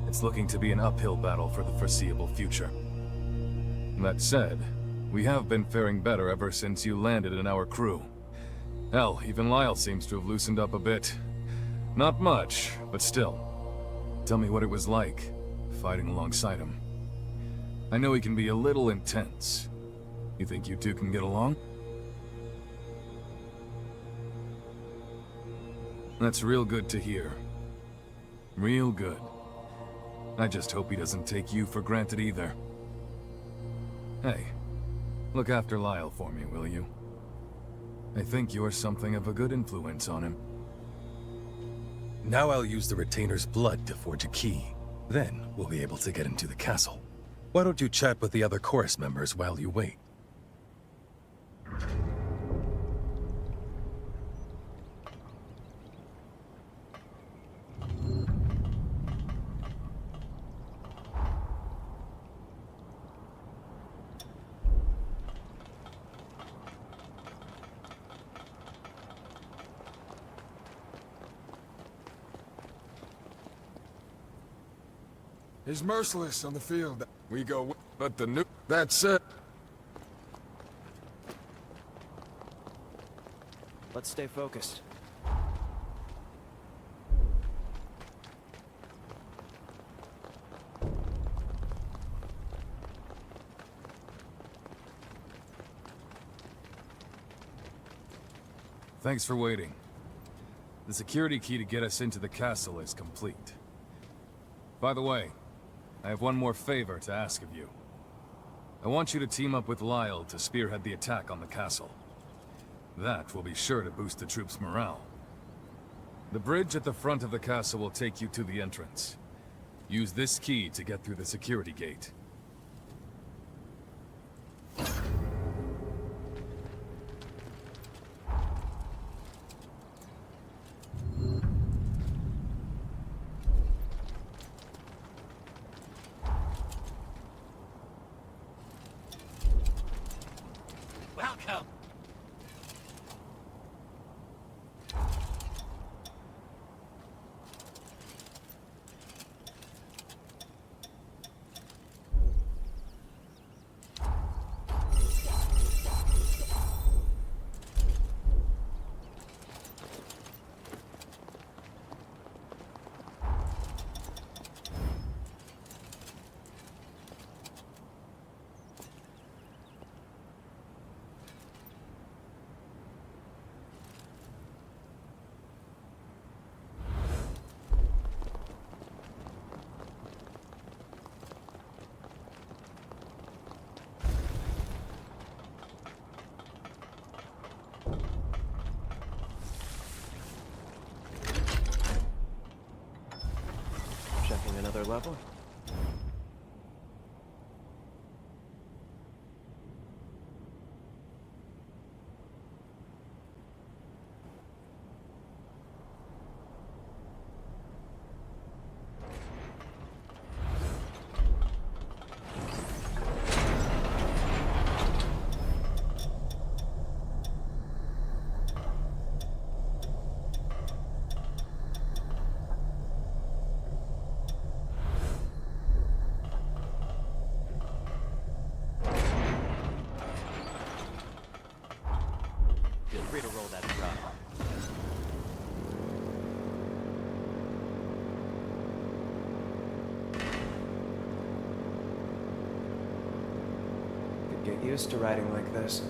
It's looking to be an uphill battle for the foreseeable future. That said, we have been faring better ever since you landed in our crew. Hell, even Lyle seems to have loosened up a bit. Not much, but still. Tell me what it was like, fighting alongside him. I know he can be a little intense. You think you two can get along? That's real good to hear. Real good. I just hope he doesn't take you for granted either. Hey, look after Lyle for me, will you? I think you're something of a good influence on him. Now I'll use the retainer's blood to forge a key. Then we'll be able to get into the castle. Why don't you chat with the other chorus members while you wait? He's merciless on the field. We go, but the new. That's it. Let's stay focused. Thanks for waiting. The security key to get us into the castle is complete. By the way, I have one more favor to ask of you. I want you to team up with Lyle to spearhead the attack on the castle. That will be sure to boost the troops' morale. The bridge at the front of the castle will take you to the entrance. Use this key to get through the security gate. Welcome. Checking another level. Feel free to roll that drop. Could get used to riding like this.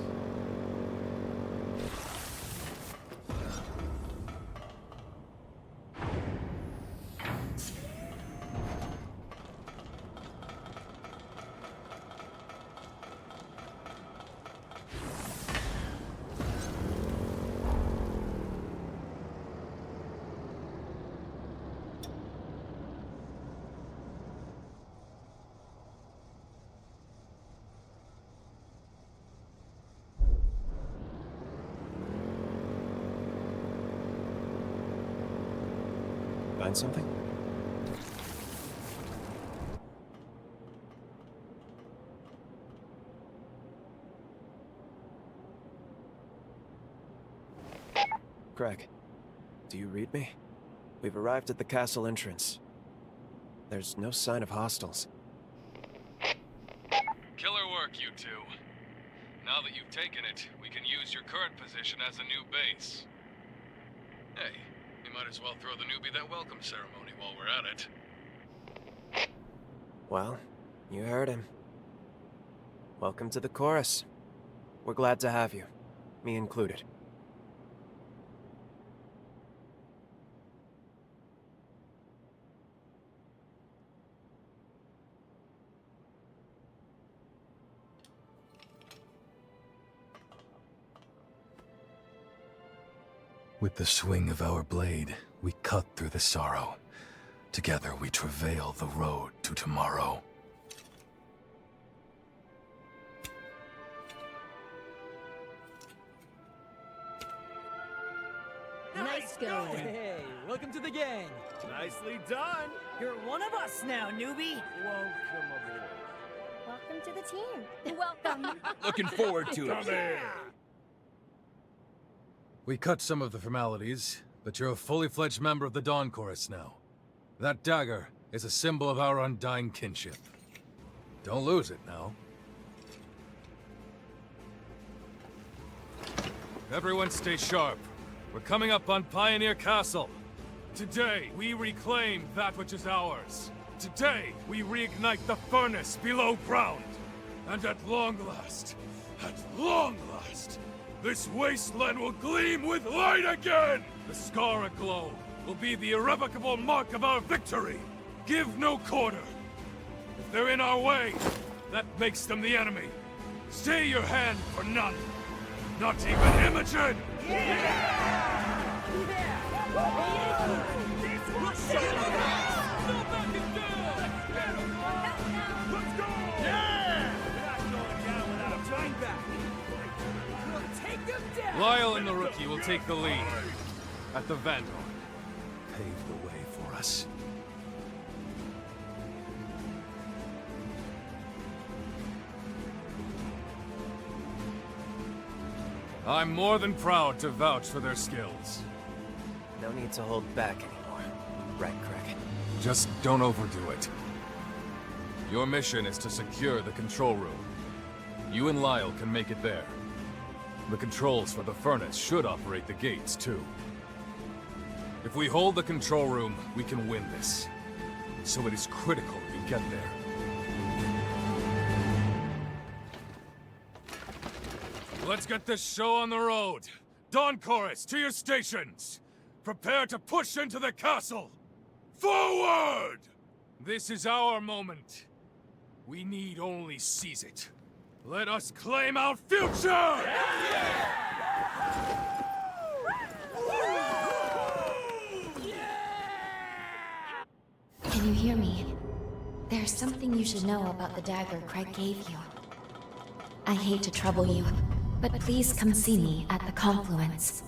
Find something? Craig, do you read me? We've arrived at the castle entrance. There's no sign of hostiles. Killer work, you two. Now that you've taken it, we can use your current position as a new base. Hey, we might as well throw the newbie that welcome ceremony while we're at it. Well, you heard him. Welcome to the chorus. We're glad to have you, me included. With the swing of our blade, we cut through the sorrow. Together we travail the road to tomorrow. Nice going. Hey, welcome to the gang. Nicely done. You're one of us now, newbie. Welcome aboard. Welcome to the team. Welcome. Looking forward to it. Come here. We cut some of the formalities, but you're a fully fledged member of the Dawn Chorus now. That dagger is a symbol of our undying kinship. Don't lose it now. Everyone stay sharp. We're coming up on Pioneer Castle. Today, we reclaim that which is ours. Today, we reignite the furnace below ground. And at long last, this wasteland will gleam with light again! The scar aglow will be the irrevocable mark of our victory. Give no quarter. If they're in our way, that makes them the enemy. Stay your hand for none. Not even Imogen! Lyle and the rookie will take the lead at the Vandal. Pave the way for us. I'm more than proud to vouch for their skills. No need to hold back anymore. Right, Craig? Just don't overdo it. Your mission is to secure the control room. You and Lyle can make it there. The controls for the furnace should operate the gates, too. If we hold the control room, we can win this. So it is critical we get there. Let's get this show on the road! Dawn Chorus, to your stations! Prepare to push into the castle! Forward! This is our moment. We need only seize it. Let us claim our future! Can you hear me? There's something you should know about the dagger Craig gave you. I hate to trouble you, but please come see me at the confluence.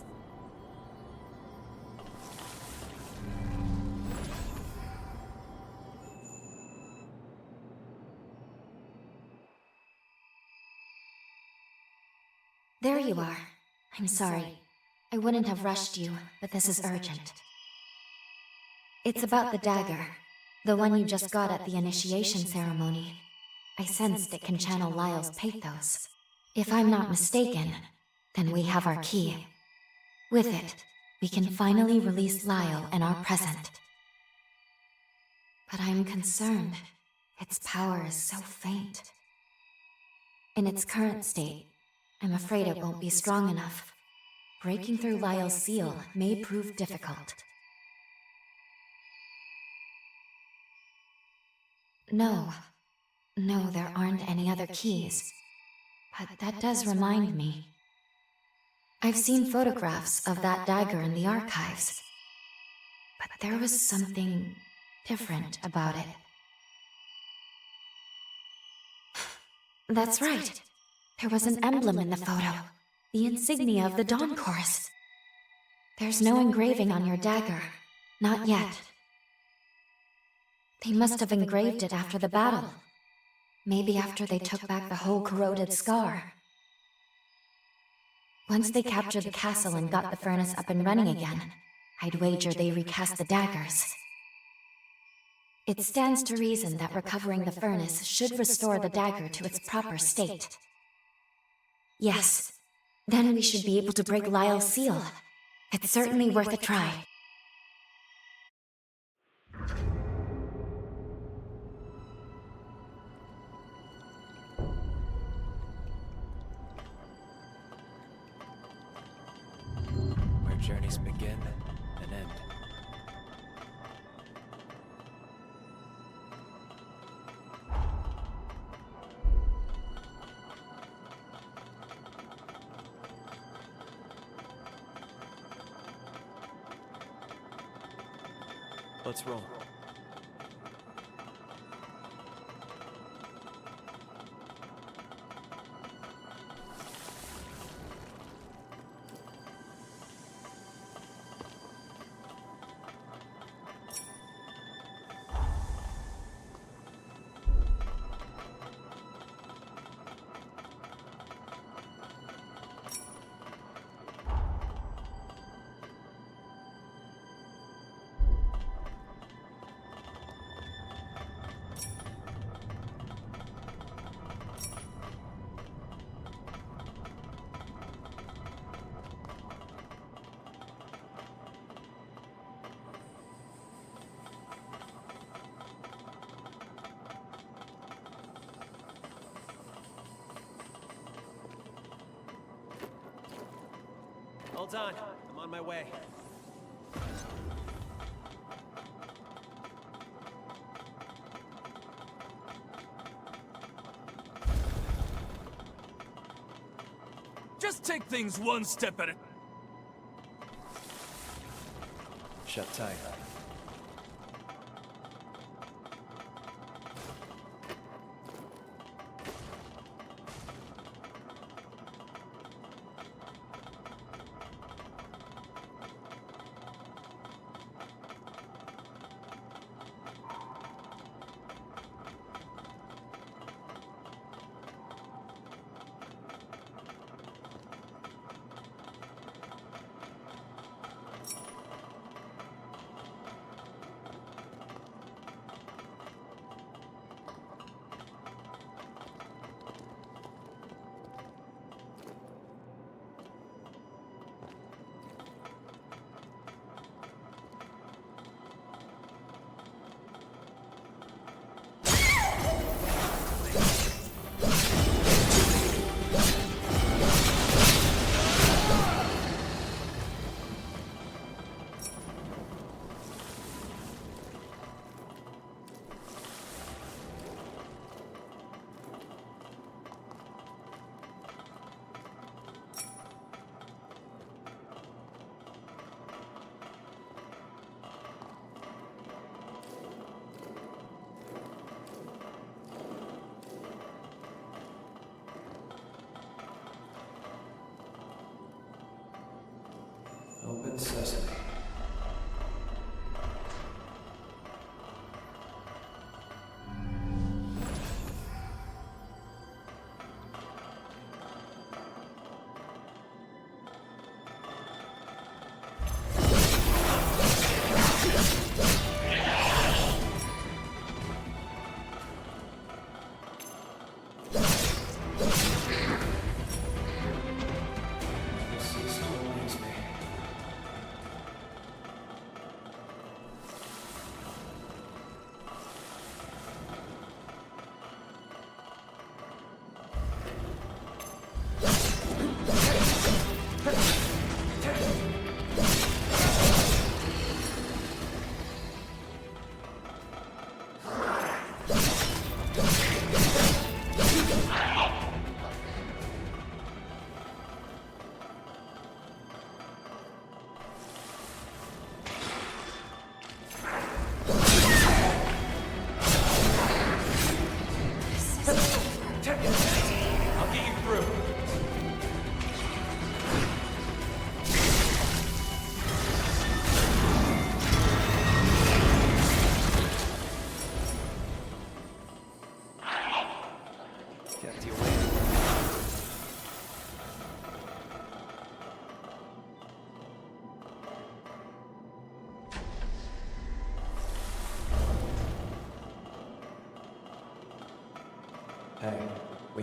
There you are. I'm sorry. I wouldn't have rushed you, but this is urgent. It's about the dagger. The one you just got at the initiation ceremony. I sensed it can channel Lyle's pathos. If I'm not mistaken, then we have our key. With it, we can finally release Lyle and our present. But I'm concerned. Its power is so faint. In its current state, I'm afraid it won't be strong enough. Breaking through Lyle's seal may prove difficult. No, there aren't any other keys. But that does remind me. I've seen photographs of that dagger in the archives. But there was something different about it. That's right. There was an emblem in the photo. The insignia of the Dawn Chorus. There's no engraving on your dagger. Not yet. They must have engraved it after the battle. Maybe after they took back the whole corroded scar. Once they captured the castle and got the furnace up and running again, I'd wager they recast the daggers. It stands to reason that recovering the furnace should restore the dagger to its proper state. Yes, then we should be able to break Lyle's seal. It's certainly worth a try. Where journeys begin and end. Let's roll. Hold on, I'm on my way. Just take things one step at a... Shut tight.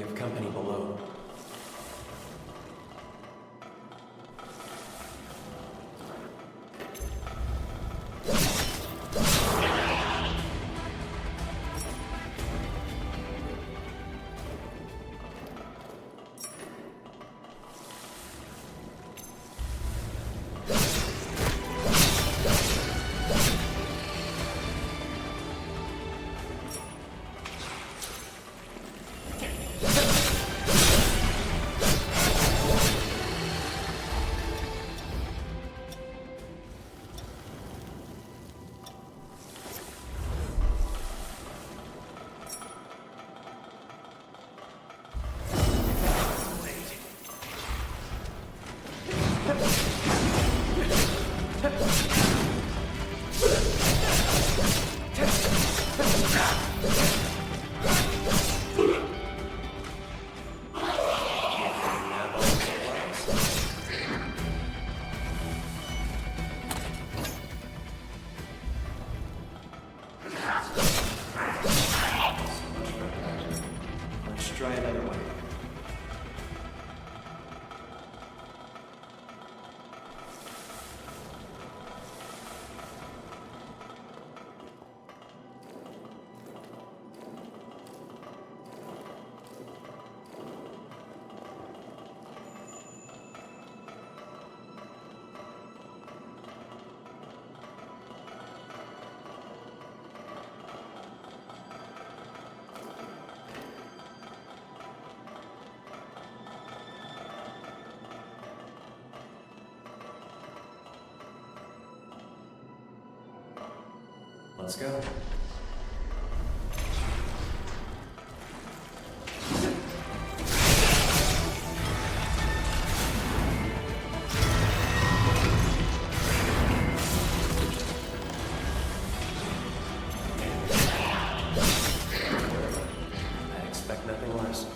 We have company below. Try another one. Let's go. I expect nothing less.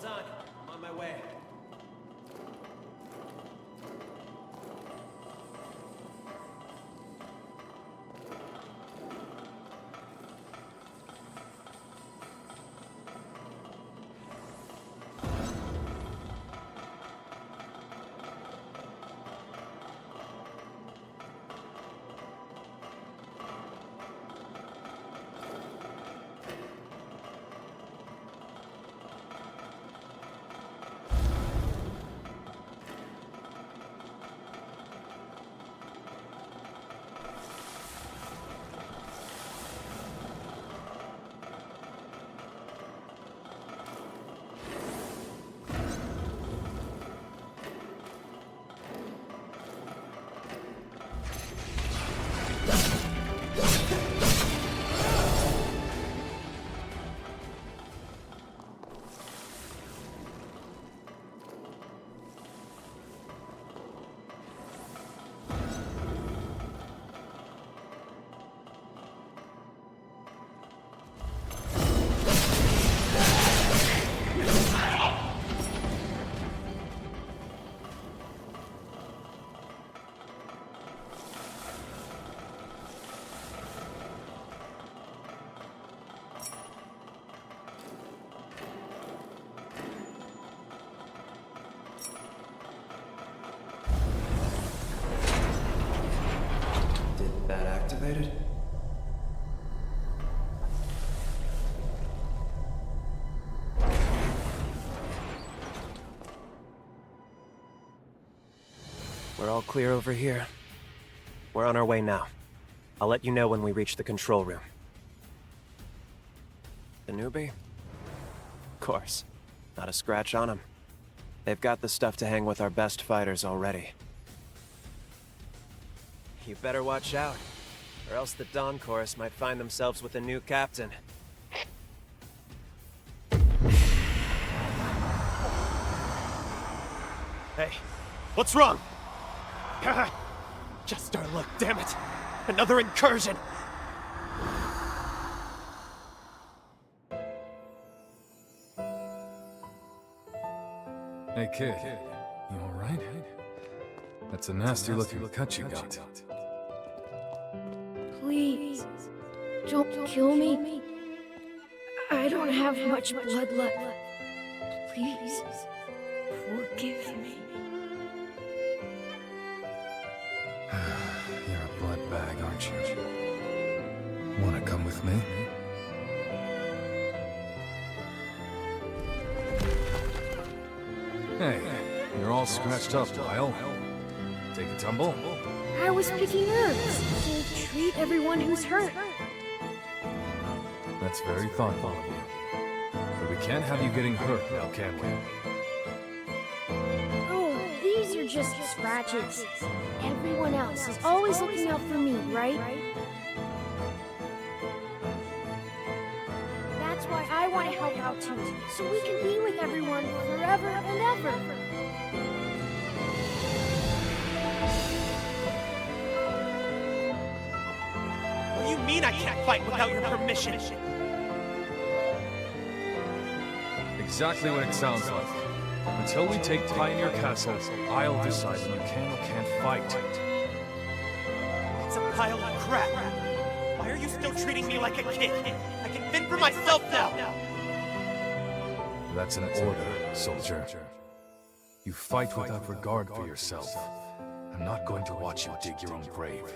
done. I'm on my way. That activated? We're all clear over here. We're on our way now. I'll let you know when we reach the control room. The newbie? Of course. Not a scratch on him. They've got the stuff to hang with our best fighters already. You better watch out, or else the Dawn Chorus might find themselves with a new captain. Hey, what's wrong? Just our luck, damn it! Another incursion! Hey kid, you alright? That's a nasty looking cut you got. Please, don't kill me. I don't have much blood left. Please, forgive me. You're a blood bag, aren't you? Wanna come with me? Hey, you're all scratched up, Lyle. Take a tumble? I was picking herbs to treat everyone who's hurt. That's very thoughtful of you. But we can't have you getting hurt now, can we? Oh, these are just scratches. Everyone else is always looking out for me, right? That's why I want to help out too, so we can be with everyone forever and ever. What do you mean I can't fight without your permission? Exactly what it sounds like. Until we take Pioneer Castle, I'll decide when you can or can't fight. It's a pile of crap. Why are you still treating me like a kid? I can fend for myself now! That's an order, soldier. You fight without regard for yourself. I'm not going to watch you dig your own grave.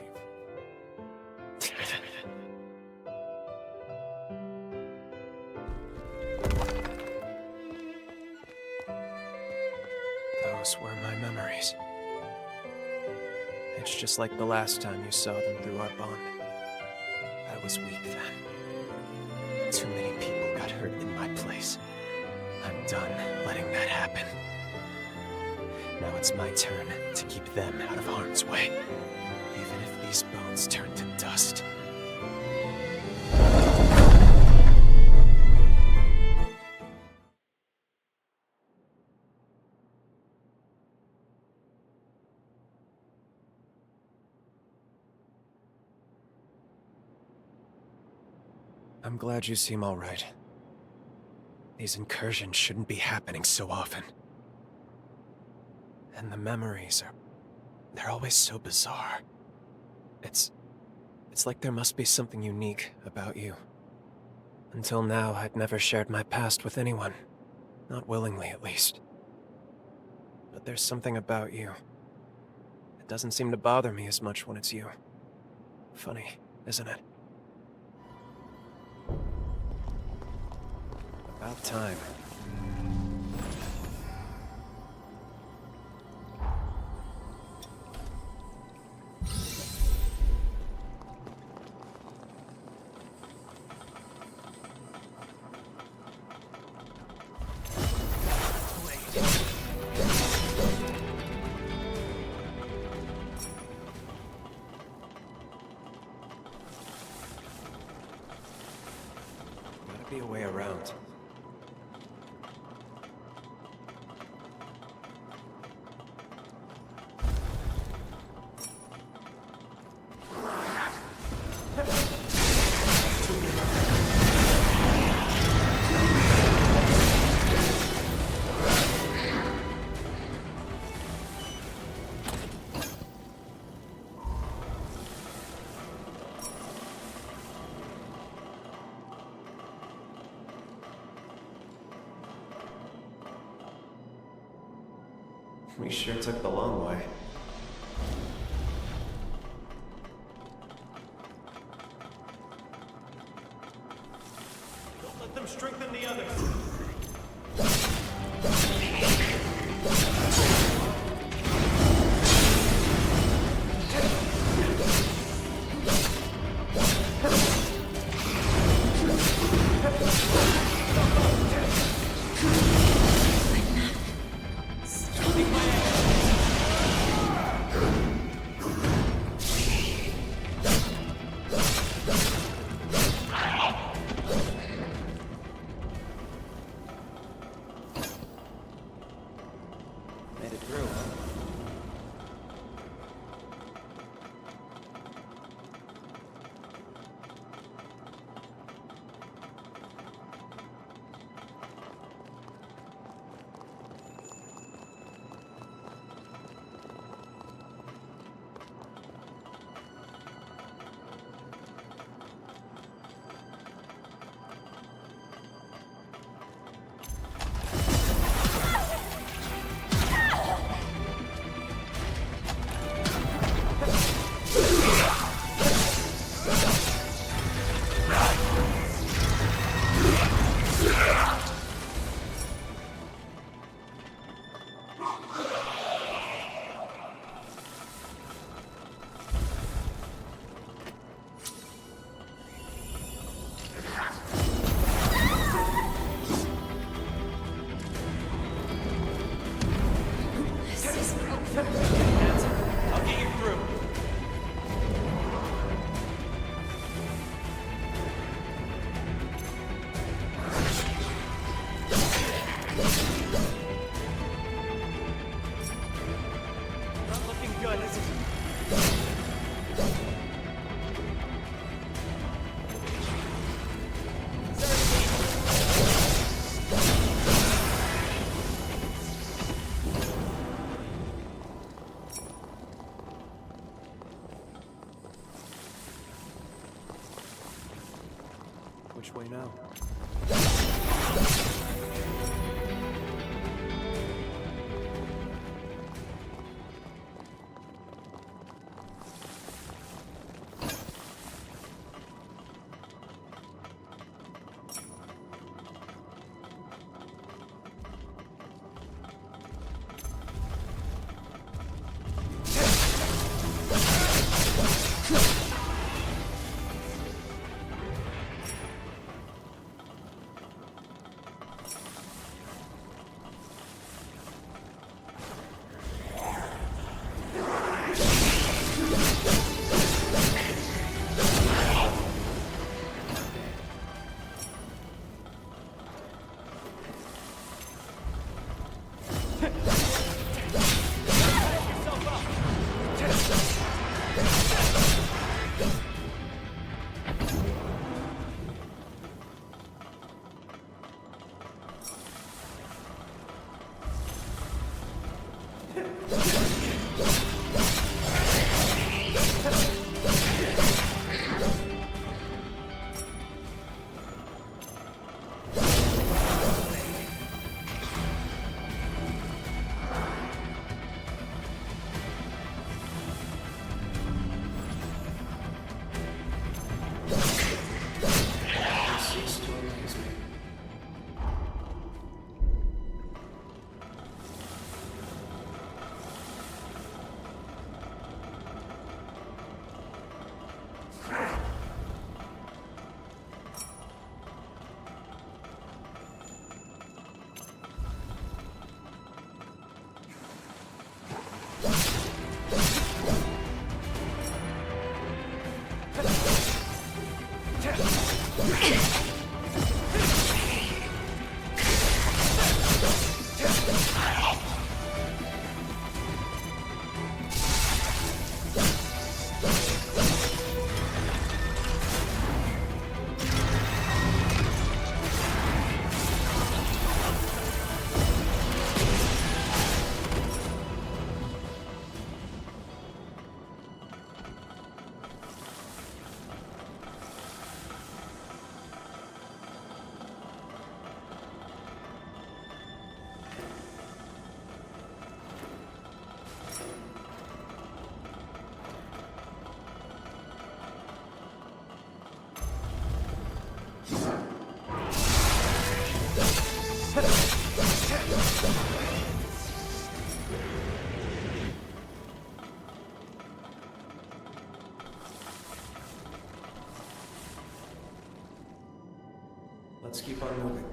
Those were my memories. It's just like the last time you saw them through our bond. I was weak then. Too many people got hurt in my place. I'm done letting that happen. Now it's my turn to keep them out of harm's way. Even if these bones turn to dust. I'm glad you seem all right. These incursions shouldn't be happening so often. And the memories they're always so bizarre. It's like there must be something unique about you. Until now, I'd never shared my past with anyone. Not willingly, at least. But there's something about you. It doesn't seem to bother me as much when it's you. Funny, isn't it? About time. Gotta be a way around. We sure took the long way. Don't let them strengthen the others. Made it through, huh? I'll get you through. Not looking good, is it? Which way now? Let's keep on moving.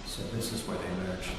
So this is where they merge.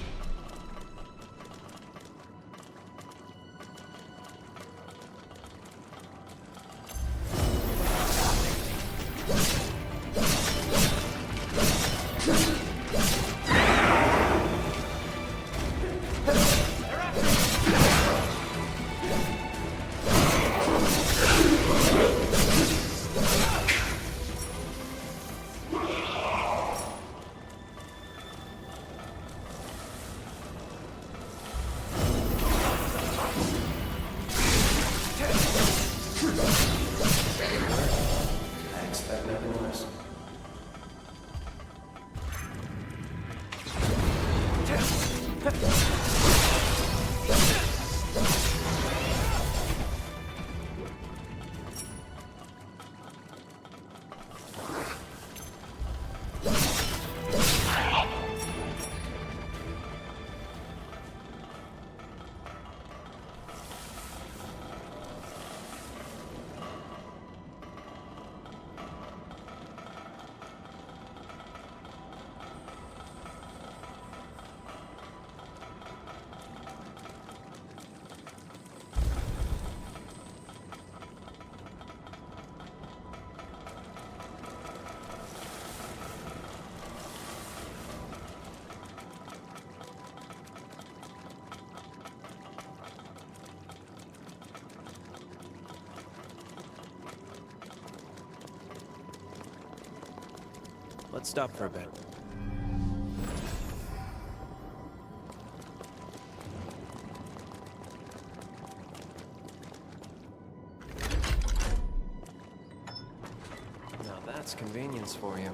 Let's stop for a bit. Now that's convenience for you.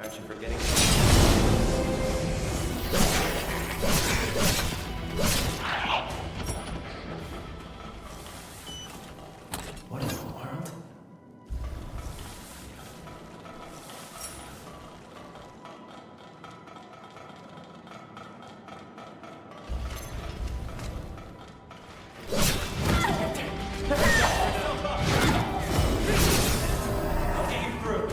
Aren't you forgetting? What in the world? I'll get you through.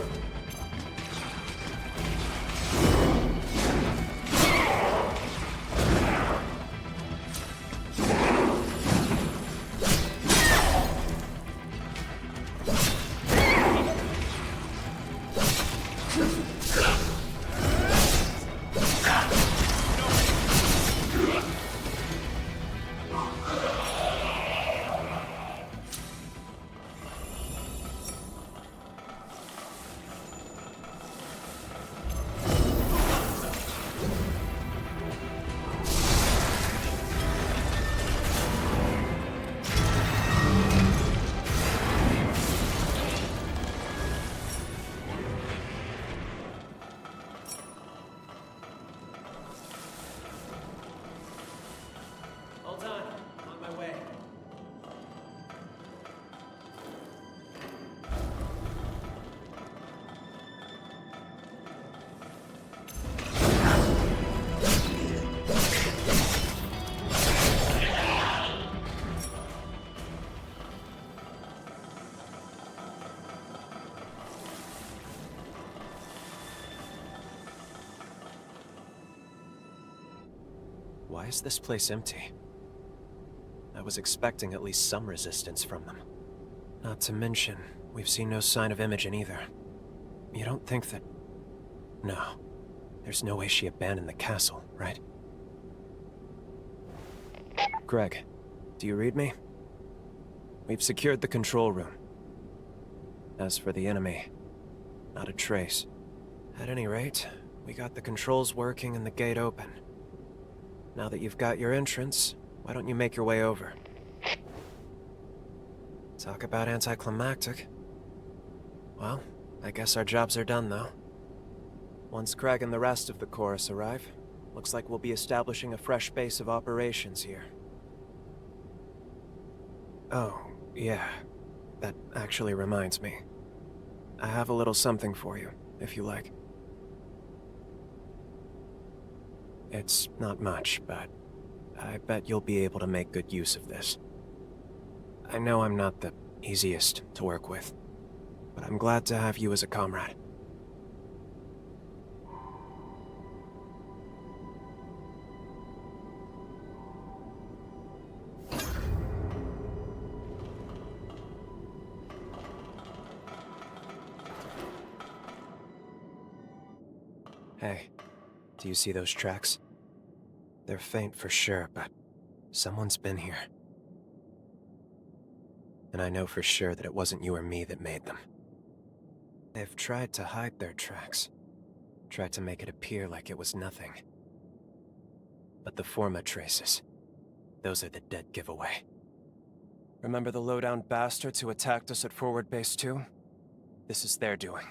Hold on. I'm on my way. Why is this place empty? I was expecting at least some resistance from them. Not to mention, we've seen no sign of Imogen either. You don't think that... No. There's no way she abandoned the castle, right? Greg, do you read me? We've secured the control room. As for the enemy, not a trace. At any rate, we got the controls working and the gate open. Now that you've got your entrance, why don't you make your way over? Talk about anticlimactic. Well, I guess our jobs are done, though. Once Craig and the rest of the chorus arrive, looks like we'll be establishing a fresh base of operations here. Oh, yeah. That actually reminds me. I have a little something for you, if you like. It's not much, but I bet you'll be able to make good use of this. I know I'm not the easiest to work with, but I'm glad to have you as a comrade. Hey, do you see those tracks? They're faint for sure, but someone's been here. And I know for sure that it wasn't you or me that made them. They've tried to hide their tracks. Tried to make it appear like it was nothing. But the forma traces, those are the dead giveaway. Remember the low-down bastards who attacked us at Forward Base 2? This is their doing.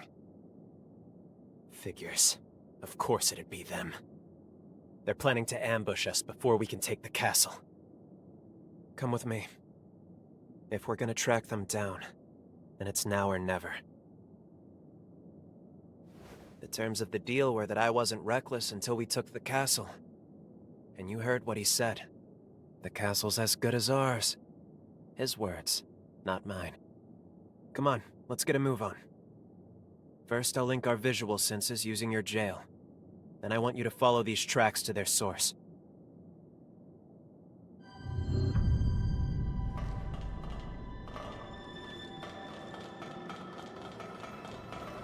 Figures. Of course it'd be them. They're planning to ambush us before we can take the castle. Come with me. If we're gonna track them down, then it's now or never. The terms of the deal were that I wasn't reckless until we took the castle. And you heard what he said. The castle's as good as ours. His words, not mine. Come on, let's get a move on. First, I'll link our visual senses using your jail. Then I want you to follow these tracks to their source.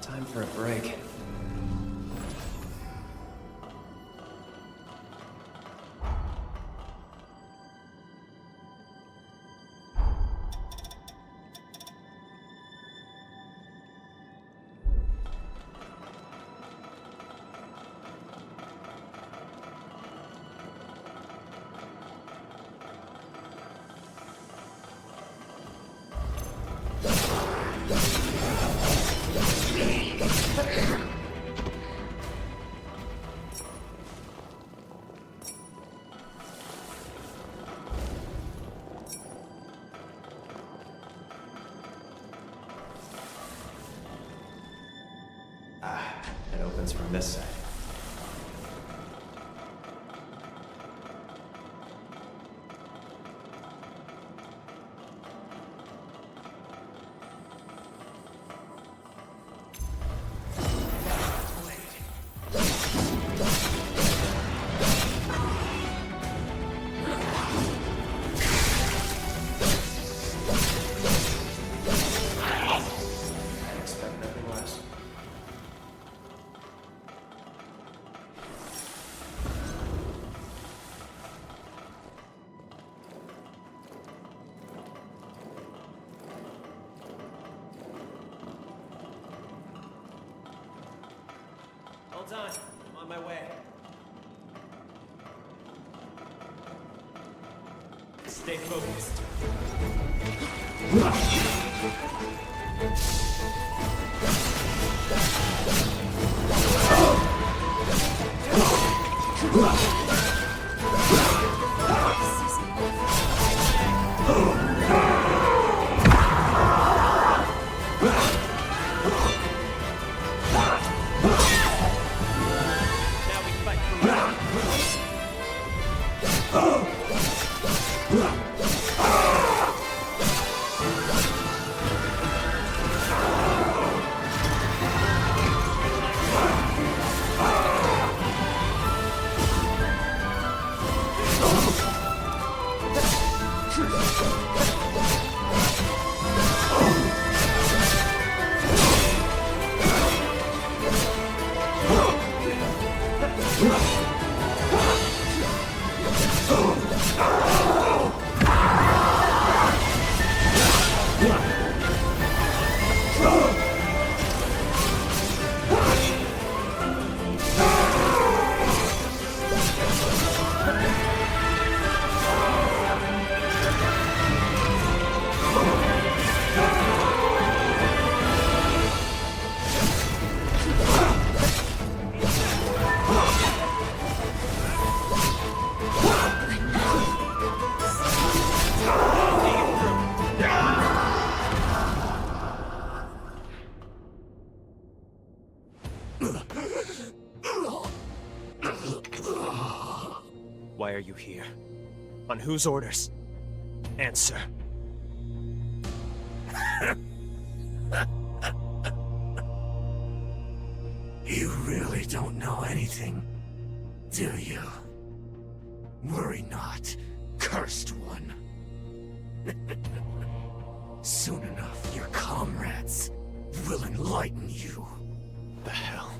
Time for a break. It opens from this side. Hold on, I'm on my way. Stay focused. Why are you here? On whose orders? Answer. You really don't know anything, do you? Worry not, cursed one. Soon enough, your comrades will enlighten you. The hell?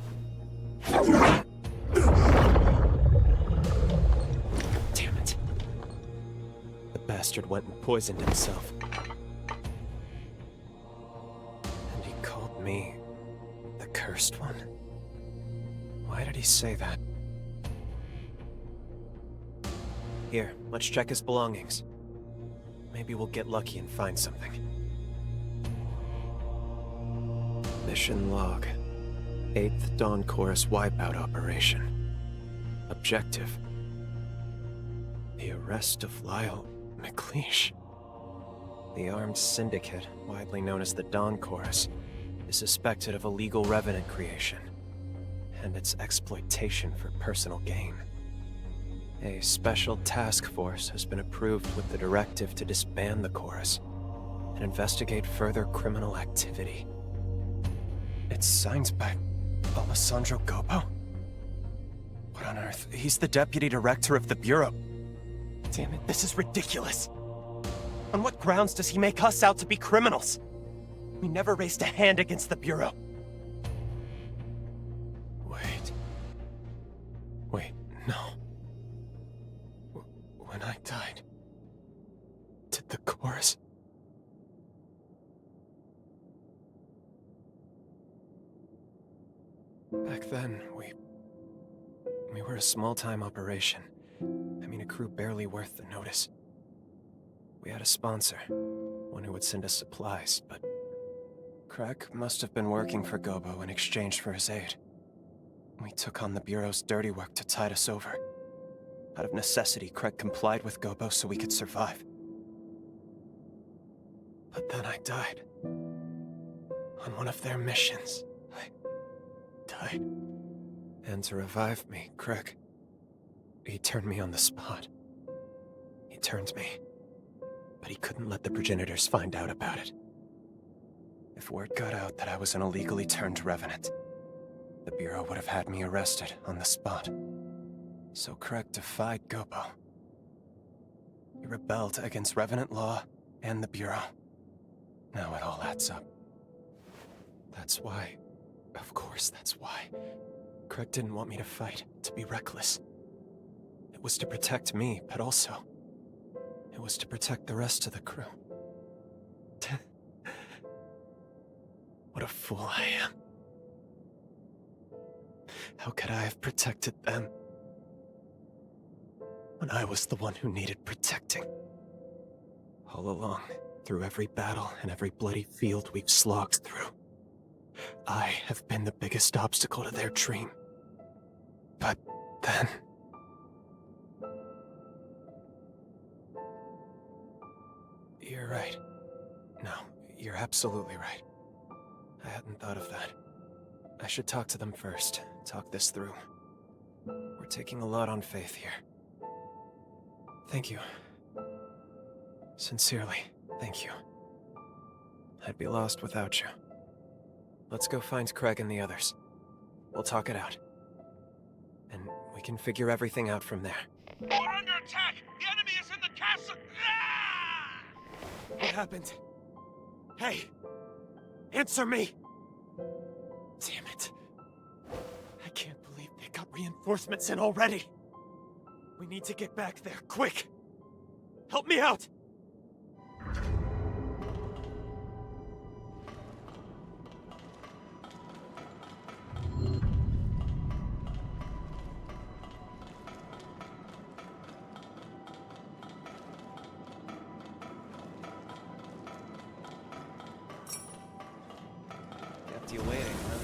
Damn it. The bastard went and poisoned himself. And he called me the cursed one? Why did he say that? Here, let's check his belongings. Maybe we'll get lucky and find something. Mission log. 8th Dawn Chorus wipeout operation. Objective: the arrest of Lyle McLeish. The armed syndicate, widely known as the Dawn Chorus, is suspected of illegal revenant creation and its exploitation for personal gain. A special task force has been approved with the directive to disband the chorus and investigate further criminal activity. It's signed by Alessandro Gobo? What on earth? He's the deputy director of the Bureau. Damn it, this is ridiculous. On what grounds does he make us out to be criminals? We never raised a hand against the Bureau. Wait, no. When I died, did the chorus... Back then, we were a small-time operation. I mean, a crew barely worth the notice. We had a sponsor, one who would send us supplies, but Craig must have been working for Gobo in exchange for his aid. We took on the Bureau's dirty work to tide us over. Out of necessity, Craig complied with Gobo so we could survive. But then I died. On one of their missions. I died. And to revive me, Craig, he turned me on the spot. He turned me. But he couldn't let the progenitors find out about it. If word got out that I was an illegally turned revenant, the Bureau would have had me arrested on the spot. So Craig defied Gobo. He rebelled against revenant law and the Bureau. Now it all adds up. That's why, of course that's why, Craig didn't want me to fight, to be reckless. It was to protect me, but also, it was to protect the rest of the crew. What a fool I am. How could I have protected them when I was the one who needed protecting? All along, through every battle and every bloody field we've slogged through, I have been the biggest obstacle to their dream. But then... You're right. No, you're absolutely right. I hadn't thought of that. I should talk to them first, talk this through. We're taking a lot on faith here. Thank you. Sincerely, thank you. I'd be lost without you. Let's go find Craig and the others. We'll talk it out. And we can figure everything out from there. We're under attack! The enemy is in the castle! Ah! What happened? Hey! Answer me! Damn it. I can't believe they got reinforcements in already. We need to get back there, quick! Help me out! Kept you waiting, huh?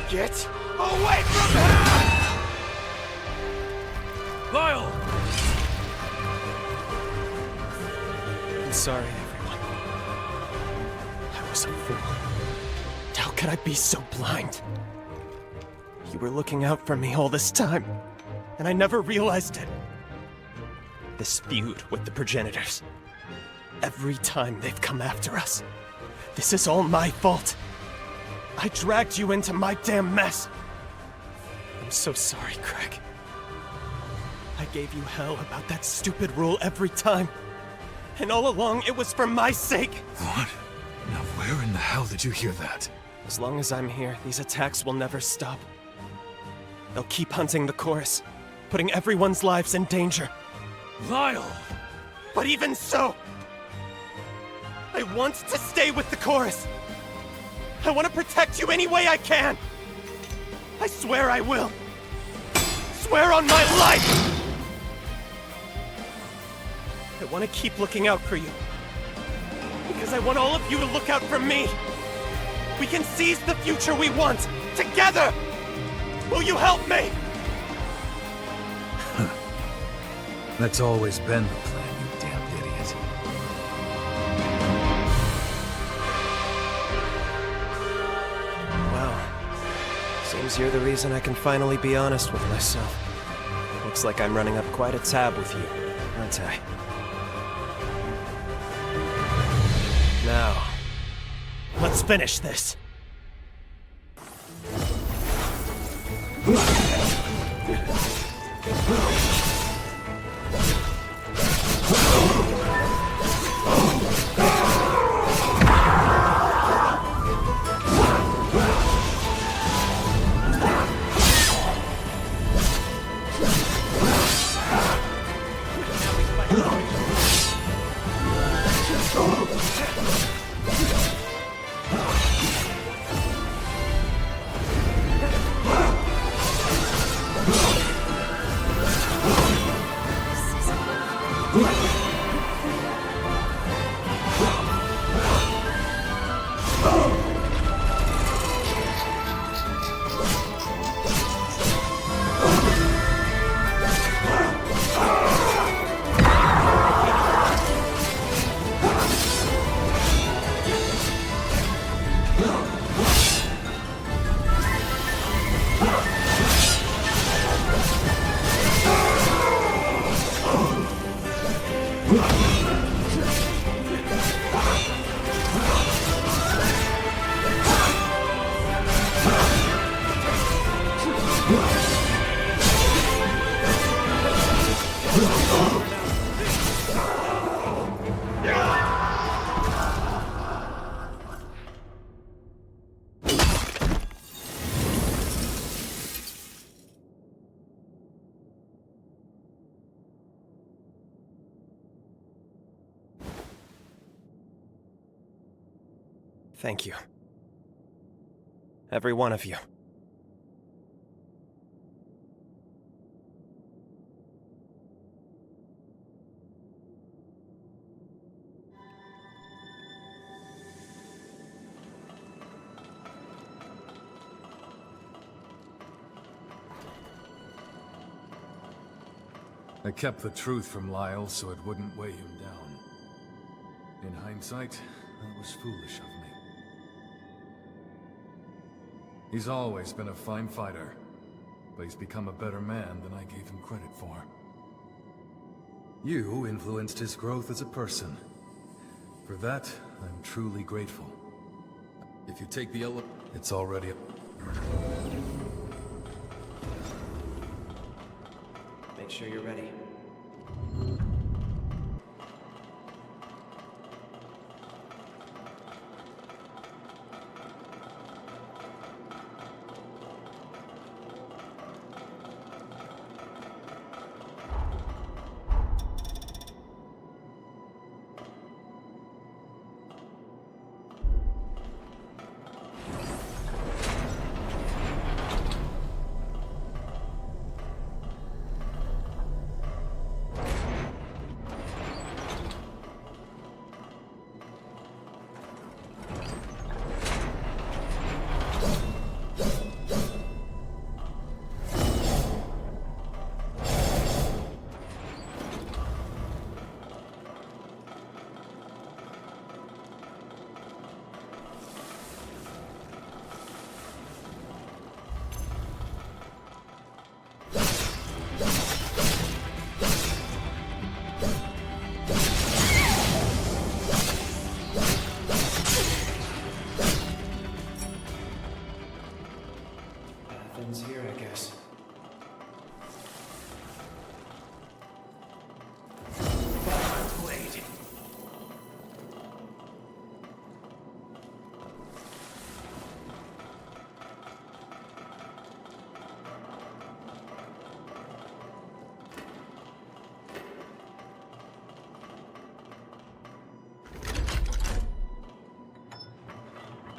Get away from him! Lyle! I'm sorry, everyone. I was a fool. How could I be so blind? You were looking out for me all this time, and I never realized it. This feud with the progenitors. Every time they've come after us. This is all my fault. I dragged you into my damn mess. I'm so sorry, Craig. I gave you hell about that stupid rule every time. And all along, it was for my sake. What? Now where in the hell did you hear that? As long as I'm here, these attacks will never stop. They'll keep hunting the chorus, putting everyone's lives in danger. Lyle! But even so, I want to stay with the chorus. I want to protect you any way I can. I swear I will. Swear on my life! I want to keep looking out for you. Because I want all of you to look out for me. We can seize the future we want, together! Will you help me? That's always been the plan, you damn idiot. Well, seems you're the reason I can finally be honest with myself. Looks like I'm running up quite a tab with you, aren't I? Now, let's finish this. Thank you. Every one of you. I kept the truth from Lyle so it wouldn't weigh him down. In hindsight, that was foolish of me. He's always been a fine fighter, but he's become a better man than I gave him credit for. You influenced his growth as a person. For that, I'm truly grateful. If you take the it's already Make sure you're ready.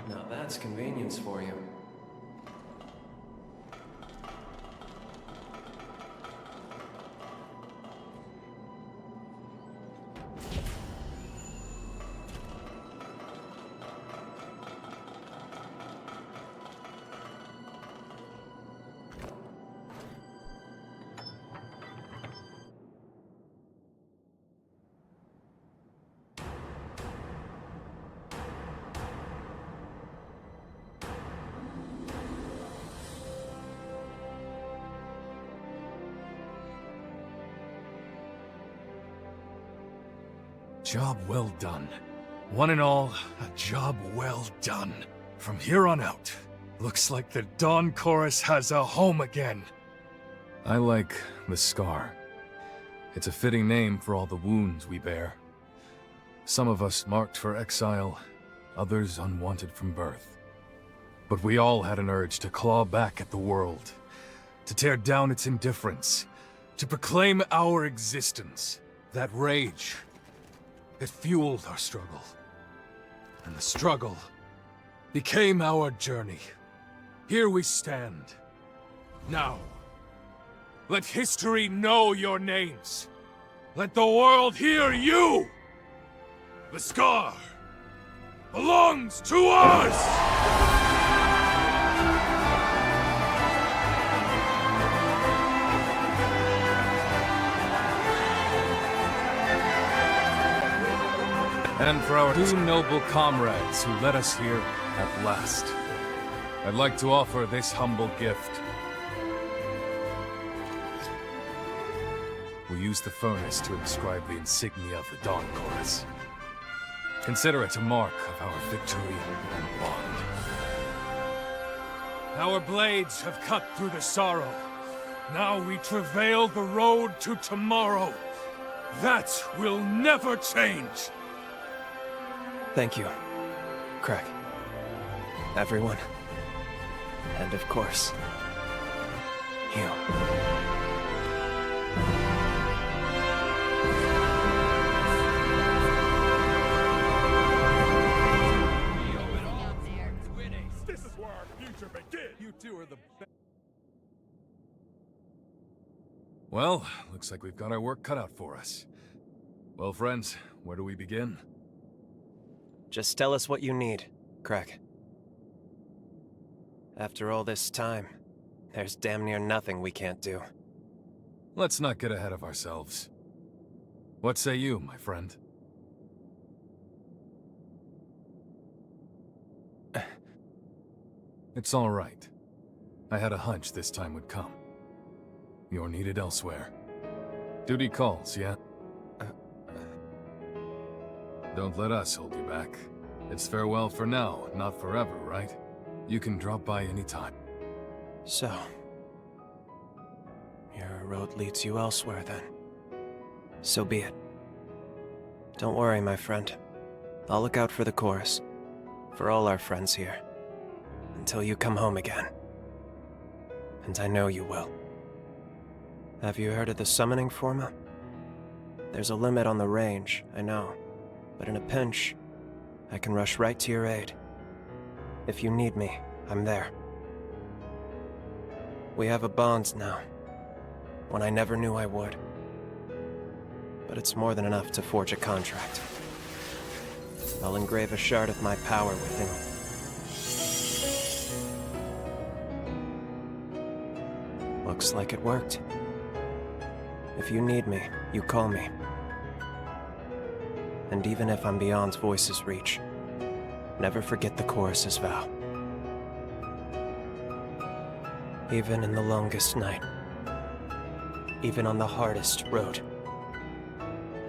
Now that's convenience for you. Job well done. One and all, a job well done. From here on out, looks like the Dawn Chorus has a home again. I like the Scar. It's a fitting name for all the wounds we bear. Some of us marked for exile, others unwanted from birth. But we all had an urge to claw back at the world, to tear down its indifference, to proclaim our existence. That rage, it fueled our struggle. And the struggle became our journey. Here we stand. Now, let history know your names. Let the world hear you! The Scar belongs to us! And for our two noble comrades who led us here at last, I'd like to offer this humble gift. We use the furnace to inscribe the insignia of the Dawn Chorus. Consider it a mark of our victory and bond. Our blades have cut through the sorrow. Now we travail the road to tomorrow. That will never change! Thank you, Craig. Everyone. And of course, you. This is where our future begins! You two are the best. Well, looks like we've got our work cut out for us. Well, friends, where do we begin? Just tell us what you need, Craig. After all this time, there's damn near nothing we can't do. Let's not get ahead of ourselves. What say you, my friend? It's all right. I had a hunch this time would come. You're needed elsewhere. Duty calls, yeah? Don't let us hold you back. It's farewell for now, not forever, right? You can drop by anytime. So, your road leads you elsewhere then. So be it. Don't worry, my friend. I'll look out for the chorus. For all our friends here. Until you come home again. And I know you will. Have you heard of the summoning forma? There's a limit on the range, I know. But in a pinch, I can rush right to your aid. If you need me, I'm there. We have a bond now. One I never knew I would. But it's more than enough to forge a contract. I'll engrave a shard of my power within you. Looks like it worked. If you need me, you call me. And even if I'm beyond Voice's reach, never forget the chorus's vow. Even in the longest night, even on the hardest road,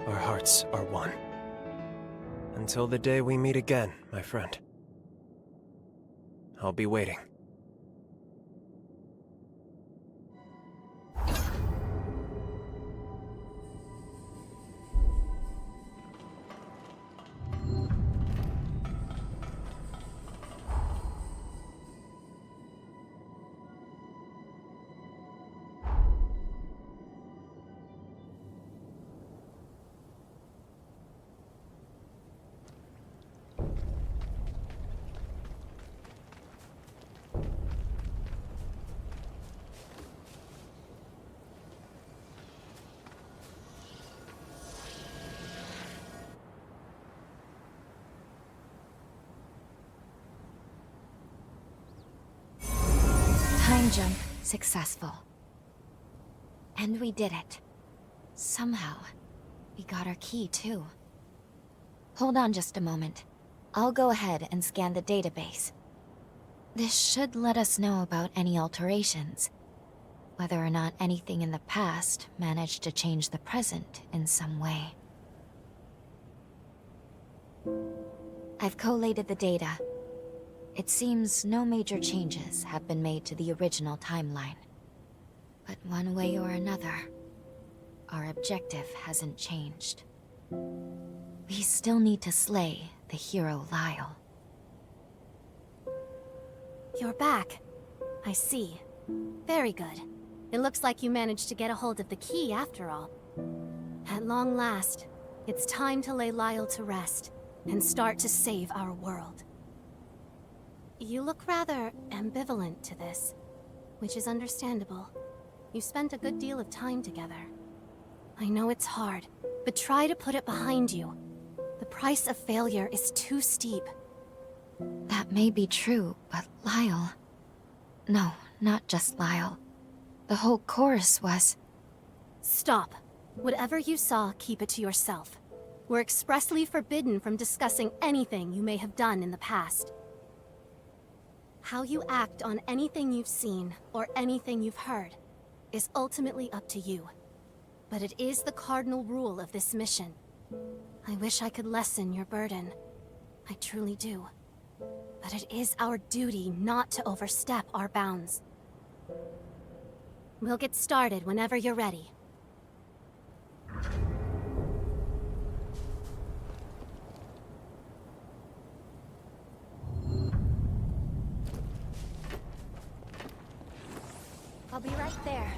our hearts are one. Until the day we meet again, my friend. I'll be waiting. time jump successful. And we did it. Somehow, we got our key too. Hold on just a moment. I'll go ahead and scan the database. This should let us know about any alterations, whether or not anything in the past managed to change the present in some way. I've collated the data. It seems no major changes have been made to the original timeline. But one way or another, our objective hasn't changed. We still need to slay the hero Lyle. You're back. I see. Very good. It looks like you managed to get a hold of the key after all. At long last, it's time to lay Lyle to rest and start to save our world. You look rather ambivalent to this, which is understandable. You spent a good deal of time together. I know it's hard, but try to put it behind you. The price of failure is too steep. That may be true, but Lyle... No, not just Lyle. The whole chorus was... Stop. Whatever you saw, keep it to yourself. We're expressly forbidden from discussing anything you may have done in the past. How you act on anything you've seen, or anything you've heard, is ultimately up to you. But it is the cardinal rule of this mission. I wish I could lessen your burden. I truly do. But it is our duty not to overstep our bounds. We'll get started whenever you're ready. I'll be right there.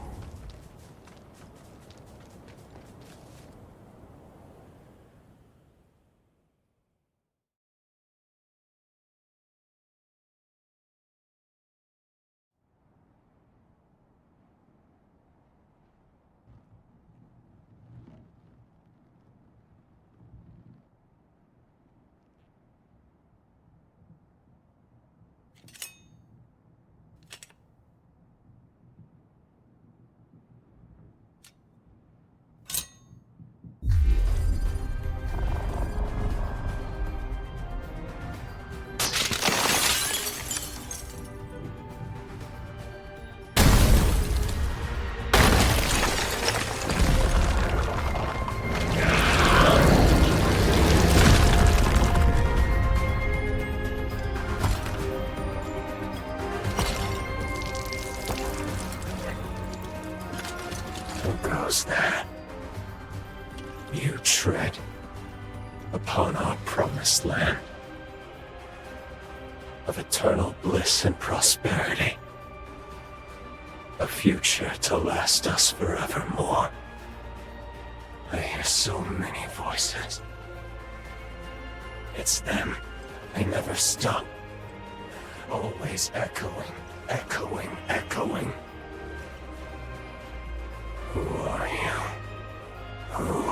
That you tread upon our promised land of eternal bliss and prosperity, a future to last us forevermore. I hear so many voices. It's them. They never stop. Always echoing, echoing, echoing. Who are you? Who?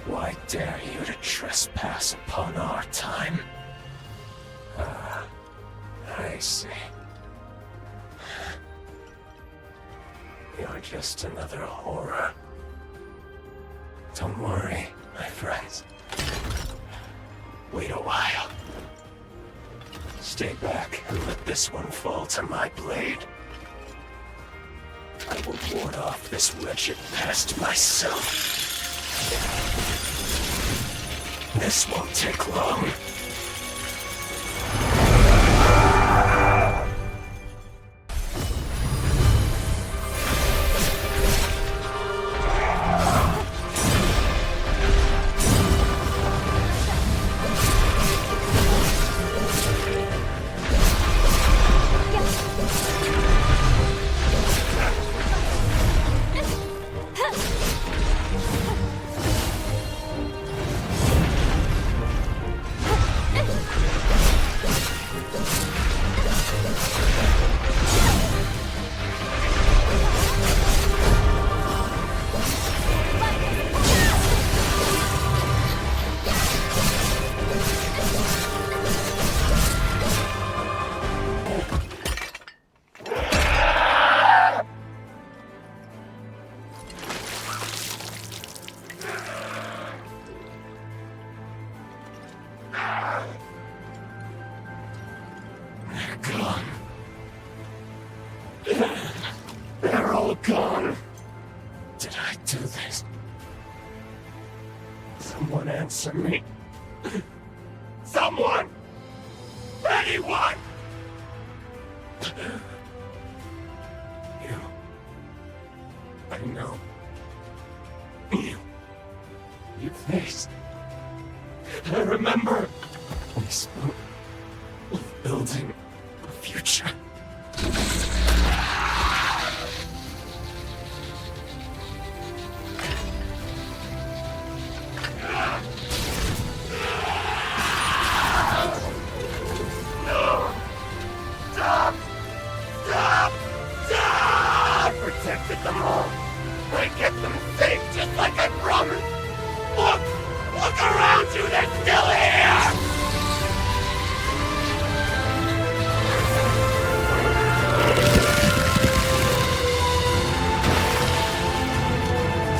Why dare you to trespass upon our time? I see. You're just another horror. Don't worry, my friends. Wait a while. Stay back and let this one fall to my blade. I will ward off this wretched pest myself. This won't take long. answer me. Someone! Anyone! You. I know. You faced. I remember. We spoke of building a future. Them all. I kept them safe just like I promised. Look around you, they're still here!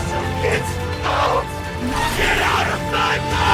So get out of my mind!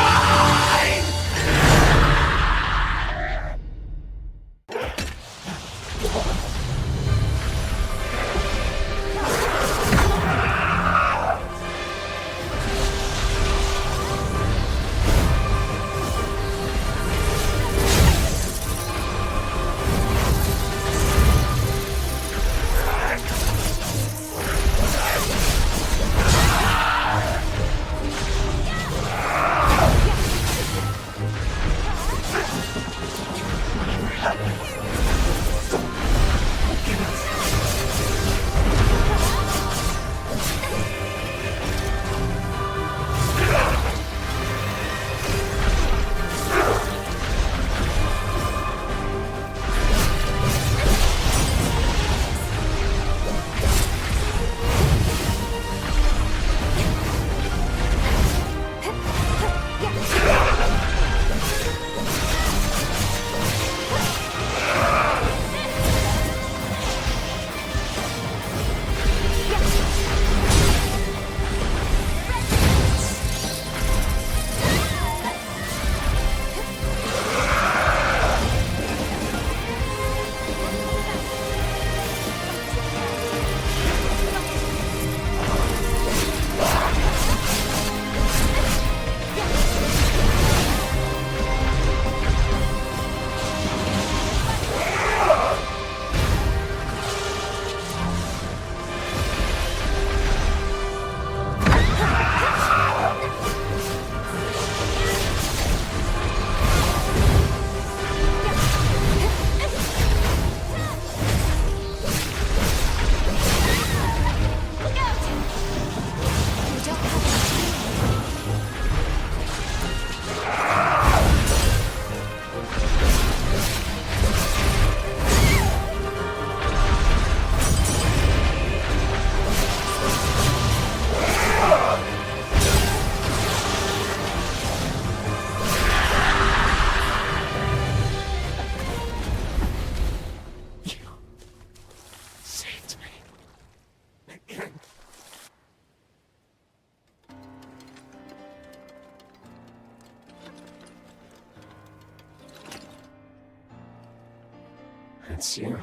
It's you.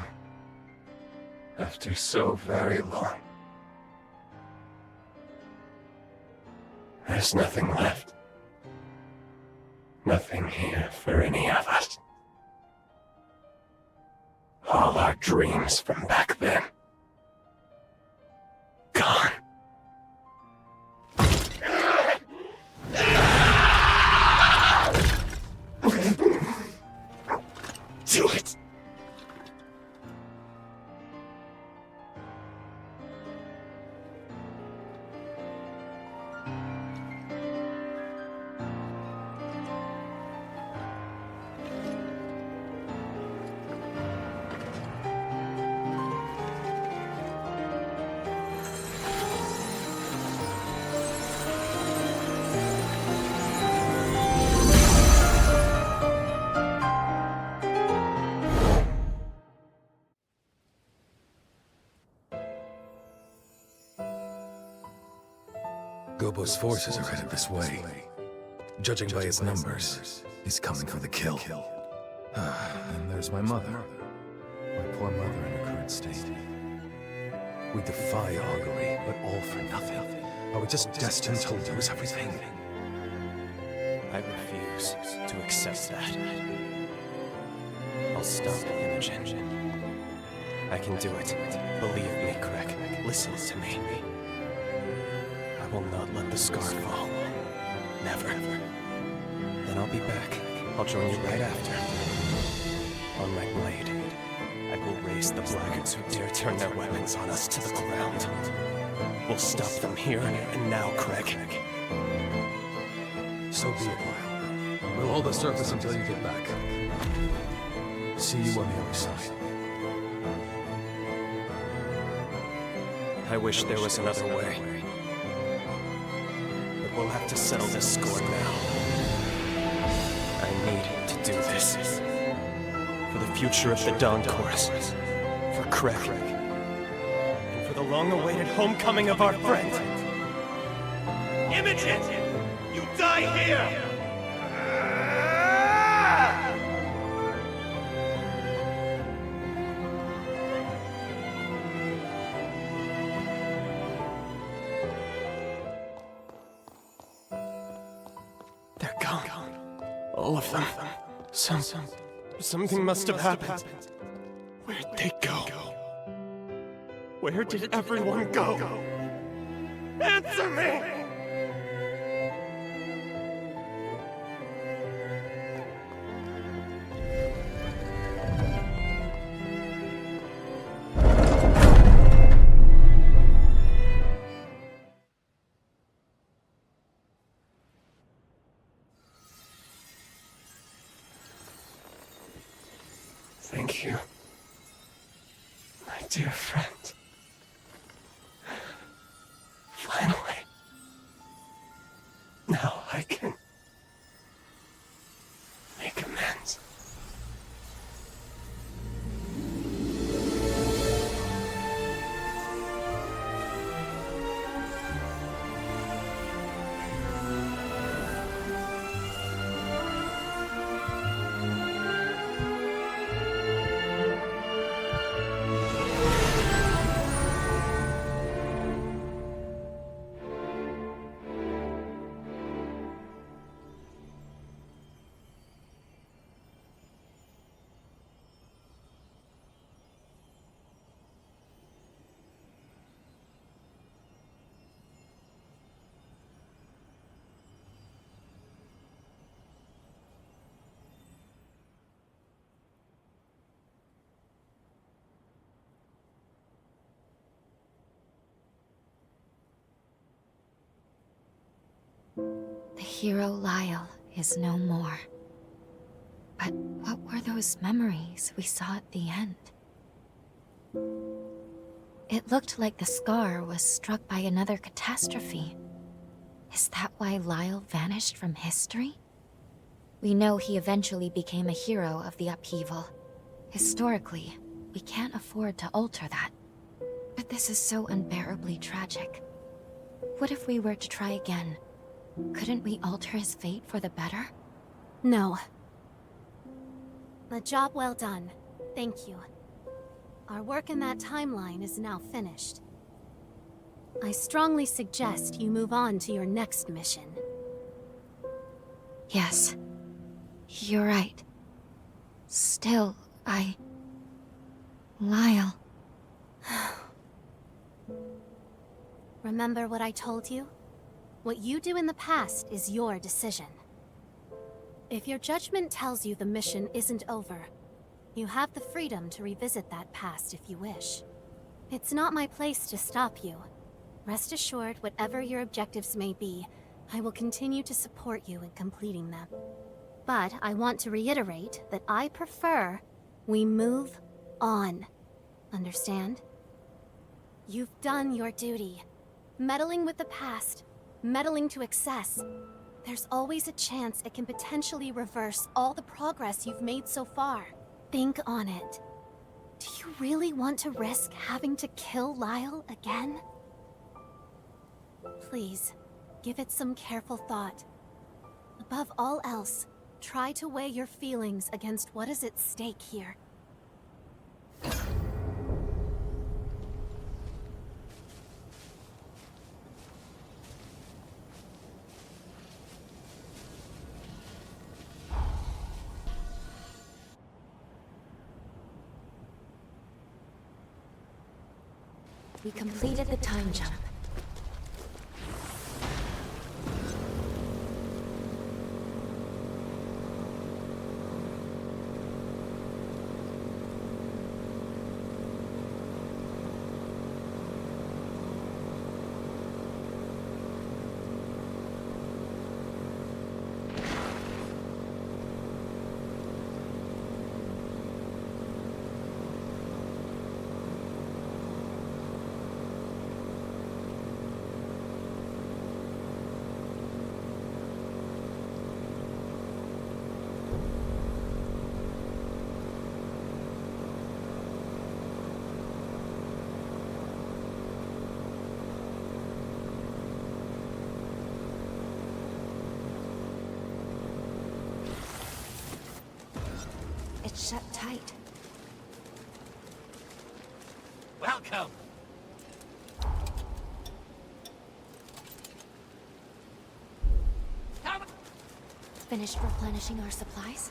After so very long. There's nothing left. Nothing here for any of us. All our dreams from back then. Gone. Do it! Gobo's forces are headed this way. Judging by his numbers, he's coming for the kill. And there's my mother. My poor mother in her current state. We defy augury, but all for nothing. Are we just destined to lose everything? I refuse to accept that. I'll stop Imogen. I can do it. Believe me, Craig. Listen to me. I will not let the scar fall. Never. Then I'll be back. I'll join you right after. On my blade, I will raise the blackguards who dare turn their weapons on us to the ground. We'll stop them here and now, Craig. So be it, Lyle. We'll hold the surface until you get back. See you on the other side. I wish there was another way. But we'll have to settle this score now. I need to do this. For the future of the Dawn Chorus. For Craig. And for the long-awaited homecoming of our friend. Imogen! You die here! They're gone. All of them. Something must have happened. Where'd they go? Where did everyone go? Answer me! Thank you, my dear friend. Finally. Now I can make amends. The hero Lyle is no more. But what were those memories we saw at the end? It looked like the scar was struck by another catastrophe. Is that why Lyle vanished from history? We know he eventually became a hero of the upheaval. Historically, we can't afford to alter that. But this is so unbearably tragic. What if we were to try again? Couldn't we alter his fate for the better? No. A job well done. Thank you. Our work in that timeline is now finished. I strongly suggest you move on to your next mission. Yes. You're right. Still, Lyle. Remember what I told you? What you do in the past is your decision. If your judgment tells you the mission isn't over, you have the freedom to revisit that past if you wish. It's not my place to stop you. Rest assured, whatever your objectives may be, I will continue to support you in completing them. But I want to reiterate that I prefer we move on. Understand? You've done your duty. Meddling with the past, meddling to excess. There's always a chance it can potentially reverse all the progress you've made so far. Think on it. Do you really want to risk having to kill Lyle again? Please, give it some careful thought. Above all else, try to weigh your feelings against what is at stake here. We completed the time jump. It's shut tight. Welcome! Finished replenishing our supplies?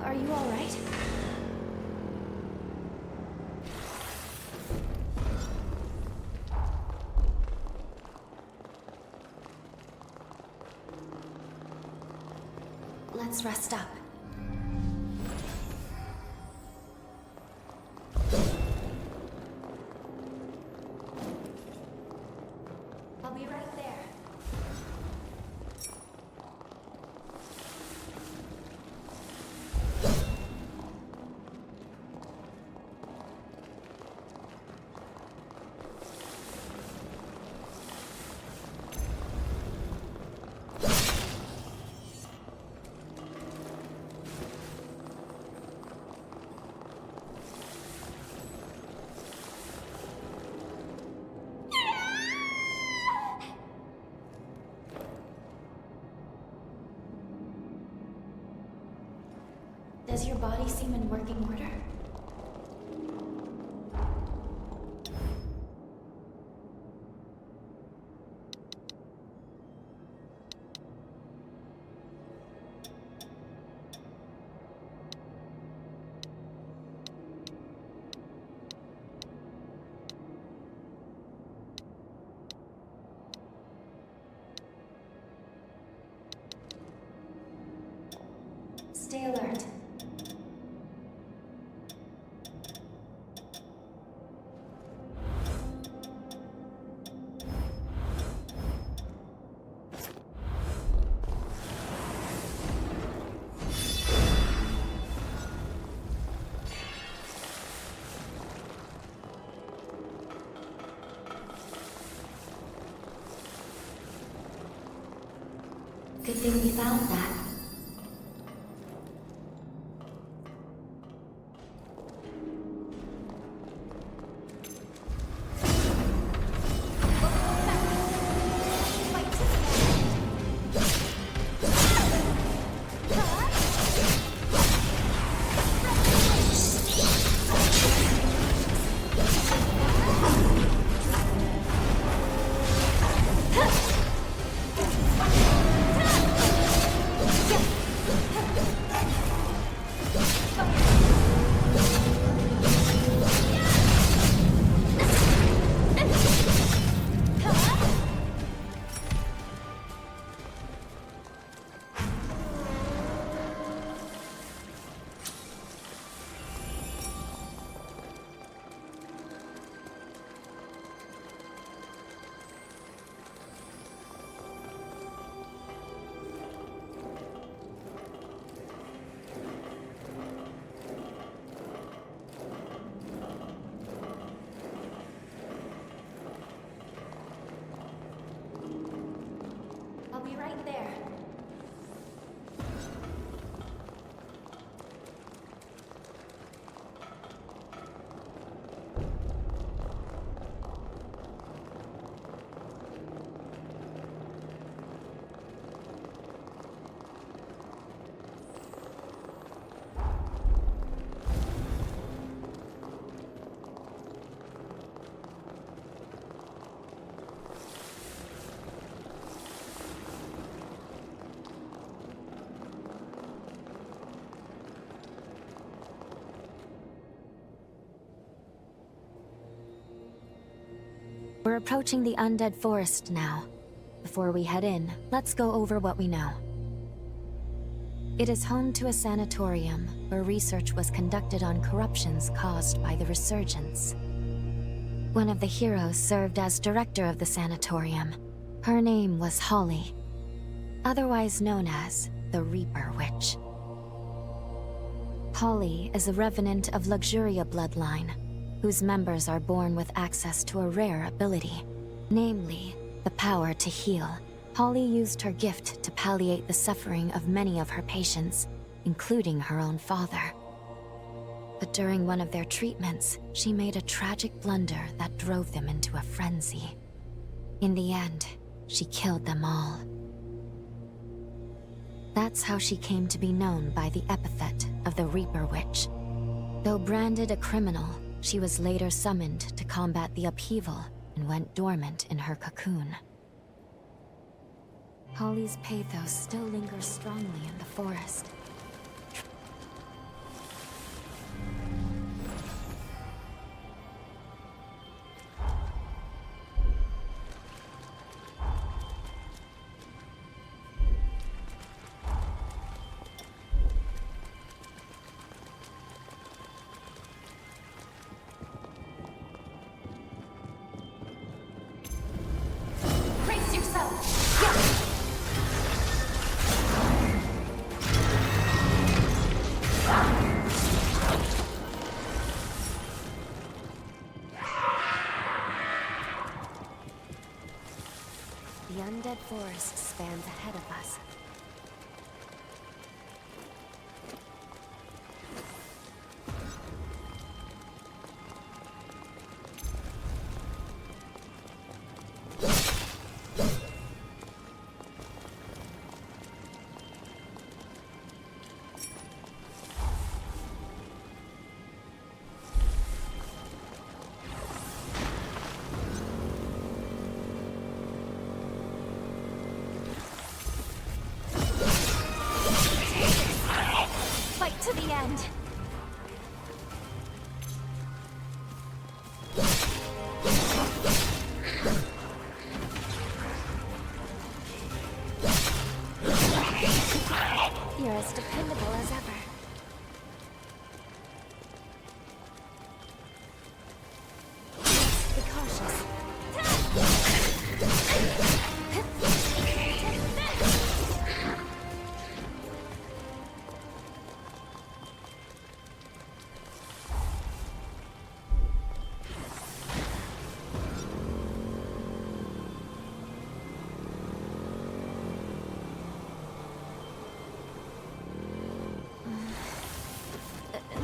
Are you all right? Let's rest up. I'll be right there. Does your body seem in working order? Stay alert. Good thing we found that. We're approaching the undead forest now. Before we head in, let's go over what we know. It is home to a sanatorium where research was conducted on corruptions caused by the resurgence. One of the heroes served as director of the sanatorium. Her name was Holly, otherwise known as the Reaper Witch. Holly is a revenant of Luxuria bloodline, whose members are born with access to a rare ability, namely, the power to heal. Holly used her gift to palliate the suffering of many of her patients, including her own father. But during one of their treatments, she made a tragic blunder that drove them into a frenzy. In the end, she killed them all. That's how she came to be known by the epithet of the Reaper Witch. Though branded a criminal, she was later summoned to combat the upheaval and went dormant in her cocoon. Holly's pathos still lingers strongly in the forest. The undead forest spans ahead of us. To the end. You're as dependable as ever. Be cautious.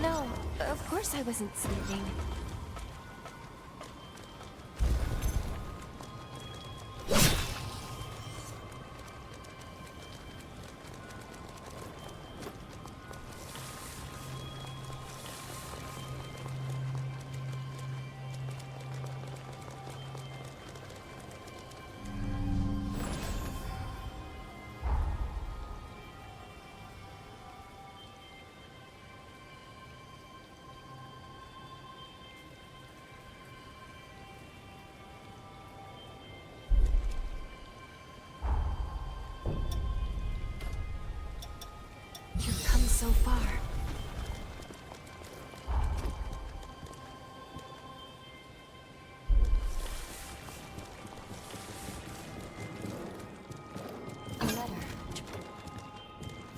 No, of course I wasn't sleeping. You've come so far. A letter.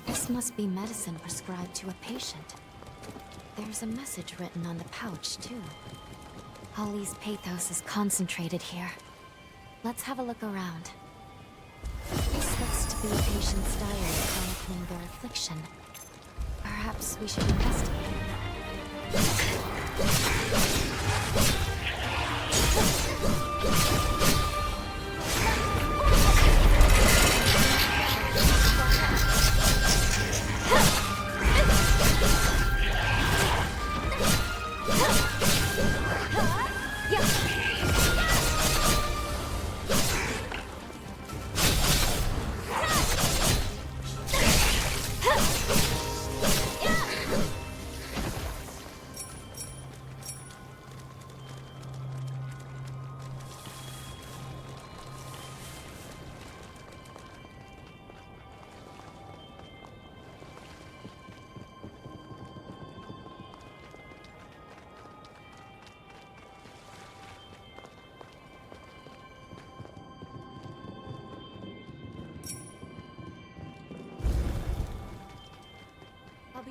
This must be medicine prescribed to a patient. There's a message written on the pouch, too. Holly's pathos is concentrated here. Let's have a look around. This looks to be a patient's diary chronicling their affliction. Perhaps we should investigate.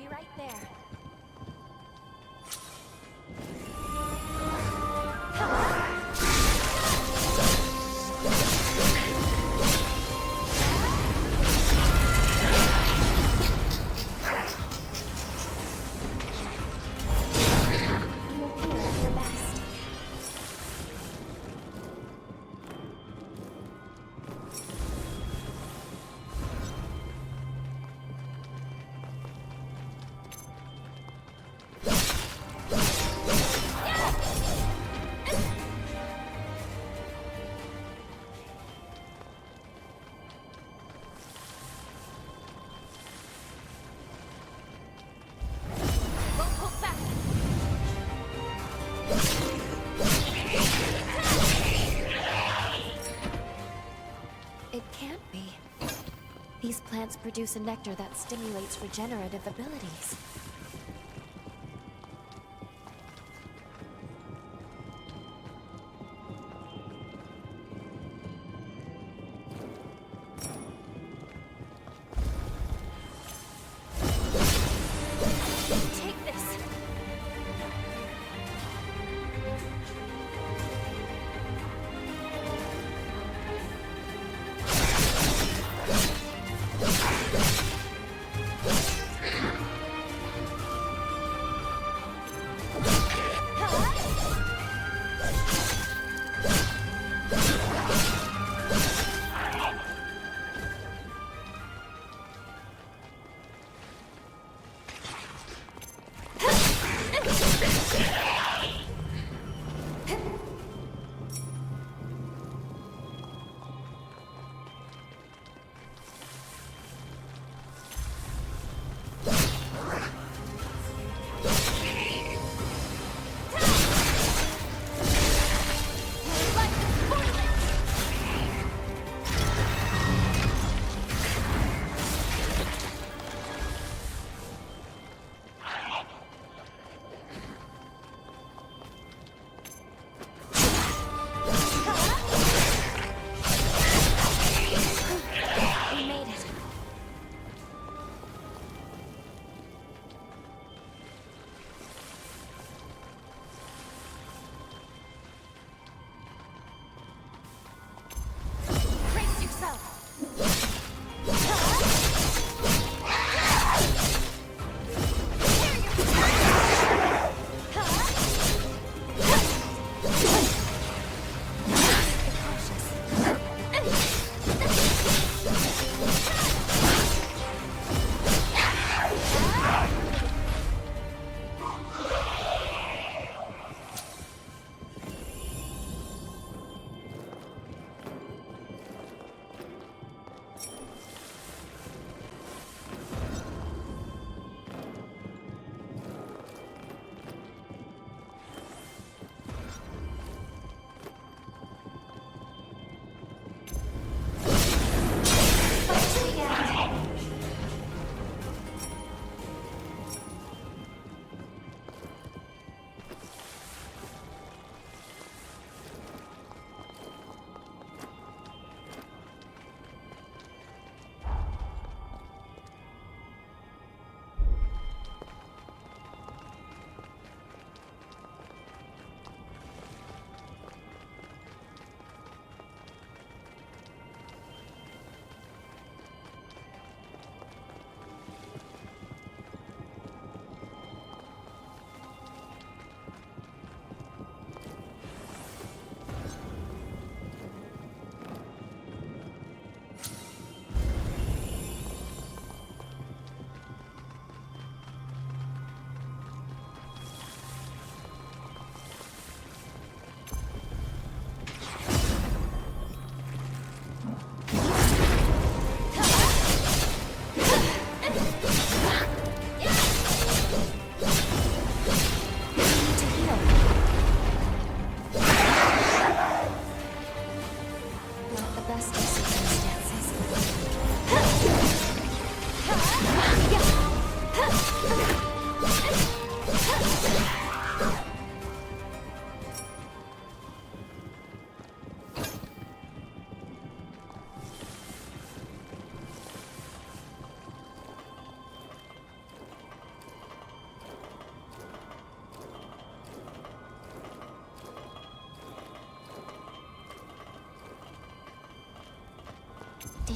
be right there. It can't be. These plants produce a nectar that stimulates regenerative abilities. Take this.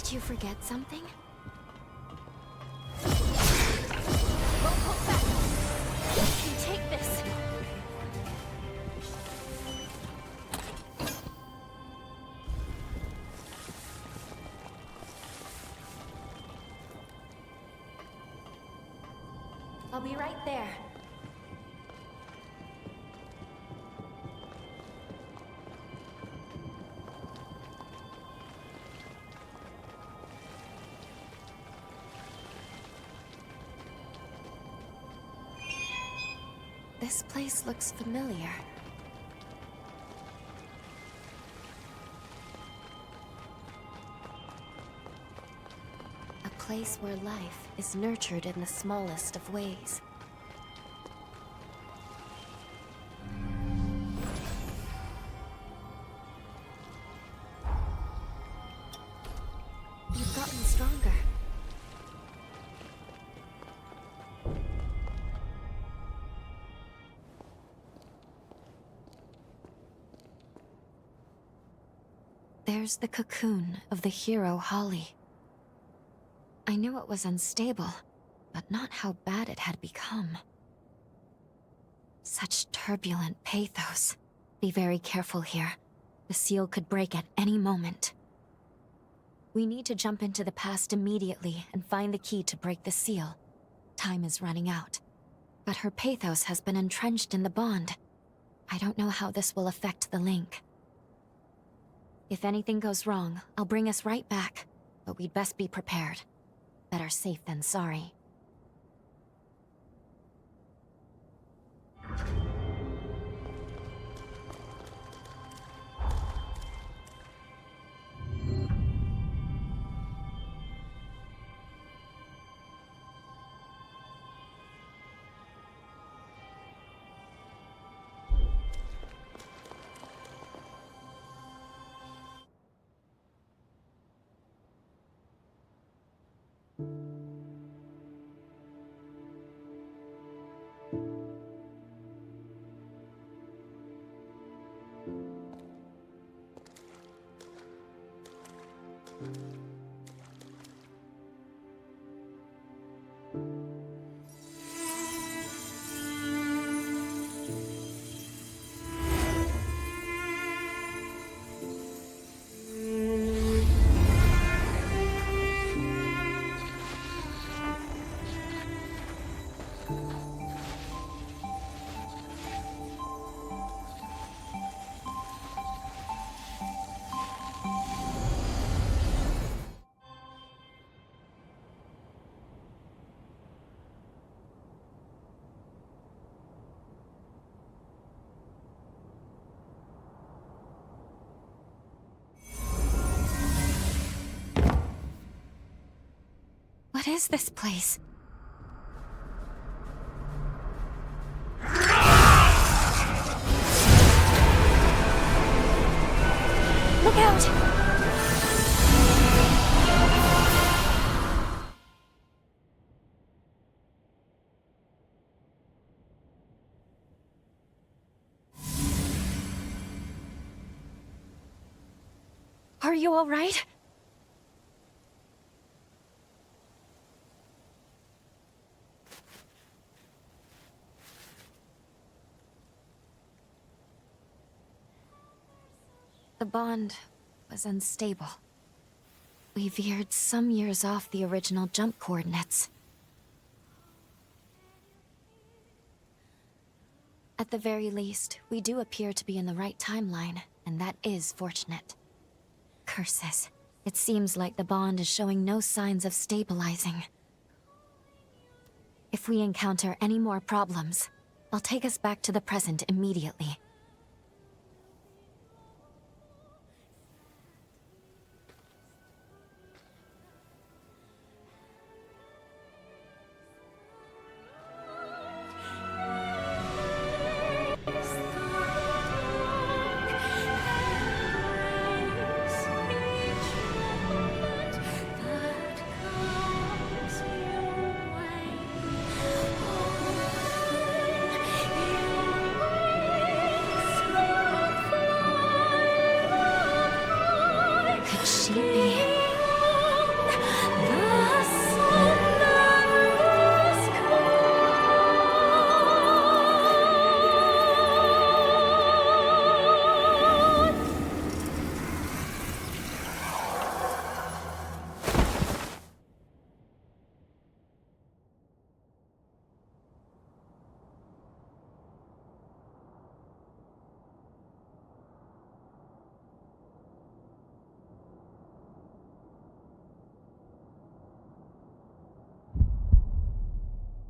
Did you forget something? Hold back. You can take this. I'll be right there. This place looks familiar. A place where life is nurtured in the smallest of ways. You've gotten stronger. There's the cocoon of the hero Holly. I knew it was unstable, but not how bad it had become. Such turbulent pathos. Be very careful here. The seal could break at any moment. We need to jump into the past immediately and find the key to break the seal. Time is running out. But her pathos has been entrenched in the bond. I don't know how this will affect the link. If anything goes wrong, I'll bring us right back. But we'd best be prepared. Better safe than sorry. What is this place? Look out! Are you all right? The bond was unstable. We veered some years off the original jump coordinates. At the very least, we do appear to be in the right timeline, and that is fortunate. Curses. It seems like the bond is showing no signs of stabilizing. If we encounter any more problems, I'll take us back to the present immediately.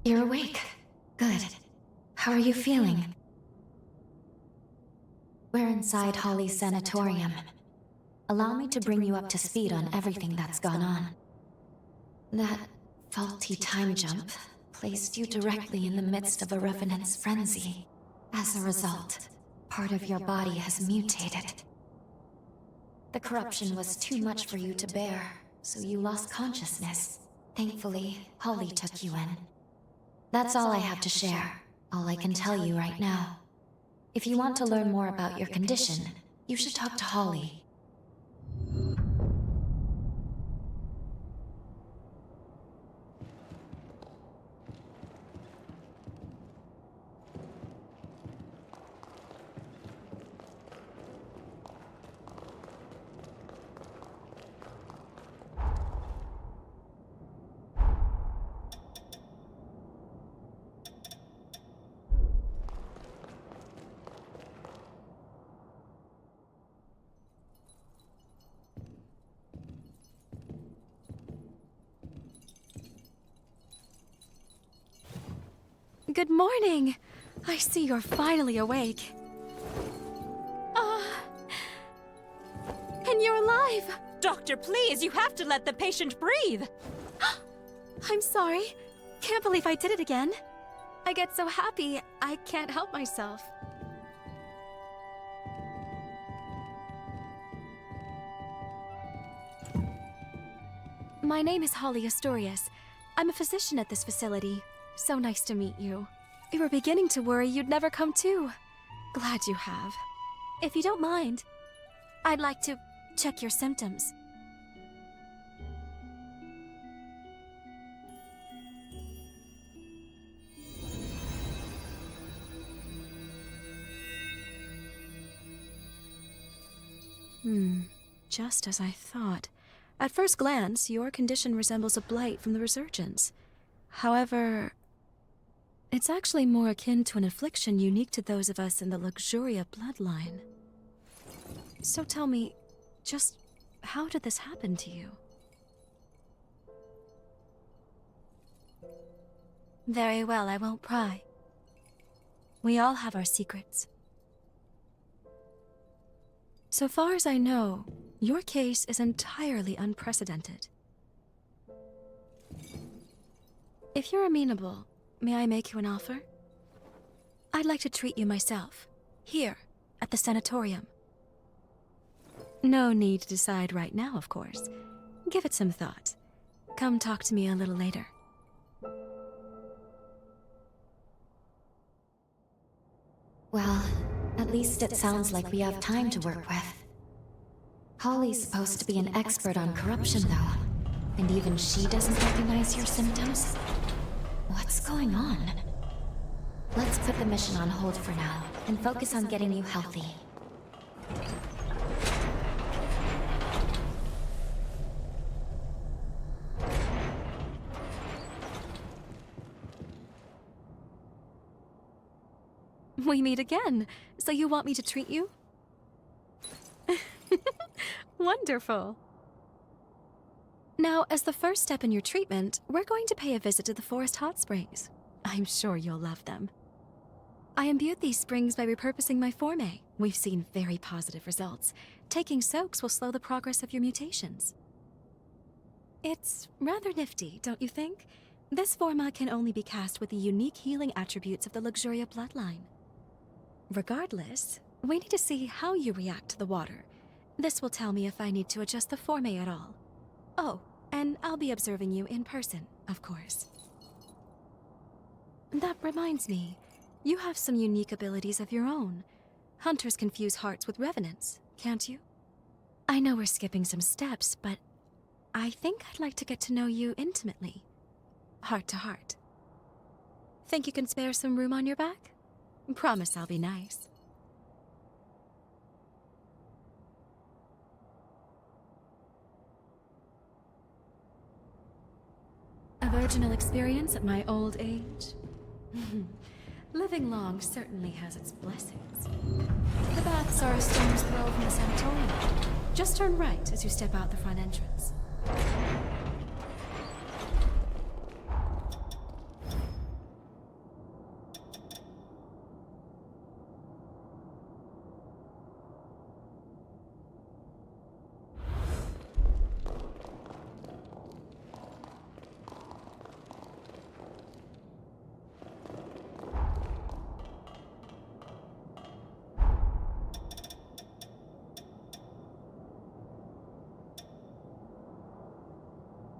You're awake. Good. How are you feeling? We're inside Holly's sanatorium. Allow me to bring you up to speed on everything that's gone on. That faulty time jump placed you directly in the midst of a revenant's frenzy. As a result, part of your body has mutated. The corruption was too much for you to bear, so you lost consciousness. Thankfully, Holly took you in. That's all I have to share, all I can tell you right now. If you want to learn more about your condition, you should talk to Holly. Good morning! I see you're finally awake. And you're alive! Doctor, please, you have to let the patient breathe! I'm sorry. Can't believe I did it again. I get so happy, I can't help myself. My name is Holly Asturias. I'm a physician at this facility. So nice to meet you. We were beginning to worry you'd never come to. Glad you have. If you don't mind, I'd like to check your symptoms. Just as I thought. At first glance, your condition resembles a blight from the resurgence. However, it's actually more akin to an affliction unique to those of us in the Luxuria bloodline. So tell me, just how did this happen to you? Very well, I won't pry. We all have our secrets. So far as I know, your case is entirely unprecedented. If you're amenable, may I make you an offer? I'd like to treat you myself, here, at the sanatorium. No need to decide right now, of course. Give it some thought. Come talk to me a little later. Well, at least it sounds like we have time to work with. Holly's supposed to be an expert on corruption, though. And even she doesn't recognize your symptoms? What's going on? Let's put the mission on hold for now, and focus on getting you healthy. We meet again. So you want me to treat you? Wonderful. Now, as the first step in your treatment, we're going to pay a visit to the forest hot springs. I'm sure you'll love them. I imbued these springs by repurposing my Formae. We've seen very positive results. Taking soaks will slow the progress of your mutations. It's rather nifty, don't you think? This forma can only be cast with the unique healing attributes of the Luxuria bloodline. Regardless, we need to see how you react to the water. This will tell me if I need to adjust the Formae at all. Oh, and I'll be observing you in person, of course. That reminds me, you have some unique abilities of your own. Hunters can fuse hearts with revenants, can't you? I know we're skipping some steps, but I think I'd like to get to know you intimately. Heart to heart. Think you can spare some room on your back? Promise I'll be nice. A virginal experience at my old age? Living long certainly has its blessings. The baths are a stone's throw from the sanatorium. Just turn right as you step out the front entrance.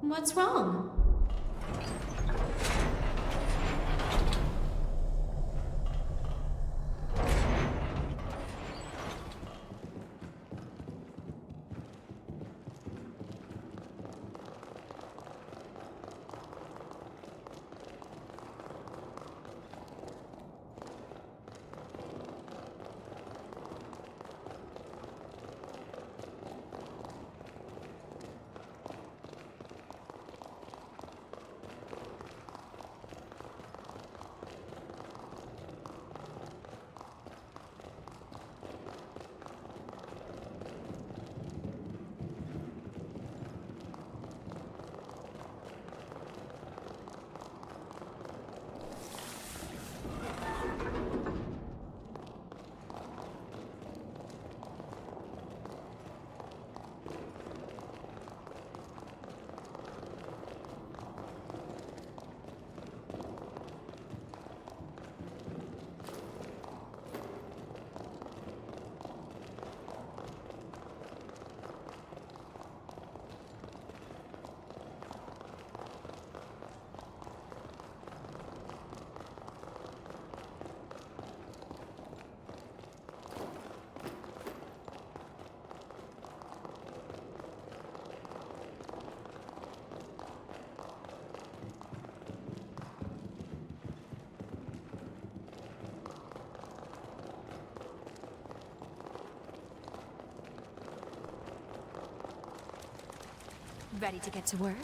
What's wrong? Ready to get to work?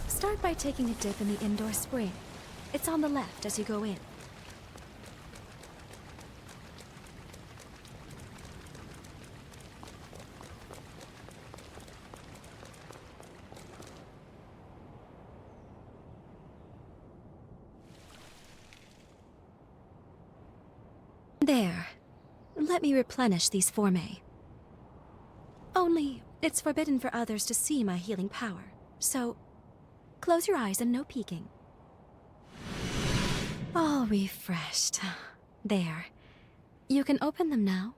Start by taking a dip in the indoor spring. It's on the left as you go in. There. Let me replenish these Formae. Only, it's forbidden for others to see my healing power, so close your eyes and no peeking. All refreshed. There. You can open them now.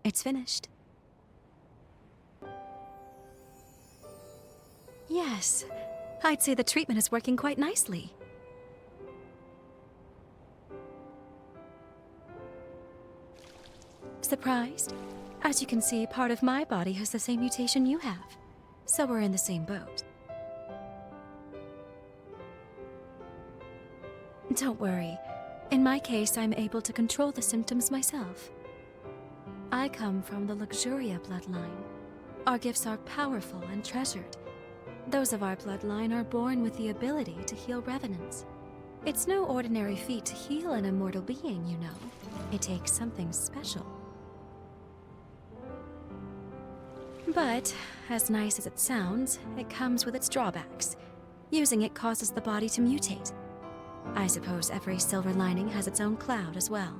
It's finished. Yes, I'd say the treatment is working quite nicely. Surprised? As you can see, part of my body has the same mutation you have. So we're in the same boat. Don't worry. In my case, I'm able to control the symptoms myself. I come from the Luxuria bloodline. Our gifts are powerful and treasured. Those of our bloodline are born with the ability to heal revenants. It's no ordinary feat to heal an immortal being, you know. It takes something special. But, as nice as it sounds, it comes with its drawbacks. Using it causes the body to mutate. I suppose every silver lining has its own cloud as well.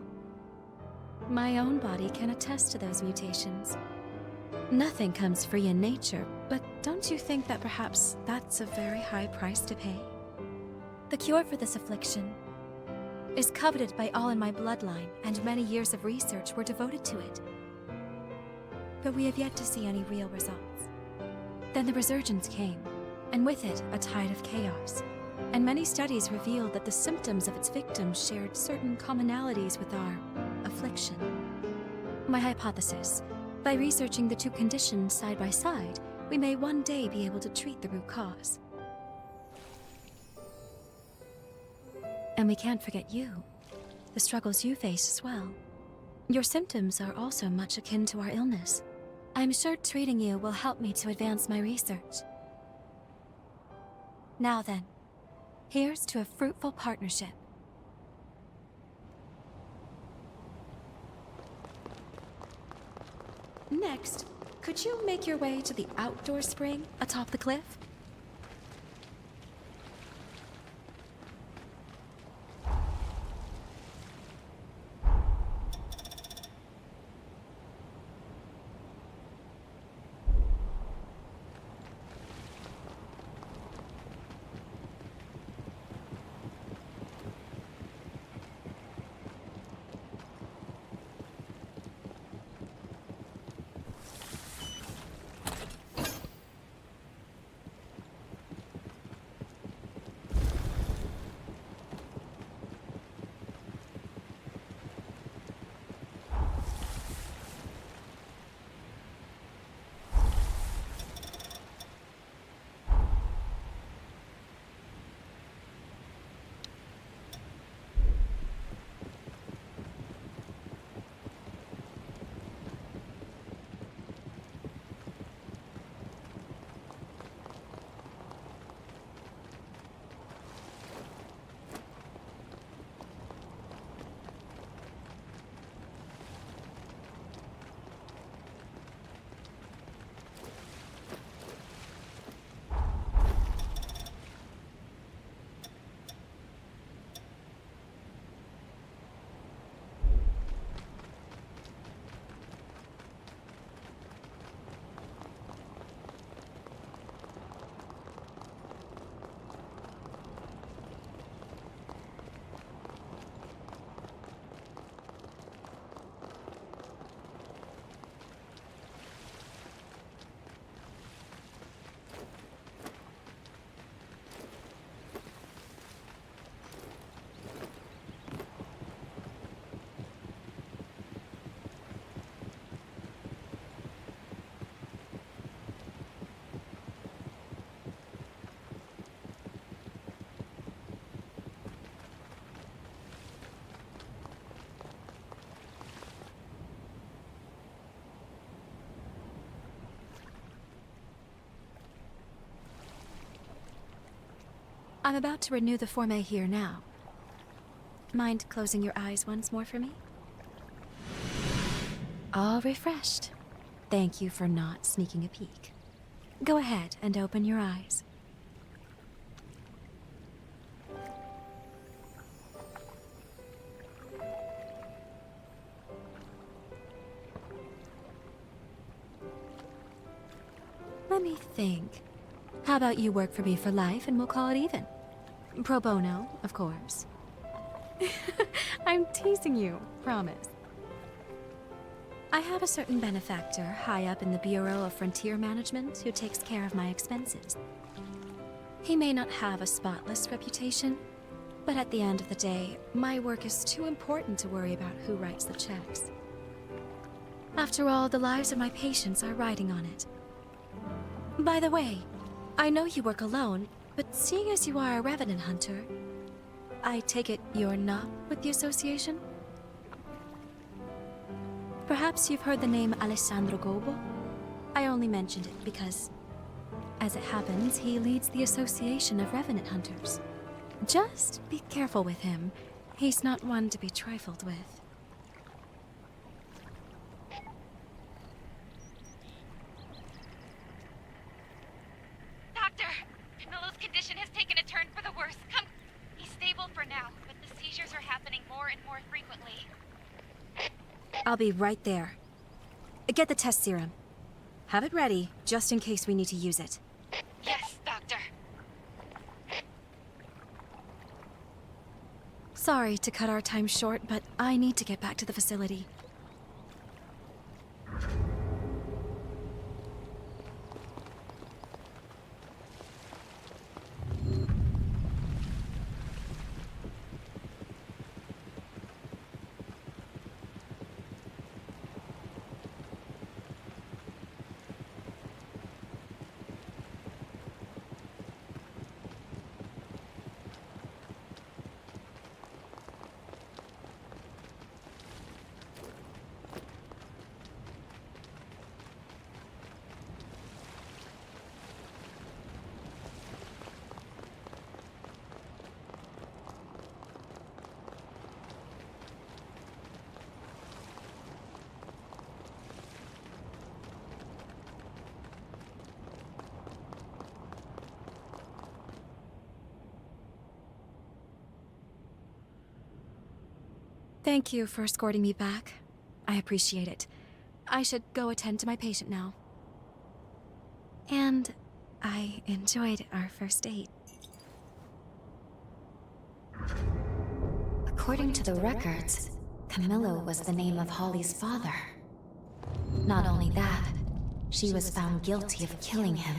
My own body can attest to those mutations. Nothing comes free in nature, but don't you think that perhaps that's a very high price to pay? The cure for this affliction is coveted by all in my bloodline, and many years of research were devoted to it. But we have yet to see any real results. Then the resurgence came, and with it, a tide of chaos. And many studies revealed that the symptoms of its victims shared certain commonalities with our affliction. My hypothesis, by researching the two conditions side by side, we may one day be able to treat the root cause. And we can't forget you, the struggles you face as well. Your symptoms are also much akin to our illness. I'm sure treating you will help me to advance my research. Now then, here's to a fruitful partnership. Next, could you make your way to the outdoor spring atop the cliff? I'm about to renew the Formae here now. Mind closing your eyes once more for me? All refreshed. Thank you for not sneaking a peek. Go ahead and open your eyes. Let me think. How about you work for me for life and we'll call it even? Pro bono, of course. I'm teasing you, promise. I have a certain benefactor high up in the Bureau of Frontier Management who takes care of my expenses. He may not have a spotless reputation, but at the end of the day, my work is too important to worry about who writes the checks. After all, the lives of my patients are riding on it. By the way, I know you work alone, but seeing as you are a revenant hunter, I take it you're not with the association? Perhaps you've heard the name Alessandro Gobo? I only mentioned it because, as it happens, he leads the Association of Revenant Hunters. Just be careful with him. He's not one to be trifled with. Doctor! Camilo's condition has taken a turn for the worse. Come, he's stable for now, but the seizures are happening more and more frequently. I'll be right there. Get the test serum. Have it ready, just in case we need to use it. Yes, Doctor. Sorry to cut our time short, but I need to get back to the facility. Thank you for escorting me back. I appreciate it. I should go attend to my patient now. And I enjoyed our first date. According to the records, Camillo was the name of Holly's father. Not only that, she was found guilty of killing him.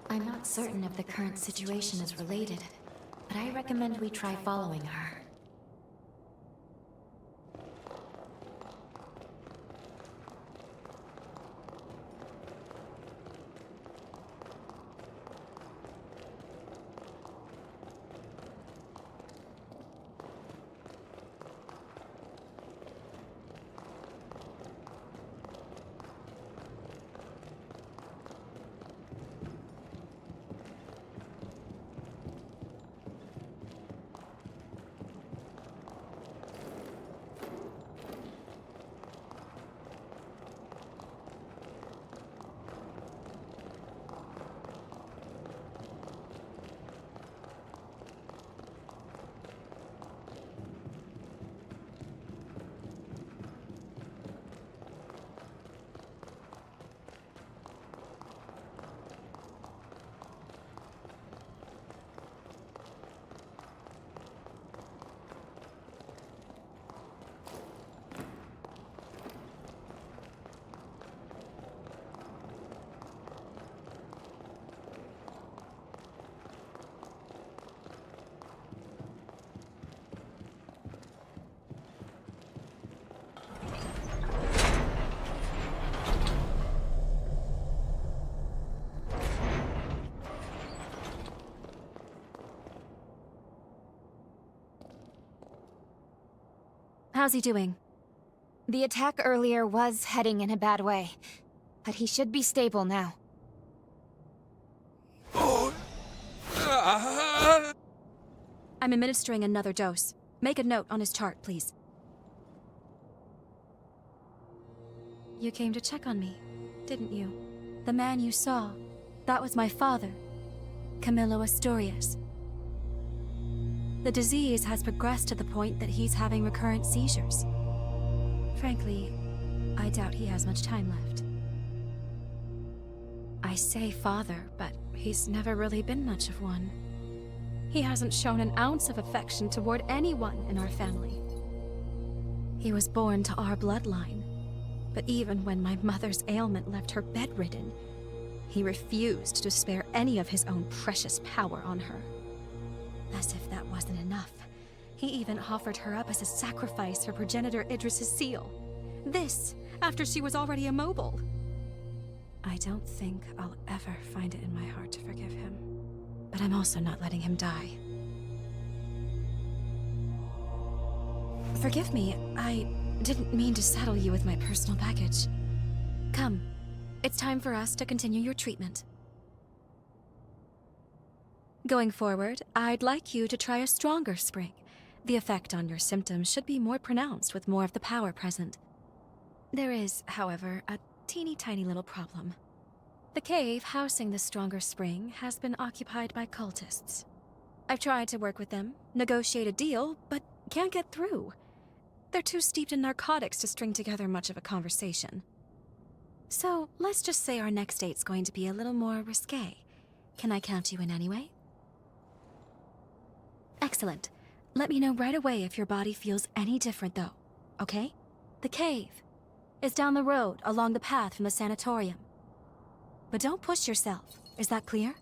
I'm not certain if the current situation is related, but I recommend we try following her. How's he doing? The attack earlier was heading in a bad way, but he should be stable now. Oh! I'm administering another dose. Make a note on his chart, please. You came to check on me, didn't you? The man you saw, that was my father, Camillo Asturias. The disease has progressed to the point that he's having recurrent seizures. Frankly, I doubt he has much time left. I say father, but he's never really been much of one. He hasn't shown an ounce of affection toward anyone in our family. He was born to our bloodline, but even when my mother's ailment left her bedridden, he refused to spare any of his own precious power on her. As if that wasn't enough, he even offered her up as a sacrifice for progenitor Idris's seal. This, after she was already immobile. I don't think I'll ever find it in my heart to forgive him. But I'm also not letting him die. Forgive me, I didn't mean to saddle you with my personal baggage. Come, it's time for us to continue your treatment. Going forward, I'd like you to try a stronger spring. The effect on your symptoms should be more pronounced with more of the power present. There is, however, a teeny tiny little problem. The cave housing the stronger spring has been occupied by cultists. I've tried to work with them, negotiate a deal, but can't get through. They're too steeped in narcotics to string together much of a conversation. So, let's just say our next date's going to be a little more risque. Can I count you in anyway? Excellent. Let me know right away if your body feels any different, though, okay? The cave is down the road along the path from the sanatorium. But don't push yourself. Is that clear?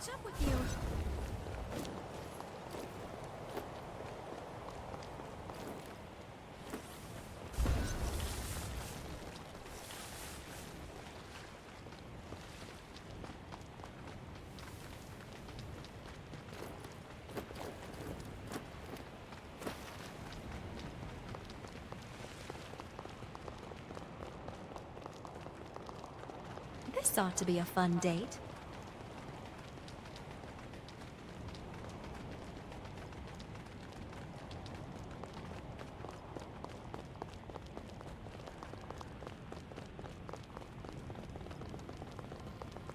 catch up with you. This ought to be a fun date.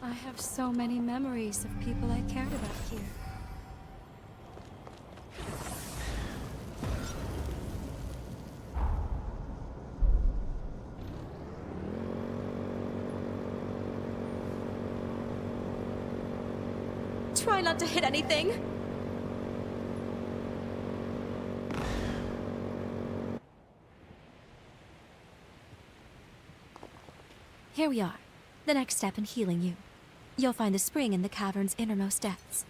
I have so many memories of people I cared about here. Try not to hit anything. Here we are. The next step in healing you. You'll find the spring in the cavern's innermost depths.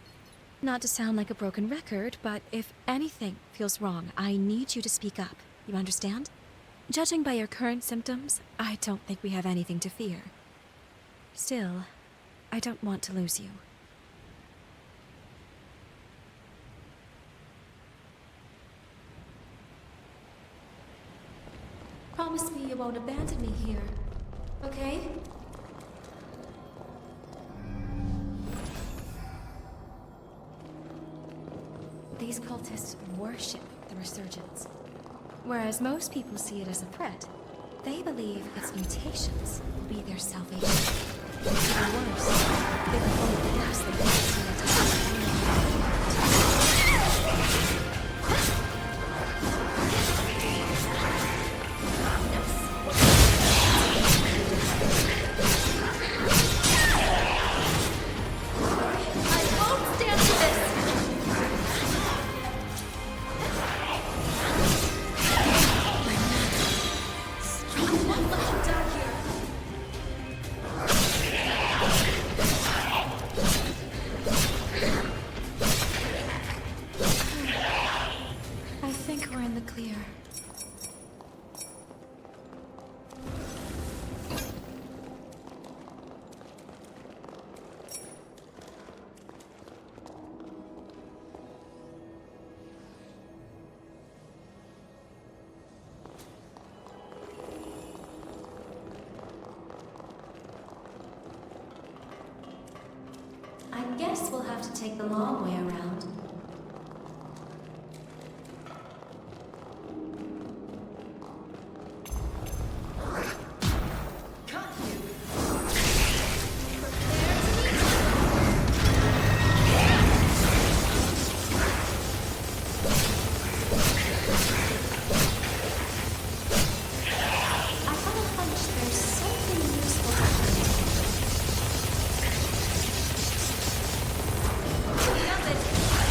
Not to sound like a broken record, but if anything feels wrong, I need you to speak up. You understand? Judging by your current symptoms, I don't think we have anything to fear. Still, I don't want to lose you. Promise me you won't abandon me here, okay? These cultists worship the resurgence. Whereas most people see it as a threat, they believe its mutations will be their salvation. Even worse, they will only pass the vaccine I guess we'll have to take the long way around. Nailed it!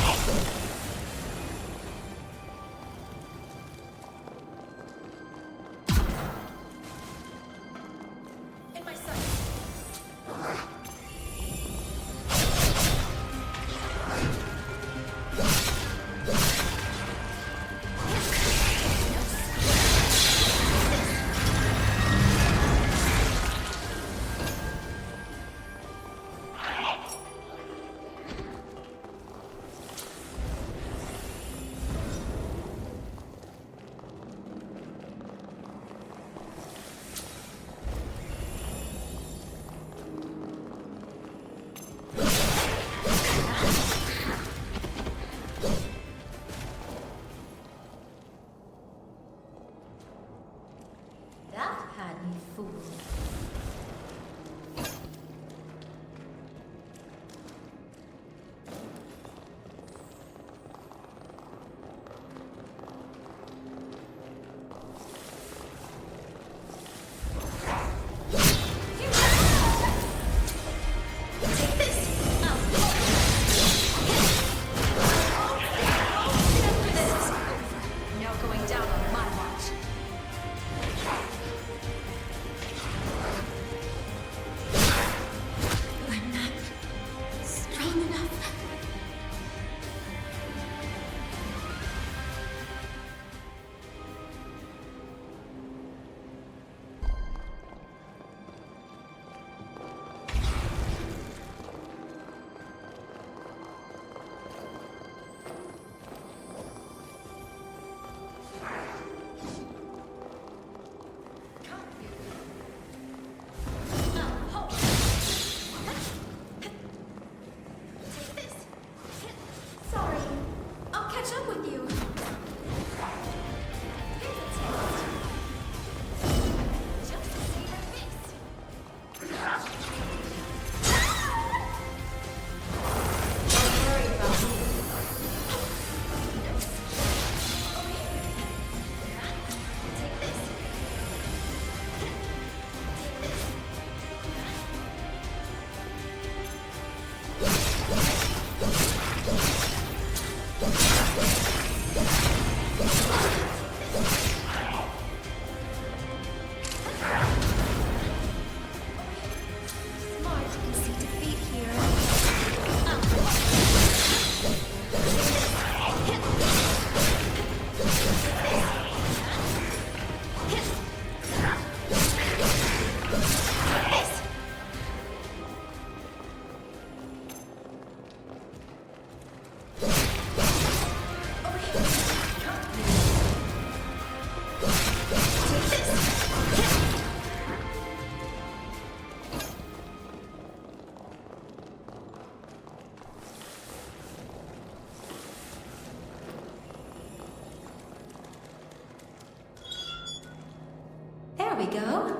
There we go.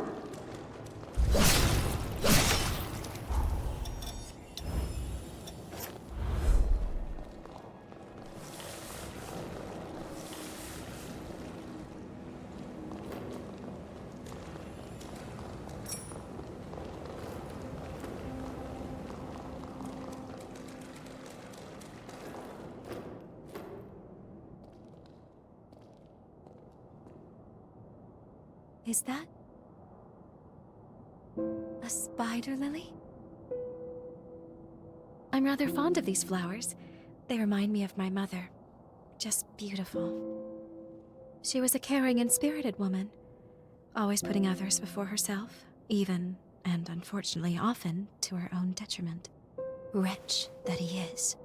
Is that a spider lily? I'm rather fond of these flowers. They remind me of my mother. Just beautiful. She was a caring and spirited woman, always putting others before herself, even, and unfortunately often, to her own detriment. Wretch that he is.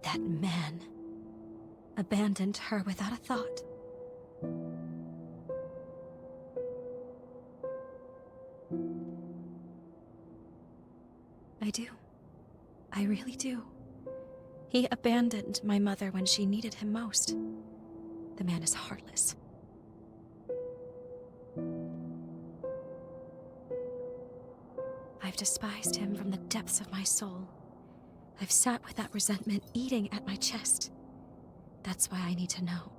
That man abandoned her without a thought. I do. I really do. He abandoned my mother when she needed him most. The man is heartless. I've despised him from the depths of my soul. I've sat with that resentment eating at my chest. That's why I need to know.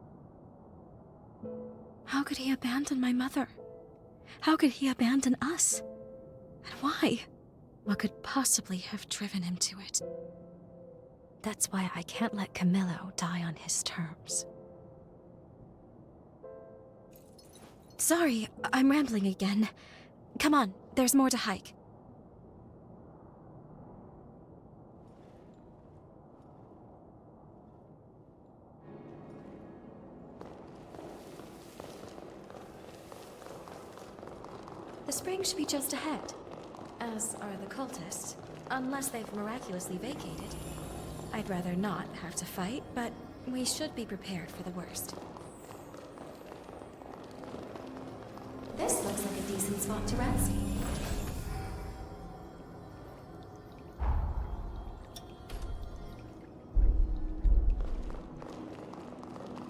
How could he abandon my mother? How could he abandon us? And why? What could possibly have driven him to it? That's why I can't let Camillo die on his terms. Sorry, I'm rambling again. Come on, there's more to hike. The spring should be just ahead. As are the cultists, unless they've miraculously vacated. I'd rather not have to fight, but we should be prepared for the worst. This looks like a decent spot to rest.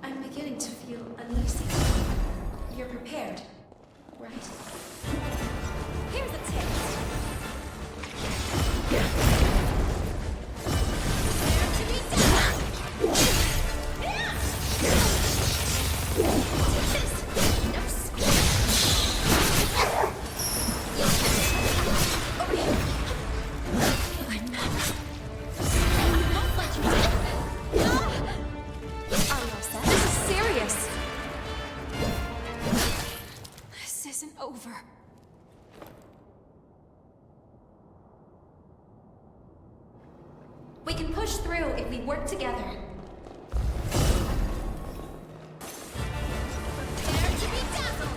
I'm beginning to feel uneasy. You're prepared, right? Here's a taste. We can push through if we work together. Prepare to be dazzled!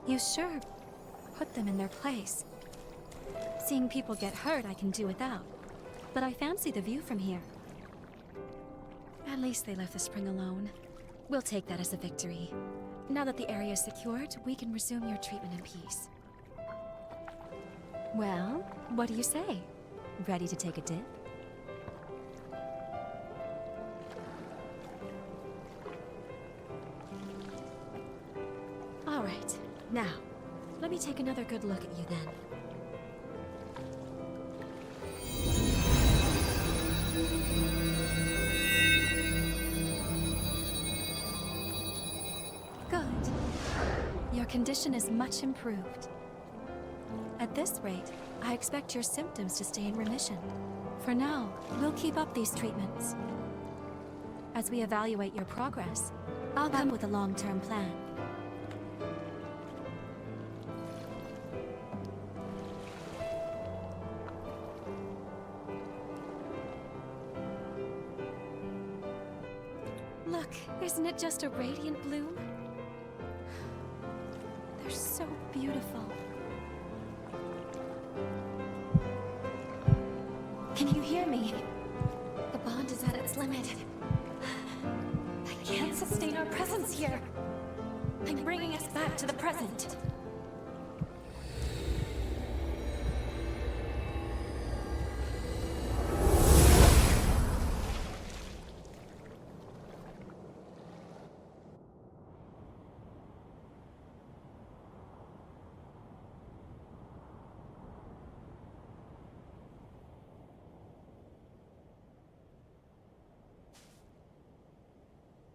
You sure put them in their place. Seeing people get hurt I can do without, but I fancy the view from here. At least they left the spring alone. We'll take that as a victory. Now that the area is secured, we can resume your treatment in peace. Well, what do you say? Ready to take a dip? All right, now, Let me take another good look at you then. Good. Your condition is much improved. At this rate, I expect your symptoms to stay in remission. For now, we'll keep up these treatments. As we evaluate your progress, I'll come with a long-term plan. Look, isn't it just a radiant bloom? They're so beautiful. Can you hear me? The bond is at its limit. I can't sustain our presence here. I'm bringing us back to the present.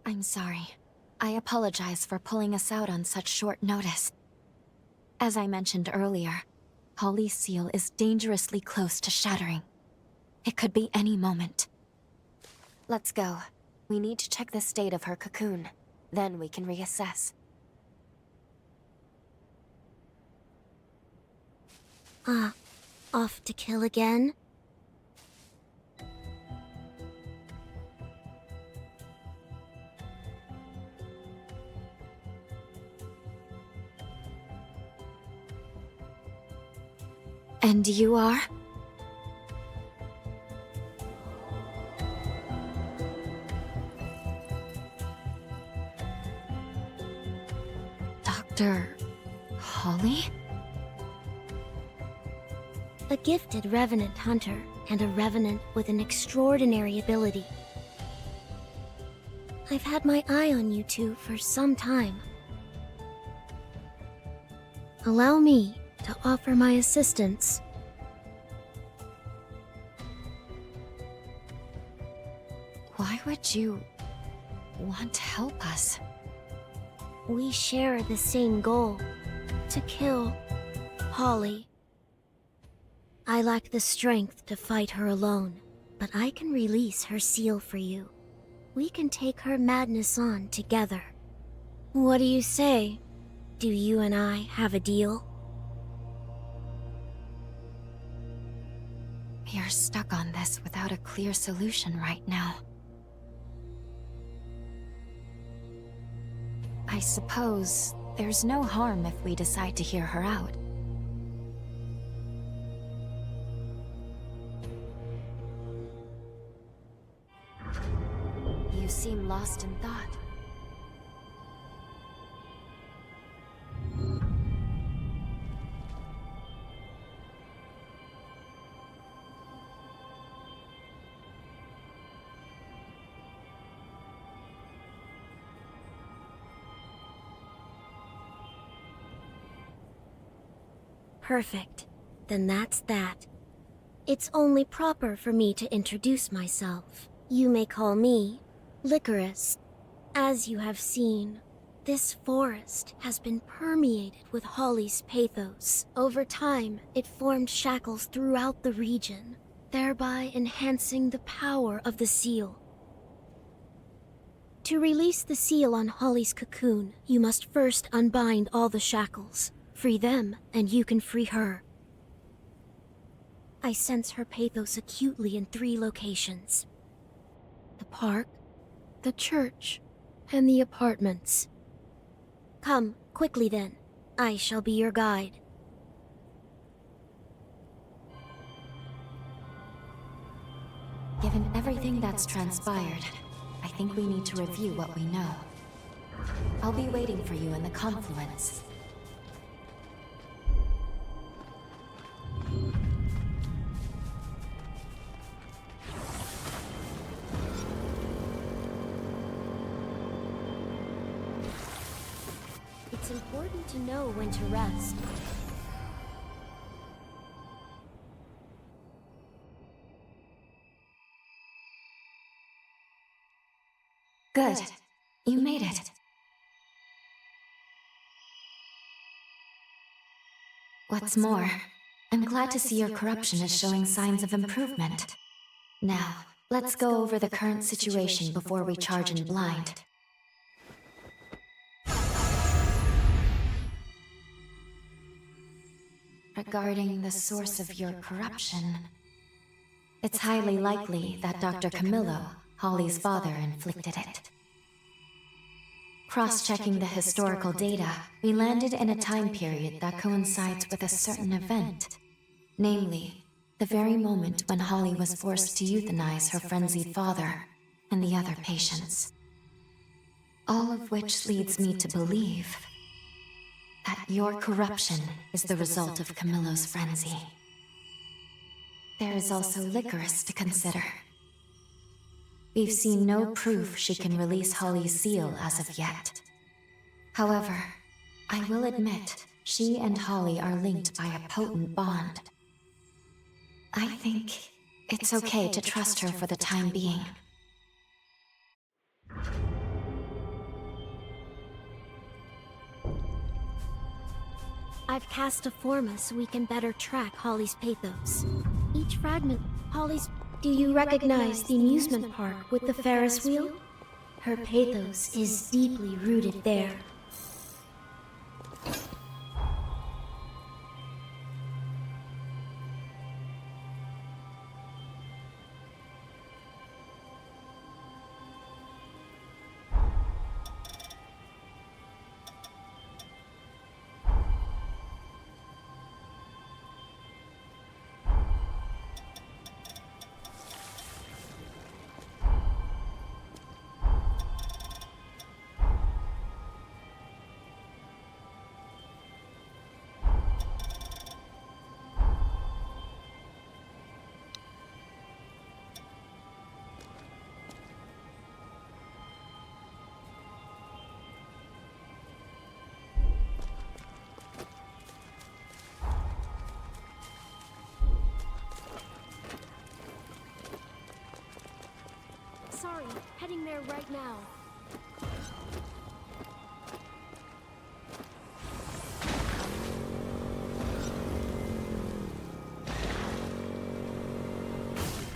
I'm sorry. I apologize for pulling us out on such short notice. As I mentioned earlier, Holly's seal is dangerously close to shattering. It could be any moment. Let's go. We need to check the state of her cocoon. Then we can reassess. Off to kill again? And you are? Dr. Holly? A gifted revenant hunter, and a revenant with an extraordinary ability. I've had my eye on you two for some time. Allow me to offer my assistance. Why would you want to help us? We share the same goal, to kill Holly. I lack the strength to fight her alone, but I can release her seal for you. We can take her madness on together. What do you say? Do you and I have a deal? You're stuck on this without a clear solution right now. I suppose there's no harm if we decide to hear her out. You seem lost in thought. Perfect. Then that's that. It's only proper for me to introduce myself. You may call me Licorice. As you have seen, this forest has been permeated with Holly's pathos. Over time, it formed shackles throughout the region, thereby enhancing the power of the seal. To release the seal on Holly's cocoon, you must first unbind all the shackles. Free them, and you can free her. I sense her pathos acutely in 3 locations. The park, the church, and the apartments. Come, quickly then. I shall be your guide. Given everything that's transpired, I think we need to review what we know. I'll be waiting for you in the confluence. It's important to know when to rest. Good. You made it. What's more, I'm glad to see your corruption is showing signs of improvement. Now, let's go over the current situation before we charge in blind. Regarding the source of your corruption, it's highly likely that Dr. Camillo, Holly's father, inflicted it. Cross-checking the historical data, we landed in a time period that coincides with a certain event. Namely, the very moment when Holly was forced to euthanize her frenzied father and the other patients. All of which leads me to believe that your corruption is the result of Camillo's frenzy. There is also Licorice to consider. We've seen no proof she can release Holly's seal as of yet. However, I will admit she and Holly are linked by a potent bond. I think it's okay to trust her for the time being. I've cast a forma so we can better track Holly's pathos. Each fragment, Holly's... Do you recognize the amusement park with the Ferris wheel? Her pathos is deeply rooted there. Sorry, heading there right now.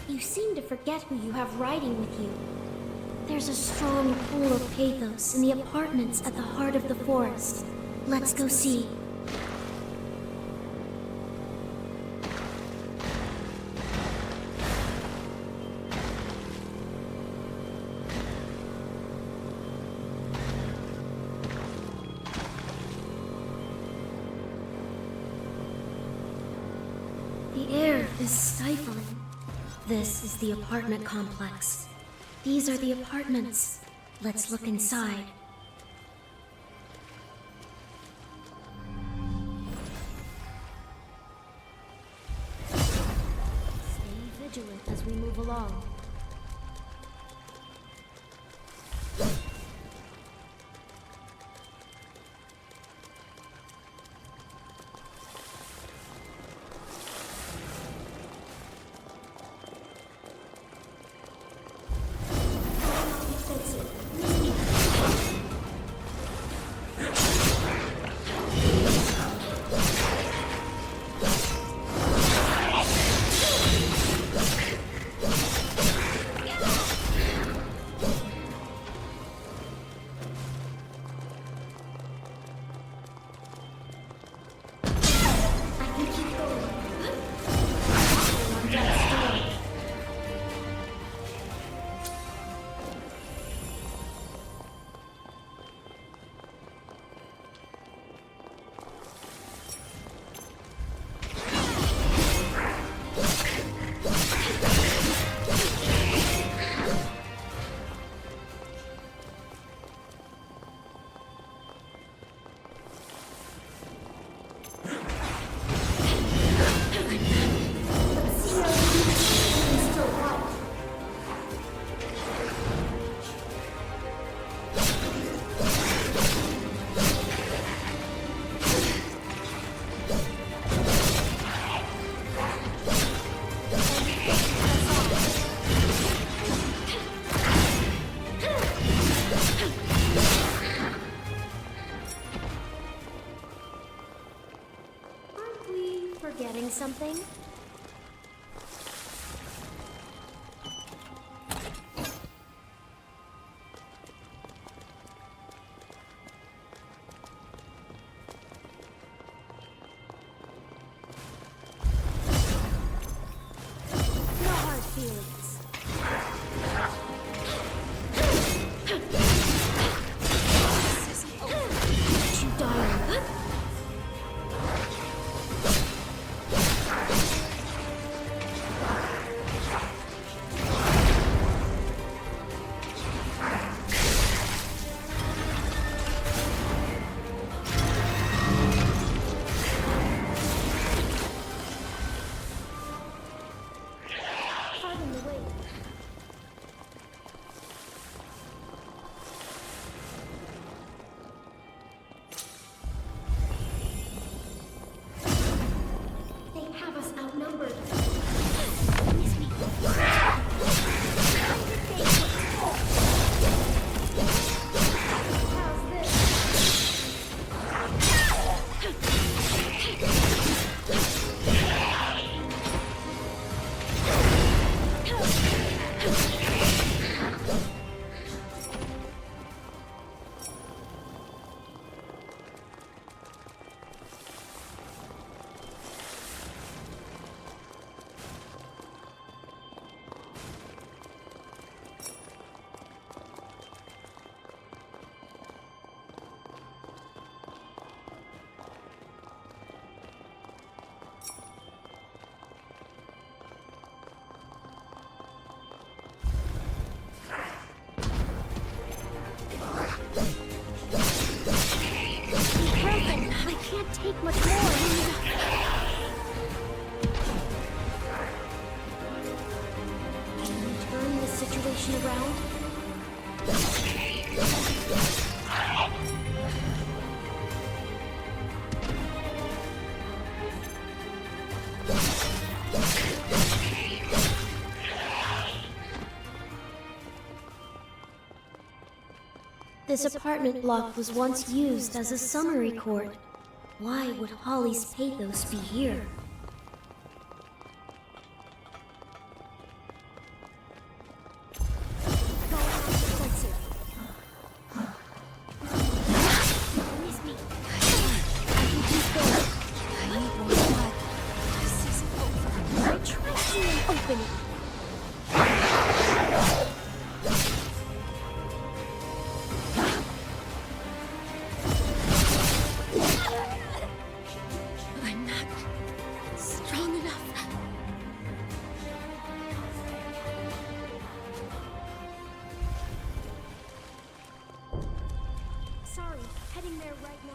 You seem to forget who you have riding with you. There's a strong pool of pathos in the apartments at the heart of the forest. Let's go see. The air is stifling. This is the apartment complex. These are the apartments. Let's look inside. Stay vigilant as we move along. forgetting something? No hard feelings. You die. Pardon the wait. They have us outnumbered. Miss me. How's this? I can't take much more. Can we turn this situation around? This apartment block was once used as a summary court. Why would Holly's pathos be here? Open it. I'm not strong enough. Sorry, heading there right now.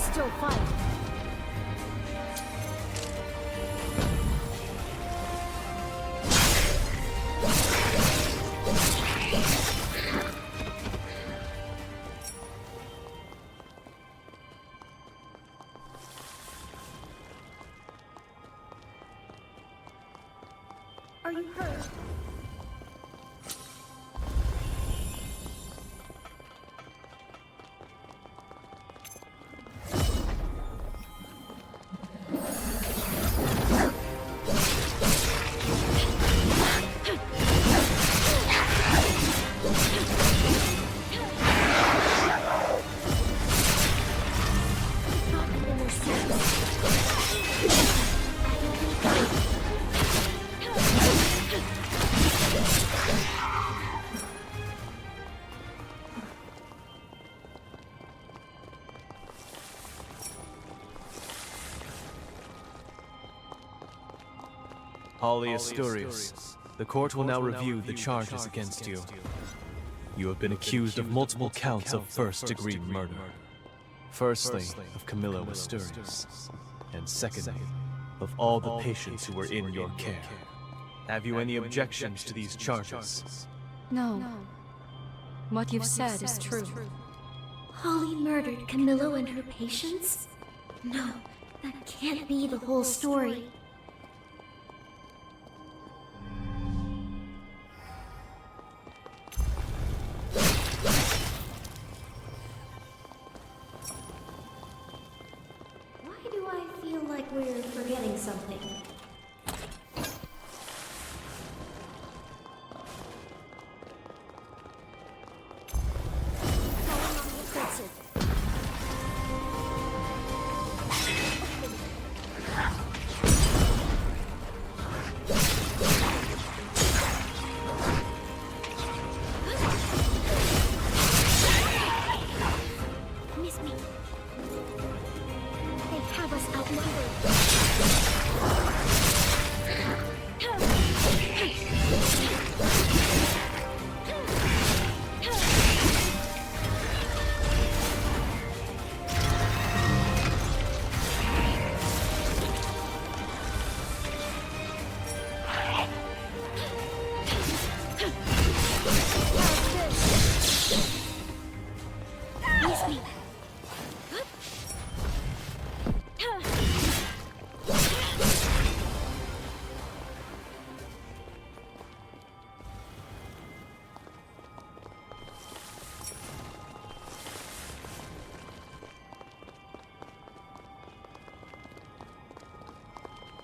still fight. Are you hurt? Holly Asturias, the court will now review the charges against you. You have been accused of multiple counts of first-degree murder. Firstly, of Camillo Asturias, and secondly, of all the patients who were in your care. Have you any objections to these charges? No. What you've said is true. Holly murdered Camillo and her patients? No, that can't be the whole story. Why do I feel like we're forgetting something?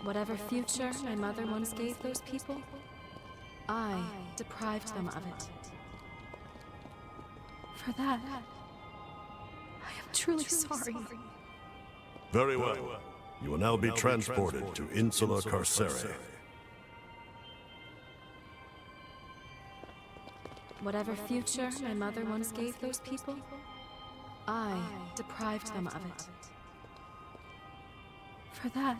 Whatever future my mother once gave those people, I deprived them of it. For that, I am truly sorry. Very well. You will now be transported to Insula Carcere. Whatever future my mother once gave those people, I deprived them of it. For that,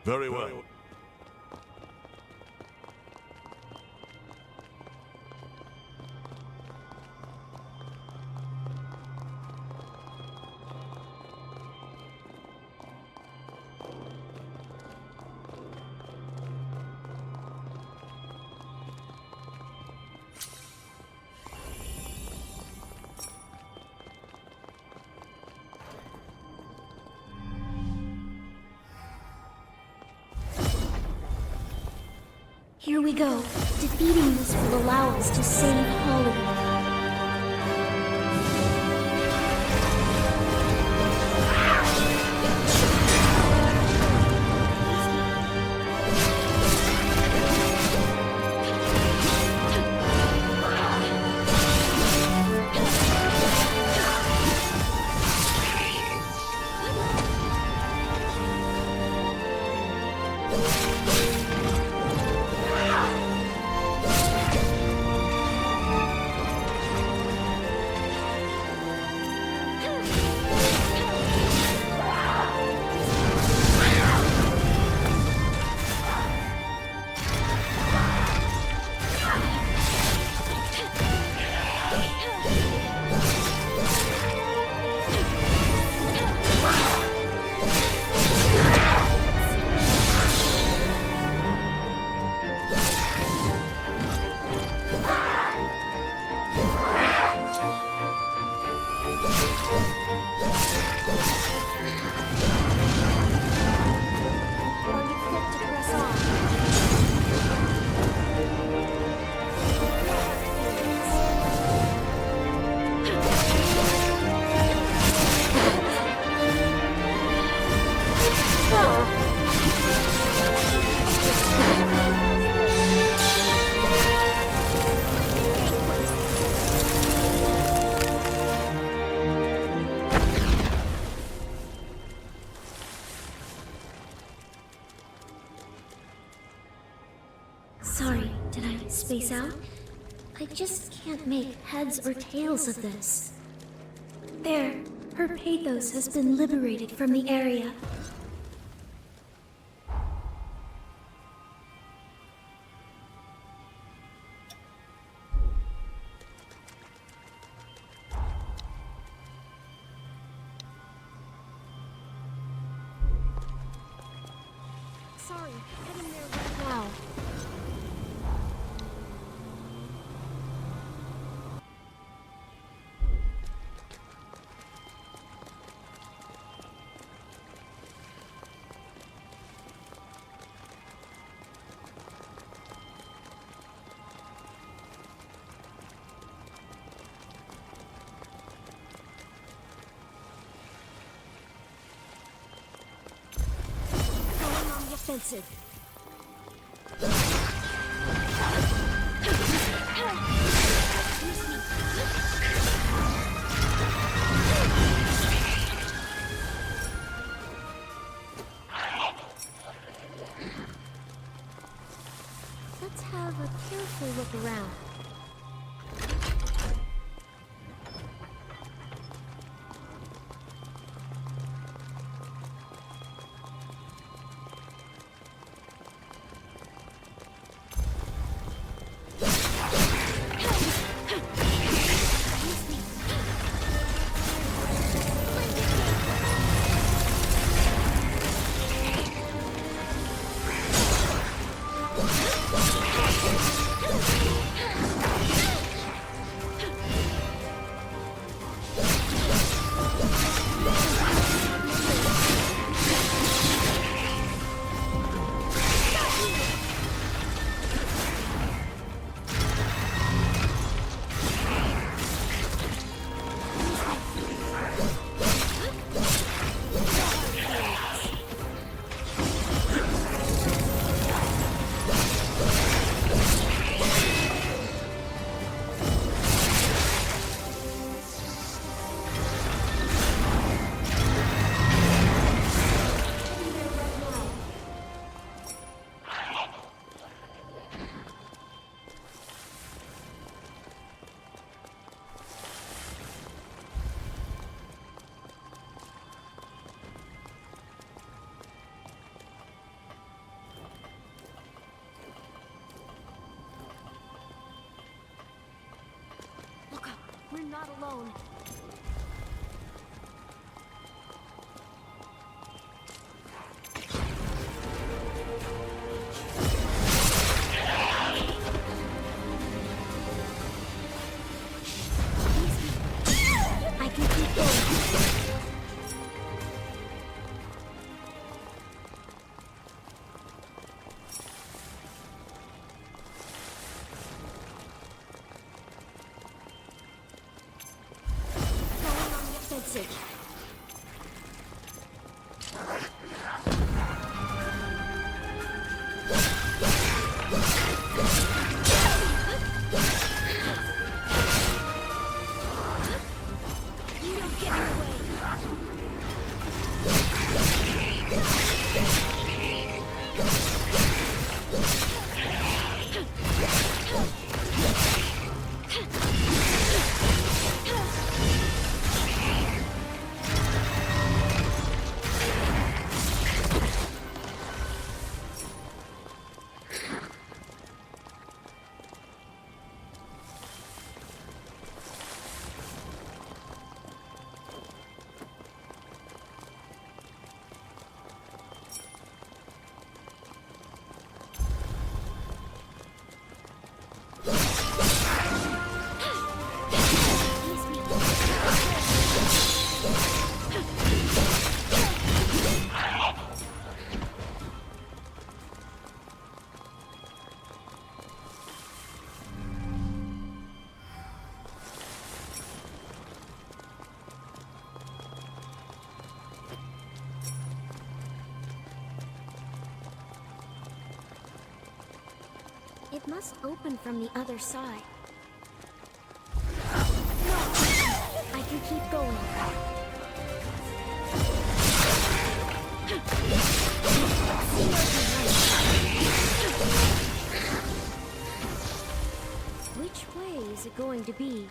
Very well. Here we go. Defeating this will allow us to save Holly. space out. I just can't make heads or tails of this. There, her pathos has been liberated from the area. Sorry, heading there right now. Going on the offensive. Let's have a careful look around. Look up, we're not alone. I can keep going. It must open from the other side. No! I can keep going. going to be.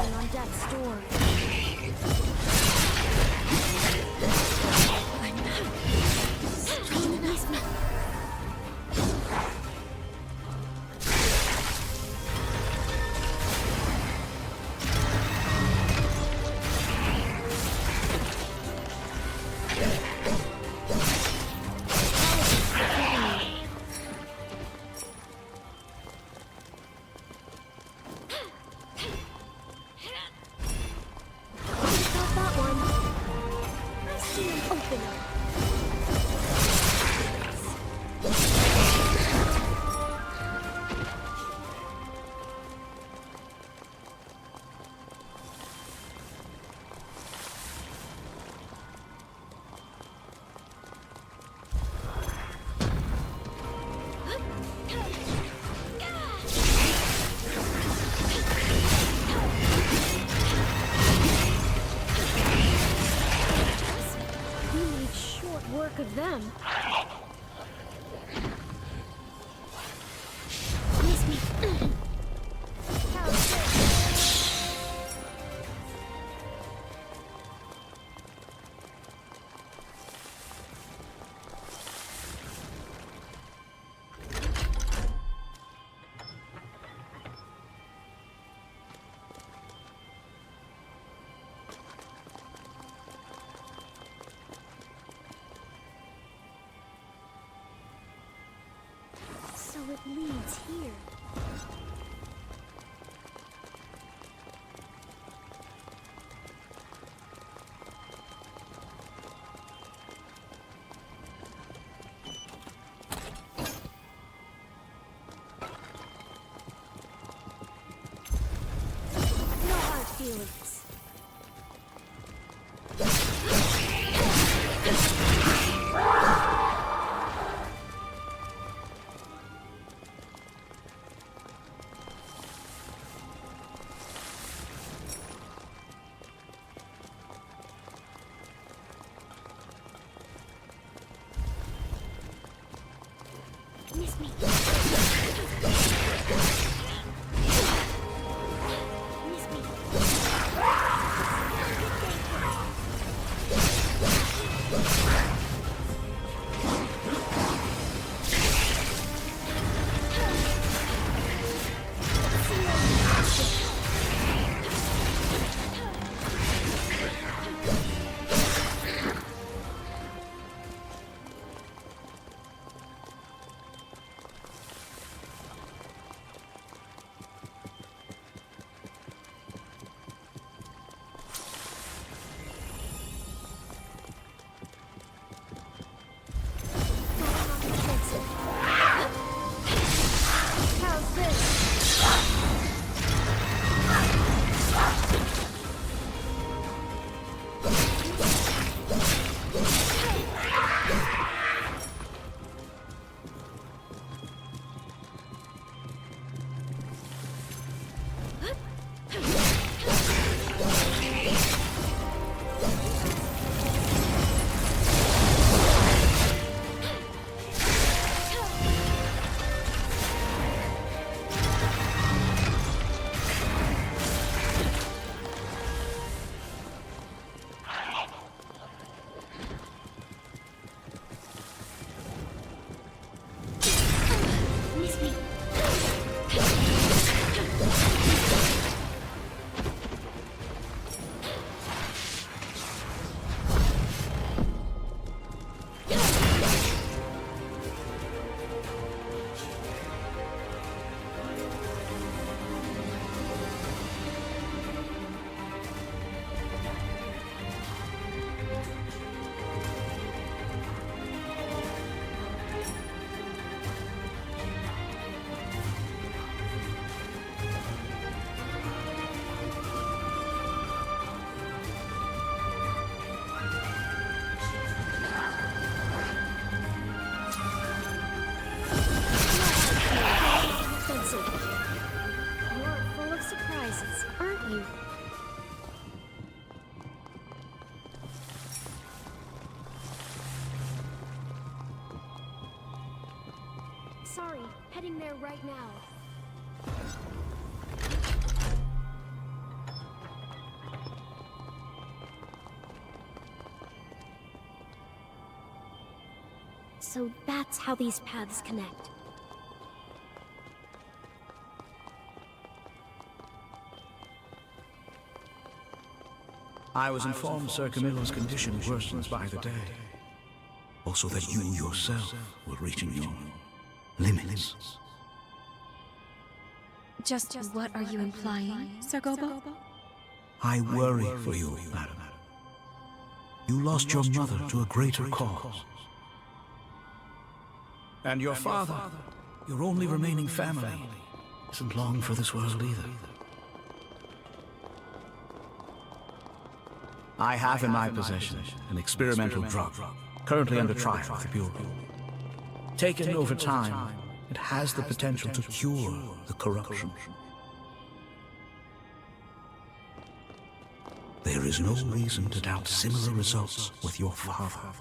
On death's door. Of them. Miss me. So it leads here. No hard feelings. Miss me. Miss me. Sorry, heading there right now. So that's how these paths connect. I was informed Sir Camillo's condition worsens by the day. Also that you yourself were reaching your limits. Just what are you implying, Sir Gobo? I worry for you, madam. You lost your mother to a greater cause. And your father, your only remaining family, isn't long for this world either. I have in my possession an experimental drug, currently under trial at the Bureau. Taken over time, it has the potential to cure the corruption. There is no reason to doubt similar results with your father.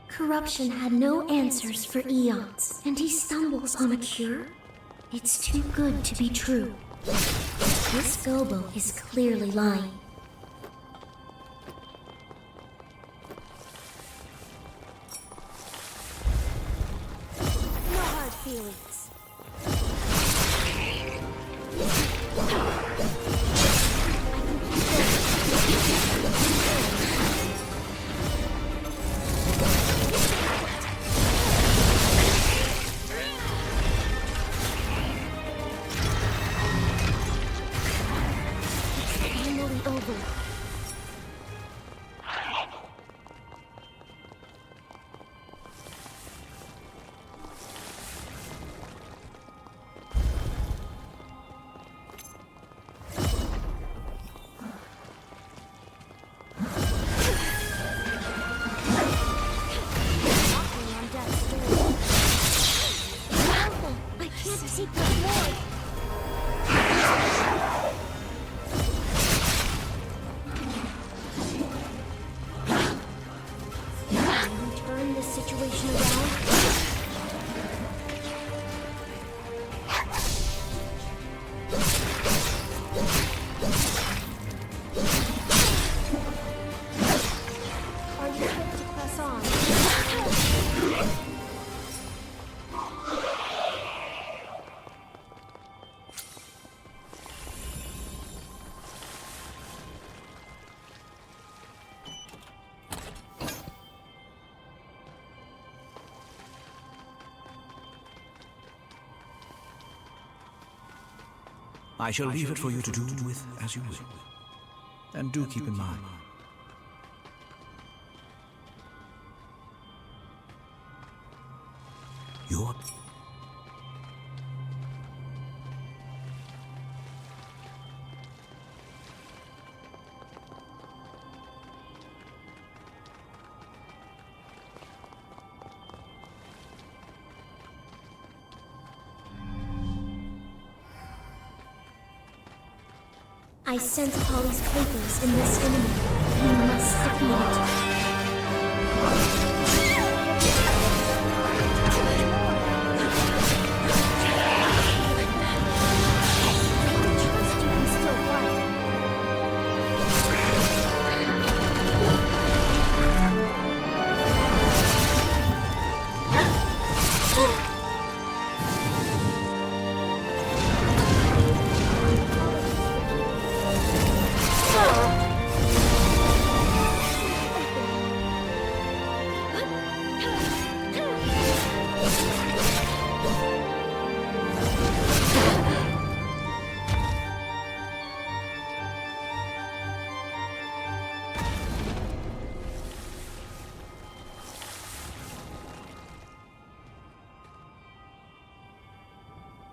Corruption had no answers for eons, and he stumbles on a cure? It's too good to be true. This Gobo is clearly lying. No hard feelings. I shall leave it for you to do with as you will. And do keep in mind, your... I sense Polly's papers in this enemy. We must defeat it.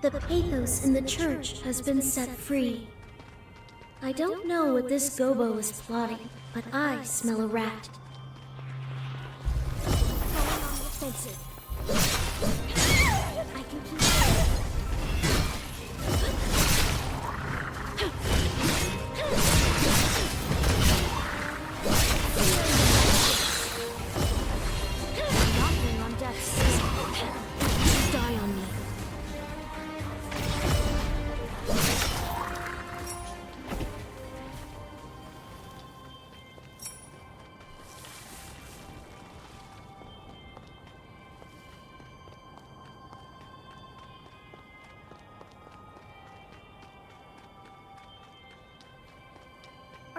The pathos in the church has been set free. I don't know what this Gobo is plotting, but I smell a rat. Falling on the offensive. I can keep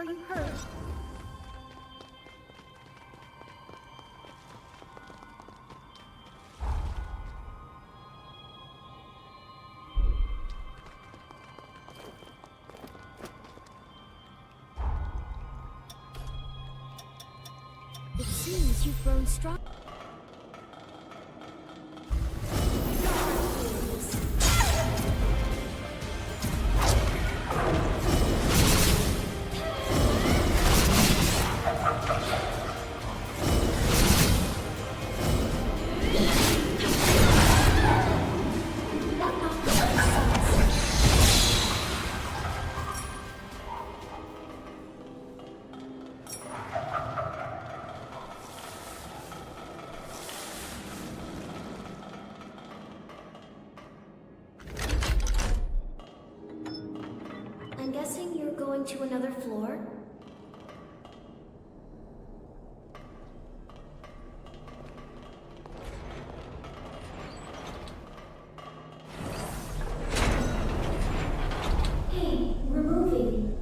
you hurt? It seems you've grown strong. I'm guessing you're going to another floor? Hey, we're moving.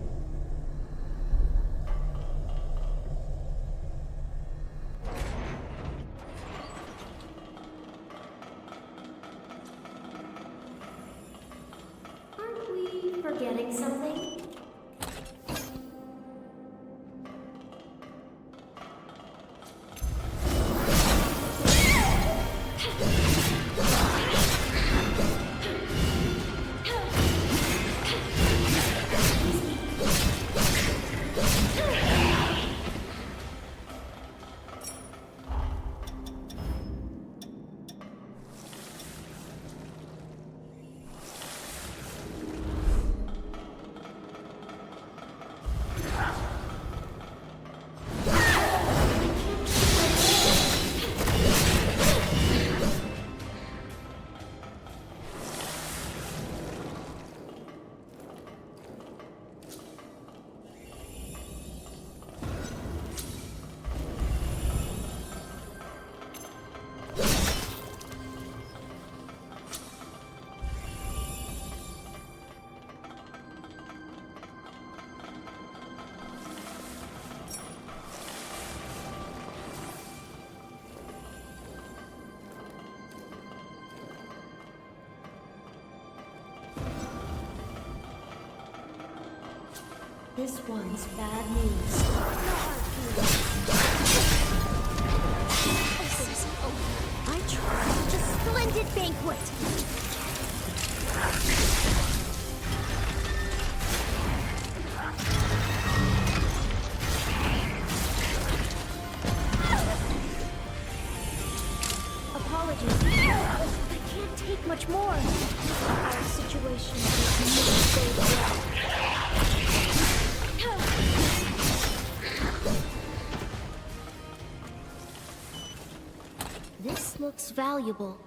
Aren't we forgetting something? This one's bad news. This is over. I tried such a splendid banquet. Apologies. I can't take much more. Our situation is not going well. This looks valuable.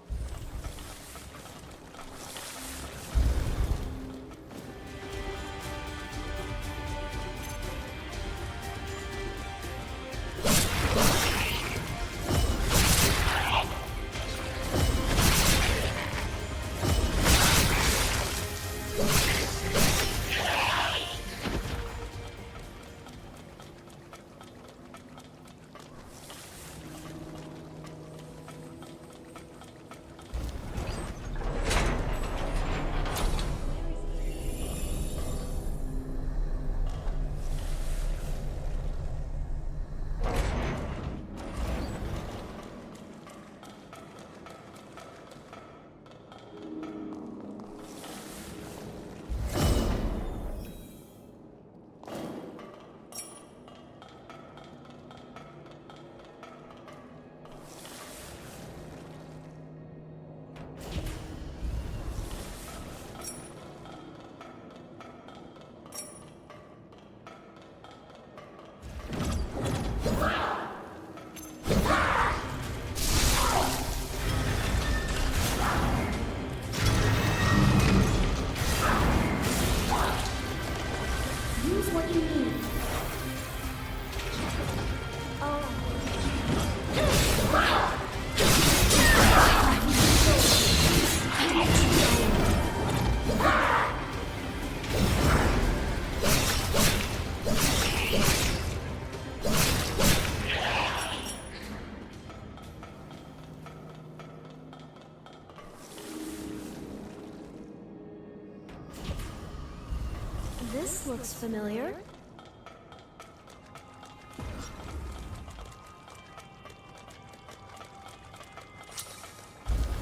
looks familiar.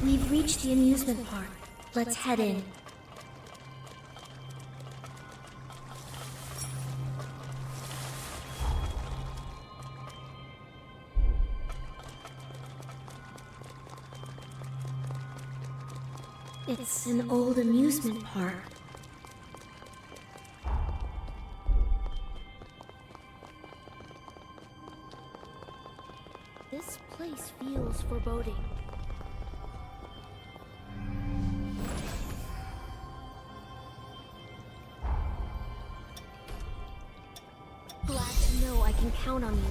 We've reached the amusement park. Let's head in. It's an old amusement park. This place feels foreboding. Glad to know I can count on you.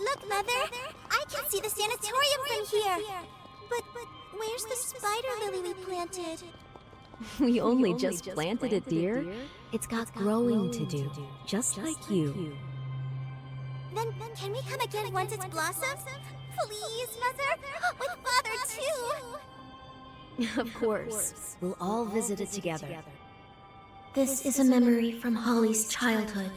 Look, Mother! I can see the sanatorium from here! But where's the spider lily we planted? We only just planted it, dear. It's got growing to do, just like you. Then can we come again once it's blossomed? Please, Mother? With Father, too! Of course. We'll all visit it together. This is a memory from Holly's childhood.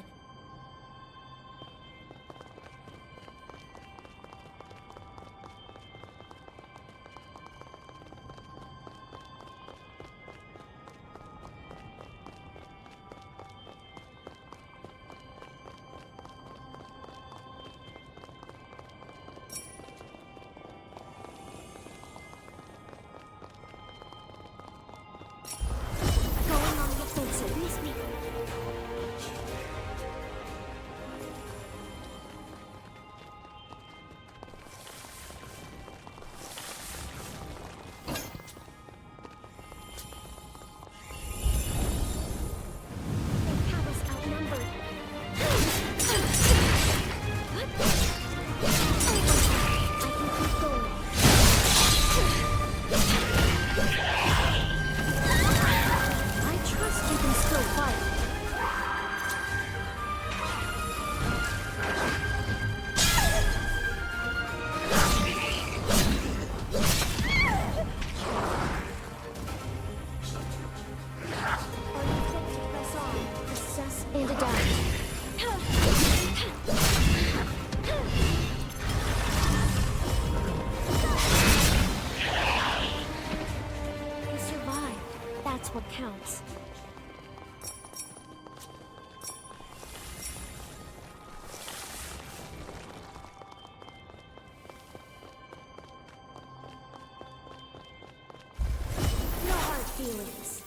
Feelings.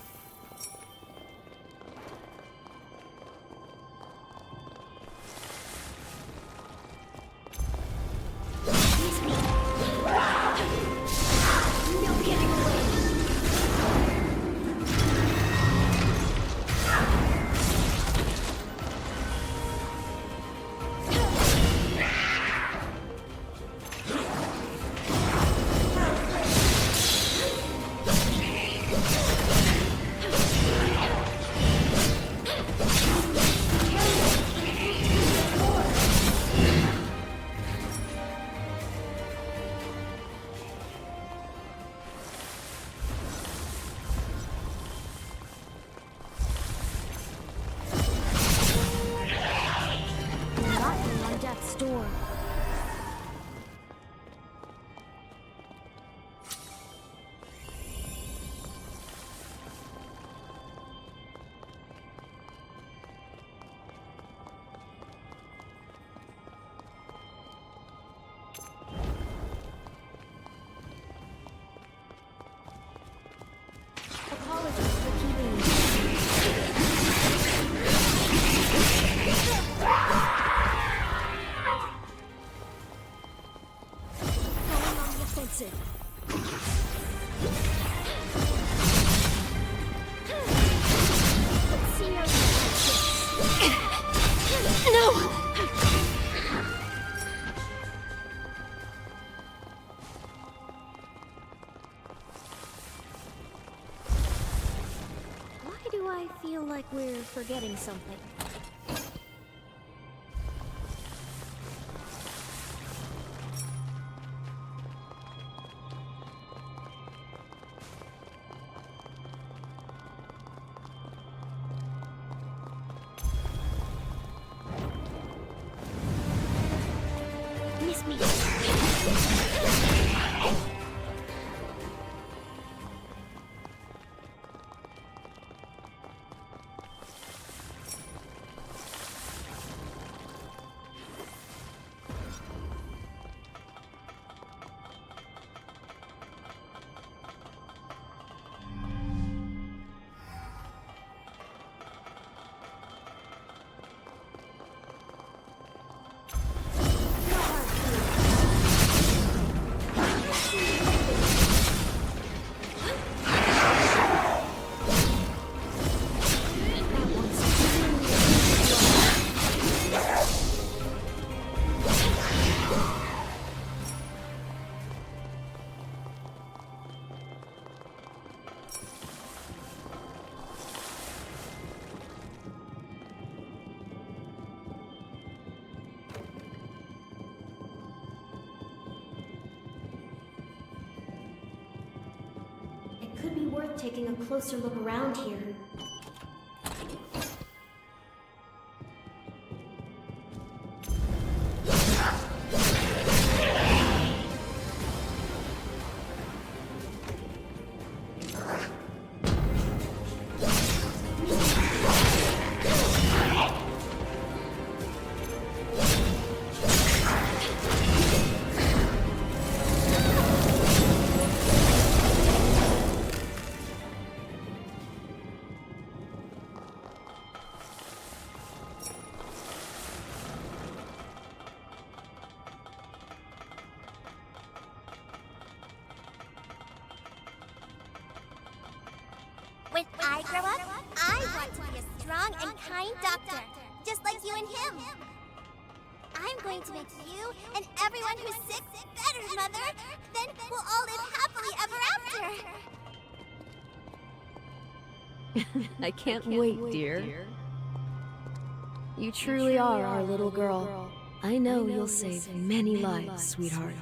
Door. Apologies for keeping you. Why do I feel like we're forgetting something? It could be worth taking a closer look around here. When I grow up, I want to be a strong and kind doctor, just like you and him. I'm going to make you and everyone who's sick better, Mother. Then we'll all live happily ever after. I can't wait, dear. You truly are our little girl. I know you'll save many lives, sweetheart.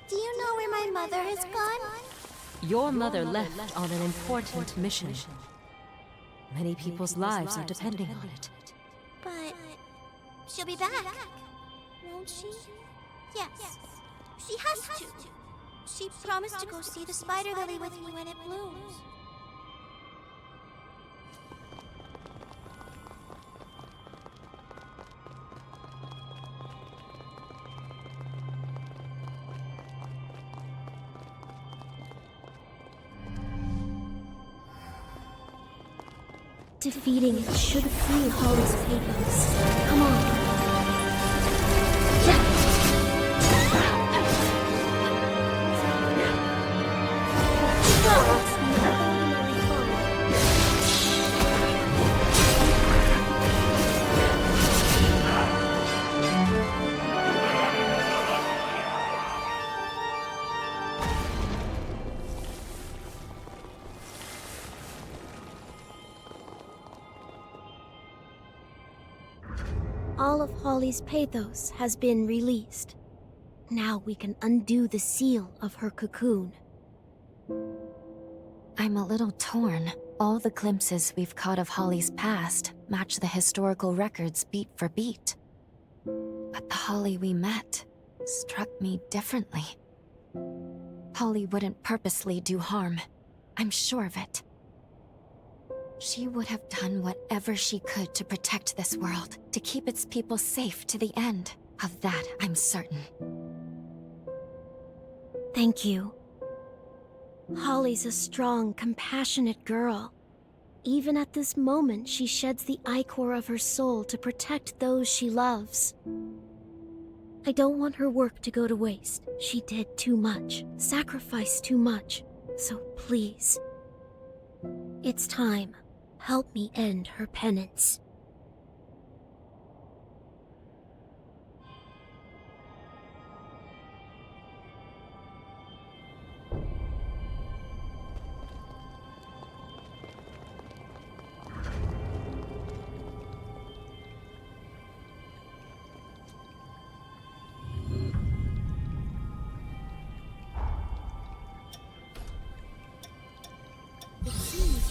Do you know where my mother has gone? Your mother left on an important mission. Many people's lives are depending on it. But she'll be back, won't she? Yes, she has to. She promised to go see the spider lily with me when it blooms. Defeating it should free Holly's papers. Come on. All of Holly's pathos has been released. Now we can undo the seal of her cocoon. I'm a little torn. All the glimpses we've caught of Holly's past match the historical records beat for beat. But the Holly we met struck me differently. Holly wouldn't purposely do harm. I'm sure of it. She would have done whatever she could to protect this world, to keep its people safe to the end. Of that, I'm certain. Thank you. Holly's a strong, compassionate girl. Even at this moment, she sheds the ichor of her soul to protect those she loves. I don't want her work to go to waste. She did too much, sacrificed too much. So please, it's time. Help me end her penance.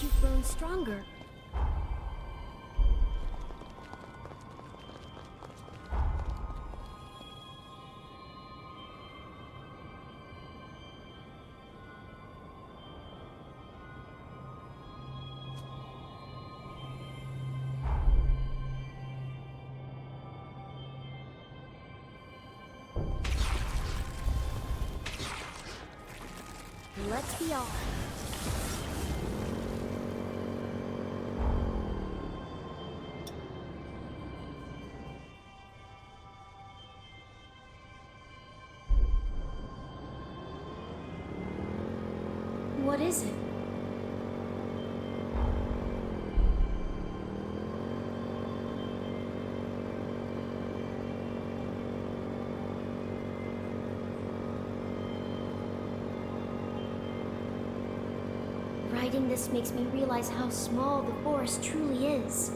seems you've grown stronger. Let's be off. What is it? Writing this makes me realize how small the forest truly is.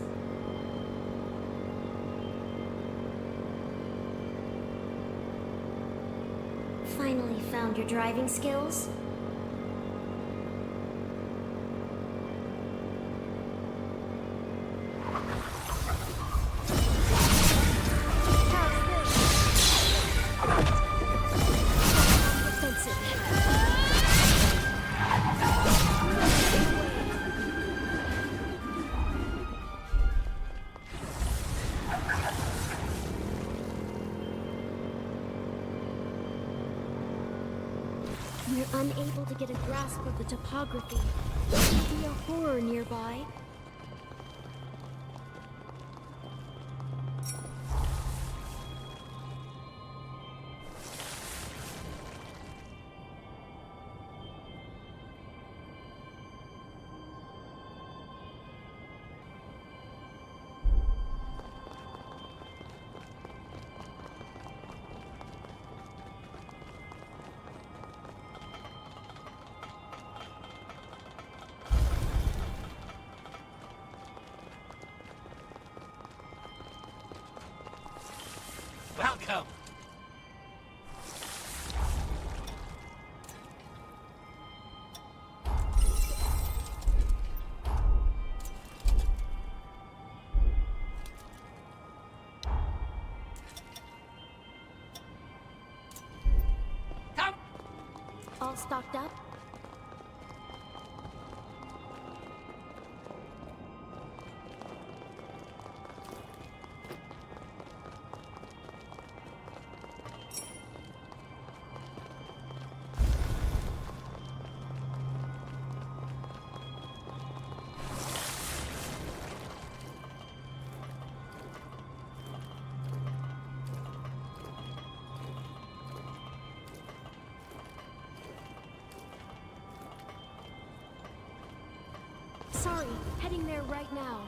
Finally found your driving skills? We're unable to get a grasp of the topography. There could be a horror nearby. Welcome! Come! All stocked up? Sorry, heading there right now.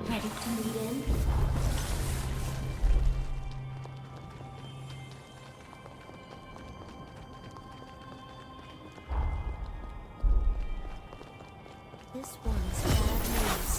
Ready to lead in? This one's bad news.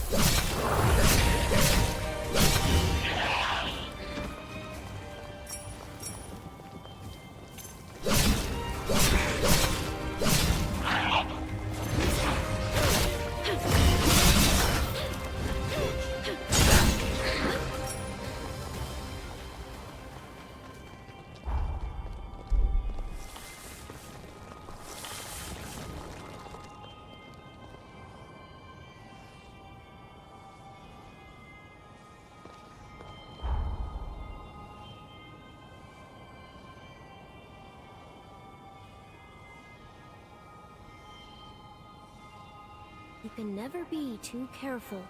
You can never be too careful.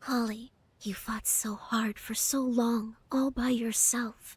Holly, you fought so hard for so long, all by yourself.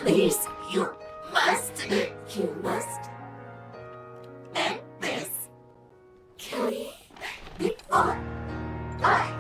Please, you must end this. Kill me before I...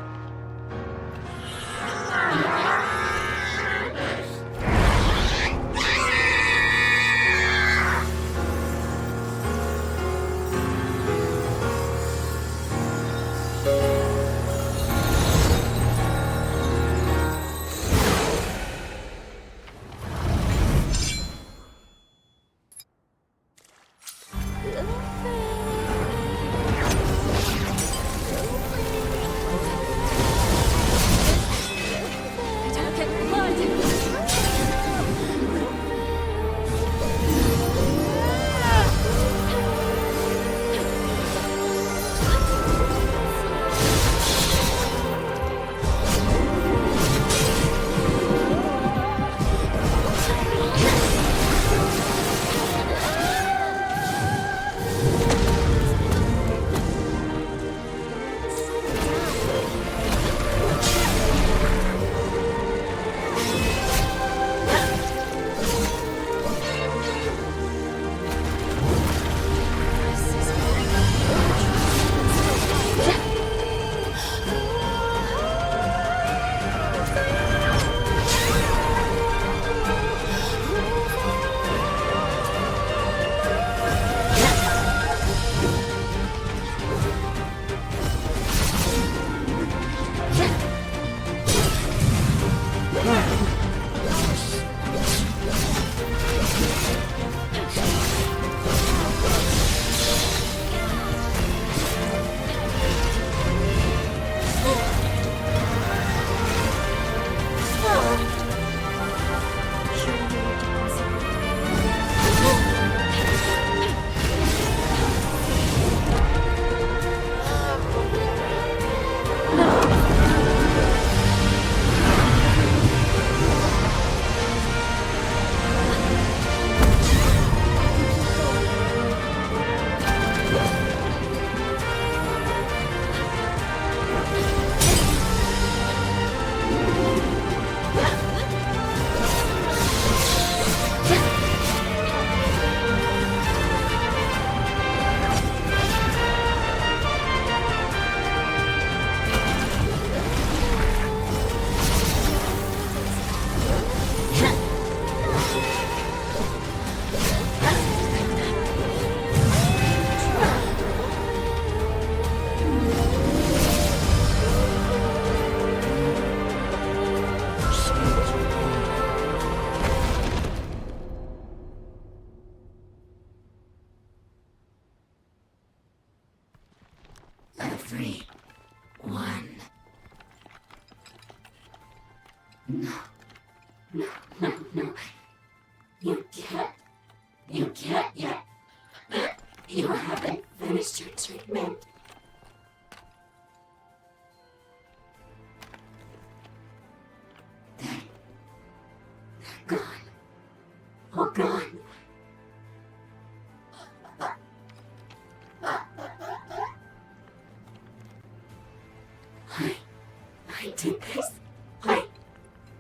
I did this.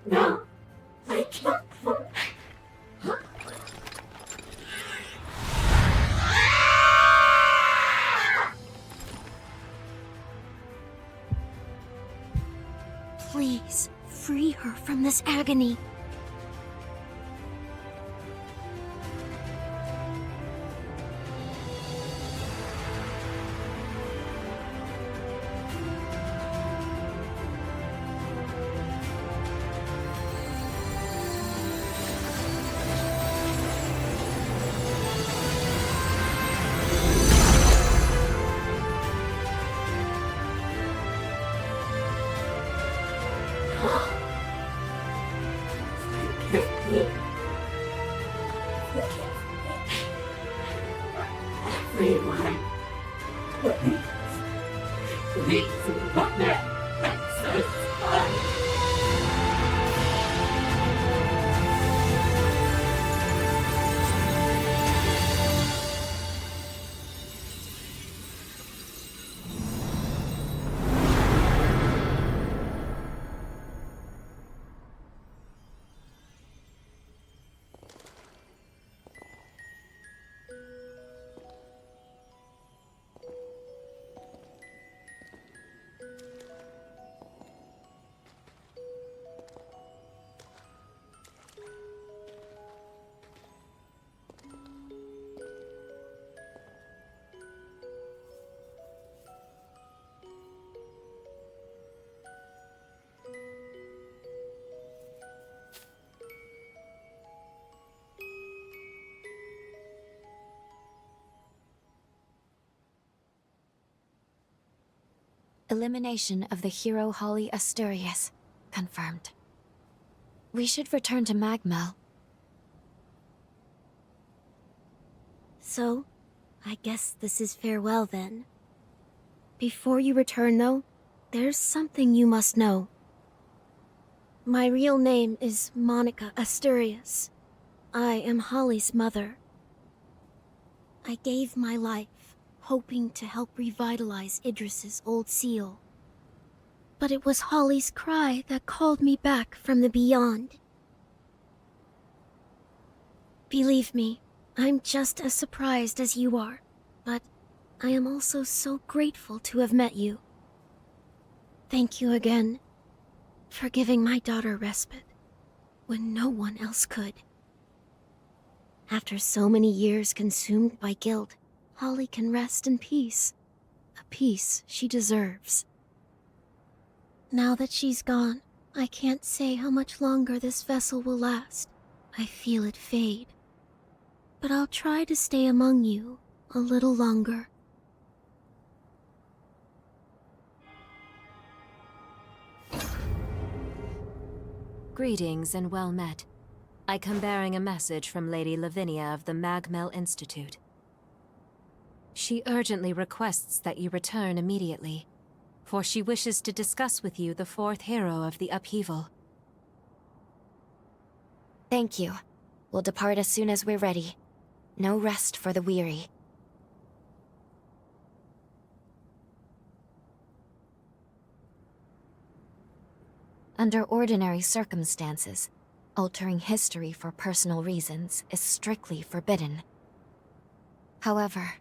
No, I killed them. Please, free her from this agony. Everyone, please let me exercise. Elimination of the hero Holly Asturias. Confirmed. We should return to Magmell. So, I guess this is farewell then. Before you return though, there's something you must know. My real name is Monica Asturias. I am Holly's mother. I gave my life, hoping to help revitalize Idris's old seal. But it was Holly's cry that called me back from the beyond. Believe me, I'm just as surprised as you are, but I am also so grateful to have met you. Thank you again for giving my daughter respite when no one else could. After so many years consumed by guilt, Holly can rest in peace, a peace she deserves. Now that she's gone, I can't say how much longer this vessel will last. I feel it fade. But I'll try to stay among you a little longer. Greetings and well met. I come bearing a message from Lady Lavinia of the Magmell Institute. She urgently requests that you return immediately, for she wishes to discuss with you the fourth hero of the upheaval. Thank you. We'll depart as soon as we're ready. No rest for the weary. Under ordinary circumstances, altering history for personal reasons is strictly forbidden. However,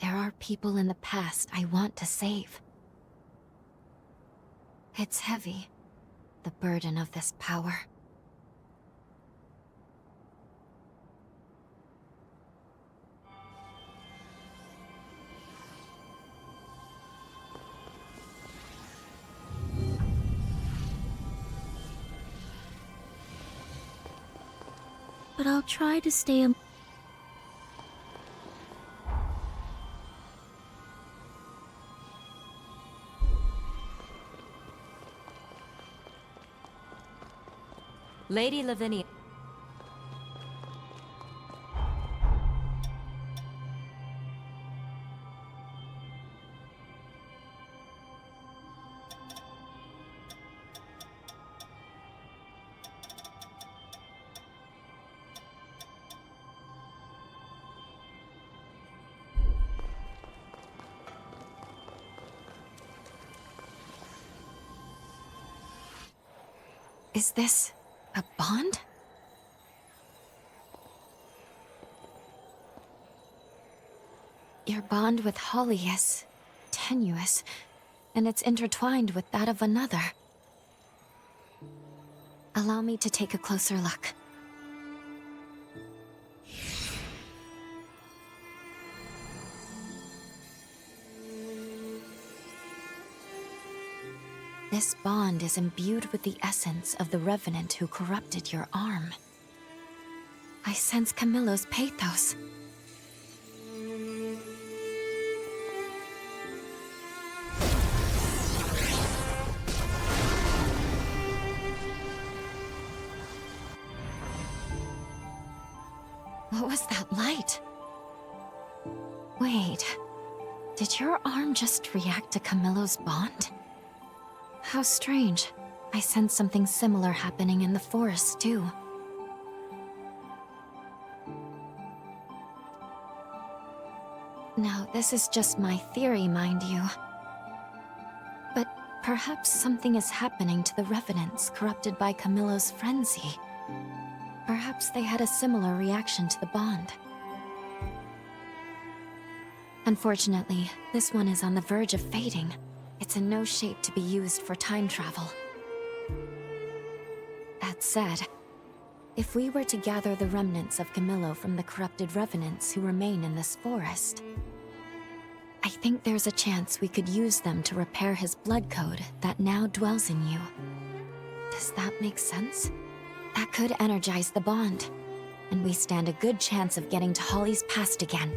there are people in the past I want to save. It's heavy, the burden of this power. But I'll try to stay Lady Lavinia. Is this a bond? Your bond with Holly is tenuous, and it's intertwined with that of another. Allow me to take a closer look. This bond is imbued with the essence of the revenant who corrupted your arm. I sense Camillo's pathos. What was that light? Wait, did your arm just react to Camillo's bond? How strange. I sense something similar happening in the forest, too. Now, this is just my theory, mind you. But perhaps something is happening to the revenants corrupted by Camillo's frenzy. Perhaps they had a similar reaction to the bond. Unfortunately, this one is on the verge of fading. It's in no shape to be used for time travel. That said, if we were to gather the remnants of Camillo from the corrupted revenants who remain in this forest, I think there's a chance we could use them to repair his blood code that now dwells in you. Does that make sense? That could energize the bond, and we stand a good chance of getting to Holly's past again.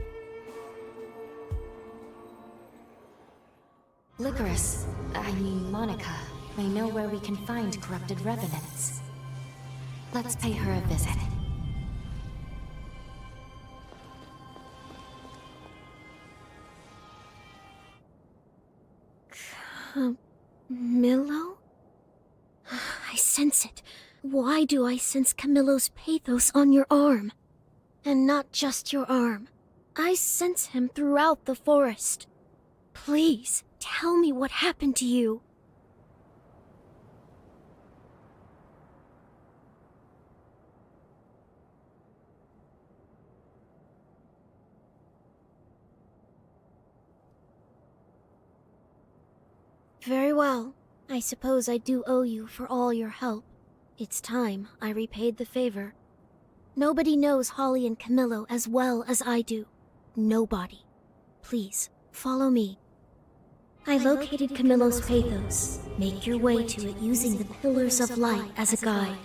Monica, may know where we can find corrupted revenants. Let's pay her a visit. Camillo? I sense it. Why do I sense Camillo's pathos on your arm? And not just your arm. I sense him throughout the forest. Please, tell me what happened to you. Very well. I suppose I do owe you for all your help. It's time I repaid the favor. Nobody knows Holly and Camillo as well as I do. Nobody. Please, follow me. I located Camillo's pathos. Make your way to it using the Pillars of Light as a guide.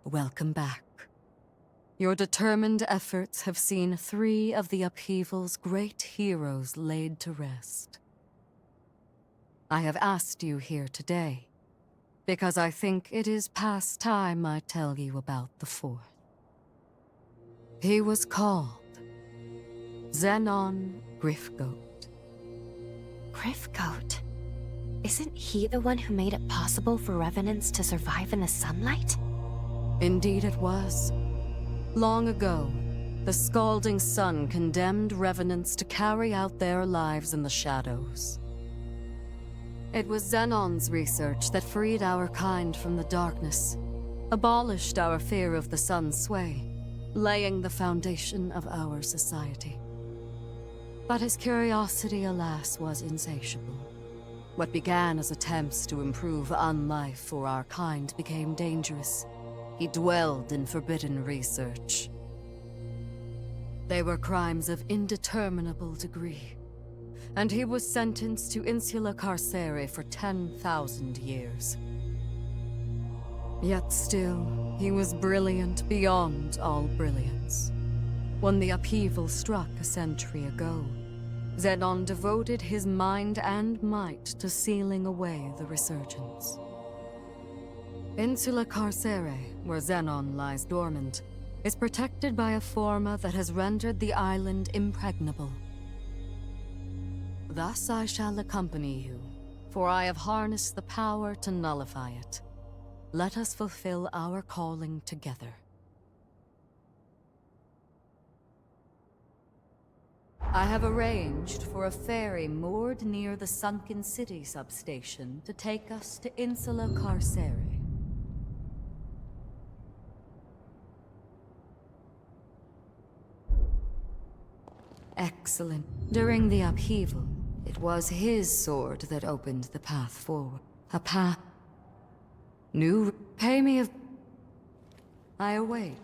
Welcome back. Your determined efforts have seen 3 of the upheaval's great heroes laid to rest. I have asked you here today because I think it is past time I tell you about the 4th. He was called Zenon Griffgoat. Griffgoat? Isn't he the one who made it possible for revenants to survive in the sunlight? Indeed it was. Long ago, the scalding sun condemned revenants to carry out their lives in the shadows. It was Zenon's research that freed our kind from the darkness, abolished our fear of the sun's sway, laying the foundation of our society. But his curiosity, alas, was insatiable. What began as attempts to improve unlife for our kind became dangerous. He dwelled in forbidden research. They were crimes of indeterminable degree, and he was sentenced to insula carcere for 10,000 years. Yet still, he was brilliant beyond all brilliance. When the upheaval struck a century ago, Zenon devoted his mind and might to sealing away the resurgence. Insula Carcere, where Zenon lies dormant, is protected by a forma that has rendered the island impregnable. Thus I shall accompany you, for I have harnessed the power to nullify it. Let us fulfill our calling together. I have arranged for a ferry moored near the sunken city substation to take us to Insula Carcere. Excellent. During the upheaval, it was his sword that opened the path forward. A path. Pay me of. I await.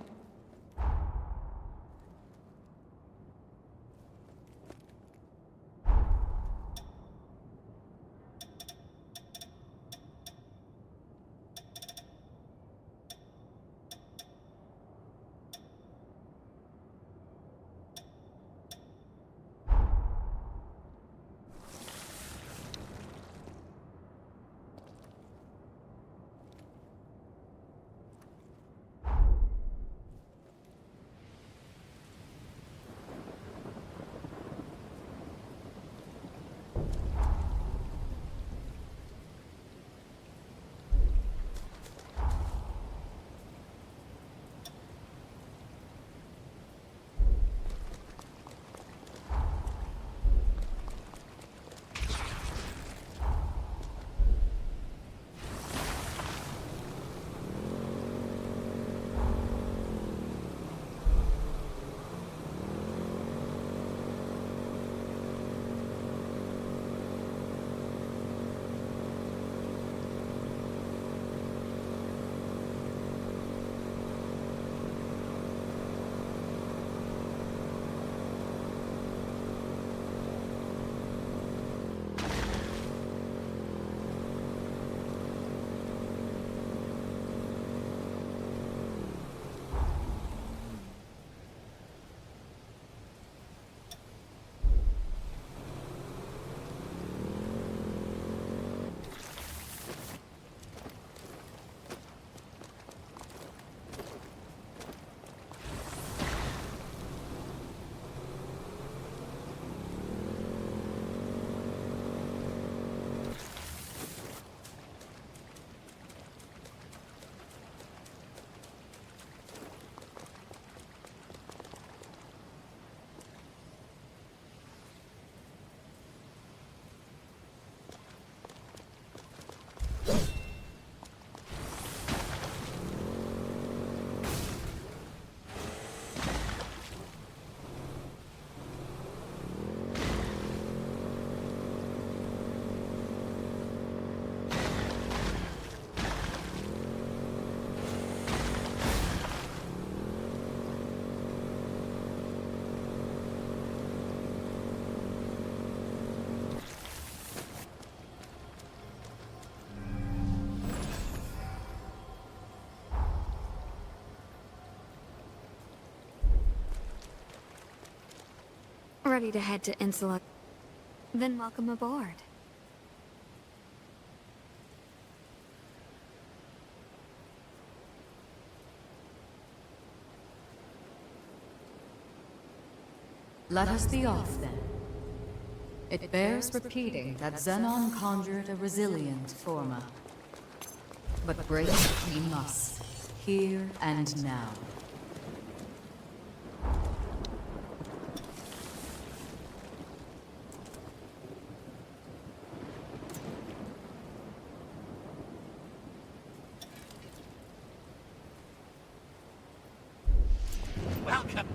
Ready to head to Insula. Then welcome aboard. Let us be off then. It bears repeating that Zenon conjured a resilient forma. But break it we must, here and now. Welcome.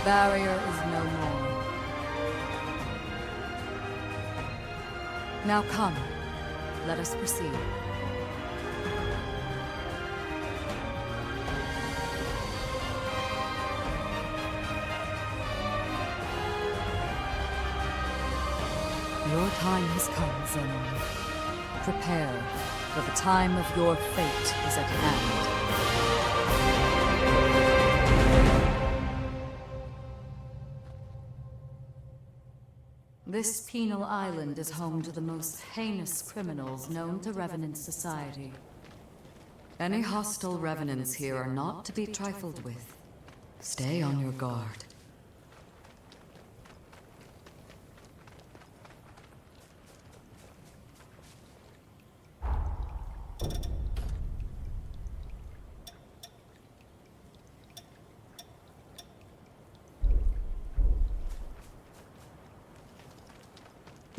barrier is no more. Now come, let us proceed. Your time has come, Zenon. Prepare, for the time of your fate is at hand. This penal island is home to the most heinous criminals known to Revenant society. Any hostile revenants here are not to be trifled with. Stay on your guard.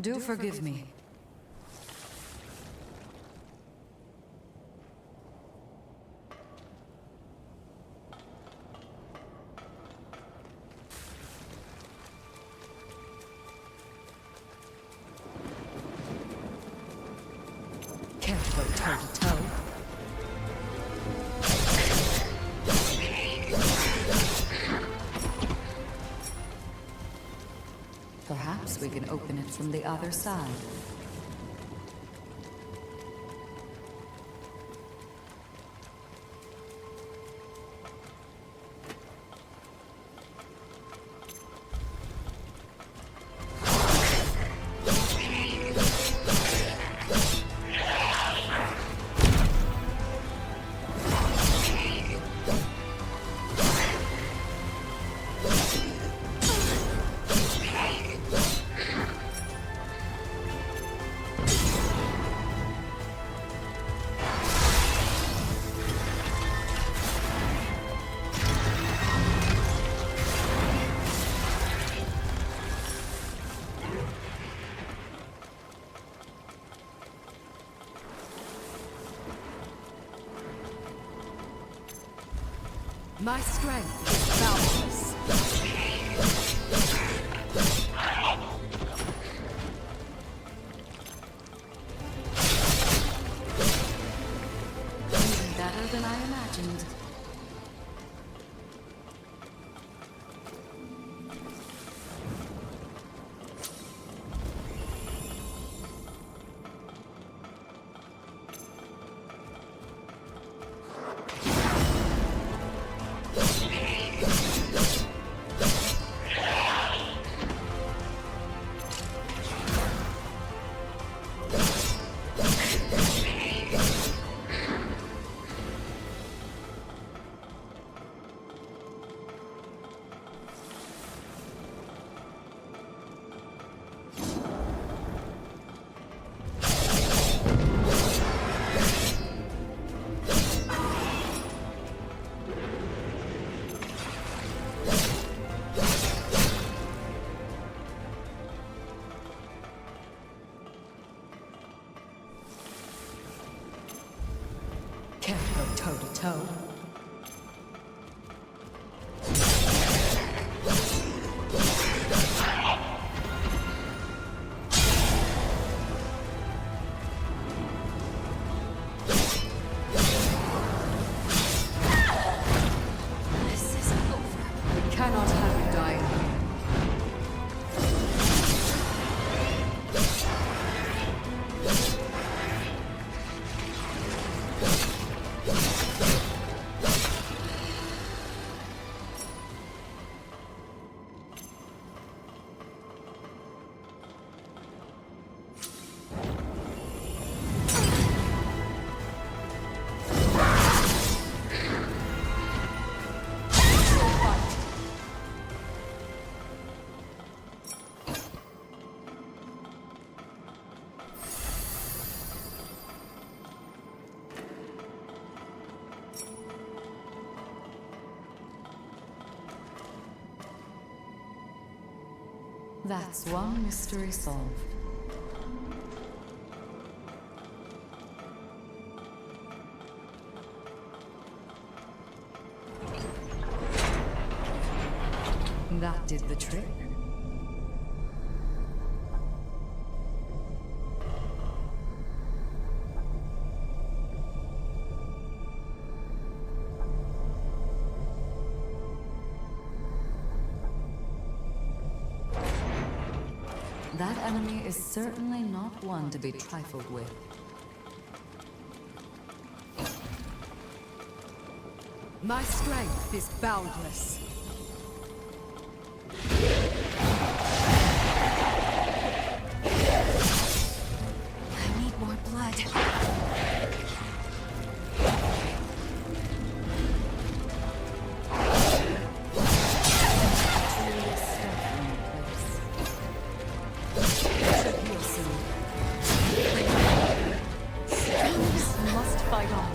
Do forgive me. Can't go toe to toe. Perhaps we can open it from the other side. My strength is boundless. Even better than I imagined. Can't go toe to toe. This isn't over. We cannot have you die here. That's one mystery solved. That did the trick. That enemy is certainly not one to be trifled with. My strength is boundless. I need more blood. Must fight on.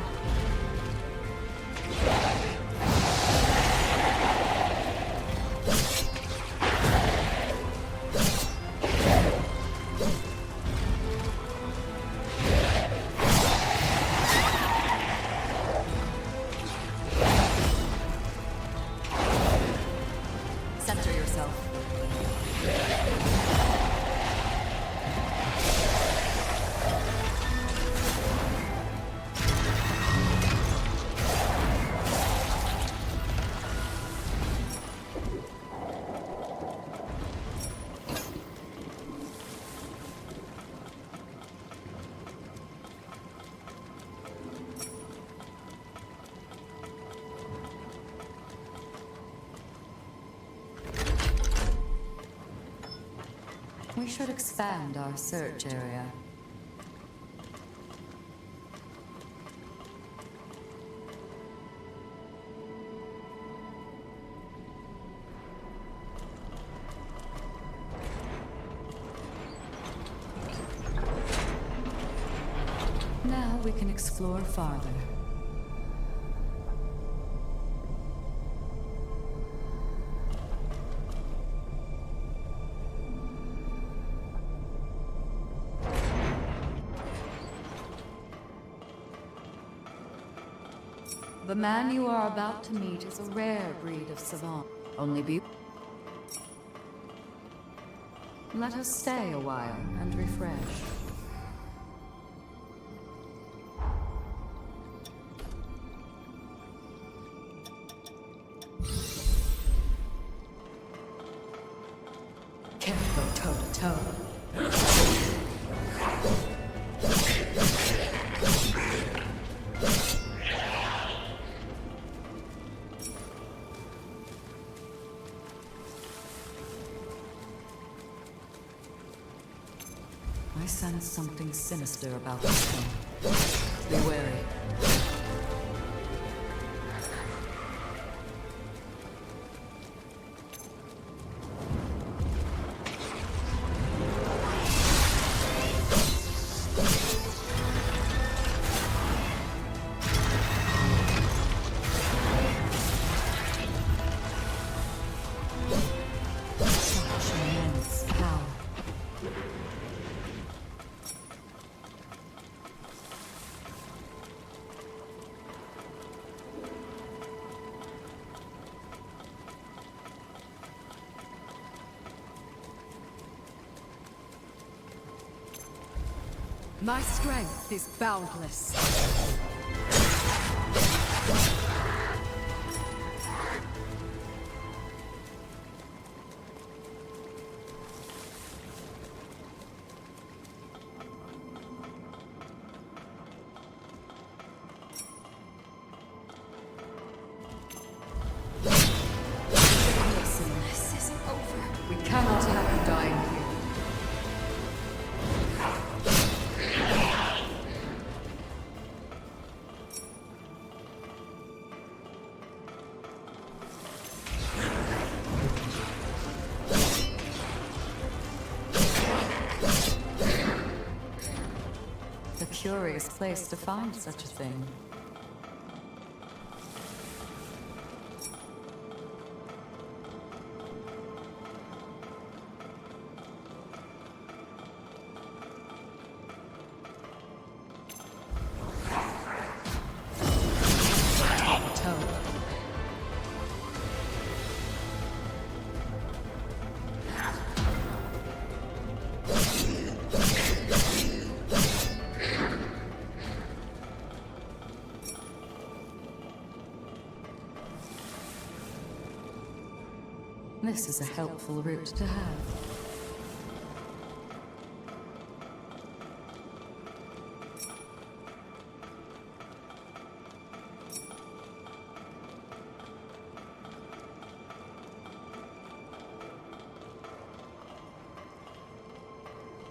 Center yourself. We should expand our search area. Now we can explore farther. The man you are about to meet is a rare breed of savant. Only be... Let us stay a while and refresh. Can't go toe-to-toe. I sense something sinister about this one. Be wary. Such immense power. My strength is boundless. Listen, this is over. We cannot have you dying here. A curious place to find such a thing. This is a helpful route to have.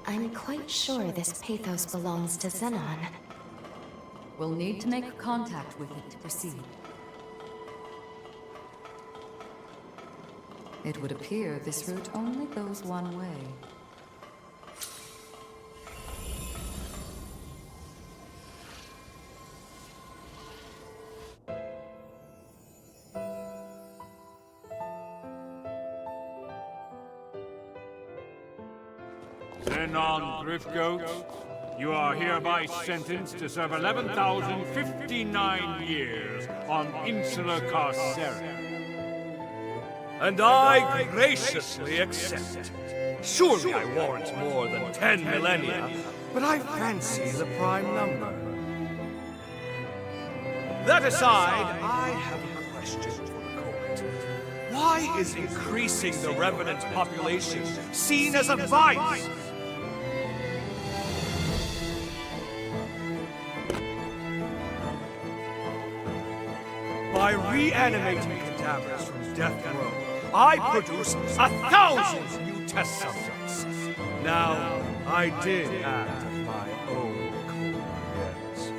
I'm quite sure this pathos belongs to Zenon. We'll need to make contact with it to proceed. It would appear this route only goes one way. Zenon Driftgoat, you are hereby sentenced to serve 11,059 years on Insular Carcera. And I graciously accept. Surely I warrant more than 10 millennia, but I fancy the prime number. That aside, I have a question for the court. Why is increasing the Revenant population seen as a vice? By reanimating cadavers from death row, I produce 1,000 new test subjects. Now, I did act of my own accord, yes.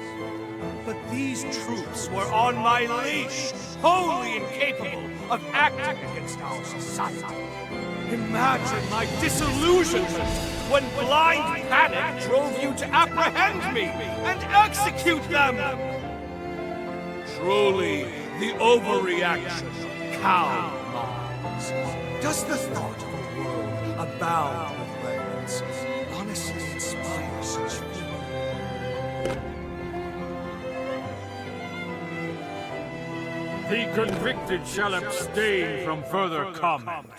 But these troops were on my leash, wholly incapable of acting against our society. Imagine my disillusionment when blind panic drove you to apprehend me and execute them! Truly, the overreaction of cow minds. Does the thought of a world abound with reverence honestly inspire such feeling? The convicted shall abstain from further comment.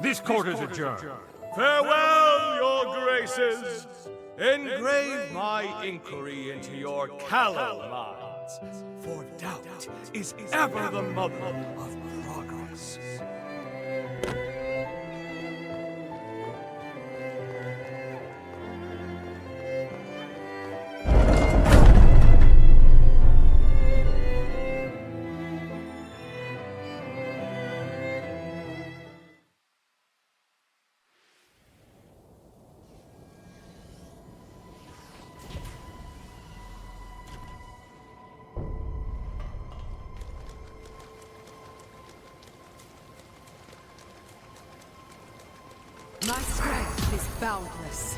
This court is adjourned. Farewell, your graces! Engrave my inquiry into your callow minds, for doubt is ever the mother of progress. My strength is boundless.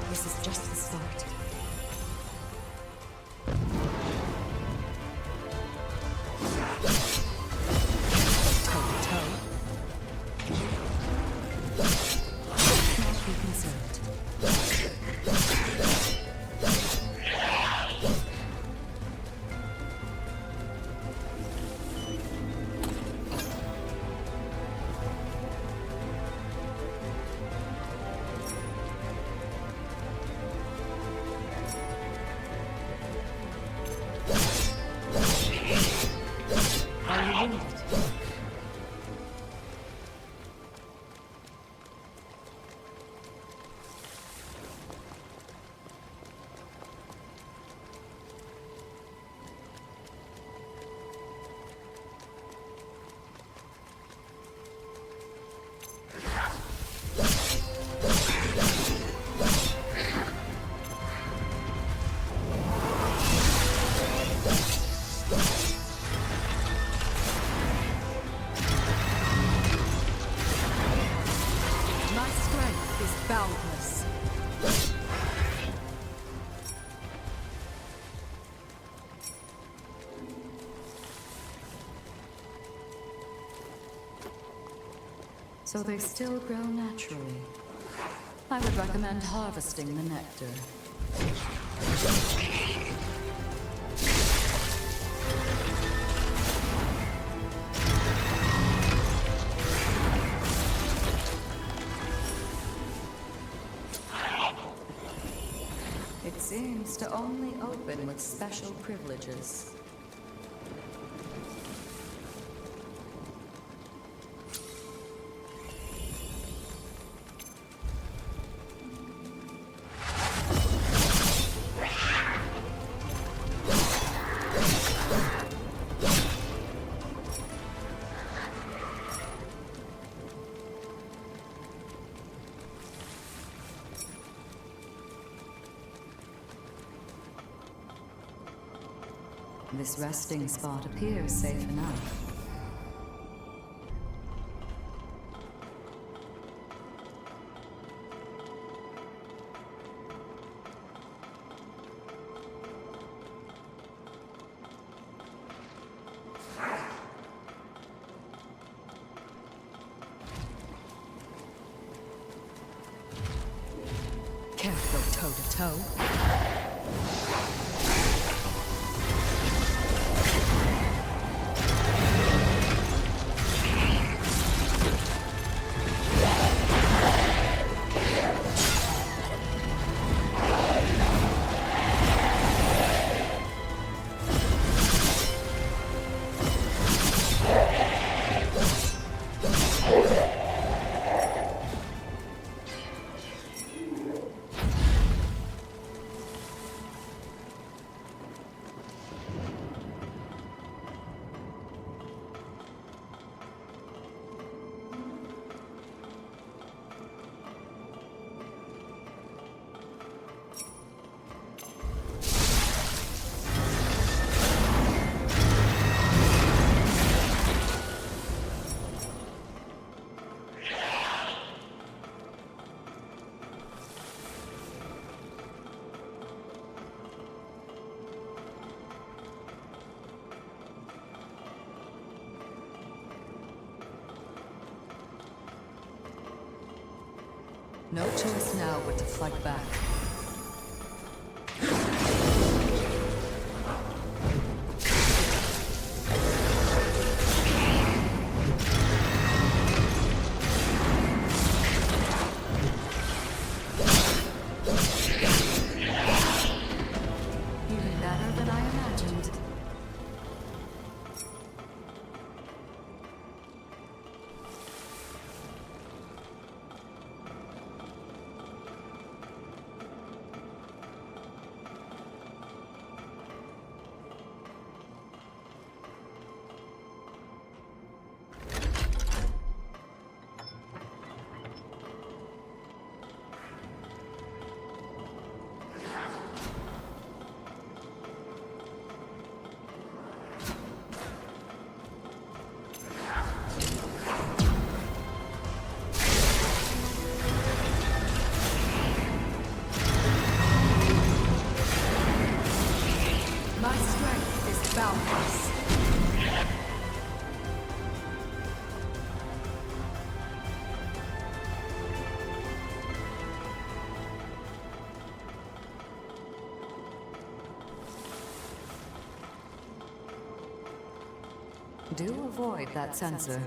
This is just the start. Toe to toe. Not be concerned. boundless. So they still grow naturally. I would recommend harvesting the nectar. It seems to only open with special privileges. This resting spot appears safe enough. Can't go toe-to-toe. No choice now but to fight back. Even better than I imagined. My strength is boundless. Do avoid that sensor.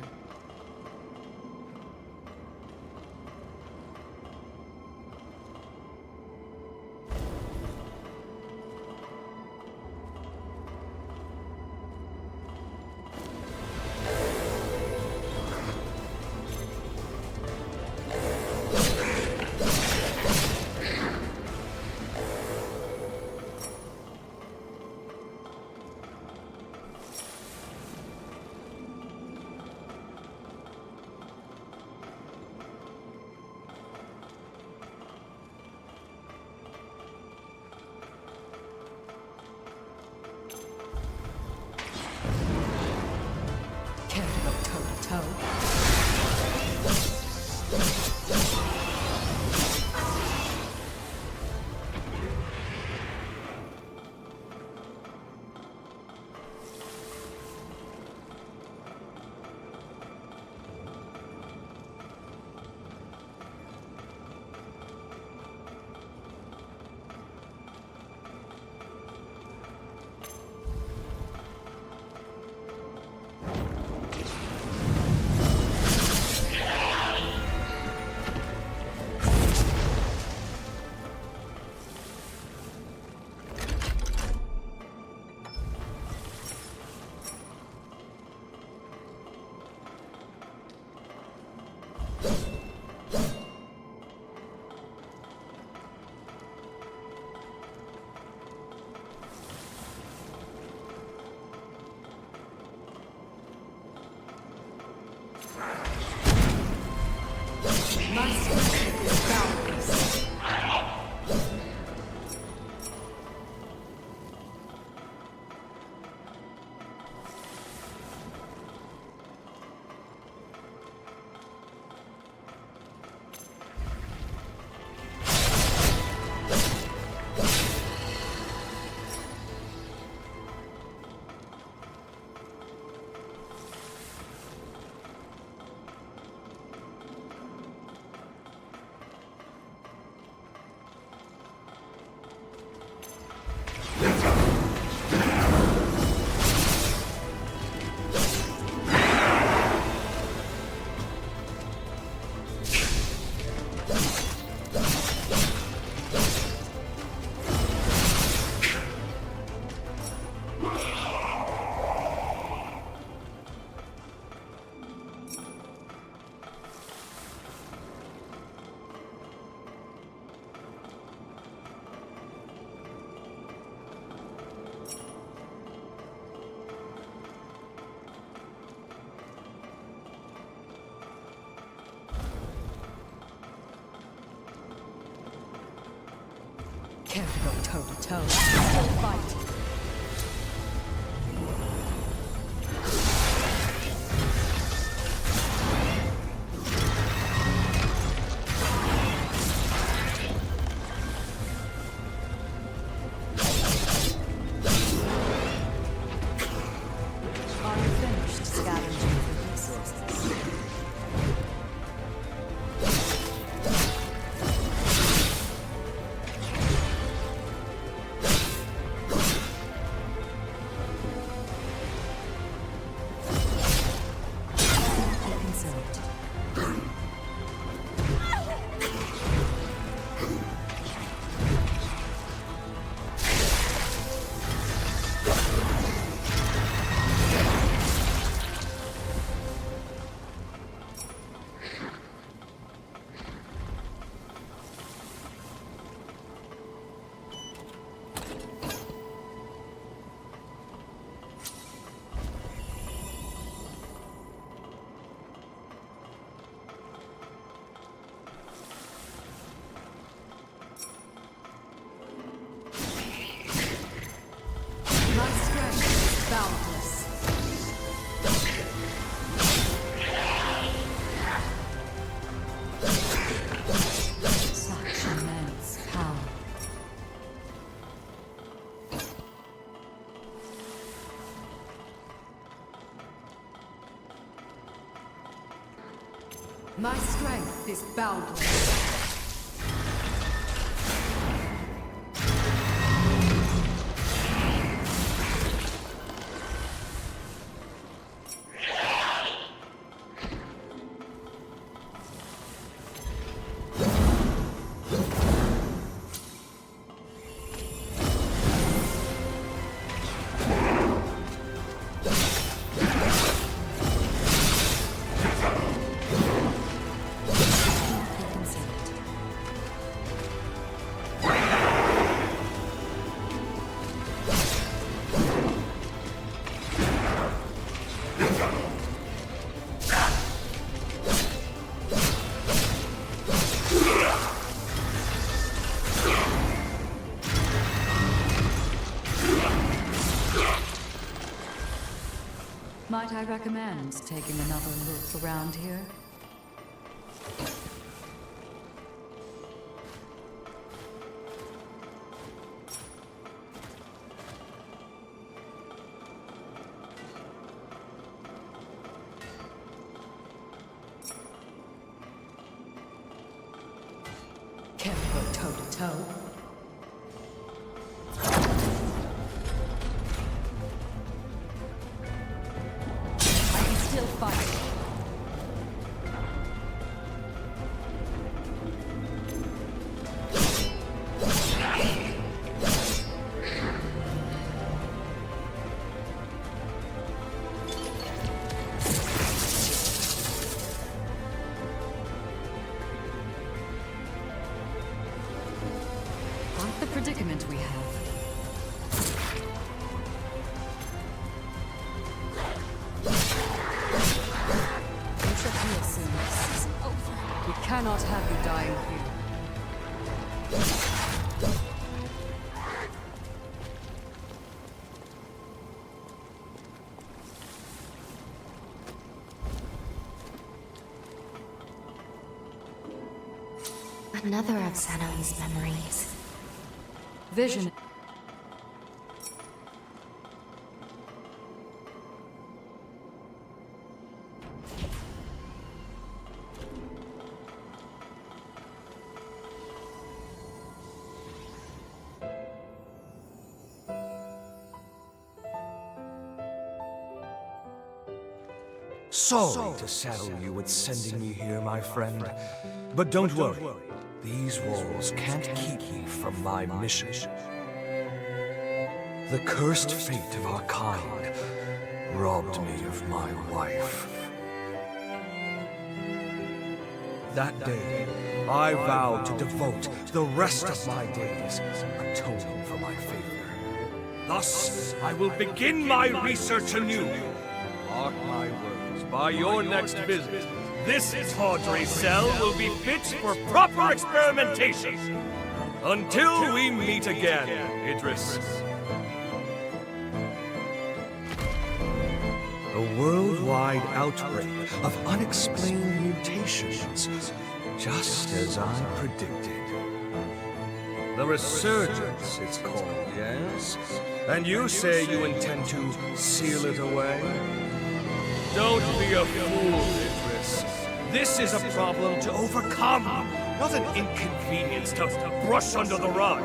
Care to go toe-to-toe? Still fight. My strength is boundless. Might I recommend taking another look around here? Can't go toe-to-toe. Quite the predicament we have. You shall heal soon. This is over. We cannot have you dying here. Another of Zenon's memories. Vision. Sorry to saddle you with sending me here, my friend. But don't worry. These walls can't keep me from my mission. The cursed fate of our kind robbed me of my wife. That day, I vowed to devote the rest of my days atoning for my failure. Thus, I will begin my research anew. Mark my words, by your next visit, this tawdry cell will be fit for proper experimentation. Until we meet again, Idris. A worldwide outbreak of unexplained mutations, just as I predicted. The resurgence, it's called, yes? And you say you intend to seal it away? Don't be a fool, Idris. This is a problem to overcome, not an inconvenience to brush under the rug.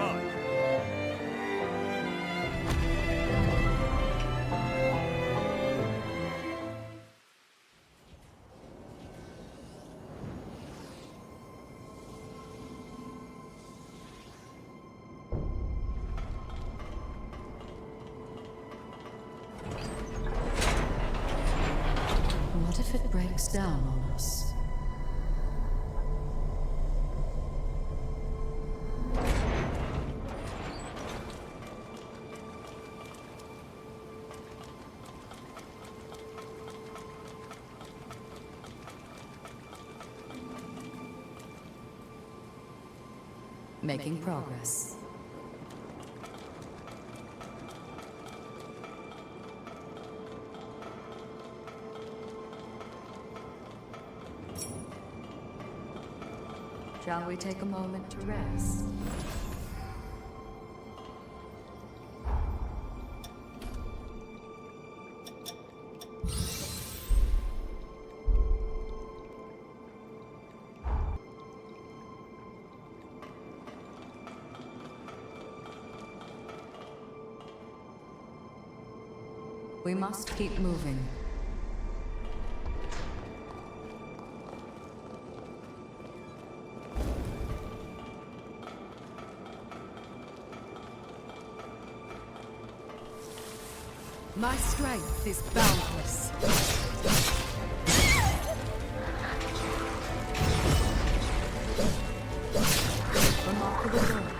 What if it breaks down on us? Making progress. Shall we take a moment to rest? We must keep moving. My strength is boundless. Remarkable work.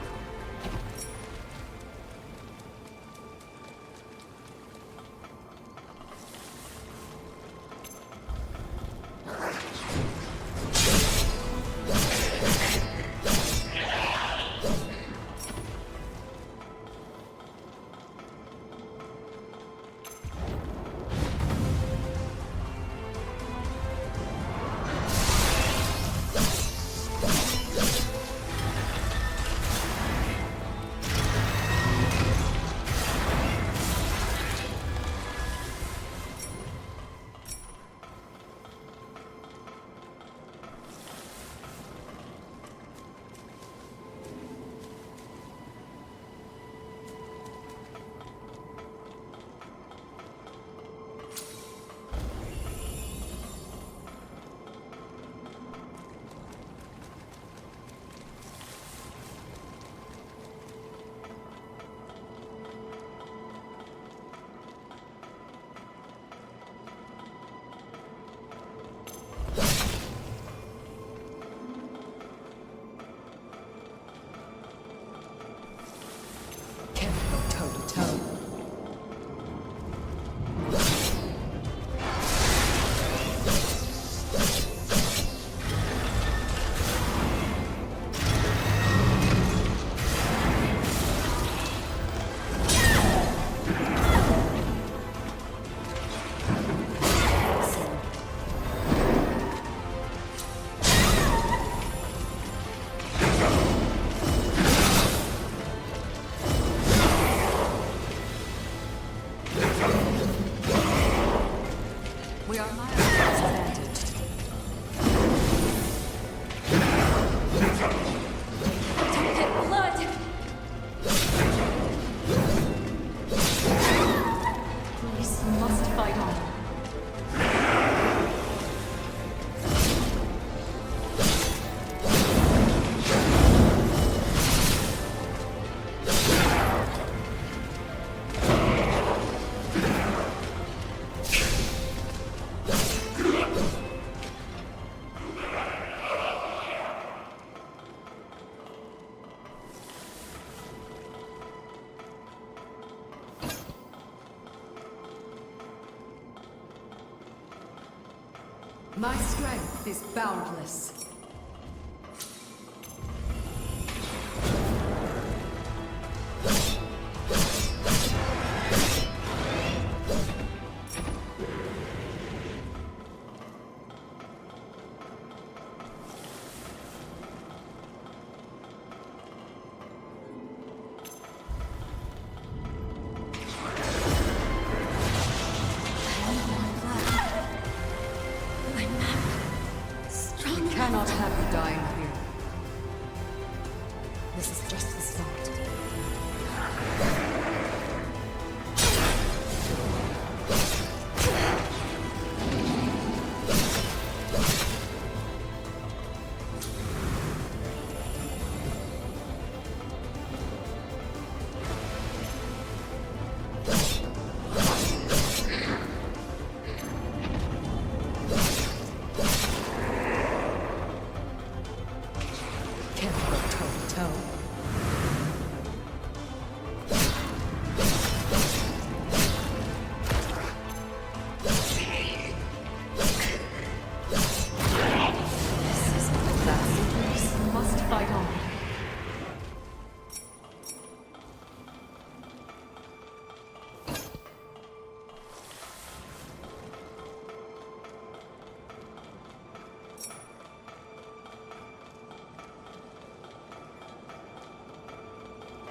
My strength is boundless. This is just the start.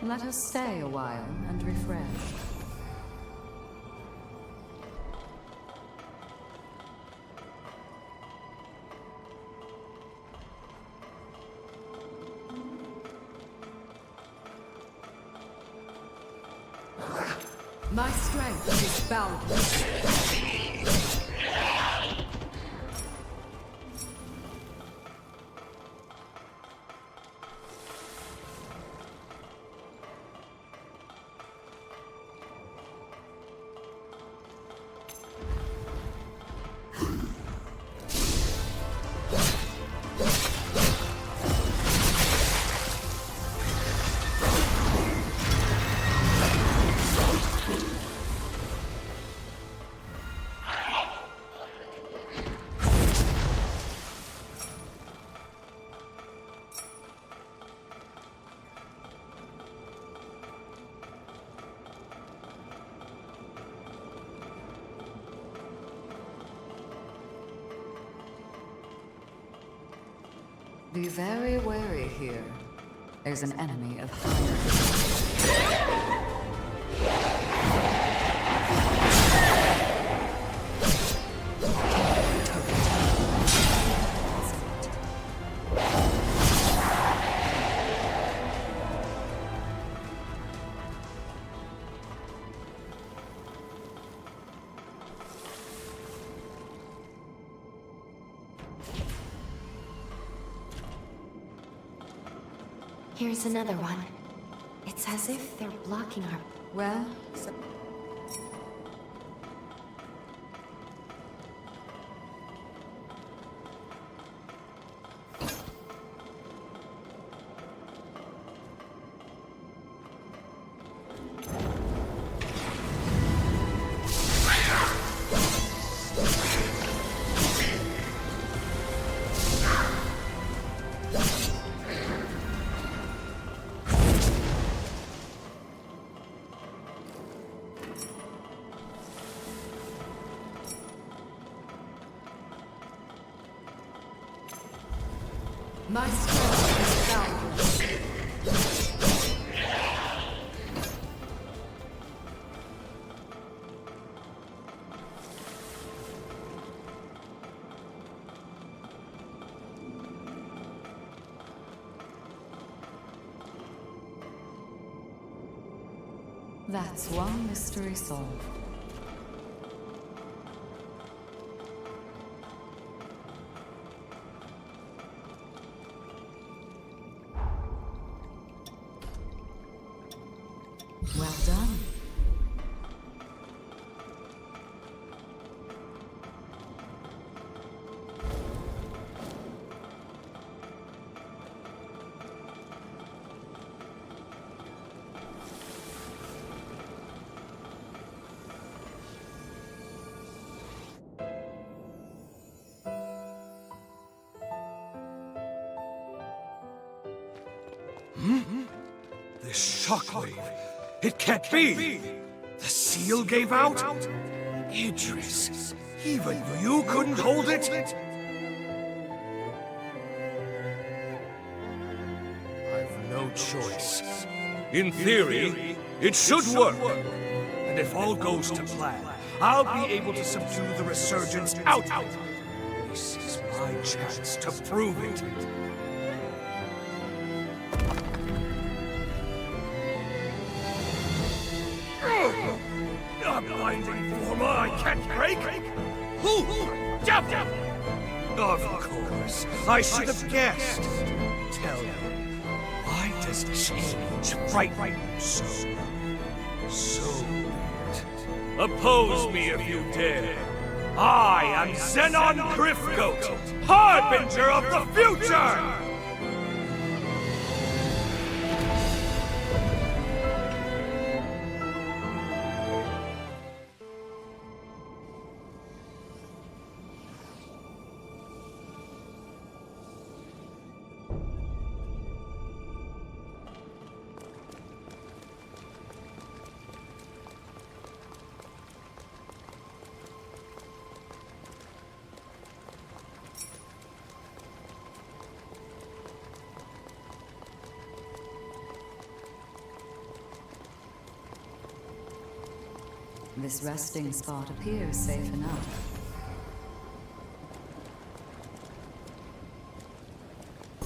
Let us stay a while and refresh. My strength is boundless. Be very wary here. There's an enemy of fire. Here's another one. It's as if they're blocking our... Well... My strength is boundless. That's one mystery solved. Well done. This shockwave. It can't be! The seal gave out? Idris, even you couldn't hold it? I've no choice. In theory, it should work. And if all goes to plan, I'll be able to subdue the resurgence out. This is my chance to prove it. binding forma I can't break? Who? Devil! Of course, I should have guessed. Tell me, why does change frighten you so? So be it. Oppose me if you dare. I am Zenon Griffgoat, Harbinger of the Future! This resting spot appears safe enough.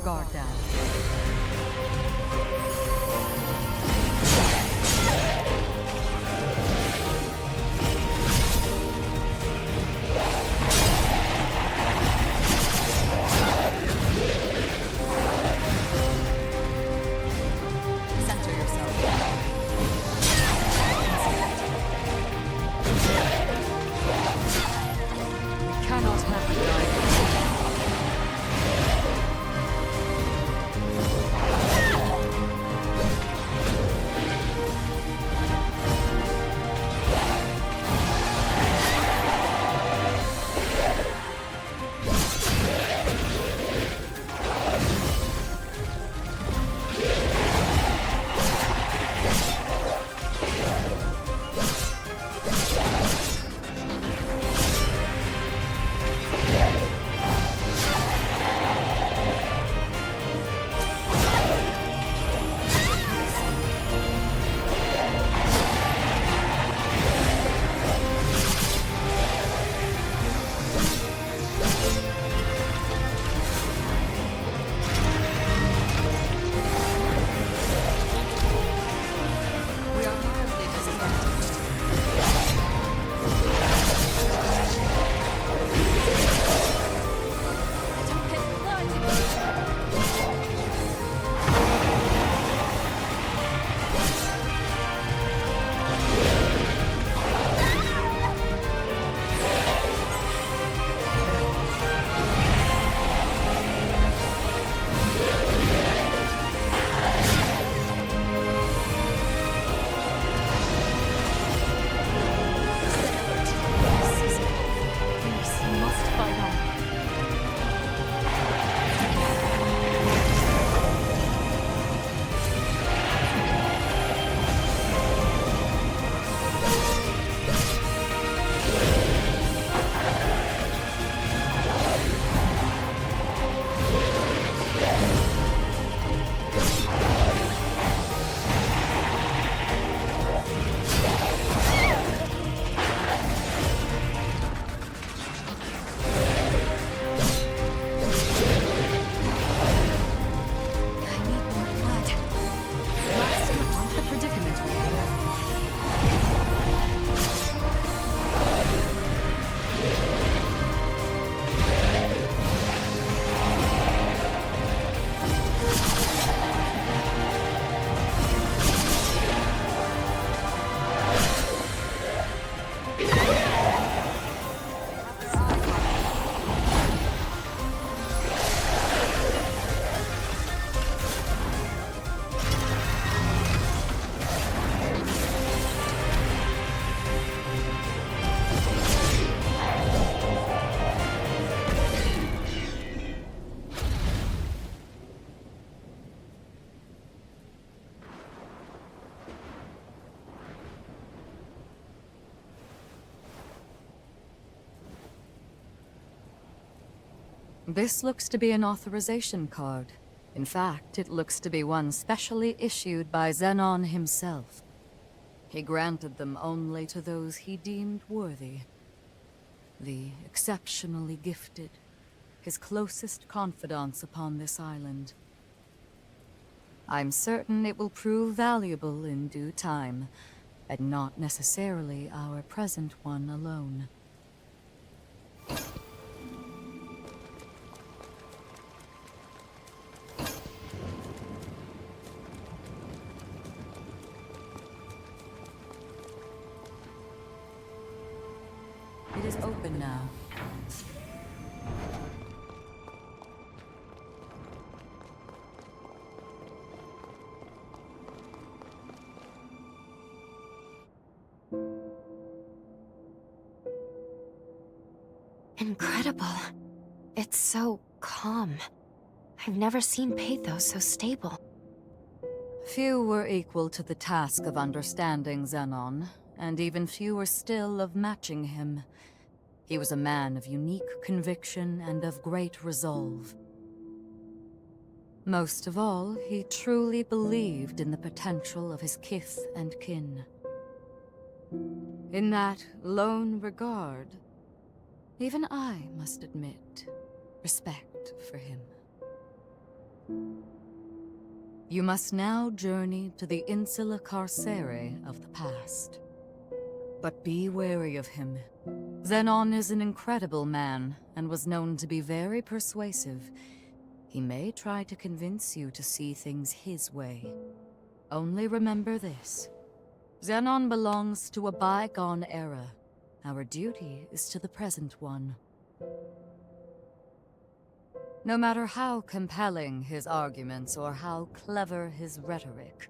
Guard down. This looks to be an authorization card. In fact, it looks to be one specially issued by Zenon himself. He granted them only to those he deemed worthy. The exceptionally gifted, his closest confidants upon this island. I'm certain it will prove valuable in due time, and not necessarily our present one alone. It is open now. Incredible. It's so calm. I've never seen Pathos so stable. Few were equal to the task of understanding Zenon, and even fewer still of matching him. He was a man of unique conviction and of great resolve. Most of all, he truly believed in the potential of his kith and kin. In that lone regard, even I must admit respect for him. You must now journey to the Insula Carcere of the past. But be wary of him. Zenon is an incredible man, and was known to be very persuasive. He may try to convince you to see things his way. Only remember this. Zenon belongs to a bygone era. Our duty is to the present one. No matter how compelling his arguments or how clever his rhetoric,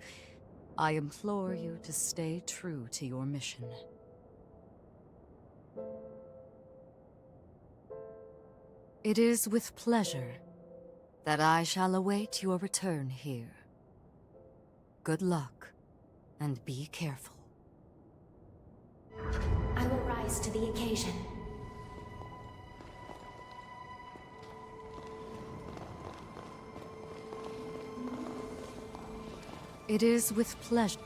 I implore you to stay true to your mission. It is with pleasure that I shall await your return here. Good luck, and be careful. I will rise to the occasion. It is with pleasure.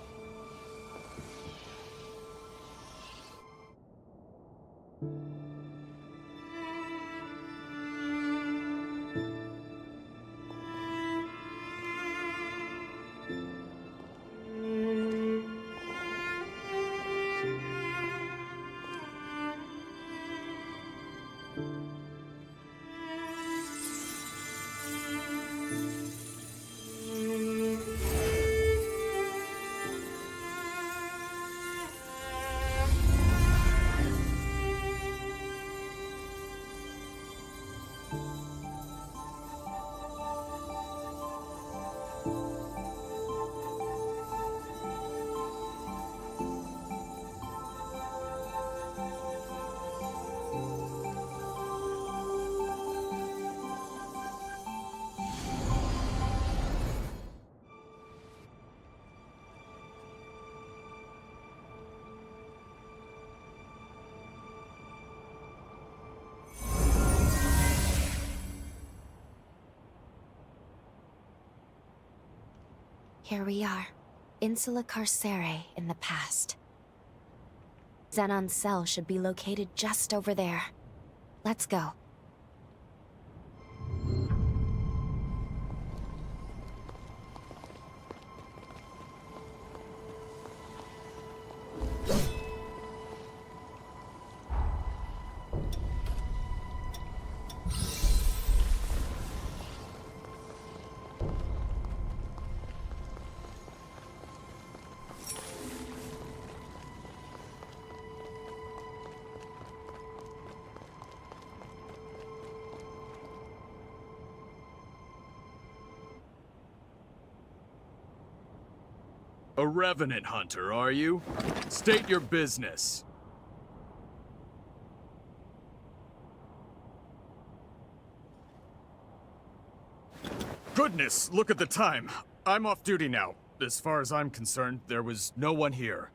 Here we are, Insula Carcere in the past. Zenon's cell should be located just over there. Let's go. A revenant hunter, are you? State your business. Goodness, look at the time. I'm off duty now. As far as I'm concerned, there was no one here.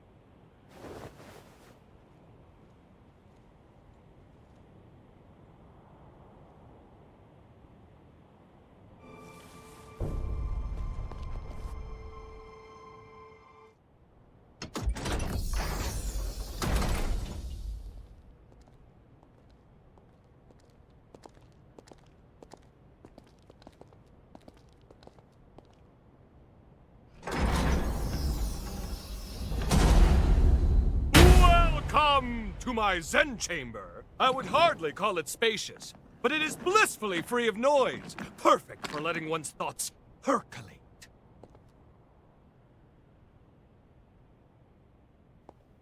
to my Zen chamber. I would hardly call it spacious, but it is blissfully free of noise, perfect for letting one's thoughts percolate.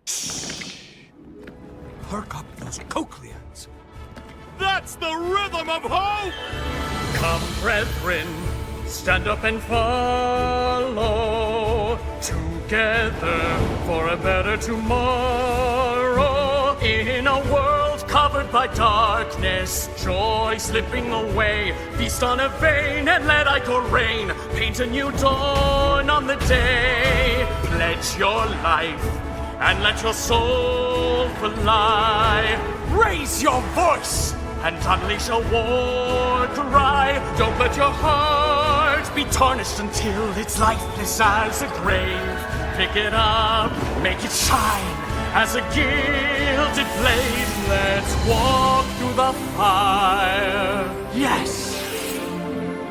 Shh! Perk up those cochlears. That's the rhythm of hope! Come, brethren, stand up and follow, together for a better tomorrow. In a world covered by darkness, joy slipping away, feast on a vein and let ichor reign. Paint a new dawn on the day. Pledge your life and let your soul fly. Raise your voice and unleash a war cry. Don't let your heart be tarnished until it's lifeless as a grave. Pick it up, make it shine as a gilded blade. Let's walk through the fire, yes,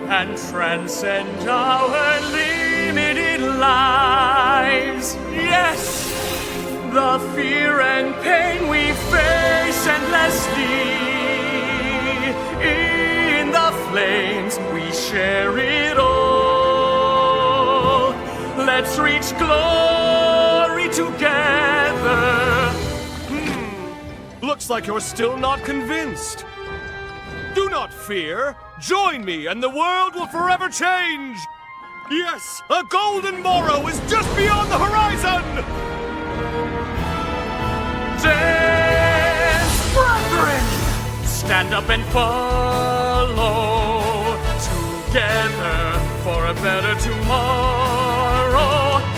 and transcend our limited lives, yes. The fear and pain we face endlessly, in the flames we share it all. Let's reach glory together. Looks like you're still not convinced. Do not fear. Join me and the world will forever change. Yes, a golden morrow is just beyond the horizon. Dance, brethren! Stand up and follow, together for a better tomorrow.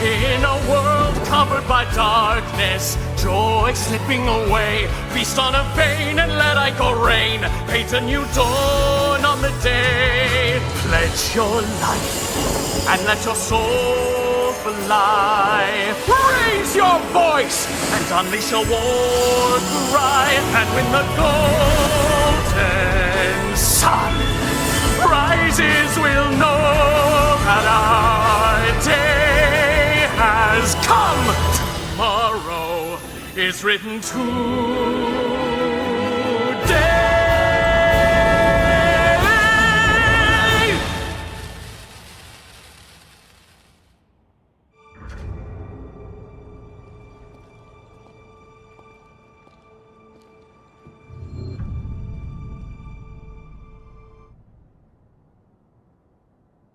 In a world covered by darkness, joy slipping away, feast on a vein and let ichor reign. Paint a new dawn on the day. Pledge your life and let your soul fly. Raise your voice and unleash a war cry. And when the golden sun rises, we'll know that our day has come. Tomorrow is written today.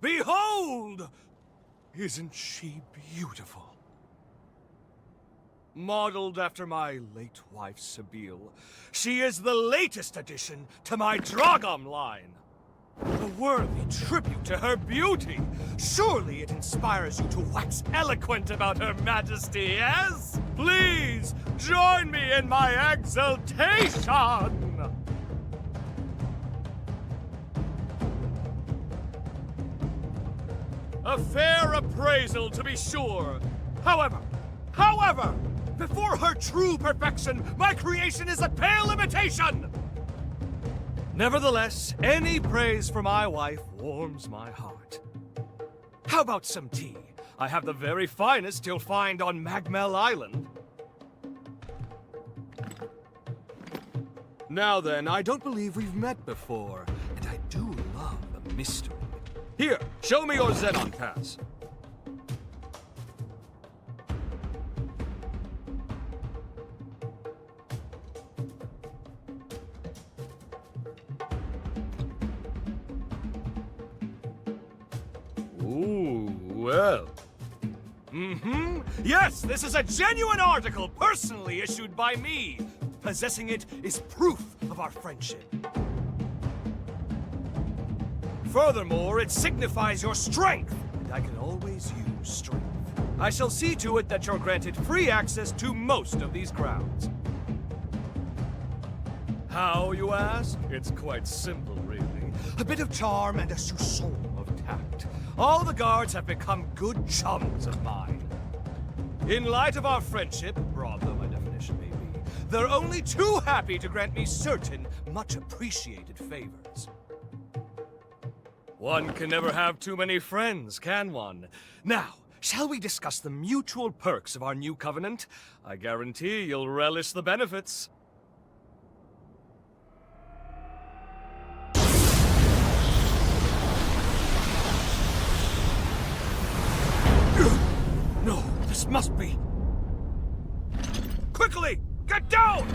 Behold! Isn't she beautiful? Modeled after my late wife, Sabile, she is the latest addition to my Dragom line. A worthy tribute to her beauty. Surely it inspires you to wax eloquent about her majesty, yes? Please, join me in my exultation! A fair appraisal, to be sure. However, before her true perfection, my creation is a pale imitation! Nevertheless, any praise for my wife warms my heart. How about some tea? I have the very finest you'll find on Magmell Island. Now then, I don't believe we've met before, and I do love a mystery. Here, show me your Zenon pass. Ooh, well. Yes, this is a genuine article, personally issued by me. Possessing it is proof of our friendship. Furthermore, it signifies your strength, and I can always use strength. I shall see to it that you're granted free access to most of these grounds. How, you ask? It's quite simple, really. A bit of charm and a soupçon of tact. All the guards have become good chums of mine. In light of our friendship, broad though my definition may be, they're only too happy to grant me certain, much appreciated favors. One can never have too many friends, can one? Now, shall we discuss the mutual perks of our new covenant? I guarantee you'll relish the benefits. No, this must be... Quickly! Get down!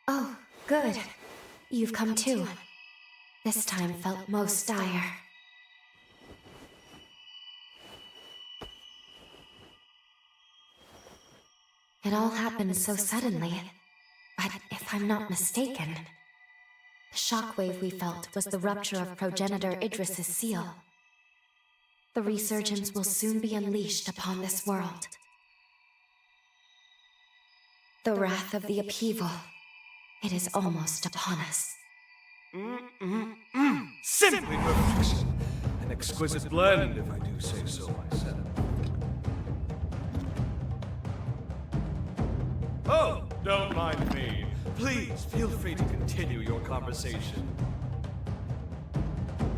Oh, good. You've come too. This time felt most dire. It all happened so suddenly. But if I'm not mistaken, the shockwave we felt was the rupture of progenitor Idris's seal. The resurgence will soon be unleashed upon this world. The wrath of the upheaval. It is almost upon us. Simply perfection. An exquisite blend, if I do say so myself. Oh, don't mind me. Please, feel free to continue your conversation.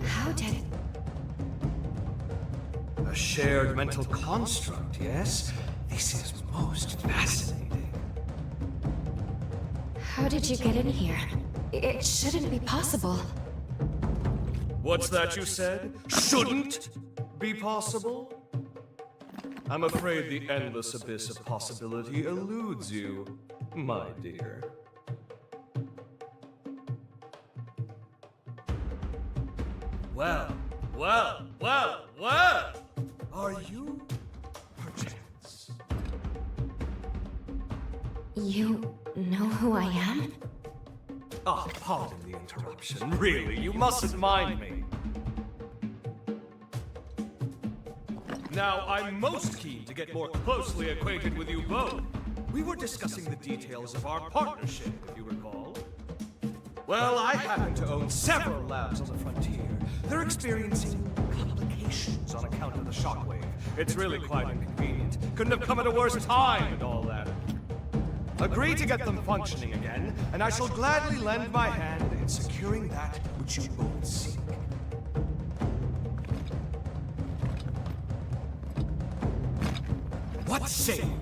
How did... A shared mental construct, yes? This is most fascinating. How did you get in here? It shouldn't be possible. What's that you said? Shouldn't be possible? I'm afraid the endless abyss of possibility eludes you, my dear. Well. Are you perchance? You know who I am? Oh, pardon the interruption. Really, you mustn't mind me. Now, I'm most keen to get more closely acquainted with you both. We were discussing the details of our partnership, if you recall. Well, I happen to own several labs on the frontier. They're experiencing complications on account of the shockwave. It's really quite inconvenient. Couldn't have come at a worse time and all that. Agree to get them functioning again, and I shall gladly lend my hand in securing that which you both seek. What say you?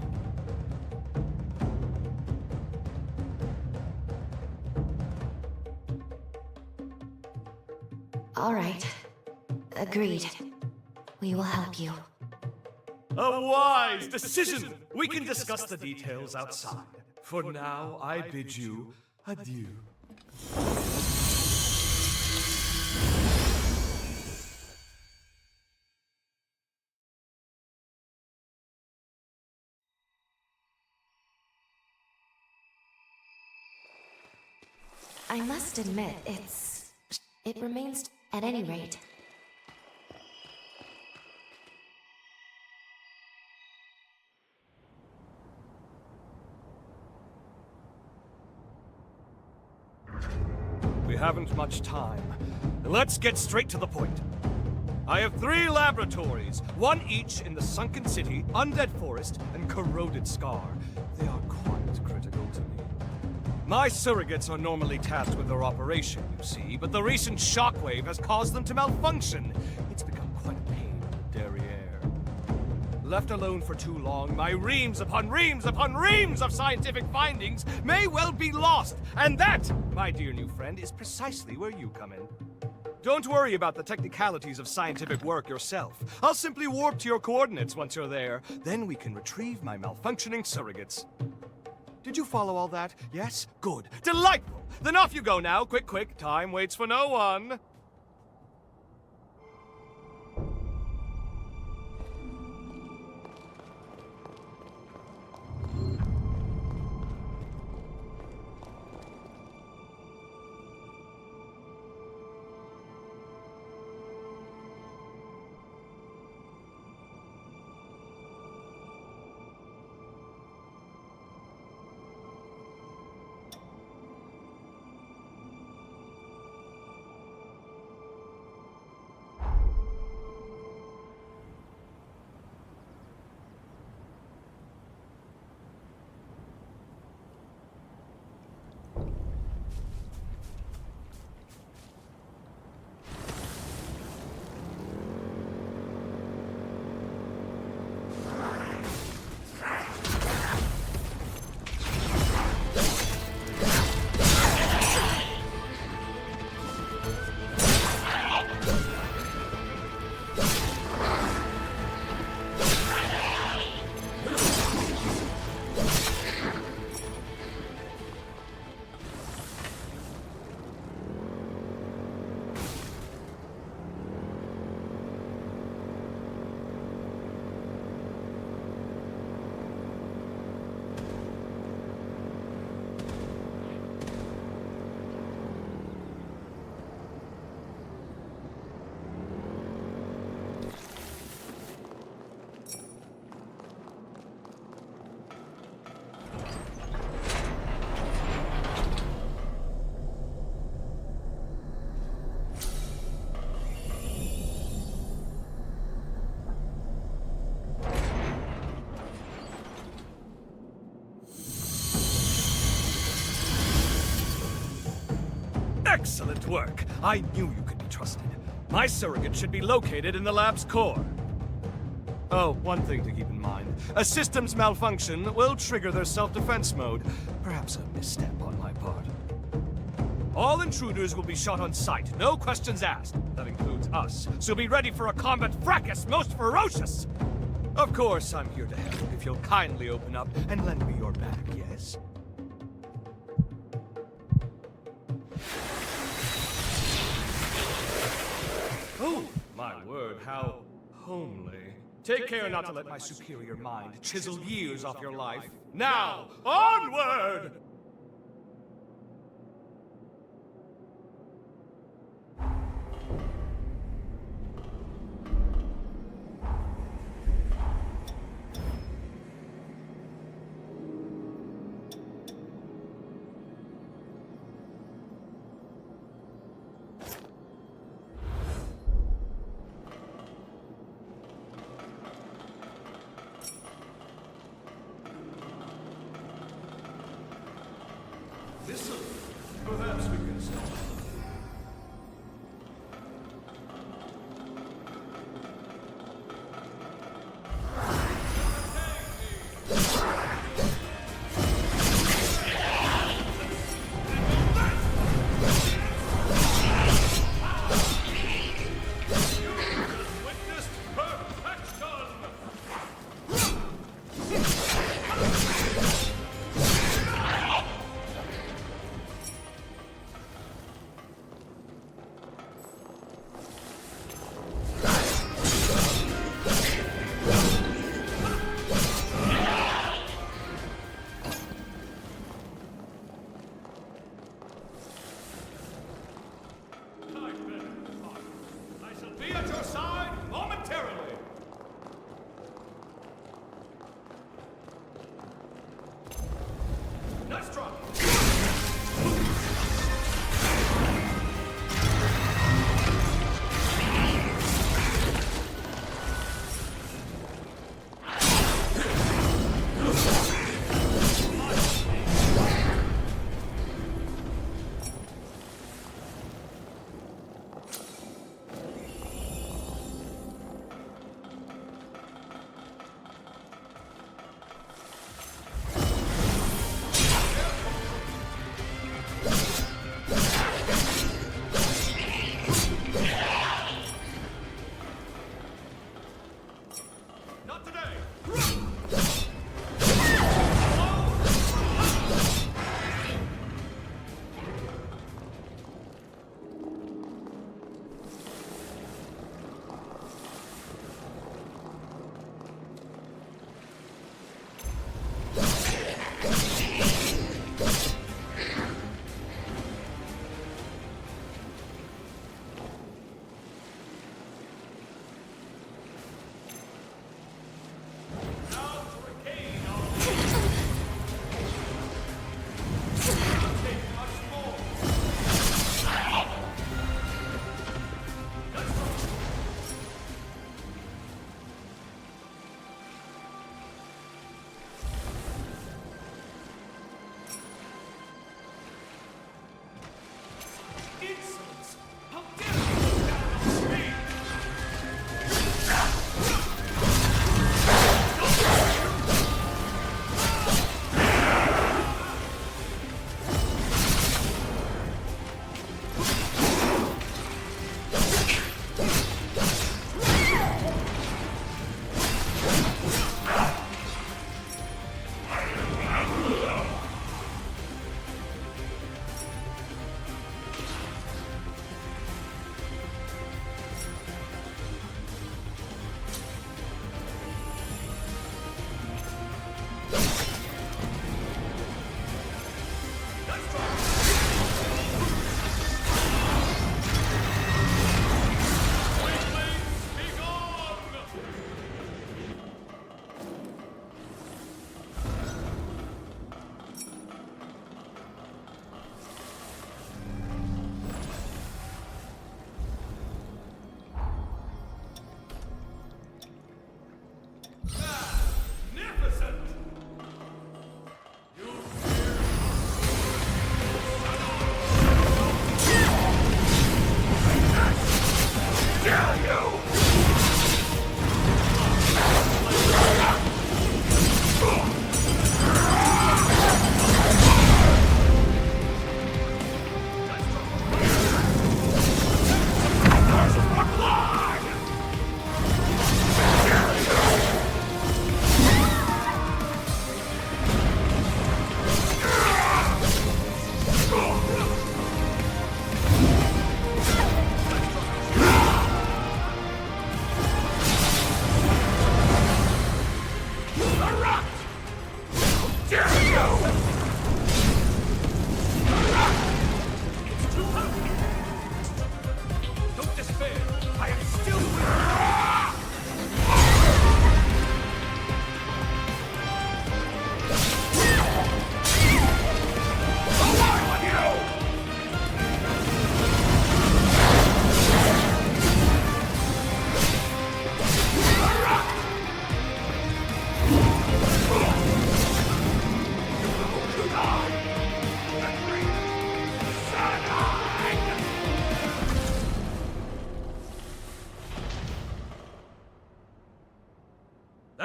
All right. Agreed. We will help you. A wise decision! We can discuss the details outside. For now, I bid you adieu. I must admit, it remains, at any rate. We haven't much time. Let's get straight to the point. I have 3 laboratories, one each in the Sunken City, Undead Forest, and Corroded Scar. They are quite critical to me. My surrogates are normally tasked with their operation, you see, but the recent shockwave has caused them to malfunction. It's become quite a pain in the derriere. Left alone for too long, my reams upon reams upon reams of scientific findings may well be lost. And that, my dear new friend, is precisely where you come in. Don't worry about the technicalities of scientific work yourself. I'll simply warp to your coordinates once you're there. Then we can retrieve my malfunctioning surrogates. Did you follow all that? Yes? Good. Delightful! Then off you go now. Quick, quick. Time waits for no one. Excellent work! I knew you could be trusted. My surrogate should be located in the lab's core. Oh, one thing to keep in mind. A system's malfunction will trigger their self-defense mode. Perhaps a misstep on my part. All intruders will be shot on sight, no questions asked. That includes us, so be ready for a combat fracas most ferocious! Of course, I'm here to help if you'll kindly open up and lend me your back, yes? Oh, my word, how homely. Take care not to let my superior mind chisel years off your life. Now, onward! Perhaps we can start.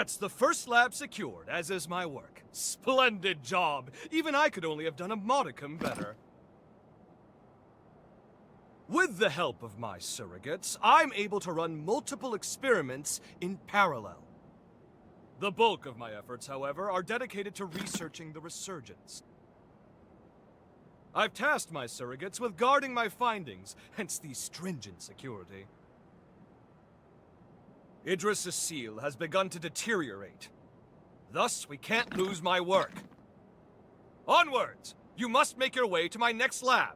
That's the first lab secured, as is my work. Splendid job! Even I could only have done a modicum better. With the help of my surrogates, I'm able to run multiple experiments in parallel. The bulk of my efforts, however, are dedicated to researching the resurgence. I've tasked my surrogates with guarding my findings, hence the stringent security. Idris' seal has begun to deteriorate. Thus, we can't lose my work. Onwards! You must make your way to my next lab.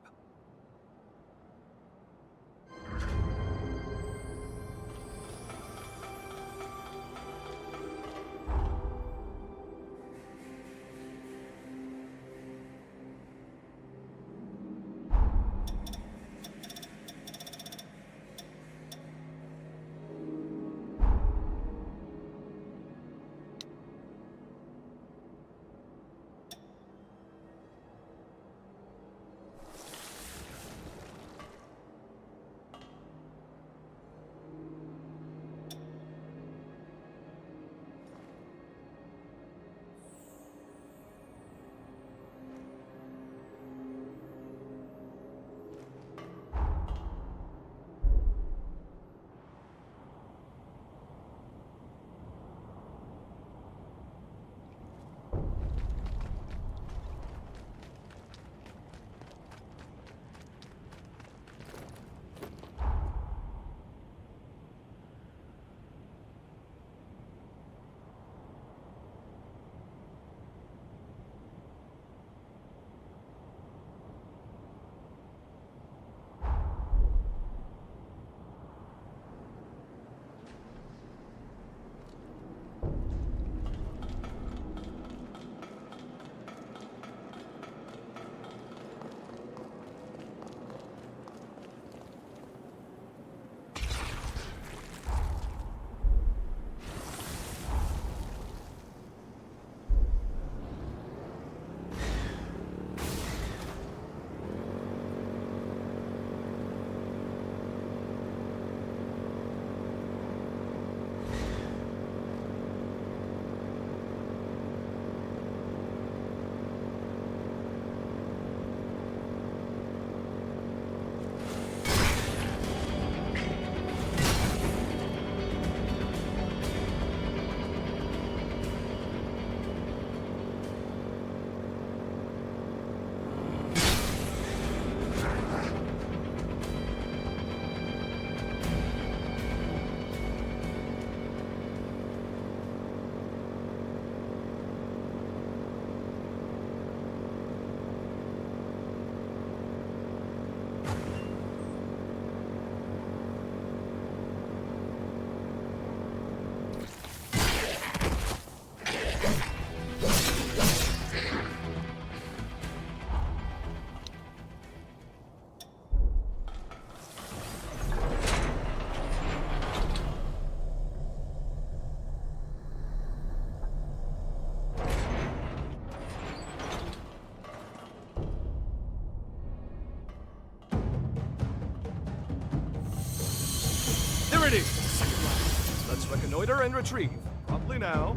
There it is! Second lab. Let's reconnoiter and retrieve. Promptly now.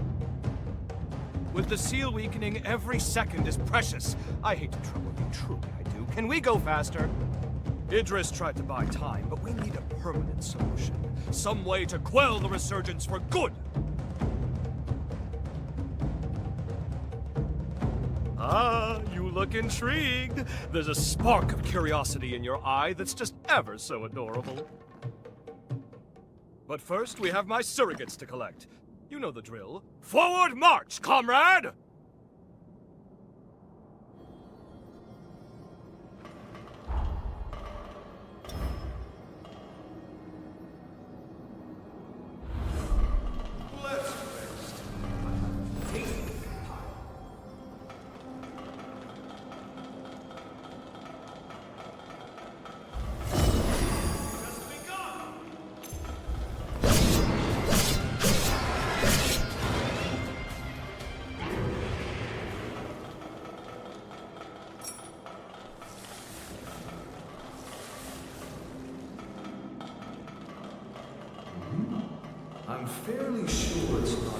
With the seal weakening, every second is precious. I hate to trouble you, truly I do. Can we go faster? Idris tried to buy time, but we need a permanent solution. Some way to quell the resurgence for good! Ah, you look intrigued. There's a spark of curiosity in your eye that's just ever so adorable. But first, we have my surrogates to collect. You know the drill. Forward march, comrade! Let's rest. I'm fairly sure it's not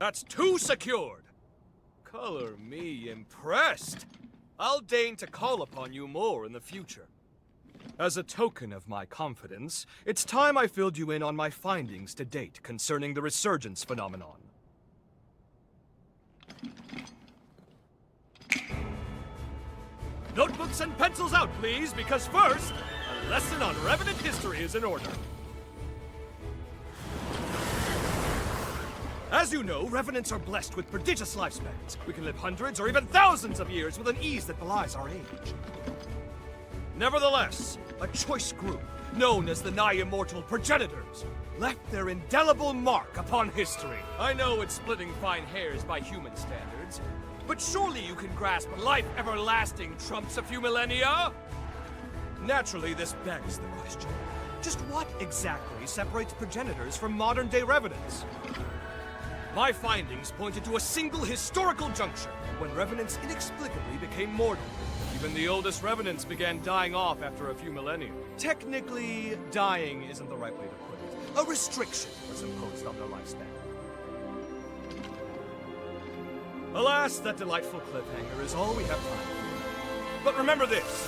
That's 2 secured! Color me impressed! I'll deign to call upon you more in the future. As a token of my confidence, it's time I filled you in on my findings to date concerning the resurgence phenomenon. Notebooks and pencils out, please, because first, a lesson on Revenant history is in order. As you know, Revenants are blessed with prodigious lifespans. We can live hundreds or even thousands of years with an ease that belies our age. Nevertheless, a choice group, known as the nigh-immortal Progenitors, left their indelible mark upon history. I know it's splitting fine hairs by human standards, but surely you can grasp life everlasting trumps a few millennia? Naturally, this begs the question. Just what exactly separates Progenitors from modern-day Revenants? My findings pointed to a single historical juncture when Revenants inexplicably became mortal. Even the oldest Revenants began dying off after a few millennia. Technically, dying isn't the right way to put it. A restriction was imposed on their lifespan. Alas, that delightful cliffhanger is all we have time for. But remember this.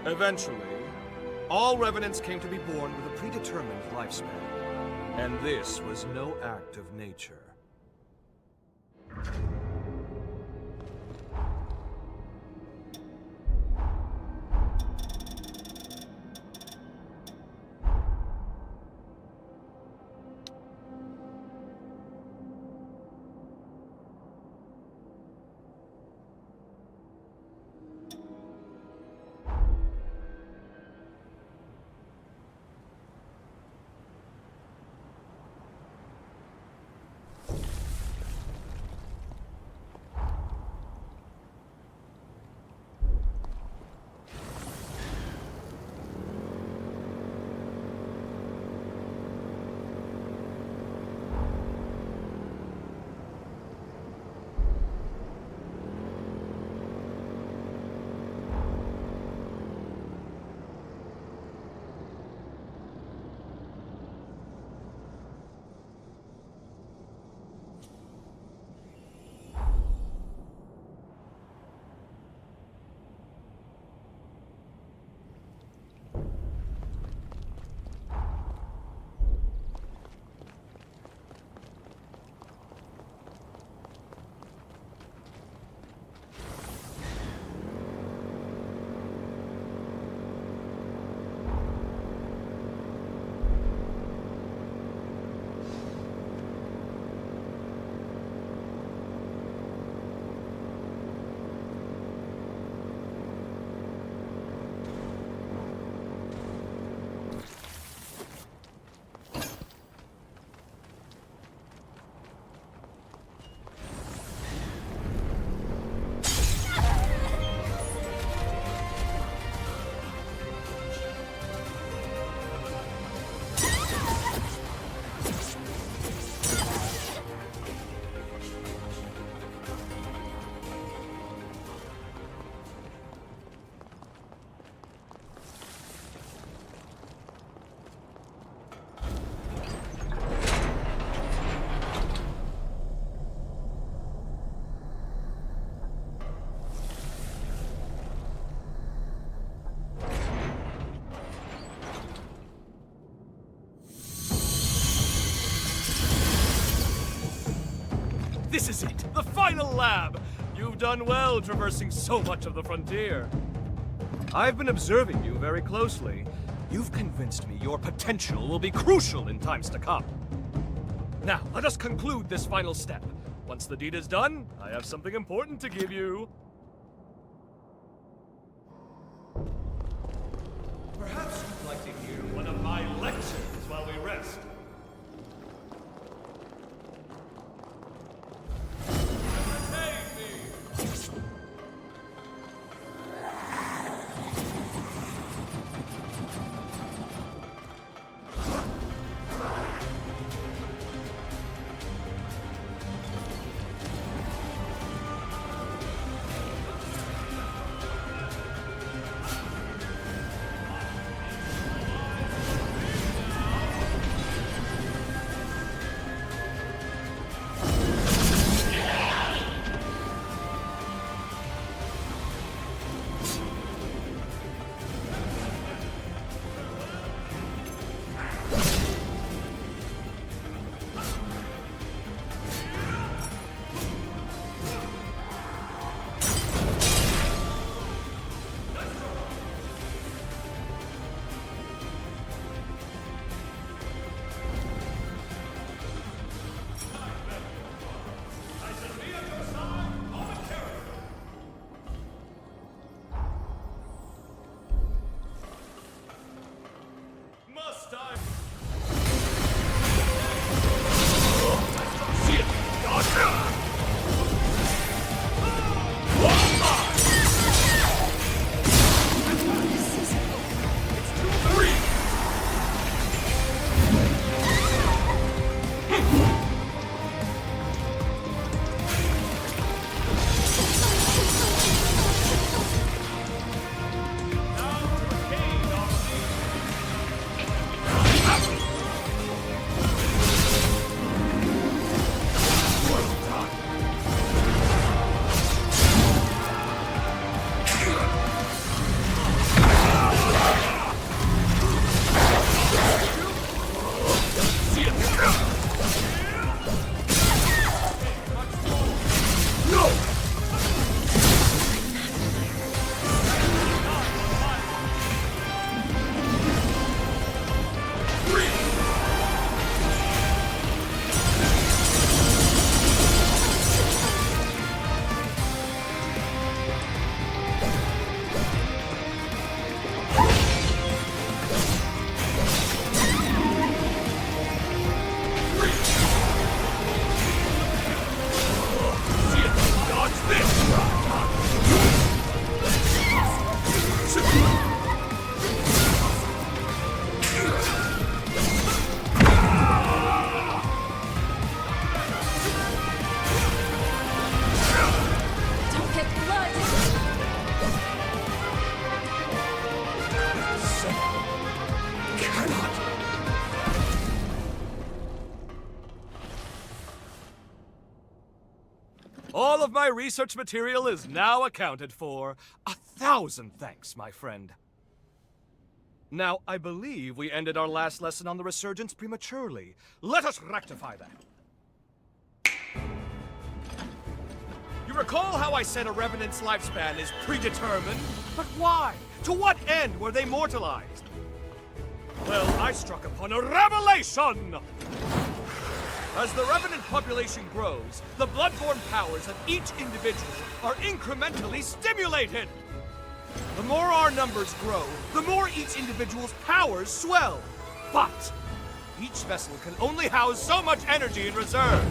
Eventually, all Revenants came to be born with a predetermined lifespan. And this was no act of nature. This is it, the final lab! You've done well traversing so much of the frontier. I've been observing you very closely. You've convinced me your potential will be crucial in times to come. Now, let us conclude this final step. Once the deed is done, I have something important to give you. Perhaps you'd like to hear one of my lectures while we rest. All of my research material is now accounted for. 1,000 thanks, my friend. Now, I believe we ended our last lesson on the resurgence prematurely. Let us rectify that. You recall how I said a revenant's lifespan is predetermined? But why? To what end were they mortalized? Well, I struck upon a revelation! As the revenant population grows, the bloodborne powers of each individual are incrementally stimulated. The more our numbers grow, the more each individual's powers swell. But each vessel can only house so much energy in reserve.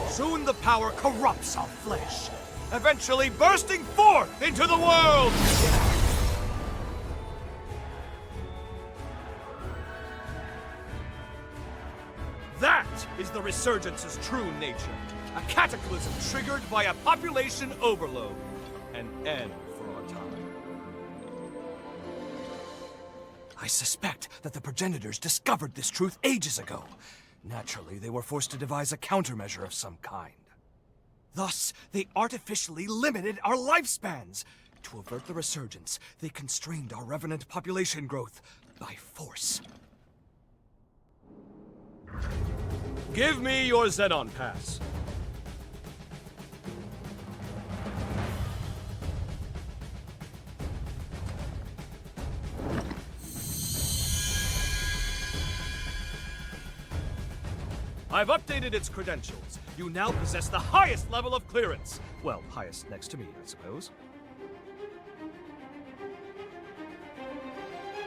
Soon the power corrupts our flesh, eventually bursting forth into the world! That is the resurgence's true nature. A cataclysm triggered by a population overload. An end for our time. I suspect that the progenitors discovered this truth ages ago. Naturally, they were forced to devise a countermeasure of some kind. Thus, they artificially limited our lifespans. To avert the resurgence, they constrained our revenant population growth by force. Give me your Zenon pass. I've updated its credentials. You now possess the highest level of clearance. Well, highest next to me, I suppose.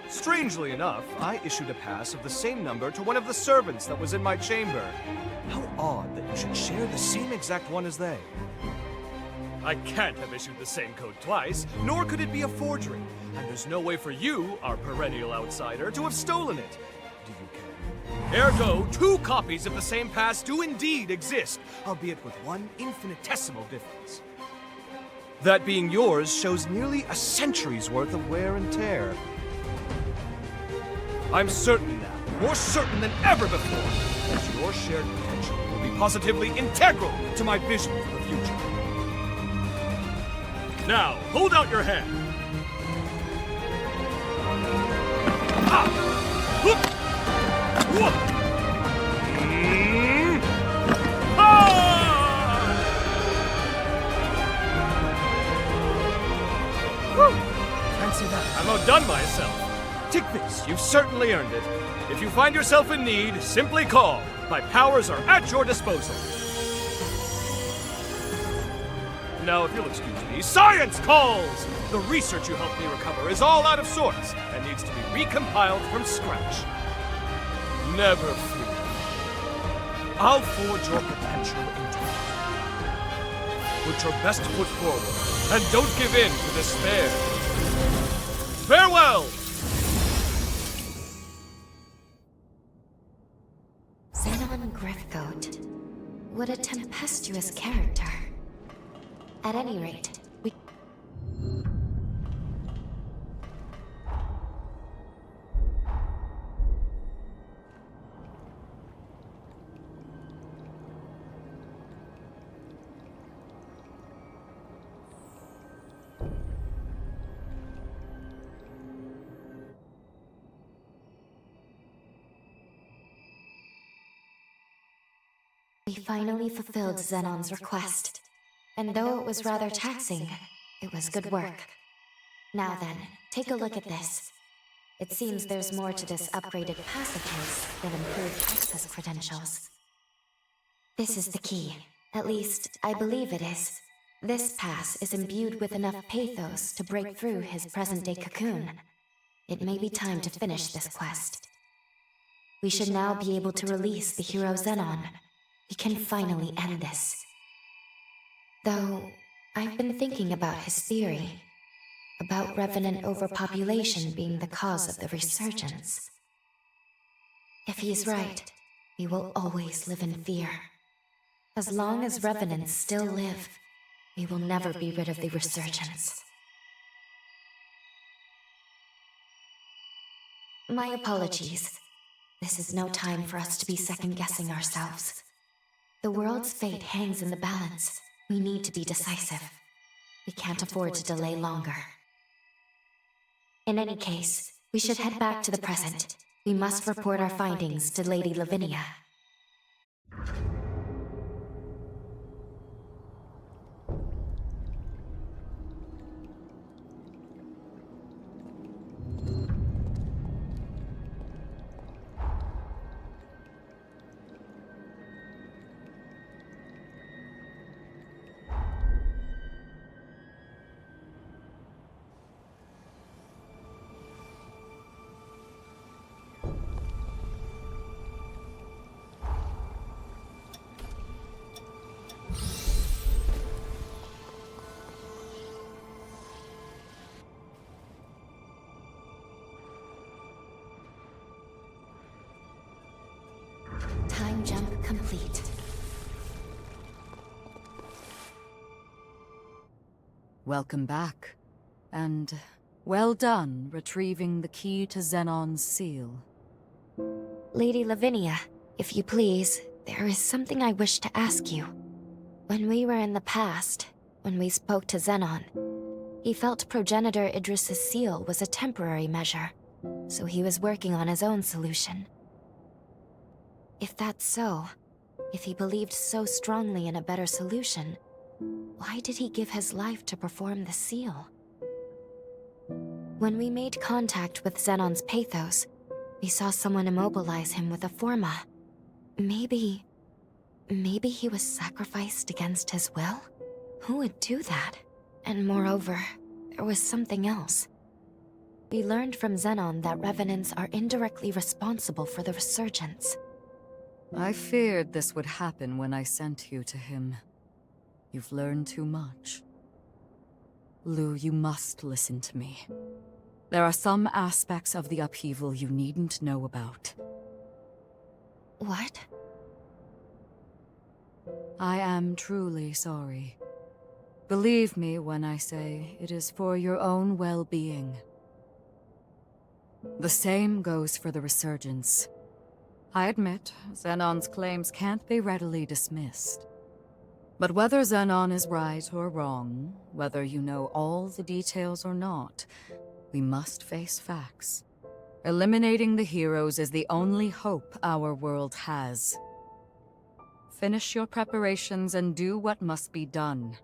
Strangely enough, I issued a pass of the same number to one of the servants that was in my chamber. How odd that you should share the same exact one as they. I can't have issued the same code twice, nor could it be a forgery. And there's no way for you, our perennial outsider, to have stolen it. Do you care? Ergo, 2 copies of the same pass do indeed exist, albeit with one infinitesimal difference. That being yours shows nearly a century's worth of wear and tear. I'm certain now, more certain than ever before, that your shared potential will be positively integral to my vision for the future. Now, hold out your hand. Ah! Whoop! Whoop! Ah! Whew! Fancy that. I'm outdone myself. Take this, you've certainly earned it. If you find yourself in need, simply call. My powers are at your disposal. Now, if you'll excuse me, science calls! The research you helped me recover is all out of sorts and needs to be recompiled from scratch. Never fear. I'll forge your potential into it. Put your best foot forward and don't give in to despair. Farewell! Zenon Griffgoat. What a tempestuous character. At any rate, we... We finally fulfilled Zenon's request. And though it was rather taxing, it was good work. Now then, take a look at this. It seems there's more to this upgraded pass of his than improved access credentials. This is the key. At least, I believe it is. This pass is imbued with enough pathos to break through his present-day cocoon. It may be time to finish this quest. We should now be able to release the hero Zenon. We can finally end this. Though, I've been thinking about his theory, about revenant overpopulation being the cause of the resurgence. If he's right, we will always live in fear. As long as revenants still live, we will never be rid of the resurgence. My apologies. This is no time for us to be second-guessing ourselves. The world's fate hangs in the balance. We need to be decisive. We can't afford to delay longer. In any case, we should head back to the present. We must report our findings to Lady Lavinia. Time jump complete. Welcome back. And well done retrieving the key to Zenon's seal. Lady Lavinia, if you please, there is something I wish to ask you. When we were in the past, when we spoke to Zenon, he felt progenitor Idris's seal was a temporary measure, so he was working on his own solution. If that's so, if he believed so strongly in a better solution, why did he give his life to perform the seal? When we made contact with Zenon's pathos, we saw someone immobilize him with a forma. Maybe Maybe he was sacrificed against his will? Who would do that? And moreover, there was something else. We learned from Zenon that revenants are indirectly responsible for the resurgence. I feared this would happen when I sent you to him. You've learned too much. Lu, you must listen to me. There are some aspects of the upheaval you needn't know about. What? I am truly sorry. Believe me when I say it is for your own well-being. The same goes for the resurgence. I admit, Zenon's claims can't be readily dismissed. But whether Zenon is right or wrong, whether you know all the details or not, we must face facts. Eliminating the heroes is the only hope our world has. Finish your preparations and do what must be done.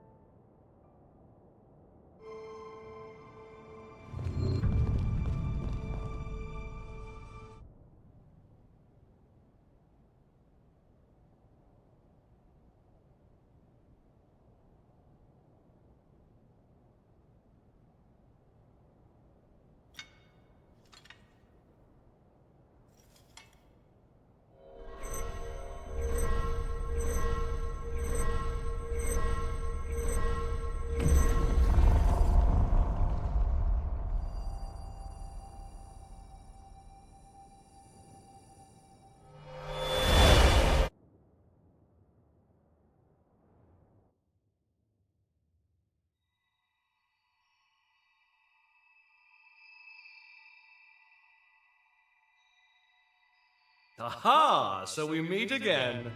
Aha! So we meet again.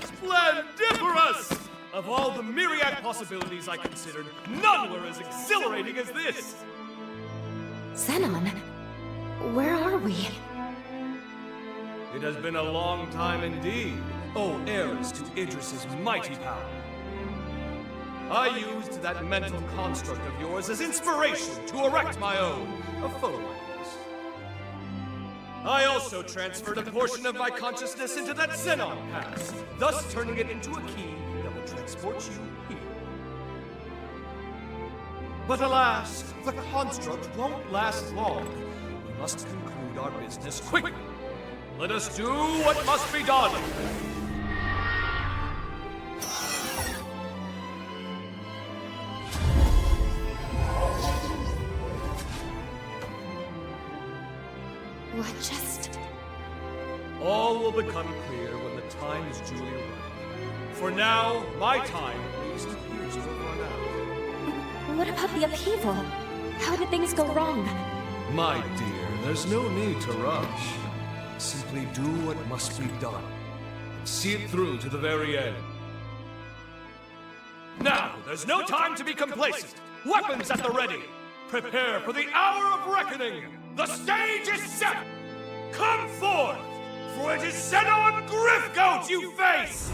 Splendiferous! Of all the myriad possibilities I considered, none were as exhilarating as this! Zenon, where are we? It has been a long time indeed, O heirs to Idris's mighty power. I used that mental construct of yours as inspiration to erect my own, a Formae. I also transferred a portion of my consciousness into that Zenon past, thus turning it into a key that will transport you here. But alas, the construct won't last long. We must conclude our business quickly. Let us do what must be done. What just... All will become clear when the time is duly right. For now, my time at least appears to have run out. What about the upheaval? How did things go wrong? My dear, there's no need to rush. Simply do what must be done. And see it through to the very end. Now, there's no time to be complacent. Weapons at the ready. Prepare for the hour of reckoning. The stage is set! Come forth, for it is Zenon Griffgoat you face!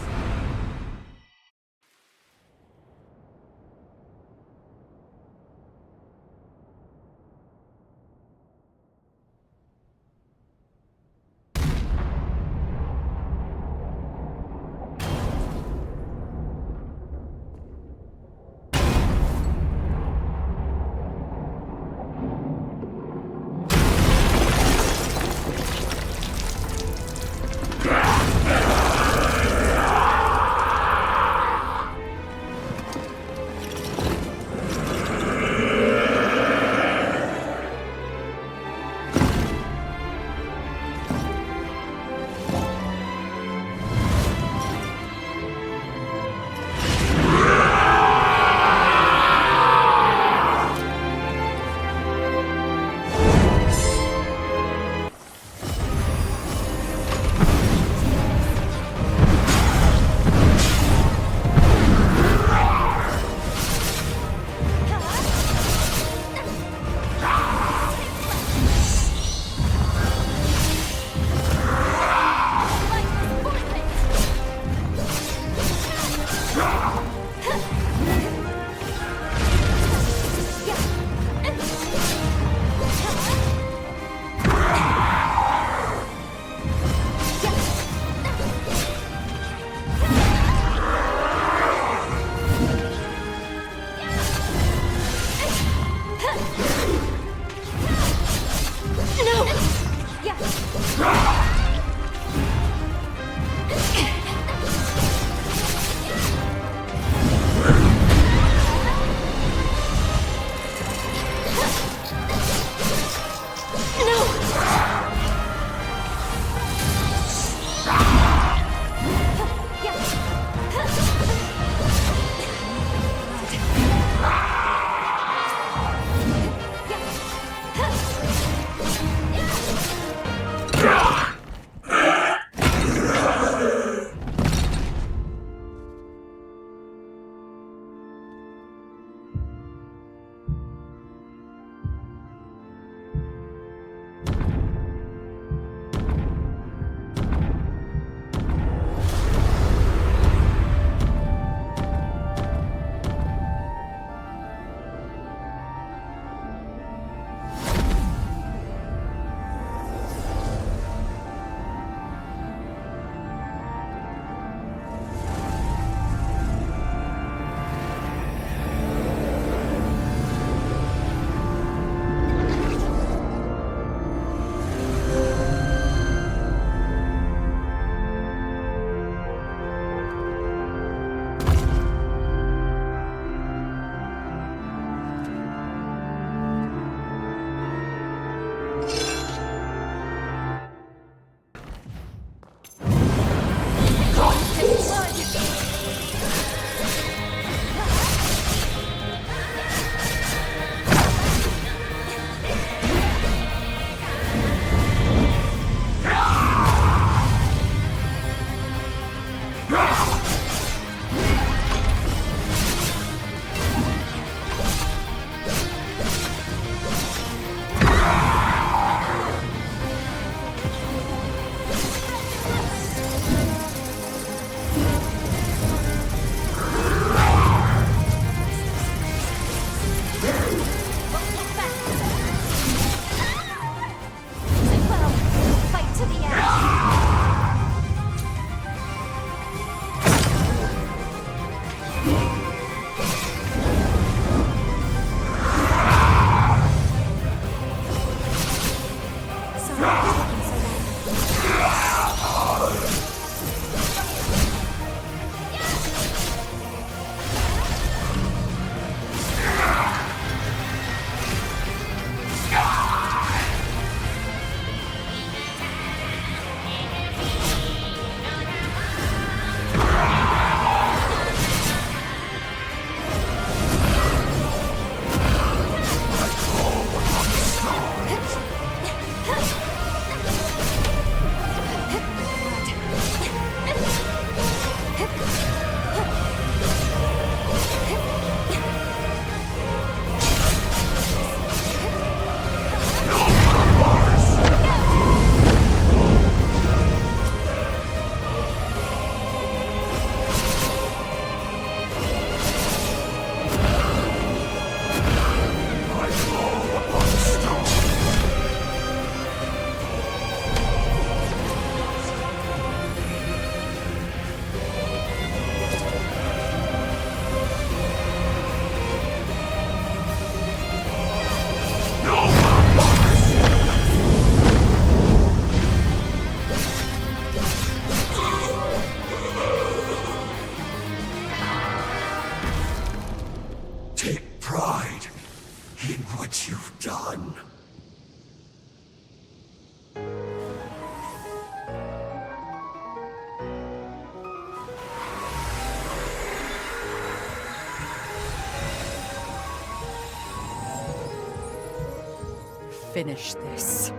finish this.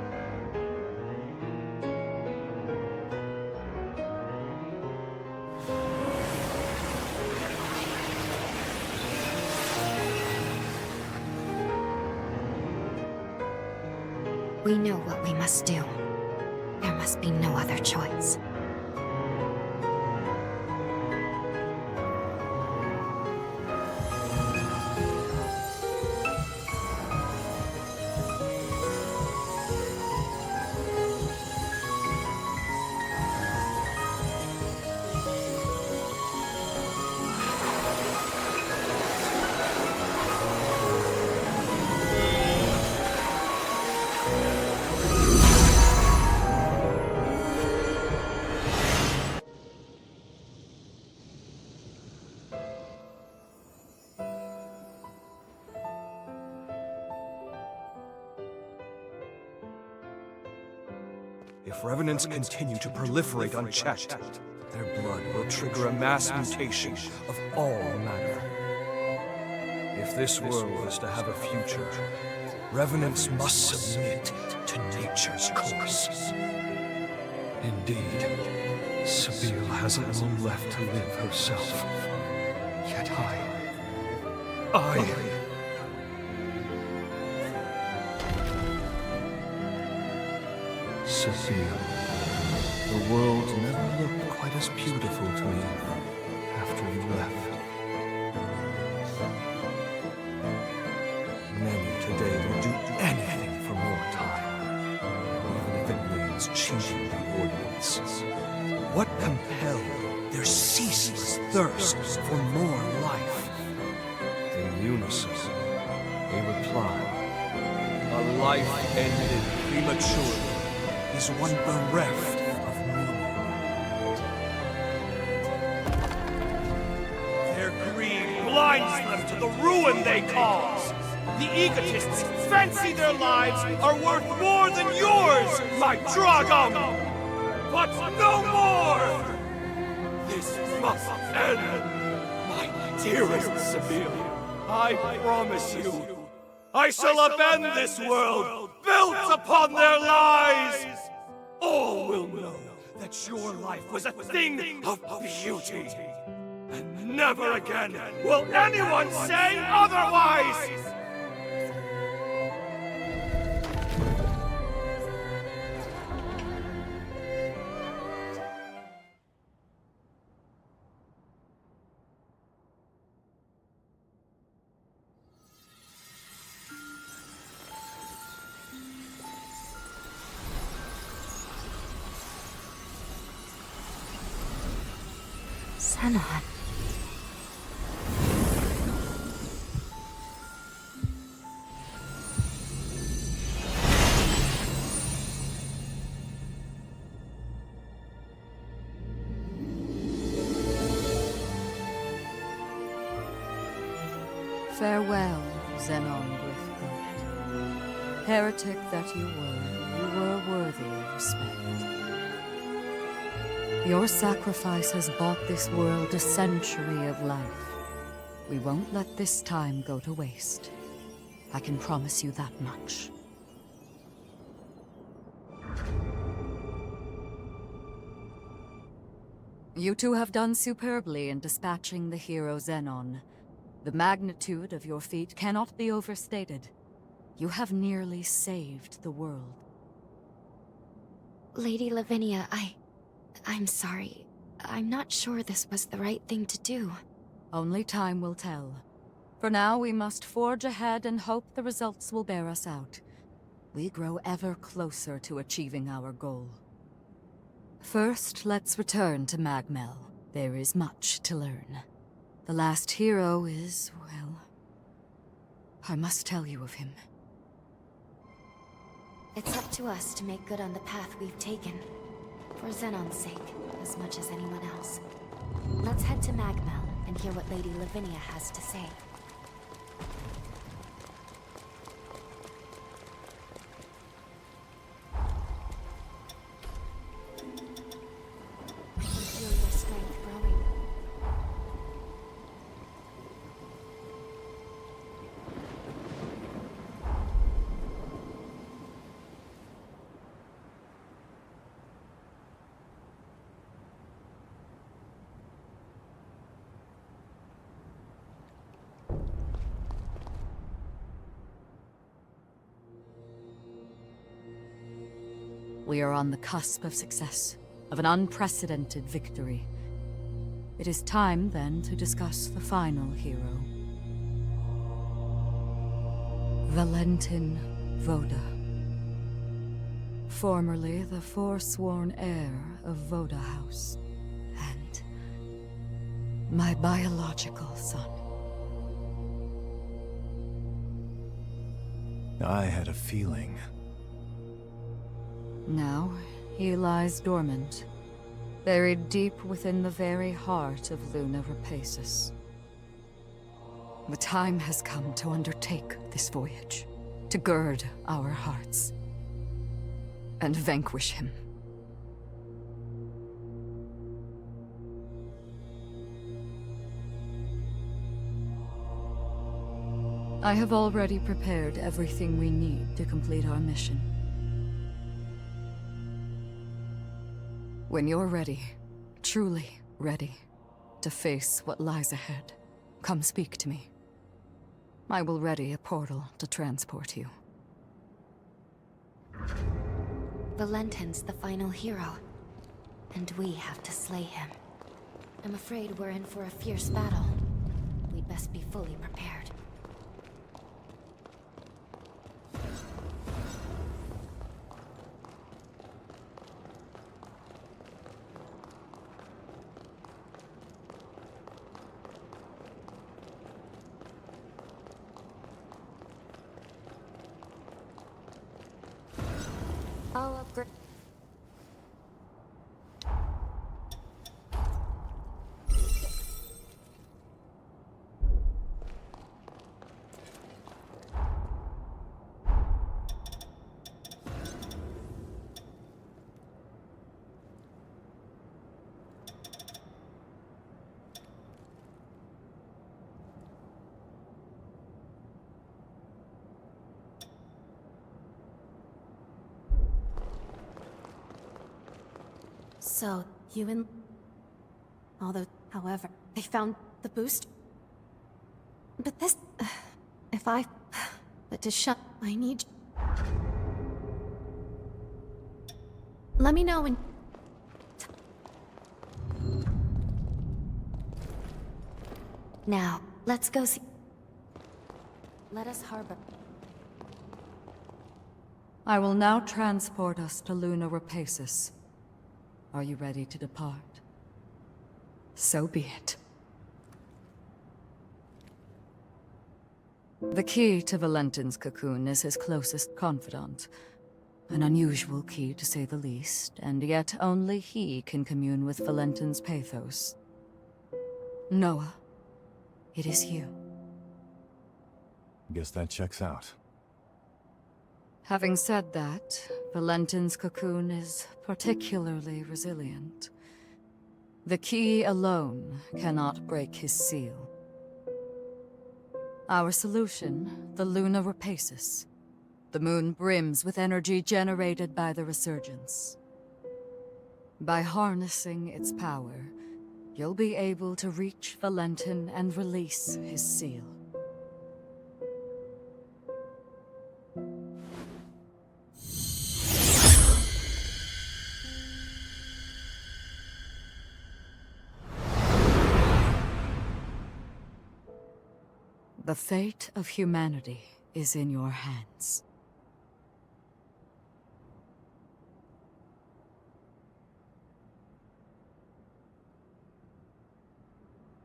We know what we must do. There must be no other choice. If revenants continue to proliferate unchecked, their blood will trigger a mass mutation of all matter. If this world is to have a future, revenants must submit to nature's course. Indeed, Sabine hasn't long left to live herself. Yet Sophia, the world never looked quite as beautiful to me after you left. Many today will do anything for more time, even if it means changing the ordinance. What compelled their ceaseless thirst for more life? In unison, they reply, a life ended prematurely is one bereft of meaning. Their greed blinds them to the ruin they cause. The egotists fancy their lives are worth more than yours, my Dragom! But no more! This must end, my dearest Sibyl. I promise you, I shall upend this world built upon their lies! All will know that your life was a thing of beauty. And never again will anyone say otherwise! Zenon. Farewell, Zenon Griffgood. Heretic that you were worthy of respect. Your sacrifice has bought this world a century of life. We won't let this time go to waste. I can promise you that much. You two have done superbly in dispatching the hero Zenon. The magnitude of your feat cannot be overstated. You have nearly saved the world. Lady Lavinia, I'm sorry. I'm not sure this was the right thing to do. Only time will tell. For now, we must forge ahead and hope the results will bear us out. We grow ever closer to achieving our goal. First, let's return to Magmell. There is much to learn. The last hero is, well, I must tell you of him. It's up to us to make good on the path we've taken. For Zenon's sake, as much as anyone else. Let's head to Magmell and hear what Lady Lavinia has to say. Feel your strength growing. we are on the cusp of success, of an unprecedented victory. It is time, then, to discuss the final hero. Valentin Voda. Formerly the forsworn heir of Voda House, and my biological son. I had a feeling. Now, he lies dormant, buried deep within the very heart of Luna Rapacis. The time has come to undertake this voyage, to gird our hearts, and vanquish him. I have already prepared everything we need to complete our mission. When you're ready, truly ready, to face what lies ahead, come speak to me. I will ready a portal to transport you. Valentin's the final hero, and we have to slay him. I'm afraid we're in for a fierce battle. We'd best be fully prepared. I'll upgrade. So, you and... Although, however, they found the boost. But this... if I... But to shut... I need... Let me know when... Now, let's go see... Let us harbor... I will now transport us to Luna Rapacis. Are you ready to depart? So be it. The key to Valentin's cocoon is his closest confidant. An unusual key, to say the least, and yet only he can commune with Valentin's pathos. Noah, it is you. Guess that checks out. Having said that, Valentin's cocoon is particularly resilient. The key alone cannot break his seal. Our solution, the Luna Rapacis. The moon brims with energy generated by the resurgence. By harnessing its power, you'll be able to reach Valentin and release his seal. The fate of humanity is in your hands.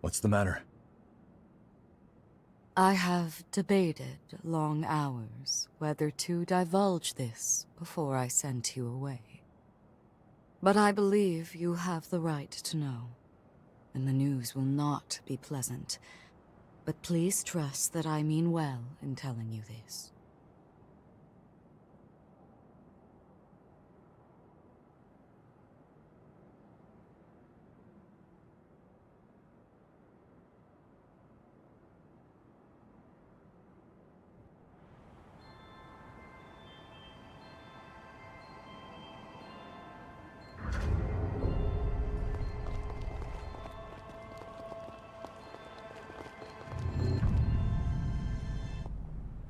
What's the matter? I have debated long hours whether to divulge this before I sent you away. But I believe you have the right to know, and the news will not be pleasant. But please trust that I mean well in telling you this.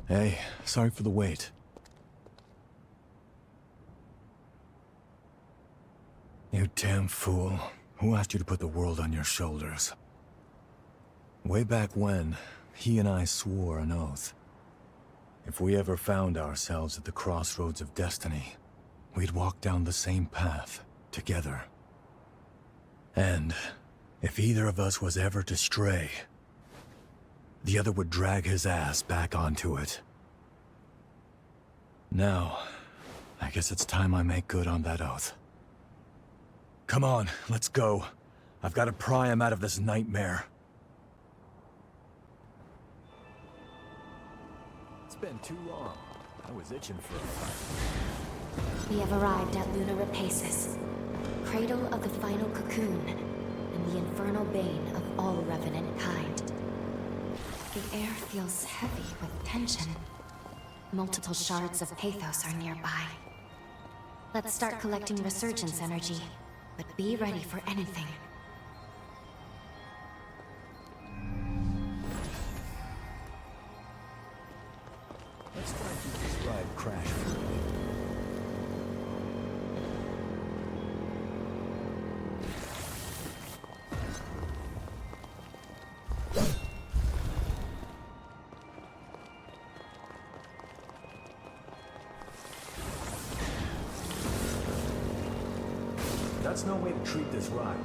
Hey, sorry for the wait. Damn fool. Who asked you to put the world on your shoulders? Way back when, he and I swore an oath. If we ever found ourselves at the crossroads of destiny, we'd walk down the same path, together. And if either of us was ever to stray, the other would drag his ass back onto it. Now, I guess it's time I make good on that oath. Come on, let's go. I've got to pry him out of this nightmare. It's been too long. I was itching for a fight. We have arrived at Luna Rapacis, cradle of the final cocoon, and the infernal bane of all revenant kind. The air feels heavy with tension. Multiple shards of pathos are nearby. Let's start collecting resurgence energy, but be ready for anything. Let's try to keep this ride crash-free. That's no way to treat this ride.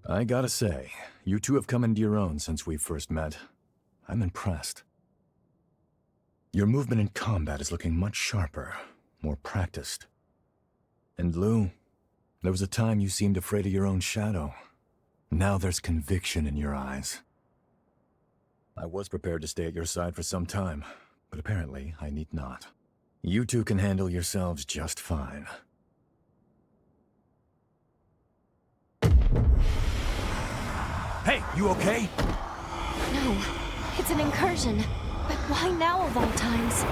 I gotta say, you two have come into your own since we first met. I'm impressed. Your movement in combat is looking much sharper, more practiced. And Lou, there was a time you seemed afraid of your own shadow. Now there's conviction in your eyes. I was prepared to stay at your side for some time, but apparently I need not. You two can handle yourselves just fine. Hey, you okay? No, it's an incursion. But why now of all times?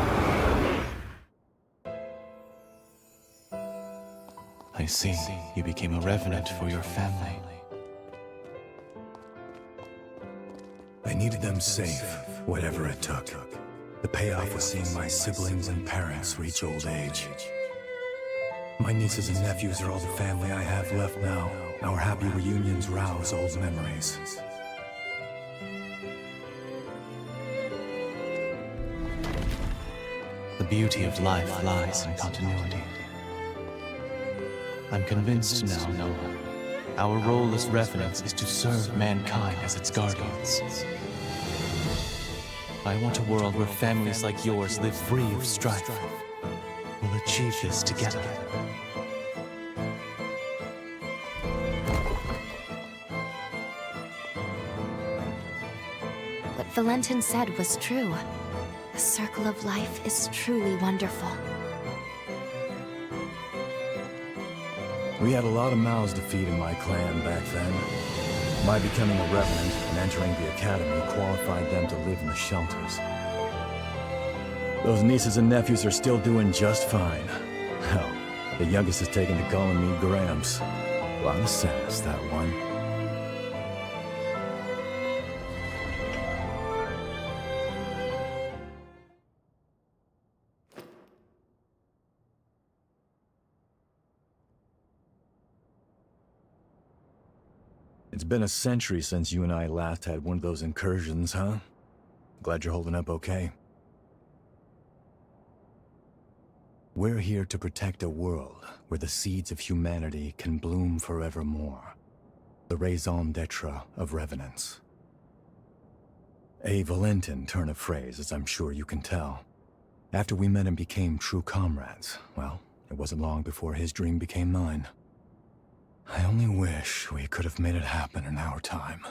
I see. You became a revenant for your family. I needed them safe, whatever it took. The payoff was seeing my siblings and parents reach old age. My nieces and nephews are all the family I have left now. Our happy reunions rouse old memories. The beauty of life lies in continuity. I'm convinced now, Noah. Our role as revenants is to serve mankind as its guardians. I want a world where families like yours live free of strife. We'll achieve this together. What Valentin said was true. The circle of life is truly wonderful. We had a lot of mouths to feed in my clan back then. My becoming a revenant and entering the academy qualified them to live in the shelters. Those nieces and nephews are still doing just fine. Hell, the youngest has taken to calling me Gramps. A lot of sass, that one. It's been a century since you and I last had one of those incursions, huh? Glad you're holding up okay. We're here to protect a world where the seeds of humanity can bloom forevermore. The raison d'etre of revenants. A Valentin turn of phrase, as I'm sure you can tell. After we met and became true comrades, well, it wasn't long before his dream became mine. I only wish we could have made it happen in our time.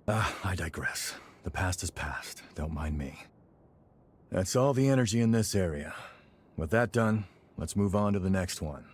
I digress. The past is past. Don't mind me. That's all the energy in this area. With that done, let's move on to the next one.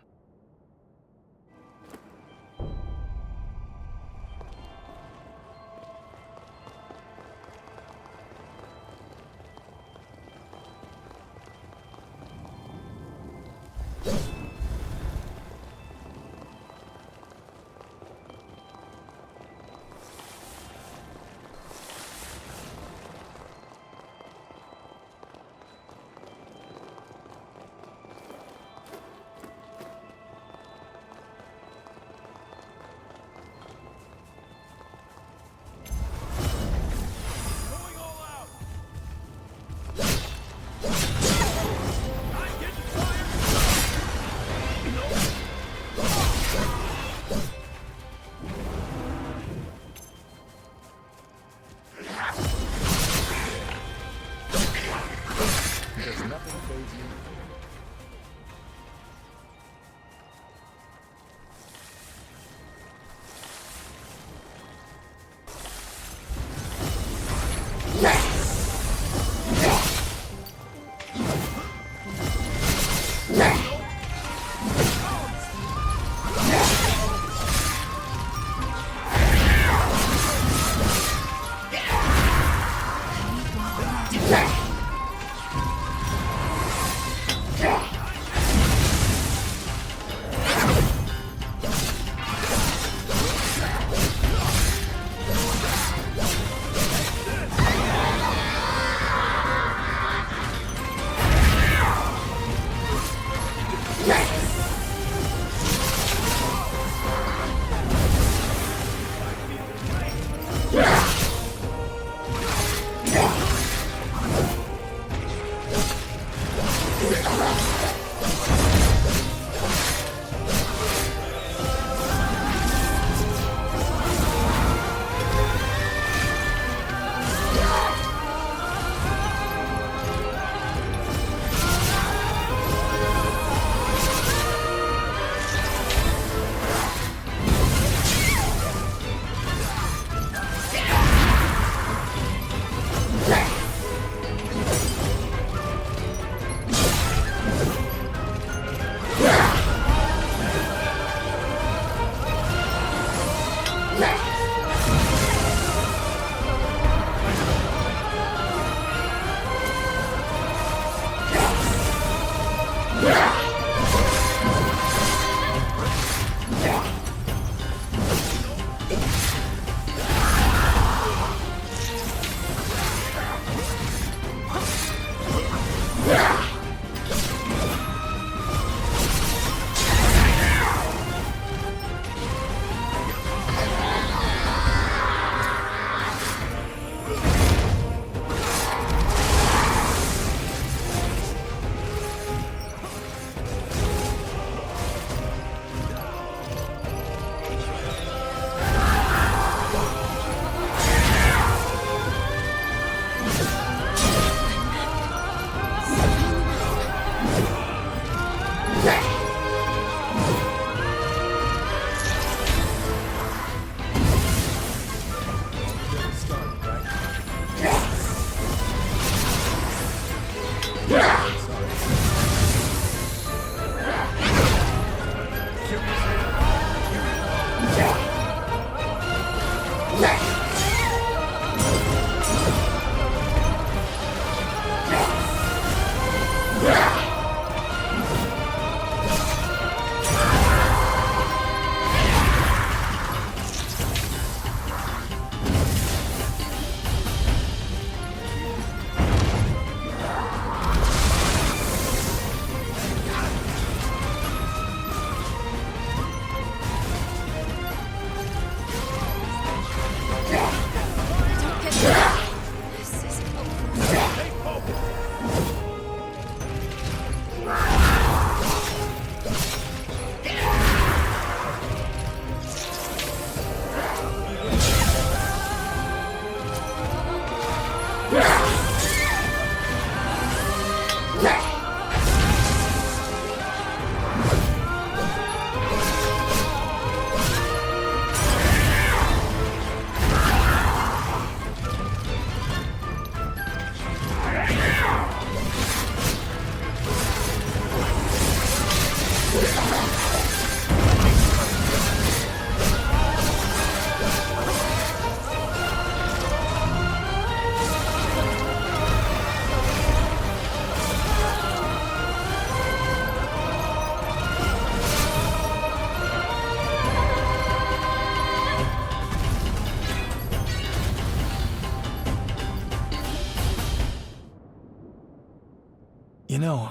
You know,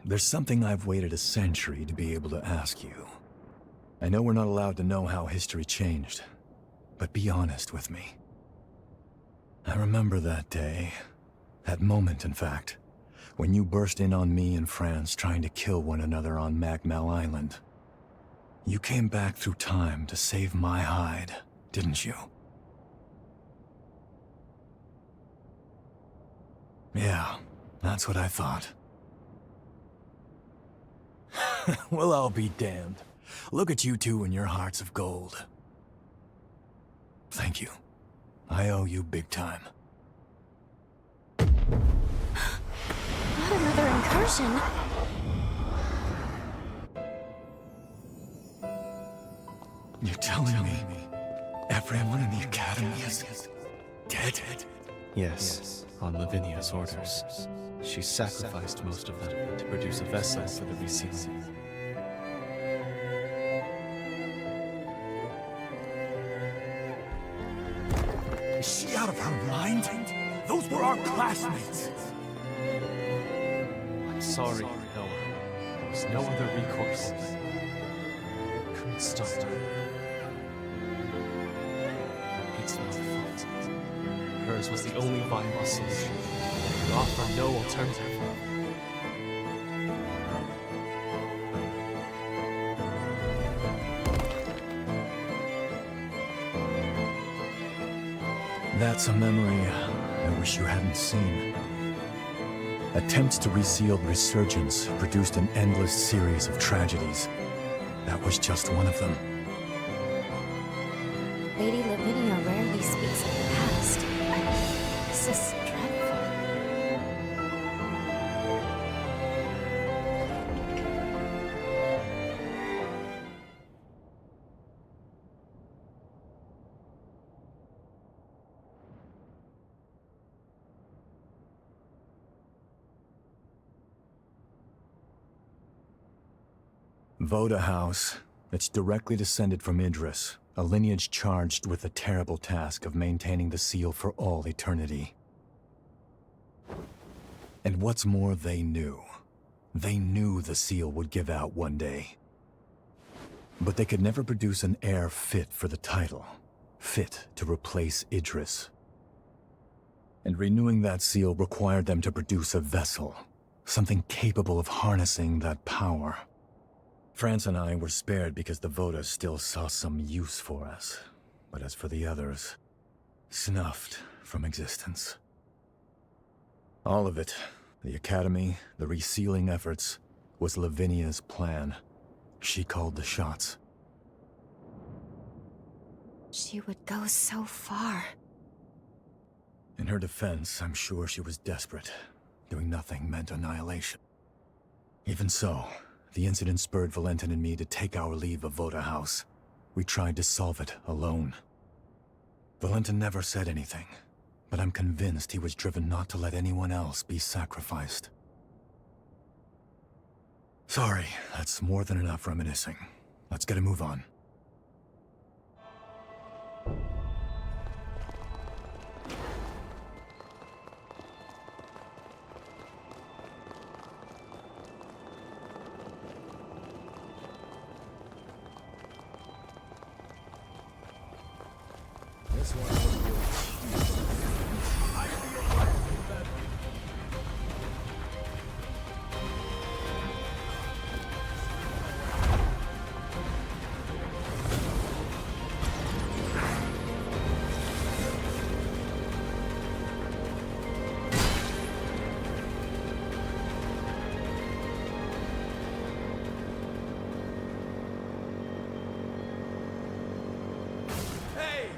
there's something I've waited a century to be able to ask you. I know we're not allowed to know how history changed, but be honest with me. I remember that day, that moment in fact, when you burst in on me and France trying to kill one another on Magmell Island. You came back through time to save my hide, didn't you? Yeah, that's what I thought. Well, I'll be damned. Look at you two and your hearts of gold. Thank you. I owe you big time. Not another incursion. You're telling me everyone in the Academy is dead? Yes, on Lavinia's orders. She sacrificed most of them to produce a vessel for the resealing. Is she out of her mind? Those were our classmates. I'm sorry, Noah. There was no other recourse. Couldn't stop her. It's not her fault. Hers was the only viable solution. We offer no alternative. That's a memory I wish you hadn't seen. Attempts to reseal the resurgence produced an endless series of tragedies. That was just one of them. Lady Lavinia rarely speaks of the past. This is dreadful. Voda House. It's directly descended from Idris, a lineage charged with the terrible task of maintaining the seal for all eternity. And what's more, they knew. They knew the seal would give out one day. But they could never produce an heir fit for the title, fit to replace Idris. And renewing that seal required them to produce a vessel, something capable of harnessing that power. France and I were spared because the Voda still saw some use for us. But as for the others, snuffed from existence. All of it, the Academy, the resealing efforts, was Lavinia's plan. She called the shots. She would go so far. In her defense, I'm sure she was desperate. Doing nothing meant annihilation. Even so, the incident spurred Valentin and me to take our leave of Voda House. We tried to solve it alone. Valentin never said anything, but I'm convinced he was driven not to let anyone else be sacrificed. Sorry, that's more than enough reminiscing. Let's get a move on. This one will be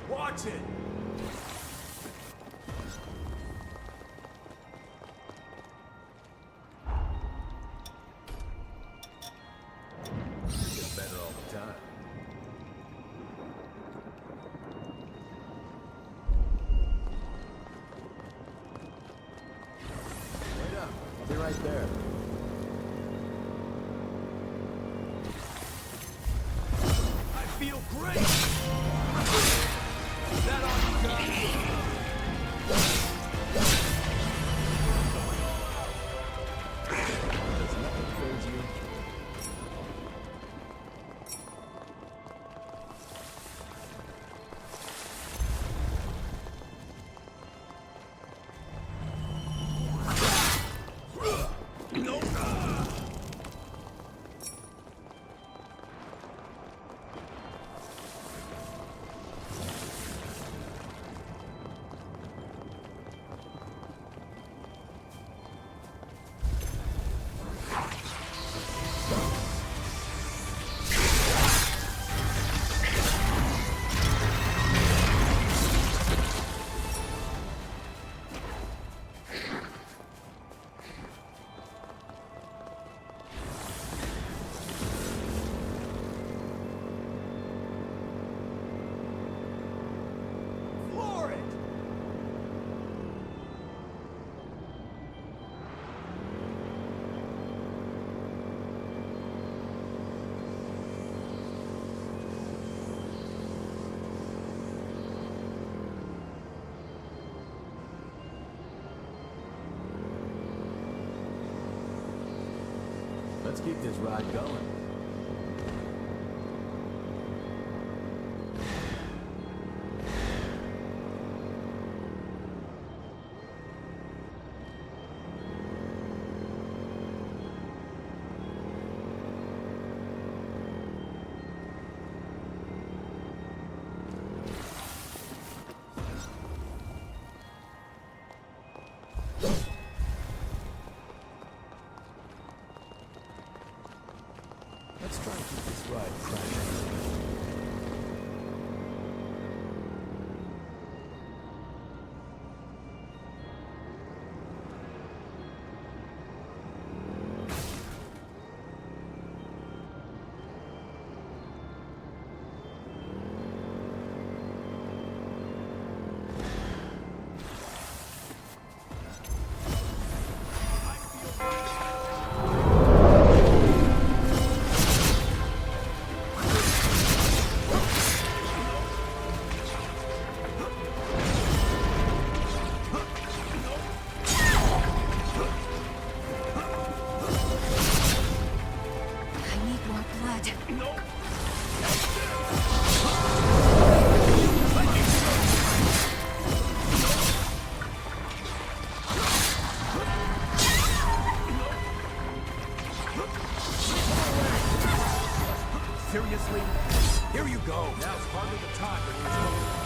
Watch it! Get better all the time. Wait up. I'll be right there. I feel great! Is that all you got? Does nothing faze you? Let's keep this ride going. Let's try to keep this ride crashing. Seriously? Here you go. Now's hardly the time for these.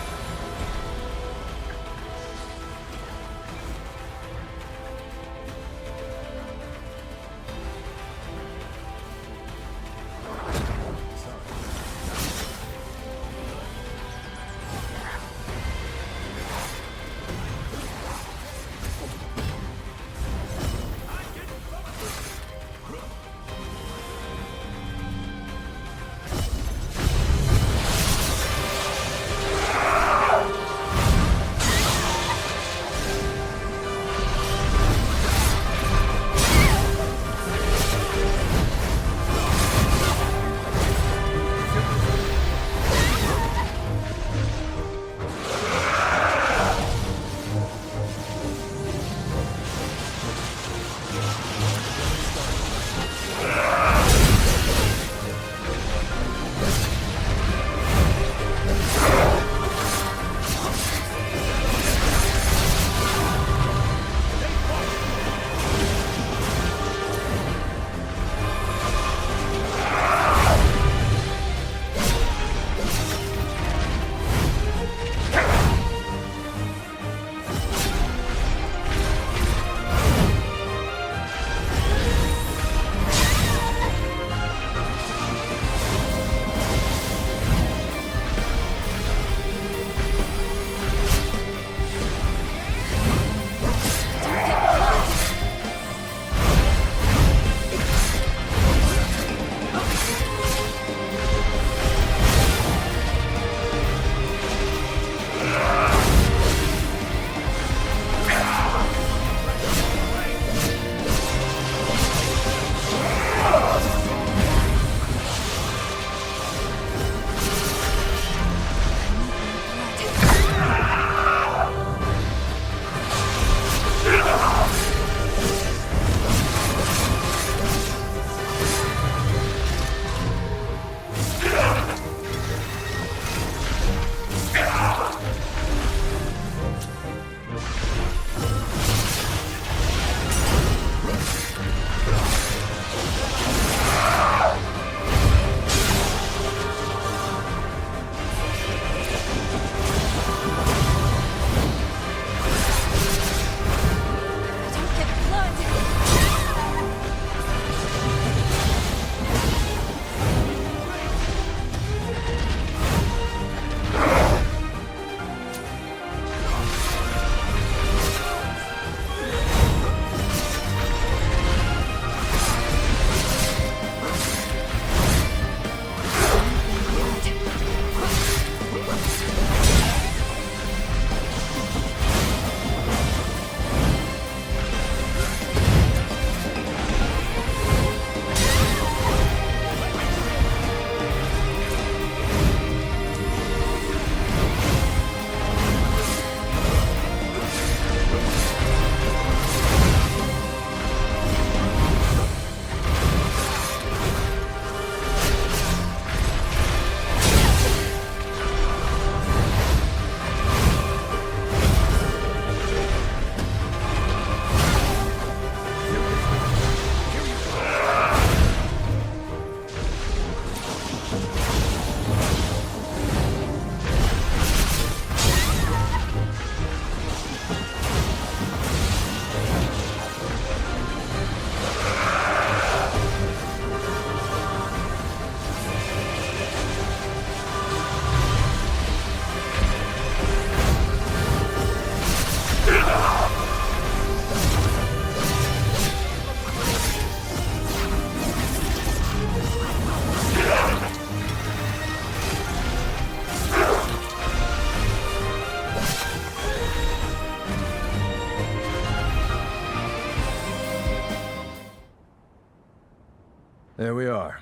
There we are.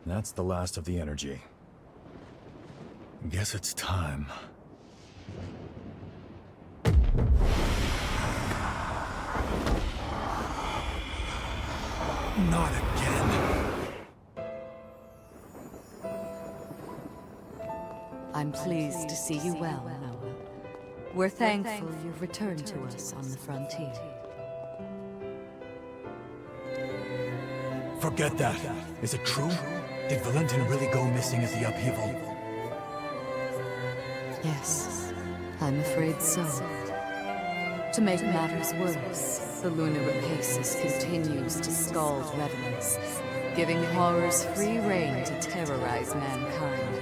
That's the last of the energy. Guess it's time. Not again. I'm pleased to see you well, Noah. We're thankful you've returned to us on the frontier. Forget that. Is it true? Did Valentin really go missing at the upheaval? Yes, I'm afraid so. To make matters worse, the Luna Rapacis continues to scald revenants, giving horrors free rein to terrorize mankind.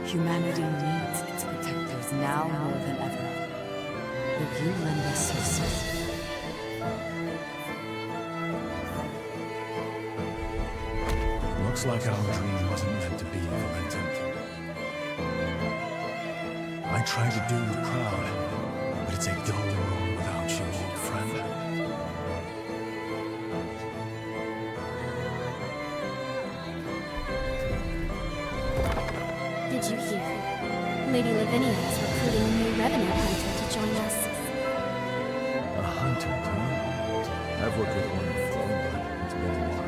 Humanity needs its protectors now more than ever. Will you lend us your support? Looks like our dream wasn't meant to be, Valentin. I tried to do you proud, but it's a dull world without you, old friend. Did you hear? Lady Lavinia is recruiting a new revenue hunter to join us. A hunter, too? I've worked with one before, but it's been a while.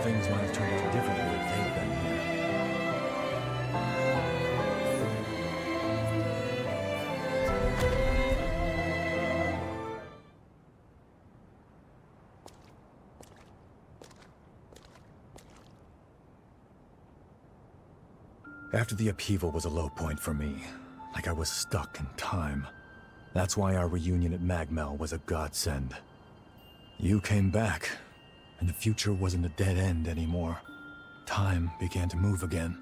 Things might have turned out differently if they'd been here. After the upheaval was a low point for me, like I was stuck in time. That's why our reunion at Magmell was a godsend. You came back, and the future wasn't a dead end anymore. Time began to move again.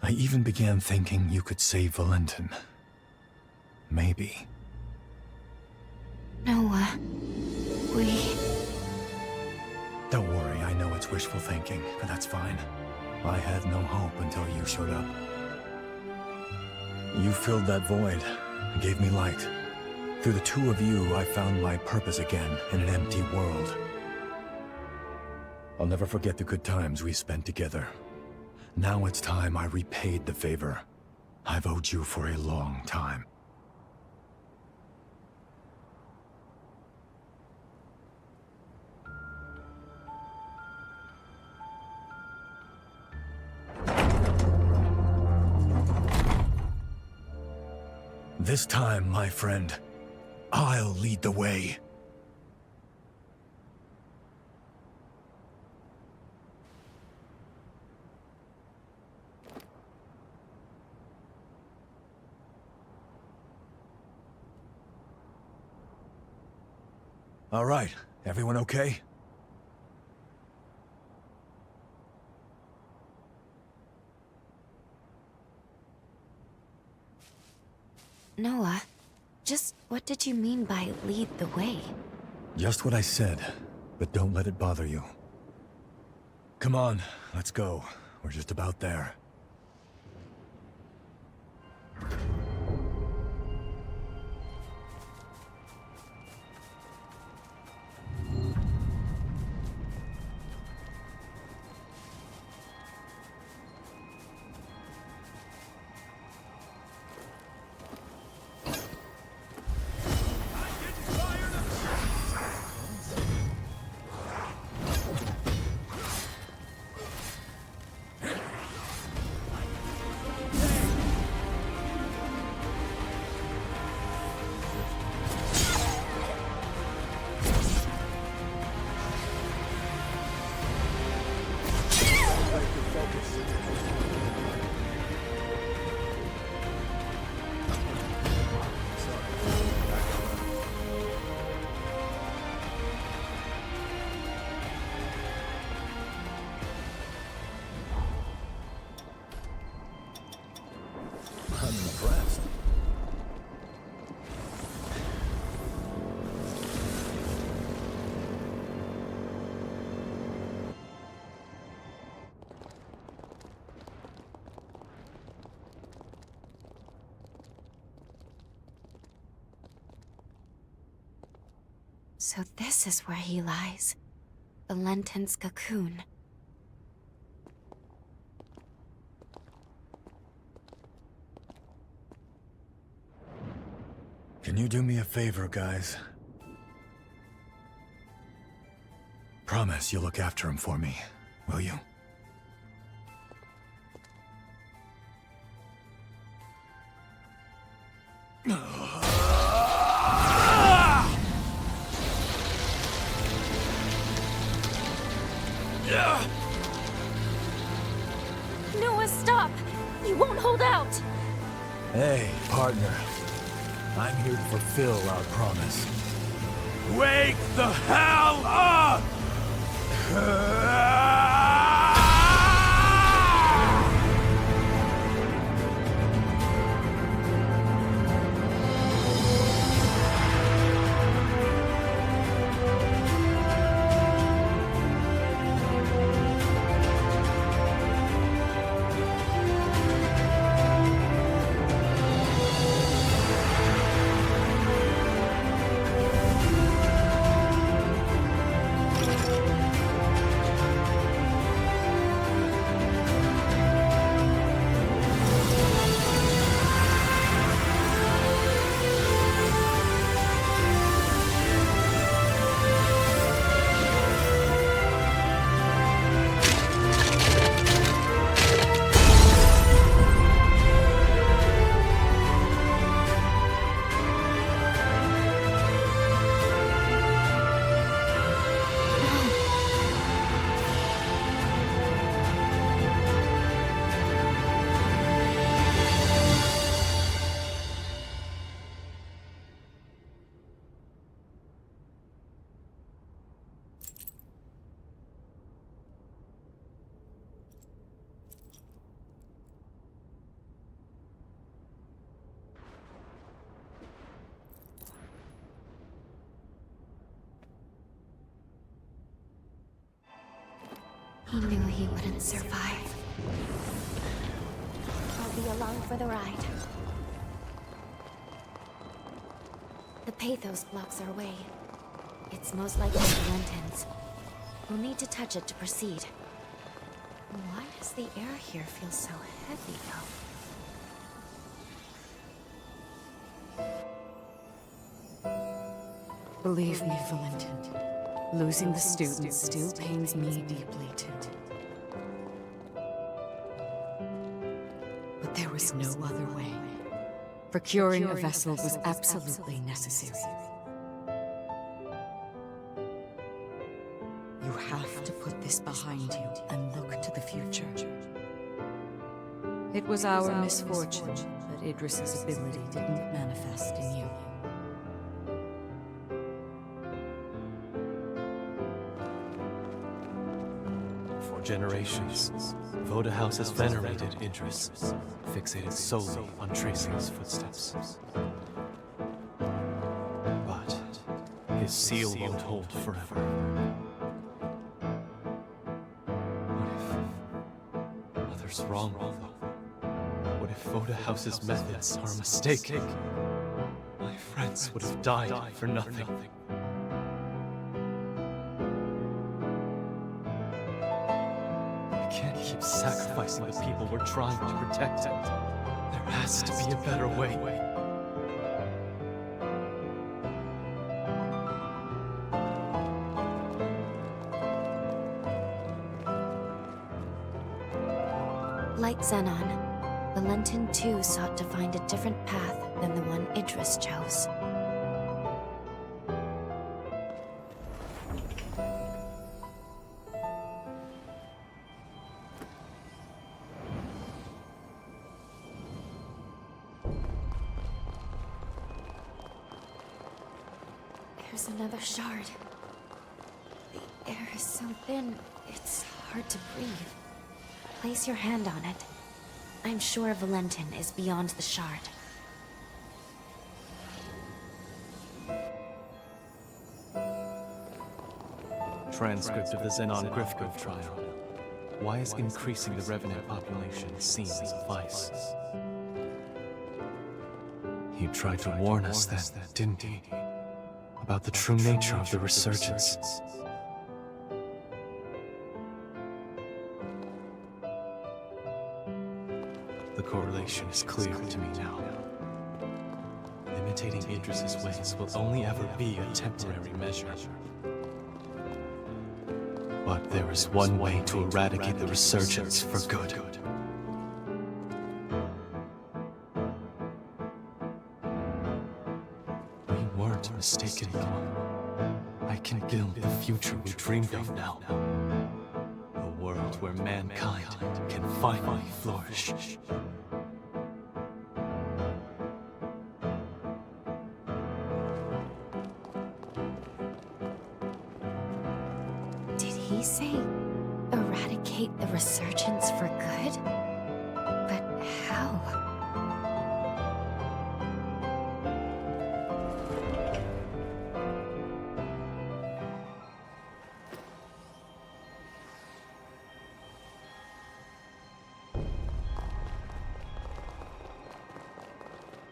I even began thinking you could save Valentin. Maybe. Noah, Don't worry, I know it's wishful thinking, but that's fine. I had no hope until you showed up. You filled that void, and gave me light. Through the two of you, I found my purpose again in an empty world. I'll never forget the good times we spent together. Now it's time I repaid the favor I've owed you for a long time. This time, my friend, I'll lead the way. All right, everyone okay? Noah, just what did you mean by lead the way? Just what I said, but don't let it bother you. Come on, let's go. We're just about there. I'm impressed. So this is where he lies. Valentin's cocoon. Can you do me a favor, guys? Promise you'll look after him for me, will you? Noah, stop! You won't hold out! Hey, partner. I'm here to fulfill our promise. Wake the hell up! He knew he wouldn't survive. I'll be along for the ride. The pathos blocks our way. It's most likely Valentin's. We'll need to touch it to proceed. Why does the air here feel so heavy, though? Believe me, Valentin. Losing the students still pains me deeply, too. But there was no other way. Procuring a vessel was absolutely necessary. You have to put this behind you and look to the future. It was our misfortune that Idris's ability didn't manifest in you. For generations, Voda House has venerated Idris, fixated solely on tracing his footsteps. But his seal won't hold forever. What if Mother's wrong, though? What if Voda House's methods are a mistake? My friends would have died for nothing. Keep sacrificing the people we're trying to protect. There has to be a better way. Like Zenon, Valentin too sought to find a different path than the one Idris chose. There's another shard. The air is so thin, it's hard to breathe. Place your hand on it. I'm sure Valentin is beyond the shard. Transcript of the Zenon Griffgrove trial. Why is increasing the Revenant population seen as a vice? He tried to warn us then, didn't he? About the true nature of the resurgence. The correlation is clear to me now. Imitating Idris's ways will only ever be a temporary measure. But there is one way to eradicate the resurgence for good. We weren't mistaken, Mom. I can build the future we dreamed of now. A world where mankind can finally flourish. Did he say eradicate the resurgence for good? But how?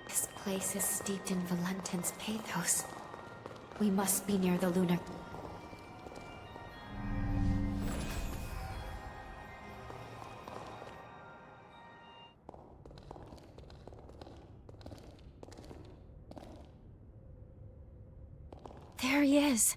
This place is steeped in Valentin's pathos. We must be near the Luna. There he is.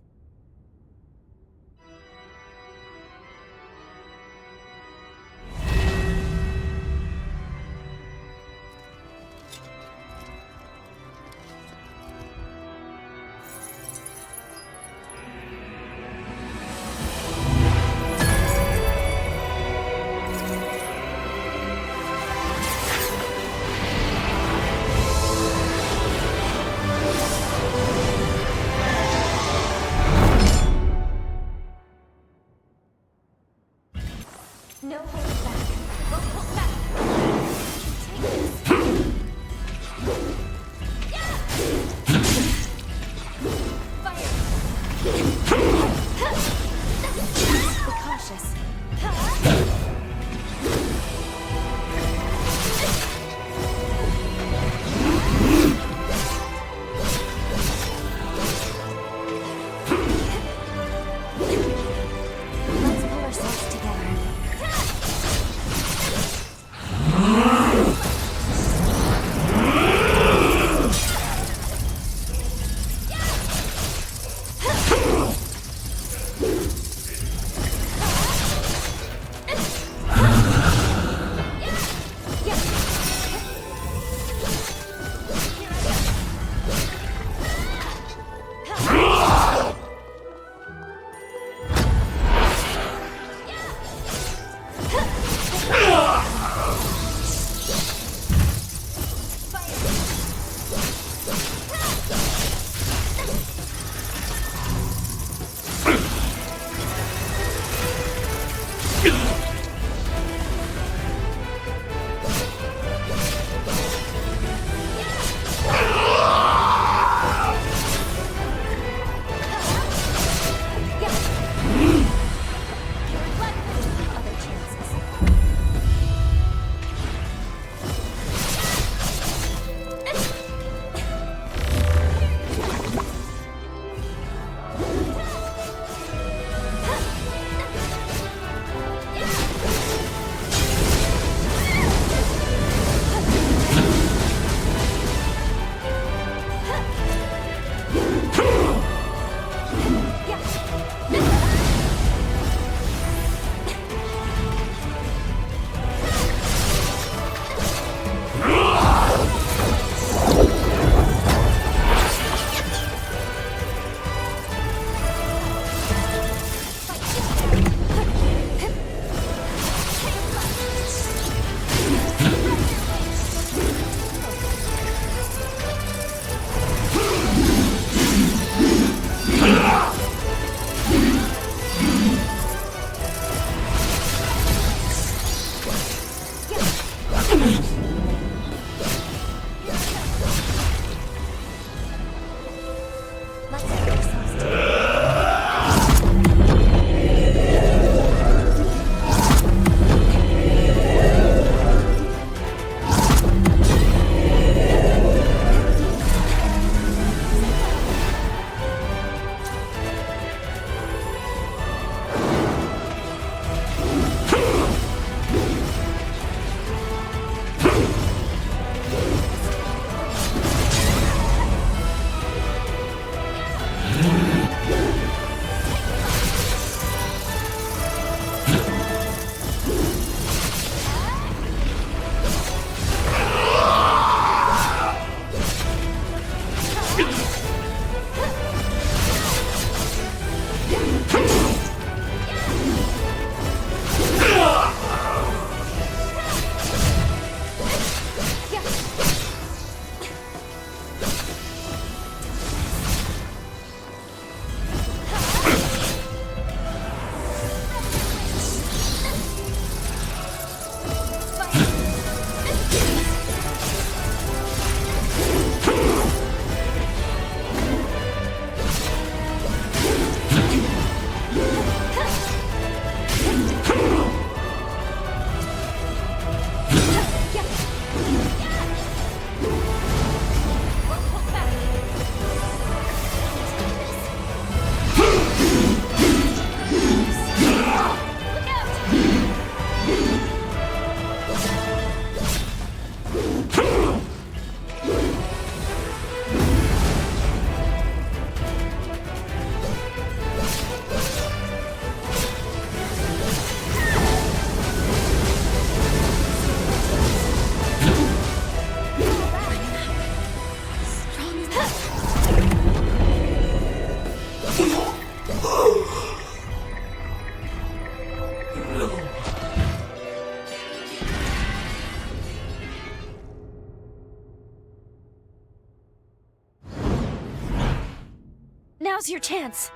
Now's your chance.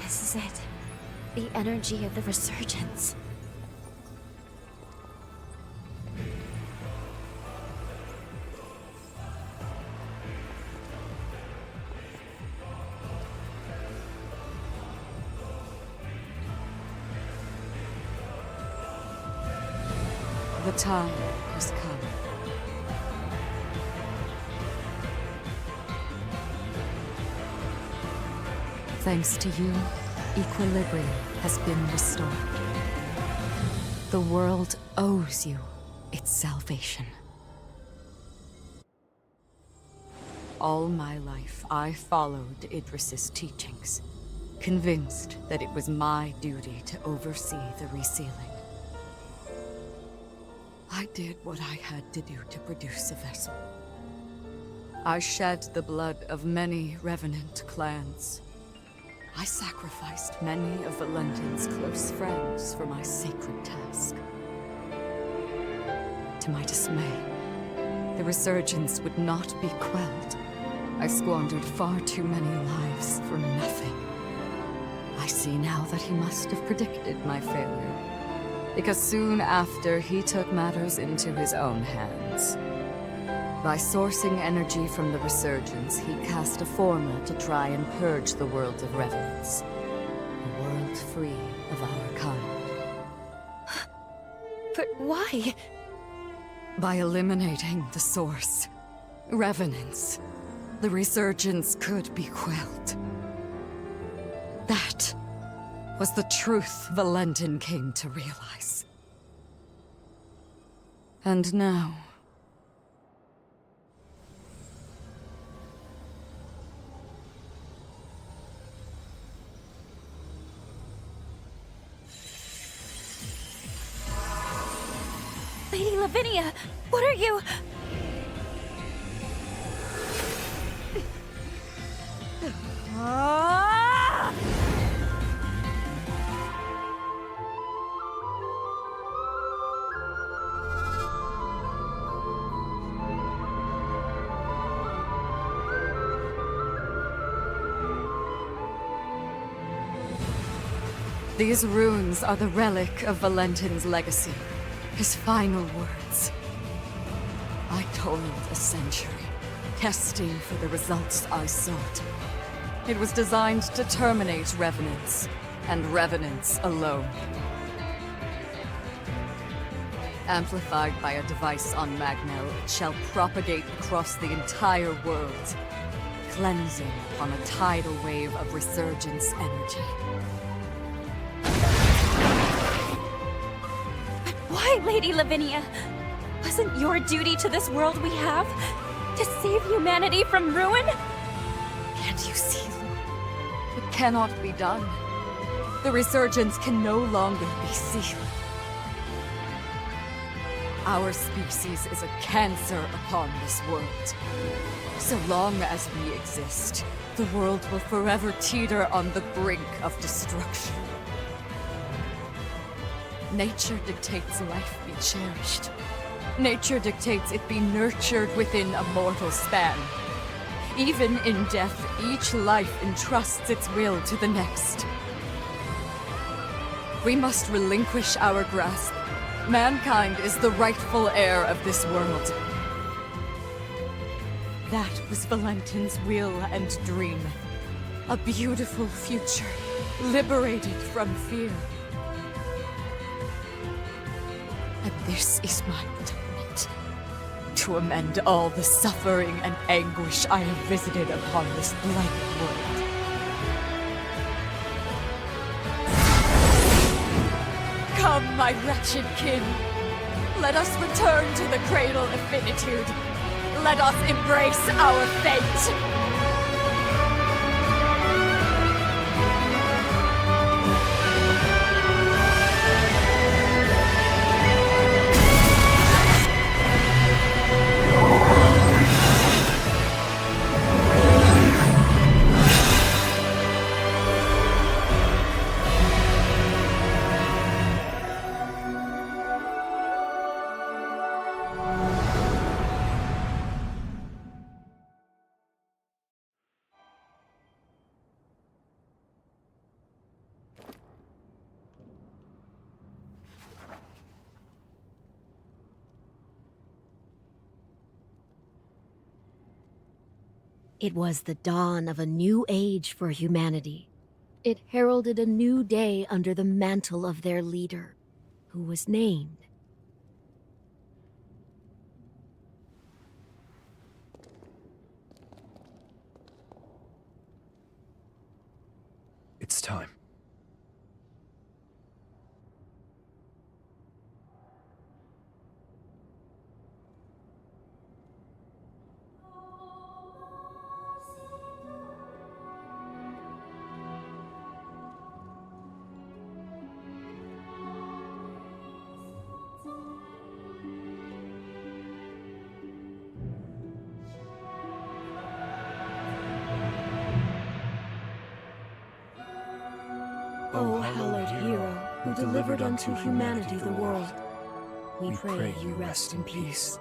This is it. The energy of the resurgence. The time has come. Thanks to you, equilibrium has been restored. The world owes you its salvation. All my life, I followed Idris's teachings, convinced that it was my duty to oversee the resealing. I did what I had to do to produce a vessel. I shed the blood of many revenant clans. I sacrificed many of Valentin's close friends for my sacred task. To my dismay, the resurgence would not be quelled. I squandered far too many lives for nothing. I see now that he must have predicted my failure, because soon after he took matters into his own hands. By sourcing energy from the resurgence, he cast a forma to try and purge the world of revenants. A world free of our kind. But why? By eliminating the source, revenants, the resurgence could be quelled. That was the truth Valentin came to realize. And now... Lady Lavinia, what are you? These runes are the relic of Valentin's legacy. His final words. I toiled a century, testing for the results I sought. It was designed to terminate revenants, and revenants alone. Amplified by a device on Magmell, it shall propagate across the entire world, cleansing upon a tidal wave of resurgence energy. Why, Lady Lavinia? Wasn't your duty to this world we have to save humanity from ruin? Can't you see? It cannot be done. The resurgence can no longer be sealed. Our species is a cancer upon this world. So long as we exist, the world will forever teeter on the brink of destruction. Nature dictates life be cherished. Nature dictates it be nurtured within a mortal span. Even in death, each life entrusts its will to the next. We must relinquish our grasp. Mankind is the rightful heir of this world. That was Valentin's will and dream. A beautiful future, liberated from fear. And this is my atonement. To amend all the suffering and anguish I have visited upon this blighted world. Come, my wretched kin. Let us return to the cradle of finitude. Let us embrace our fate. It was the dawn of a new age for humanity. It heralded a new day under the mantle of their leader, who was named It's time. O hallowed hero, who delivered unto humanity the world, we pray you rest in peace.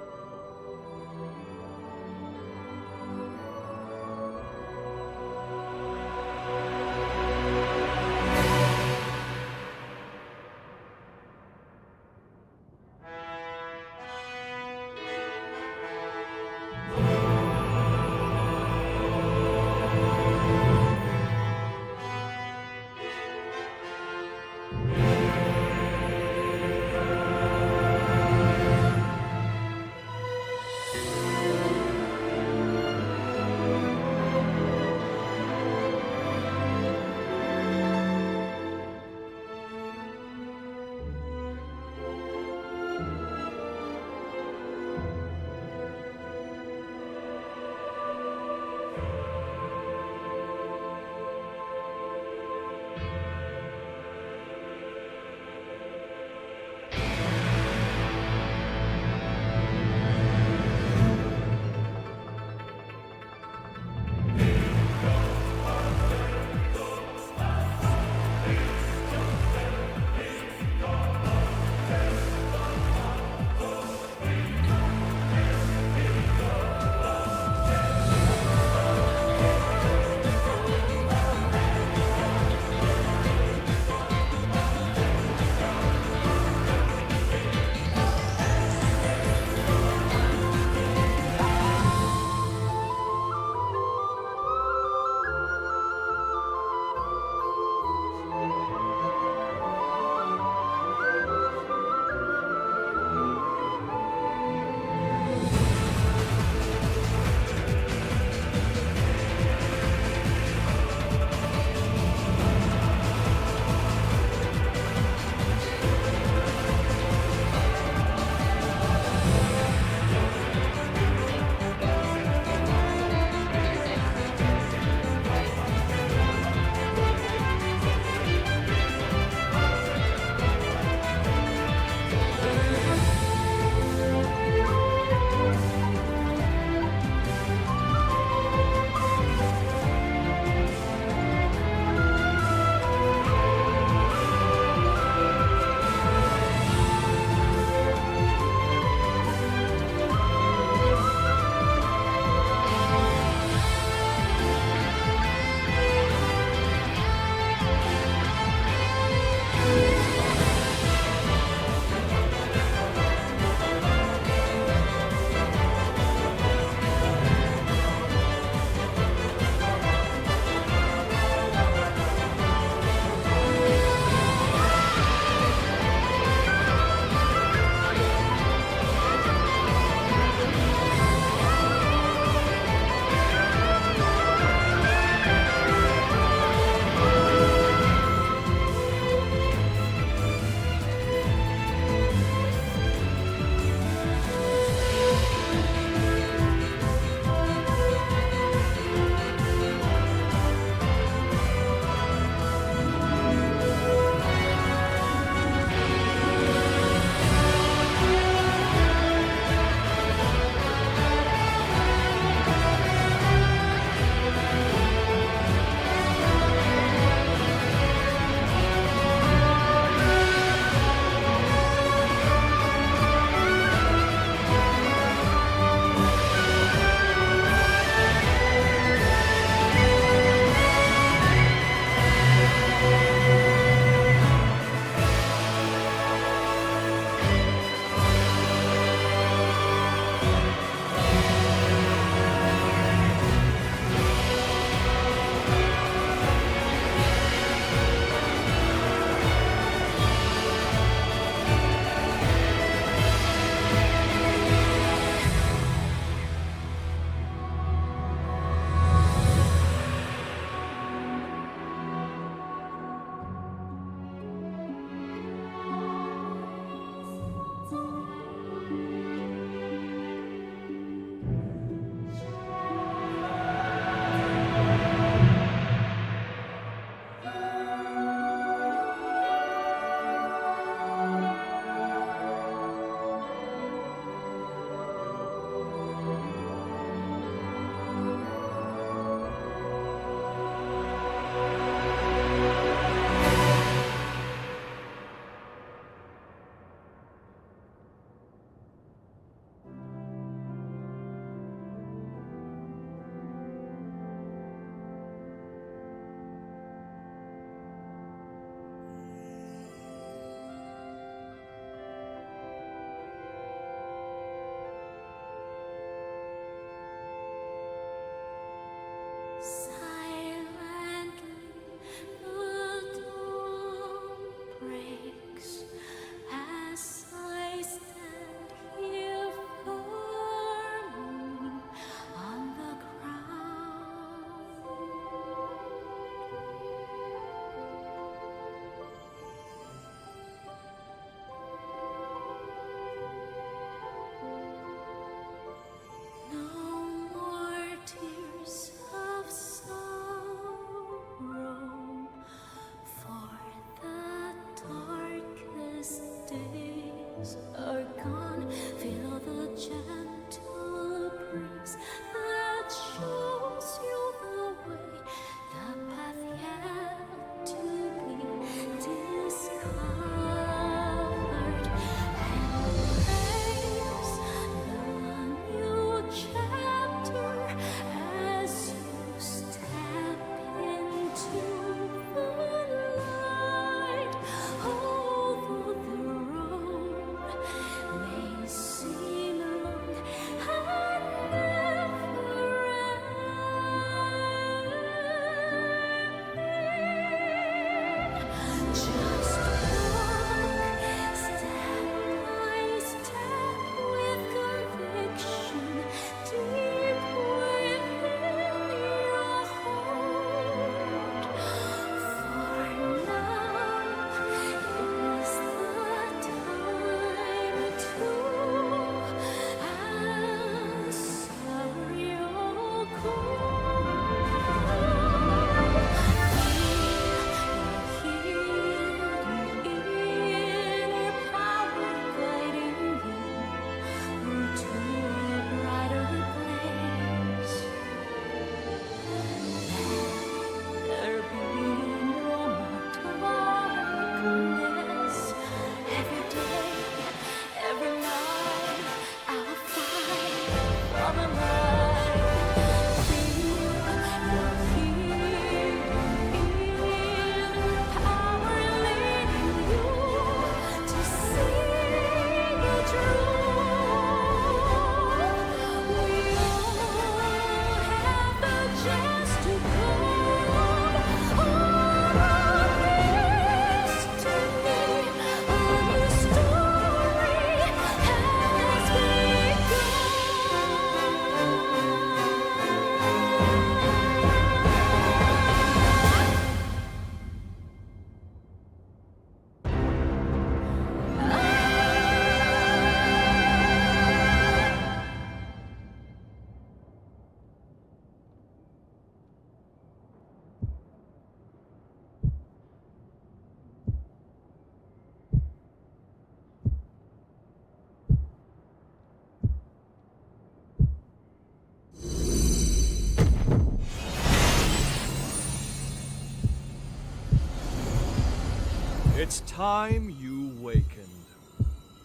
It's time you wakened.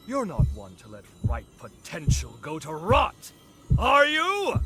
You're not one to let ripe potential go to rot, are you?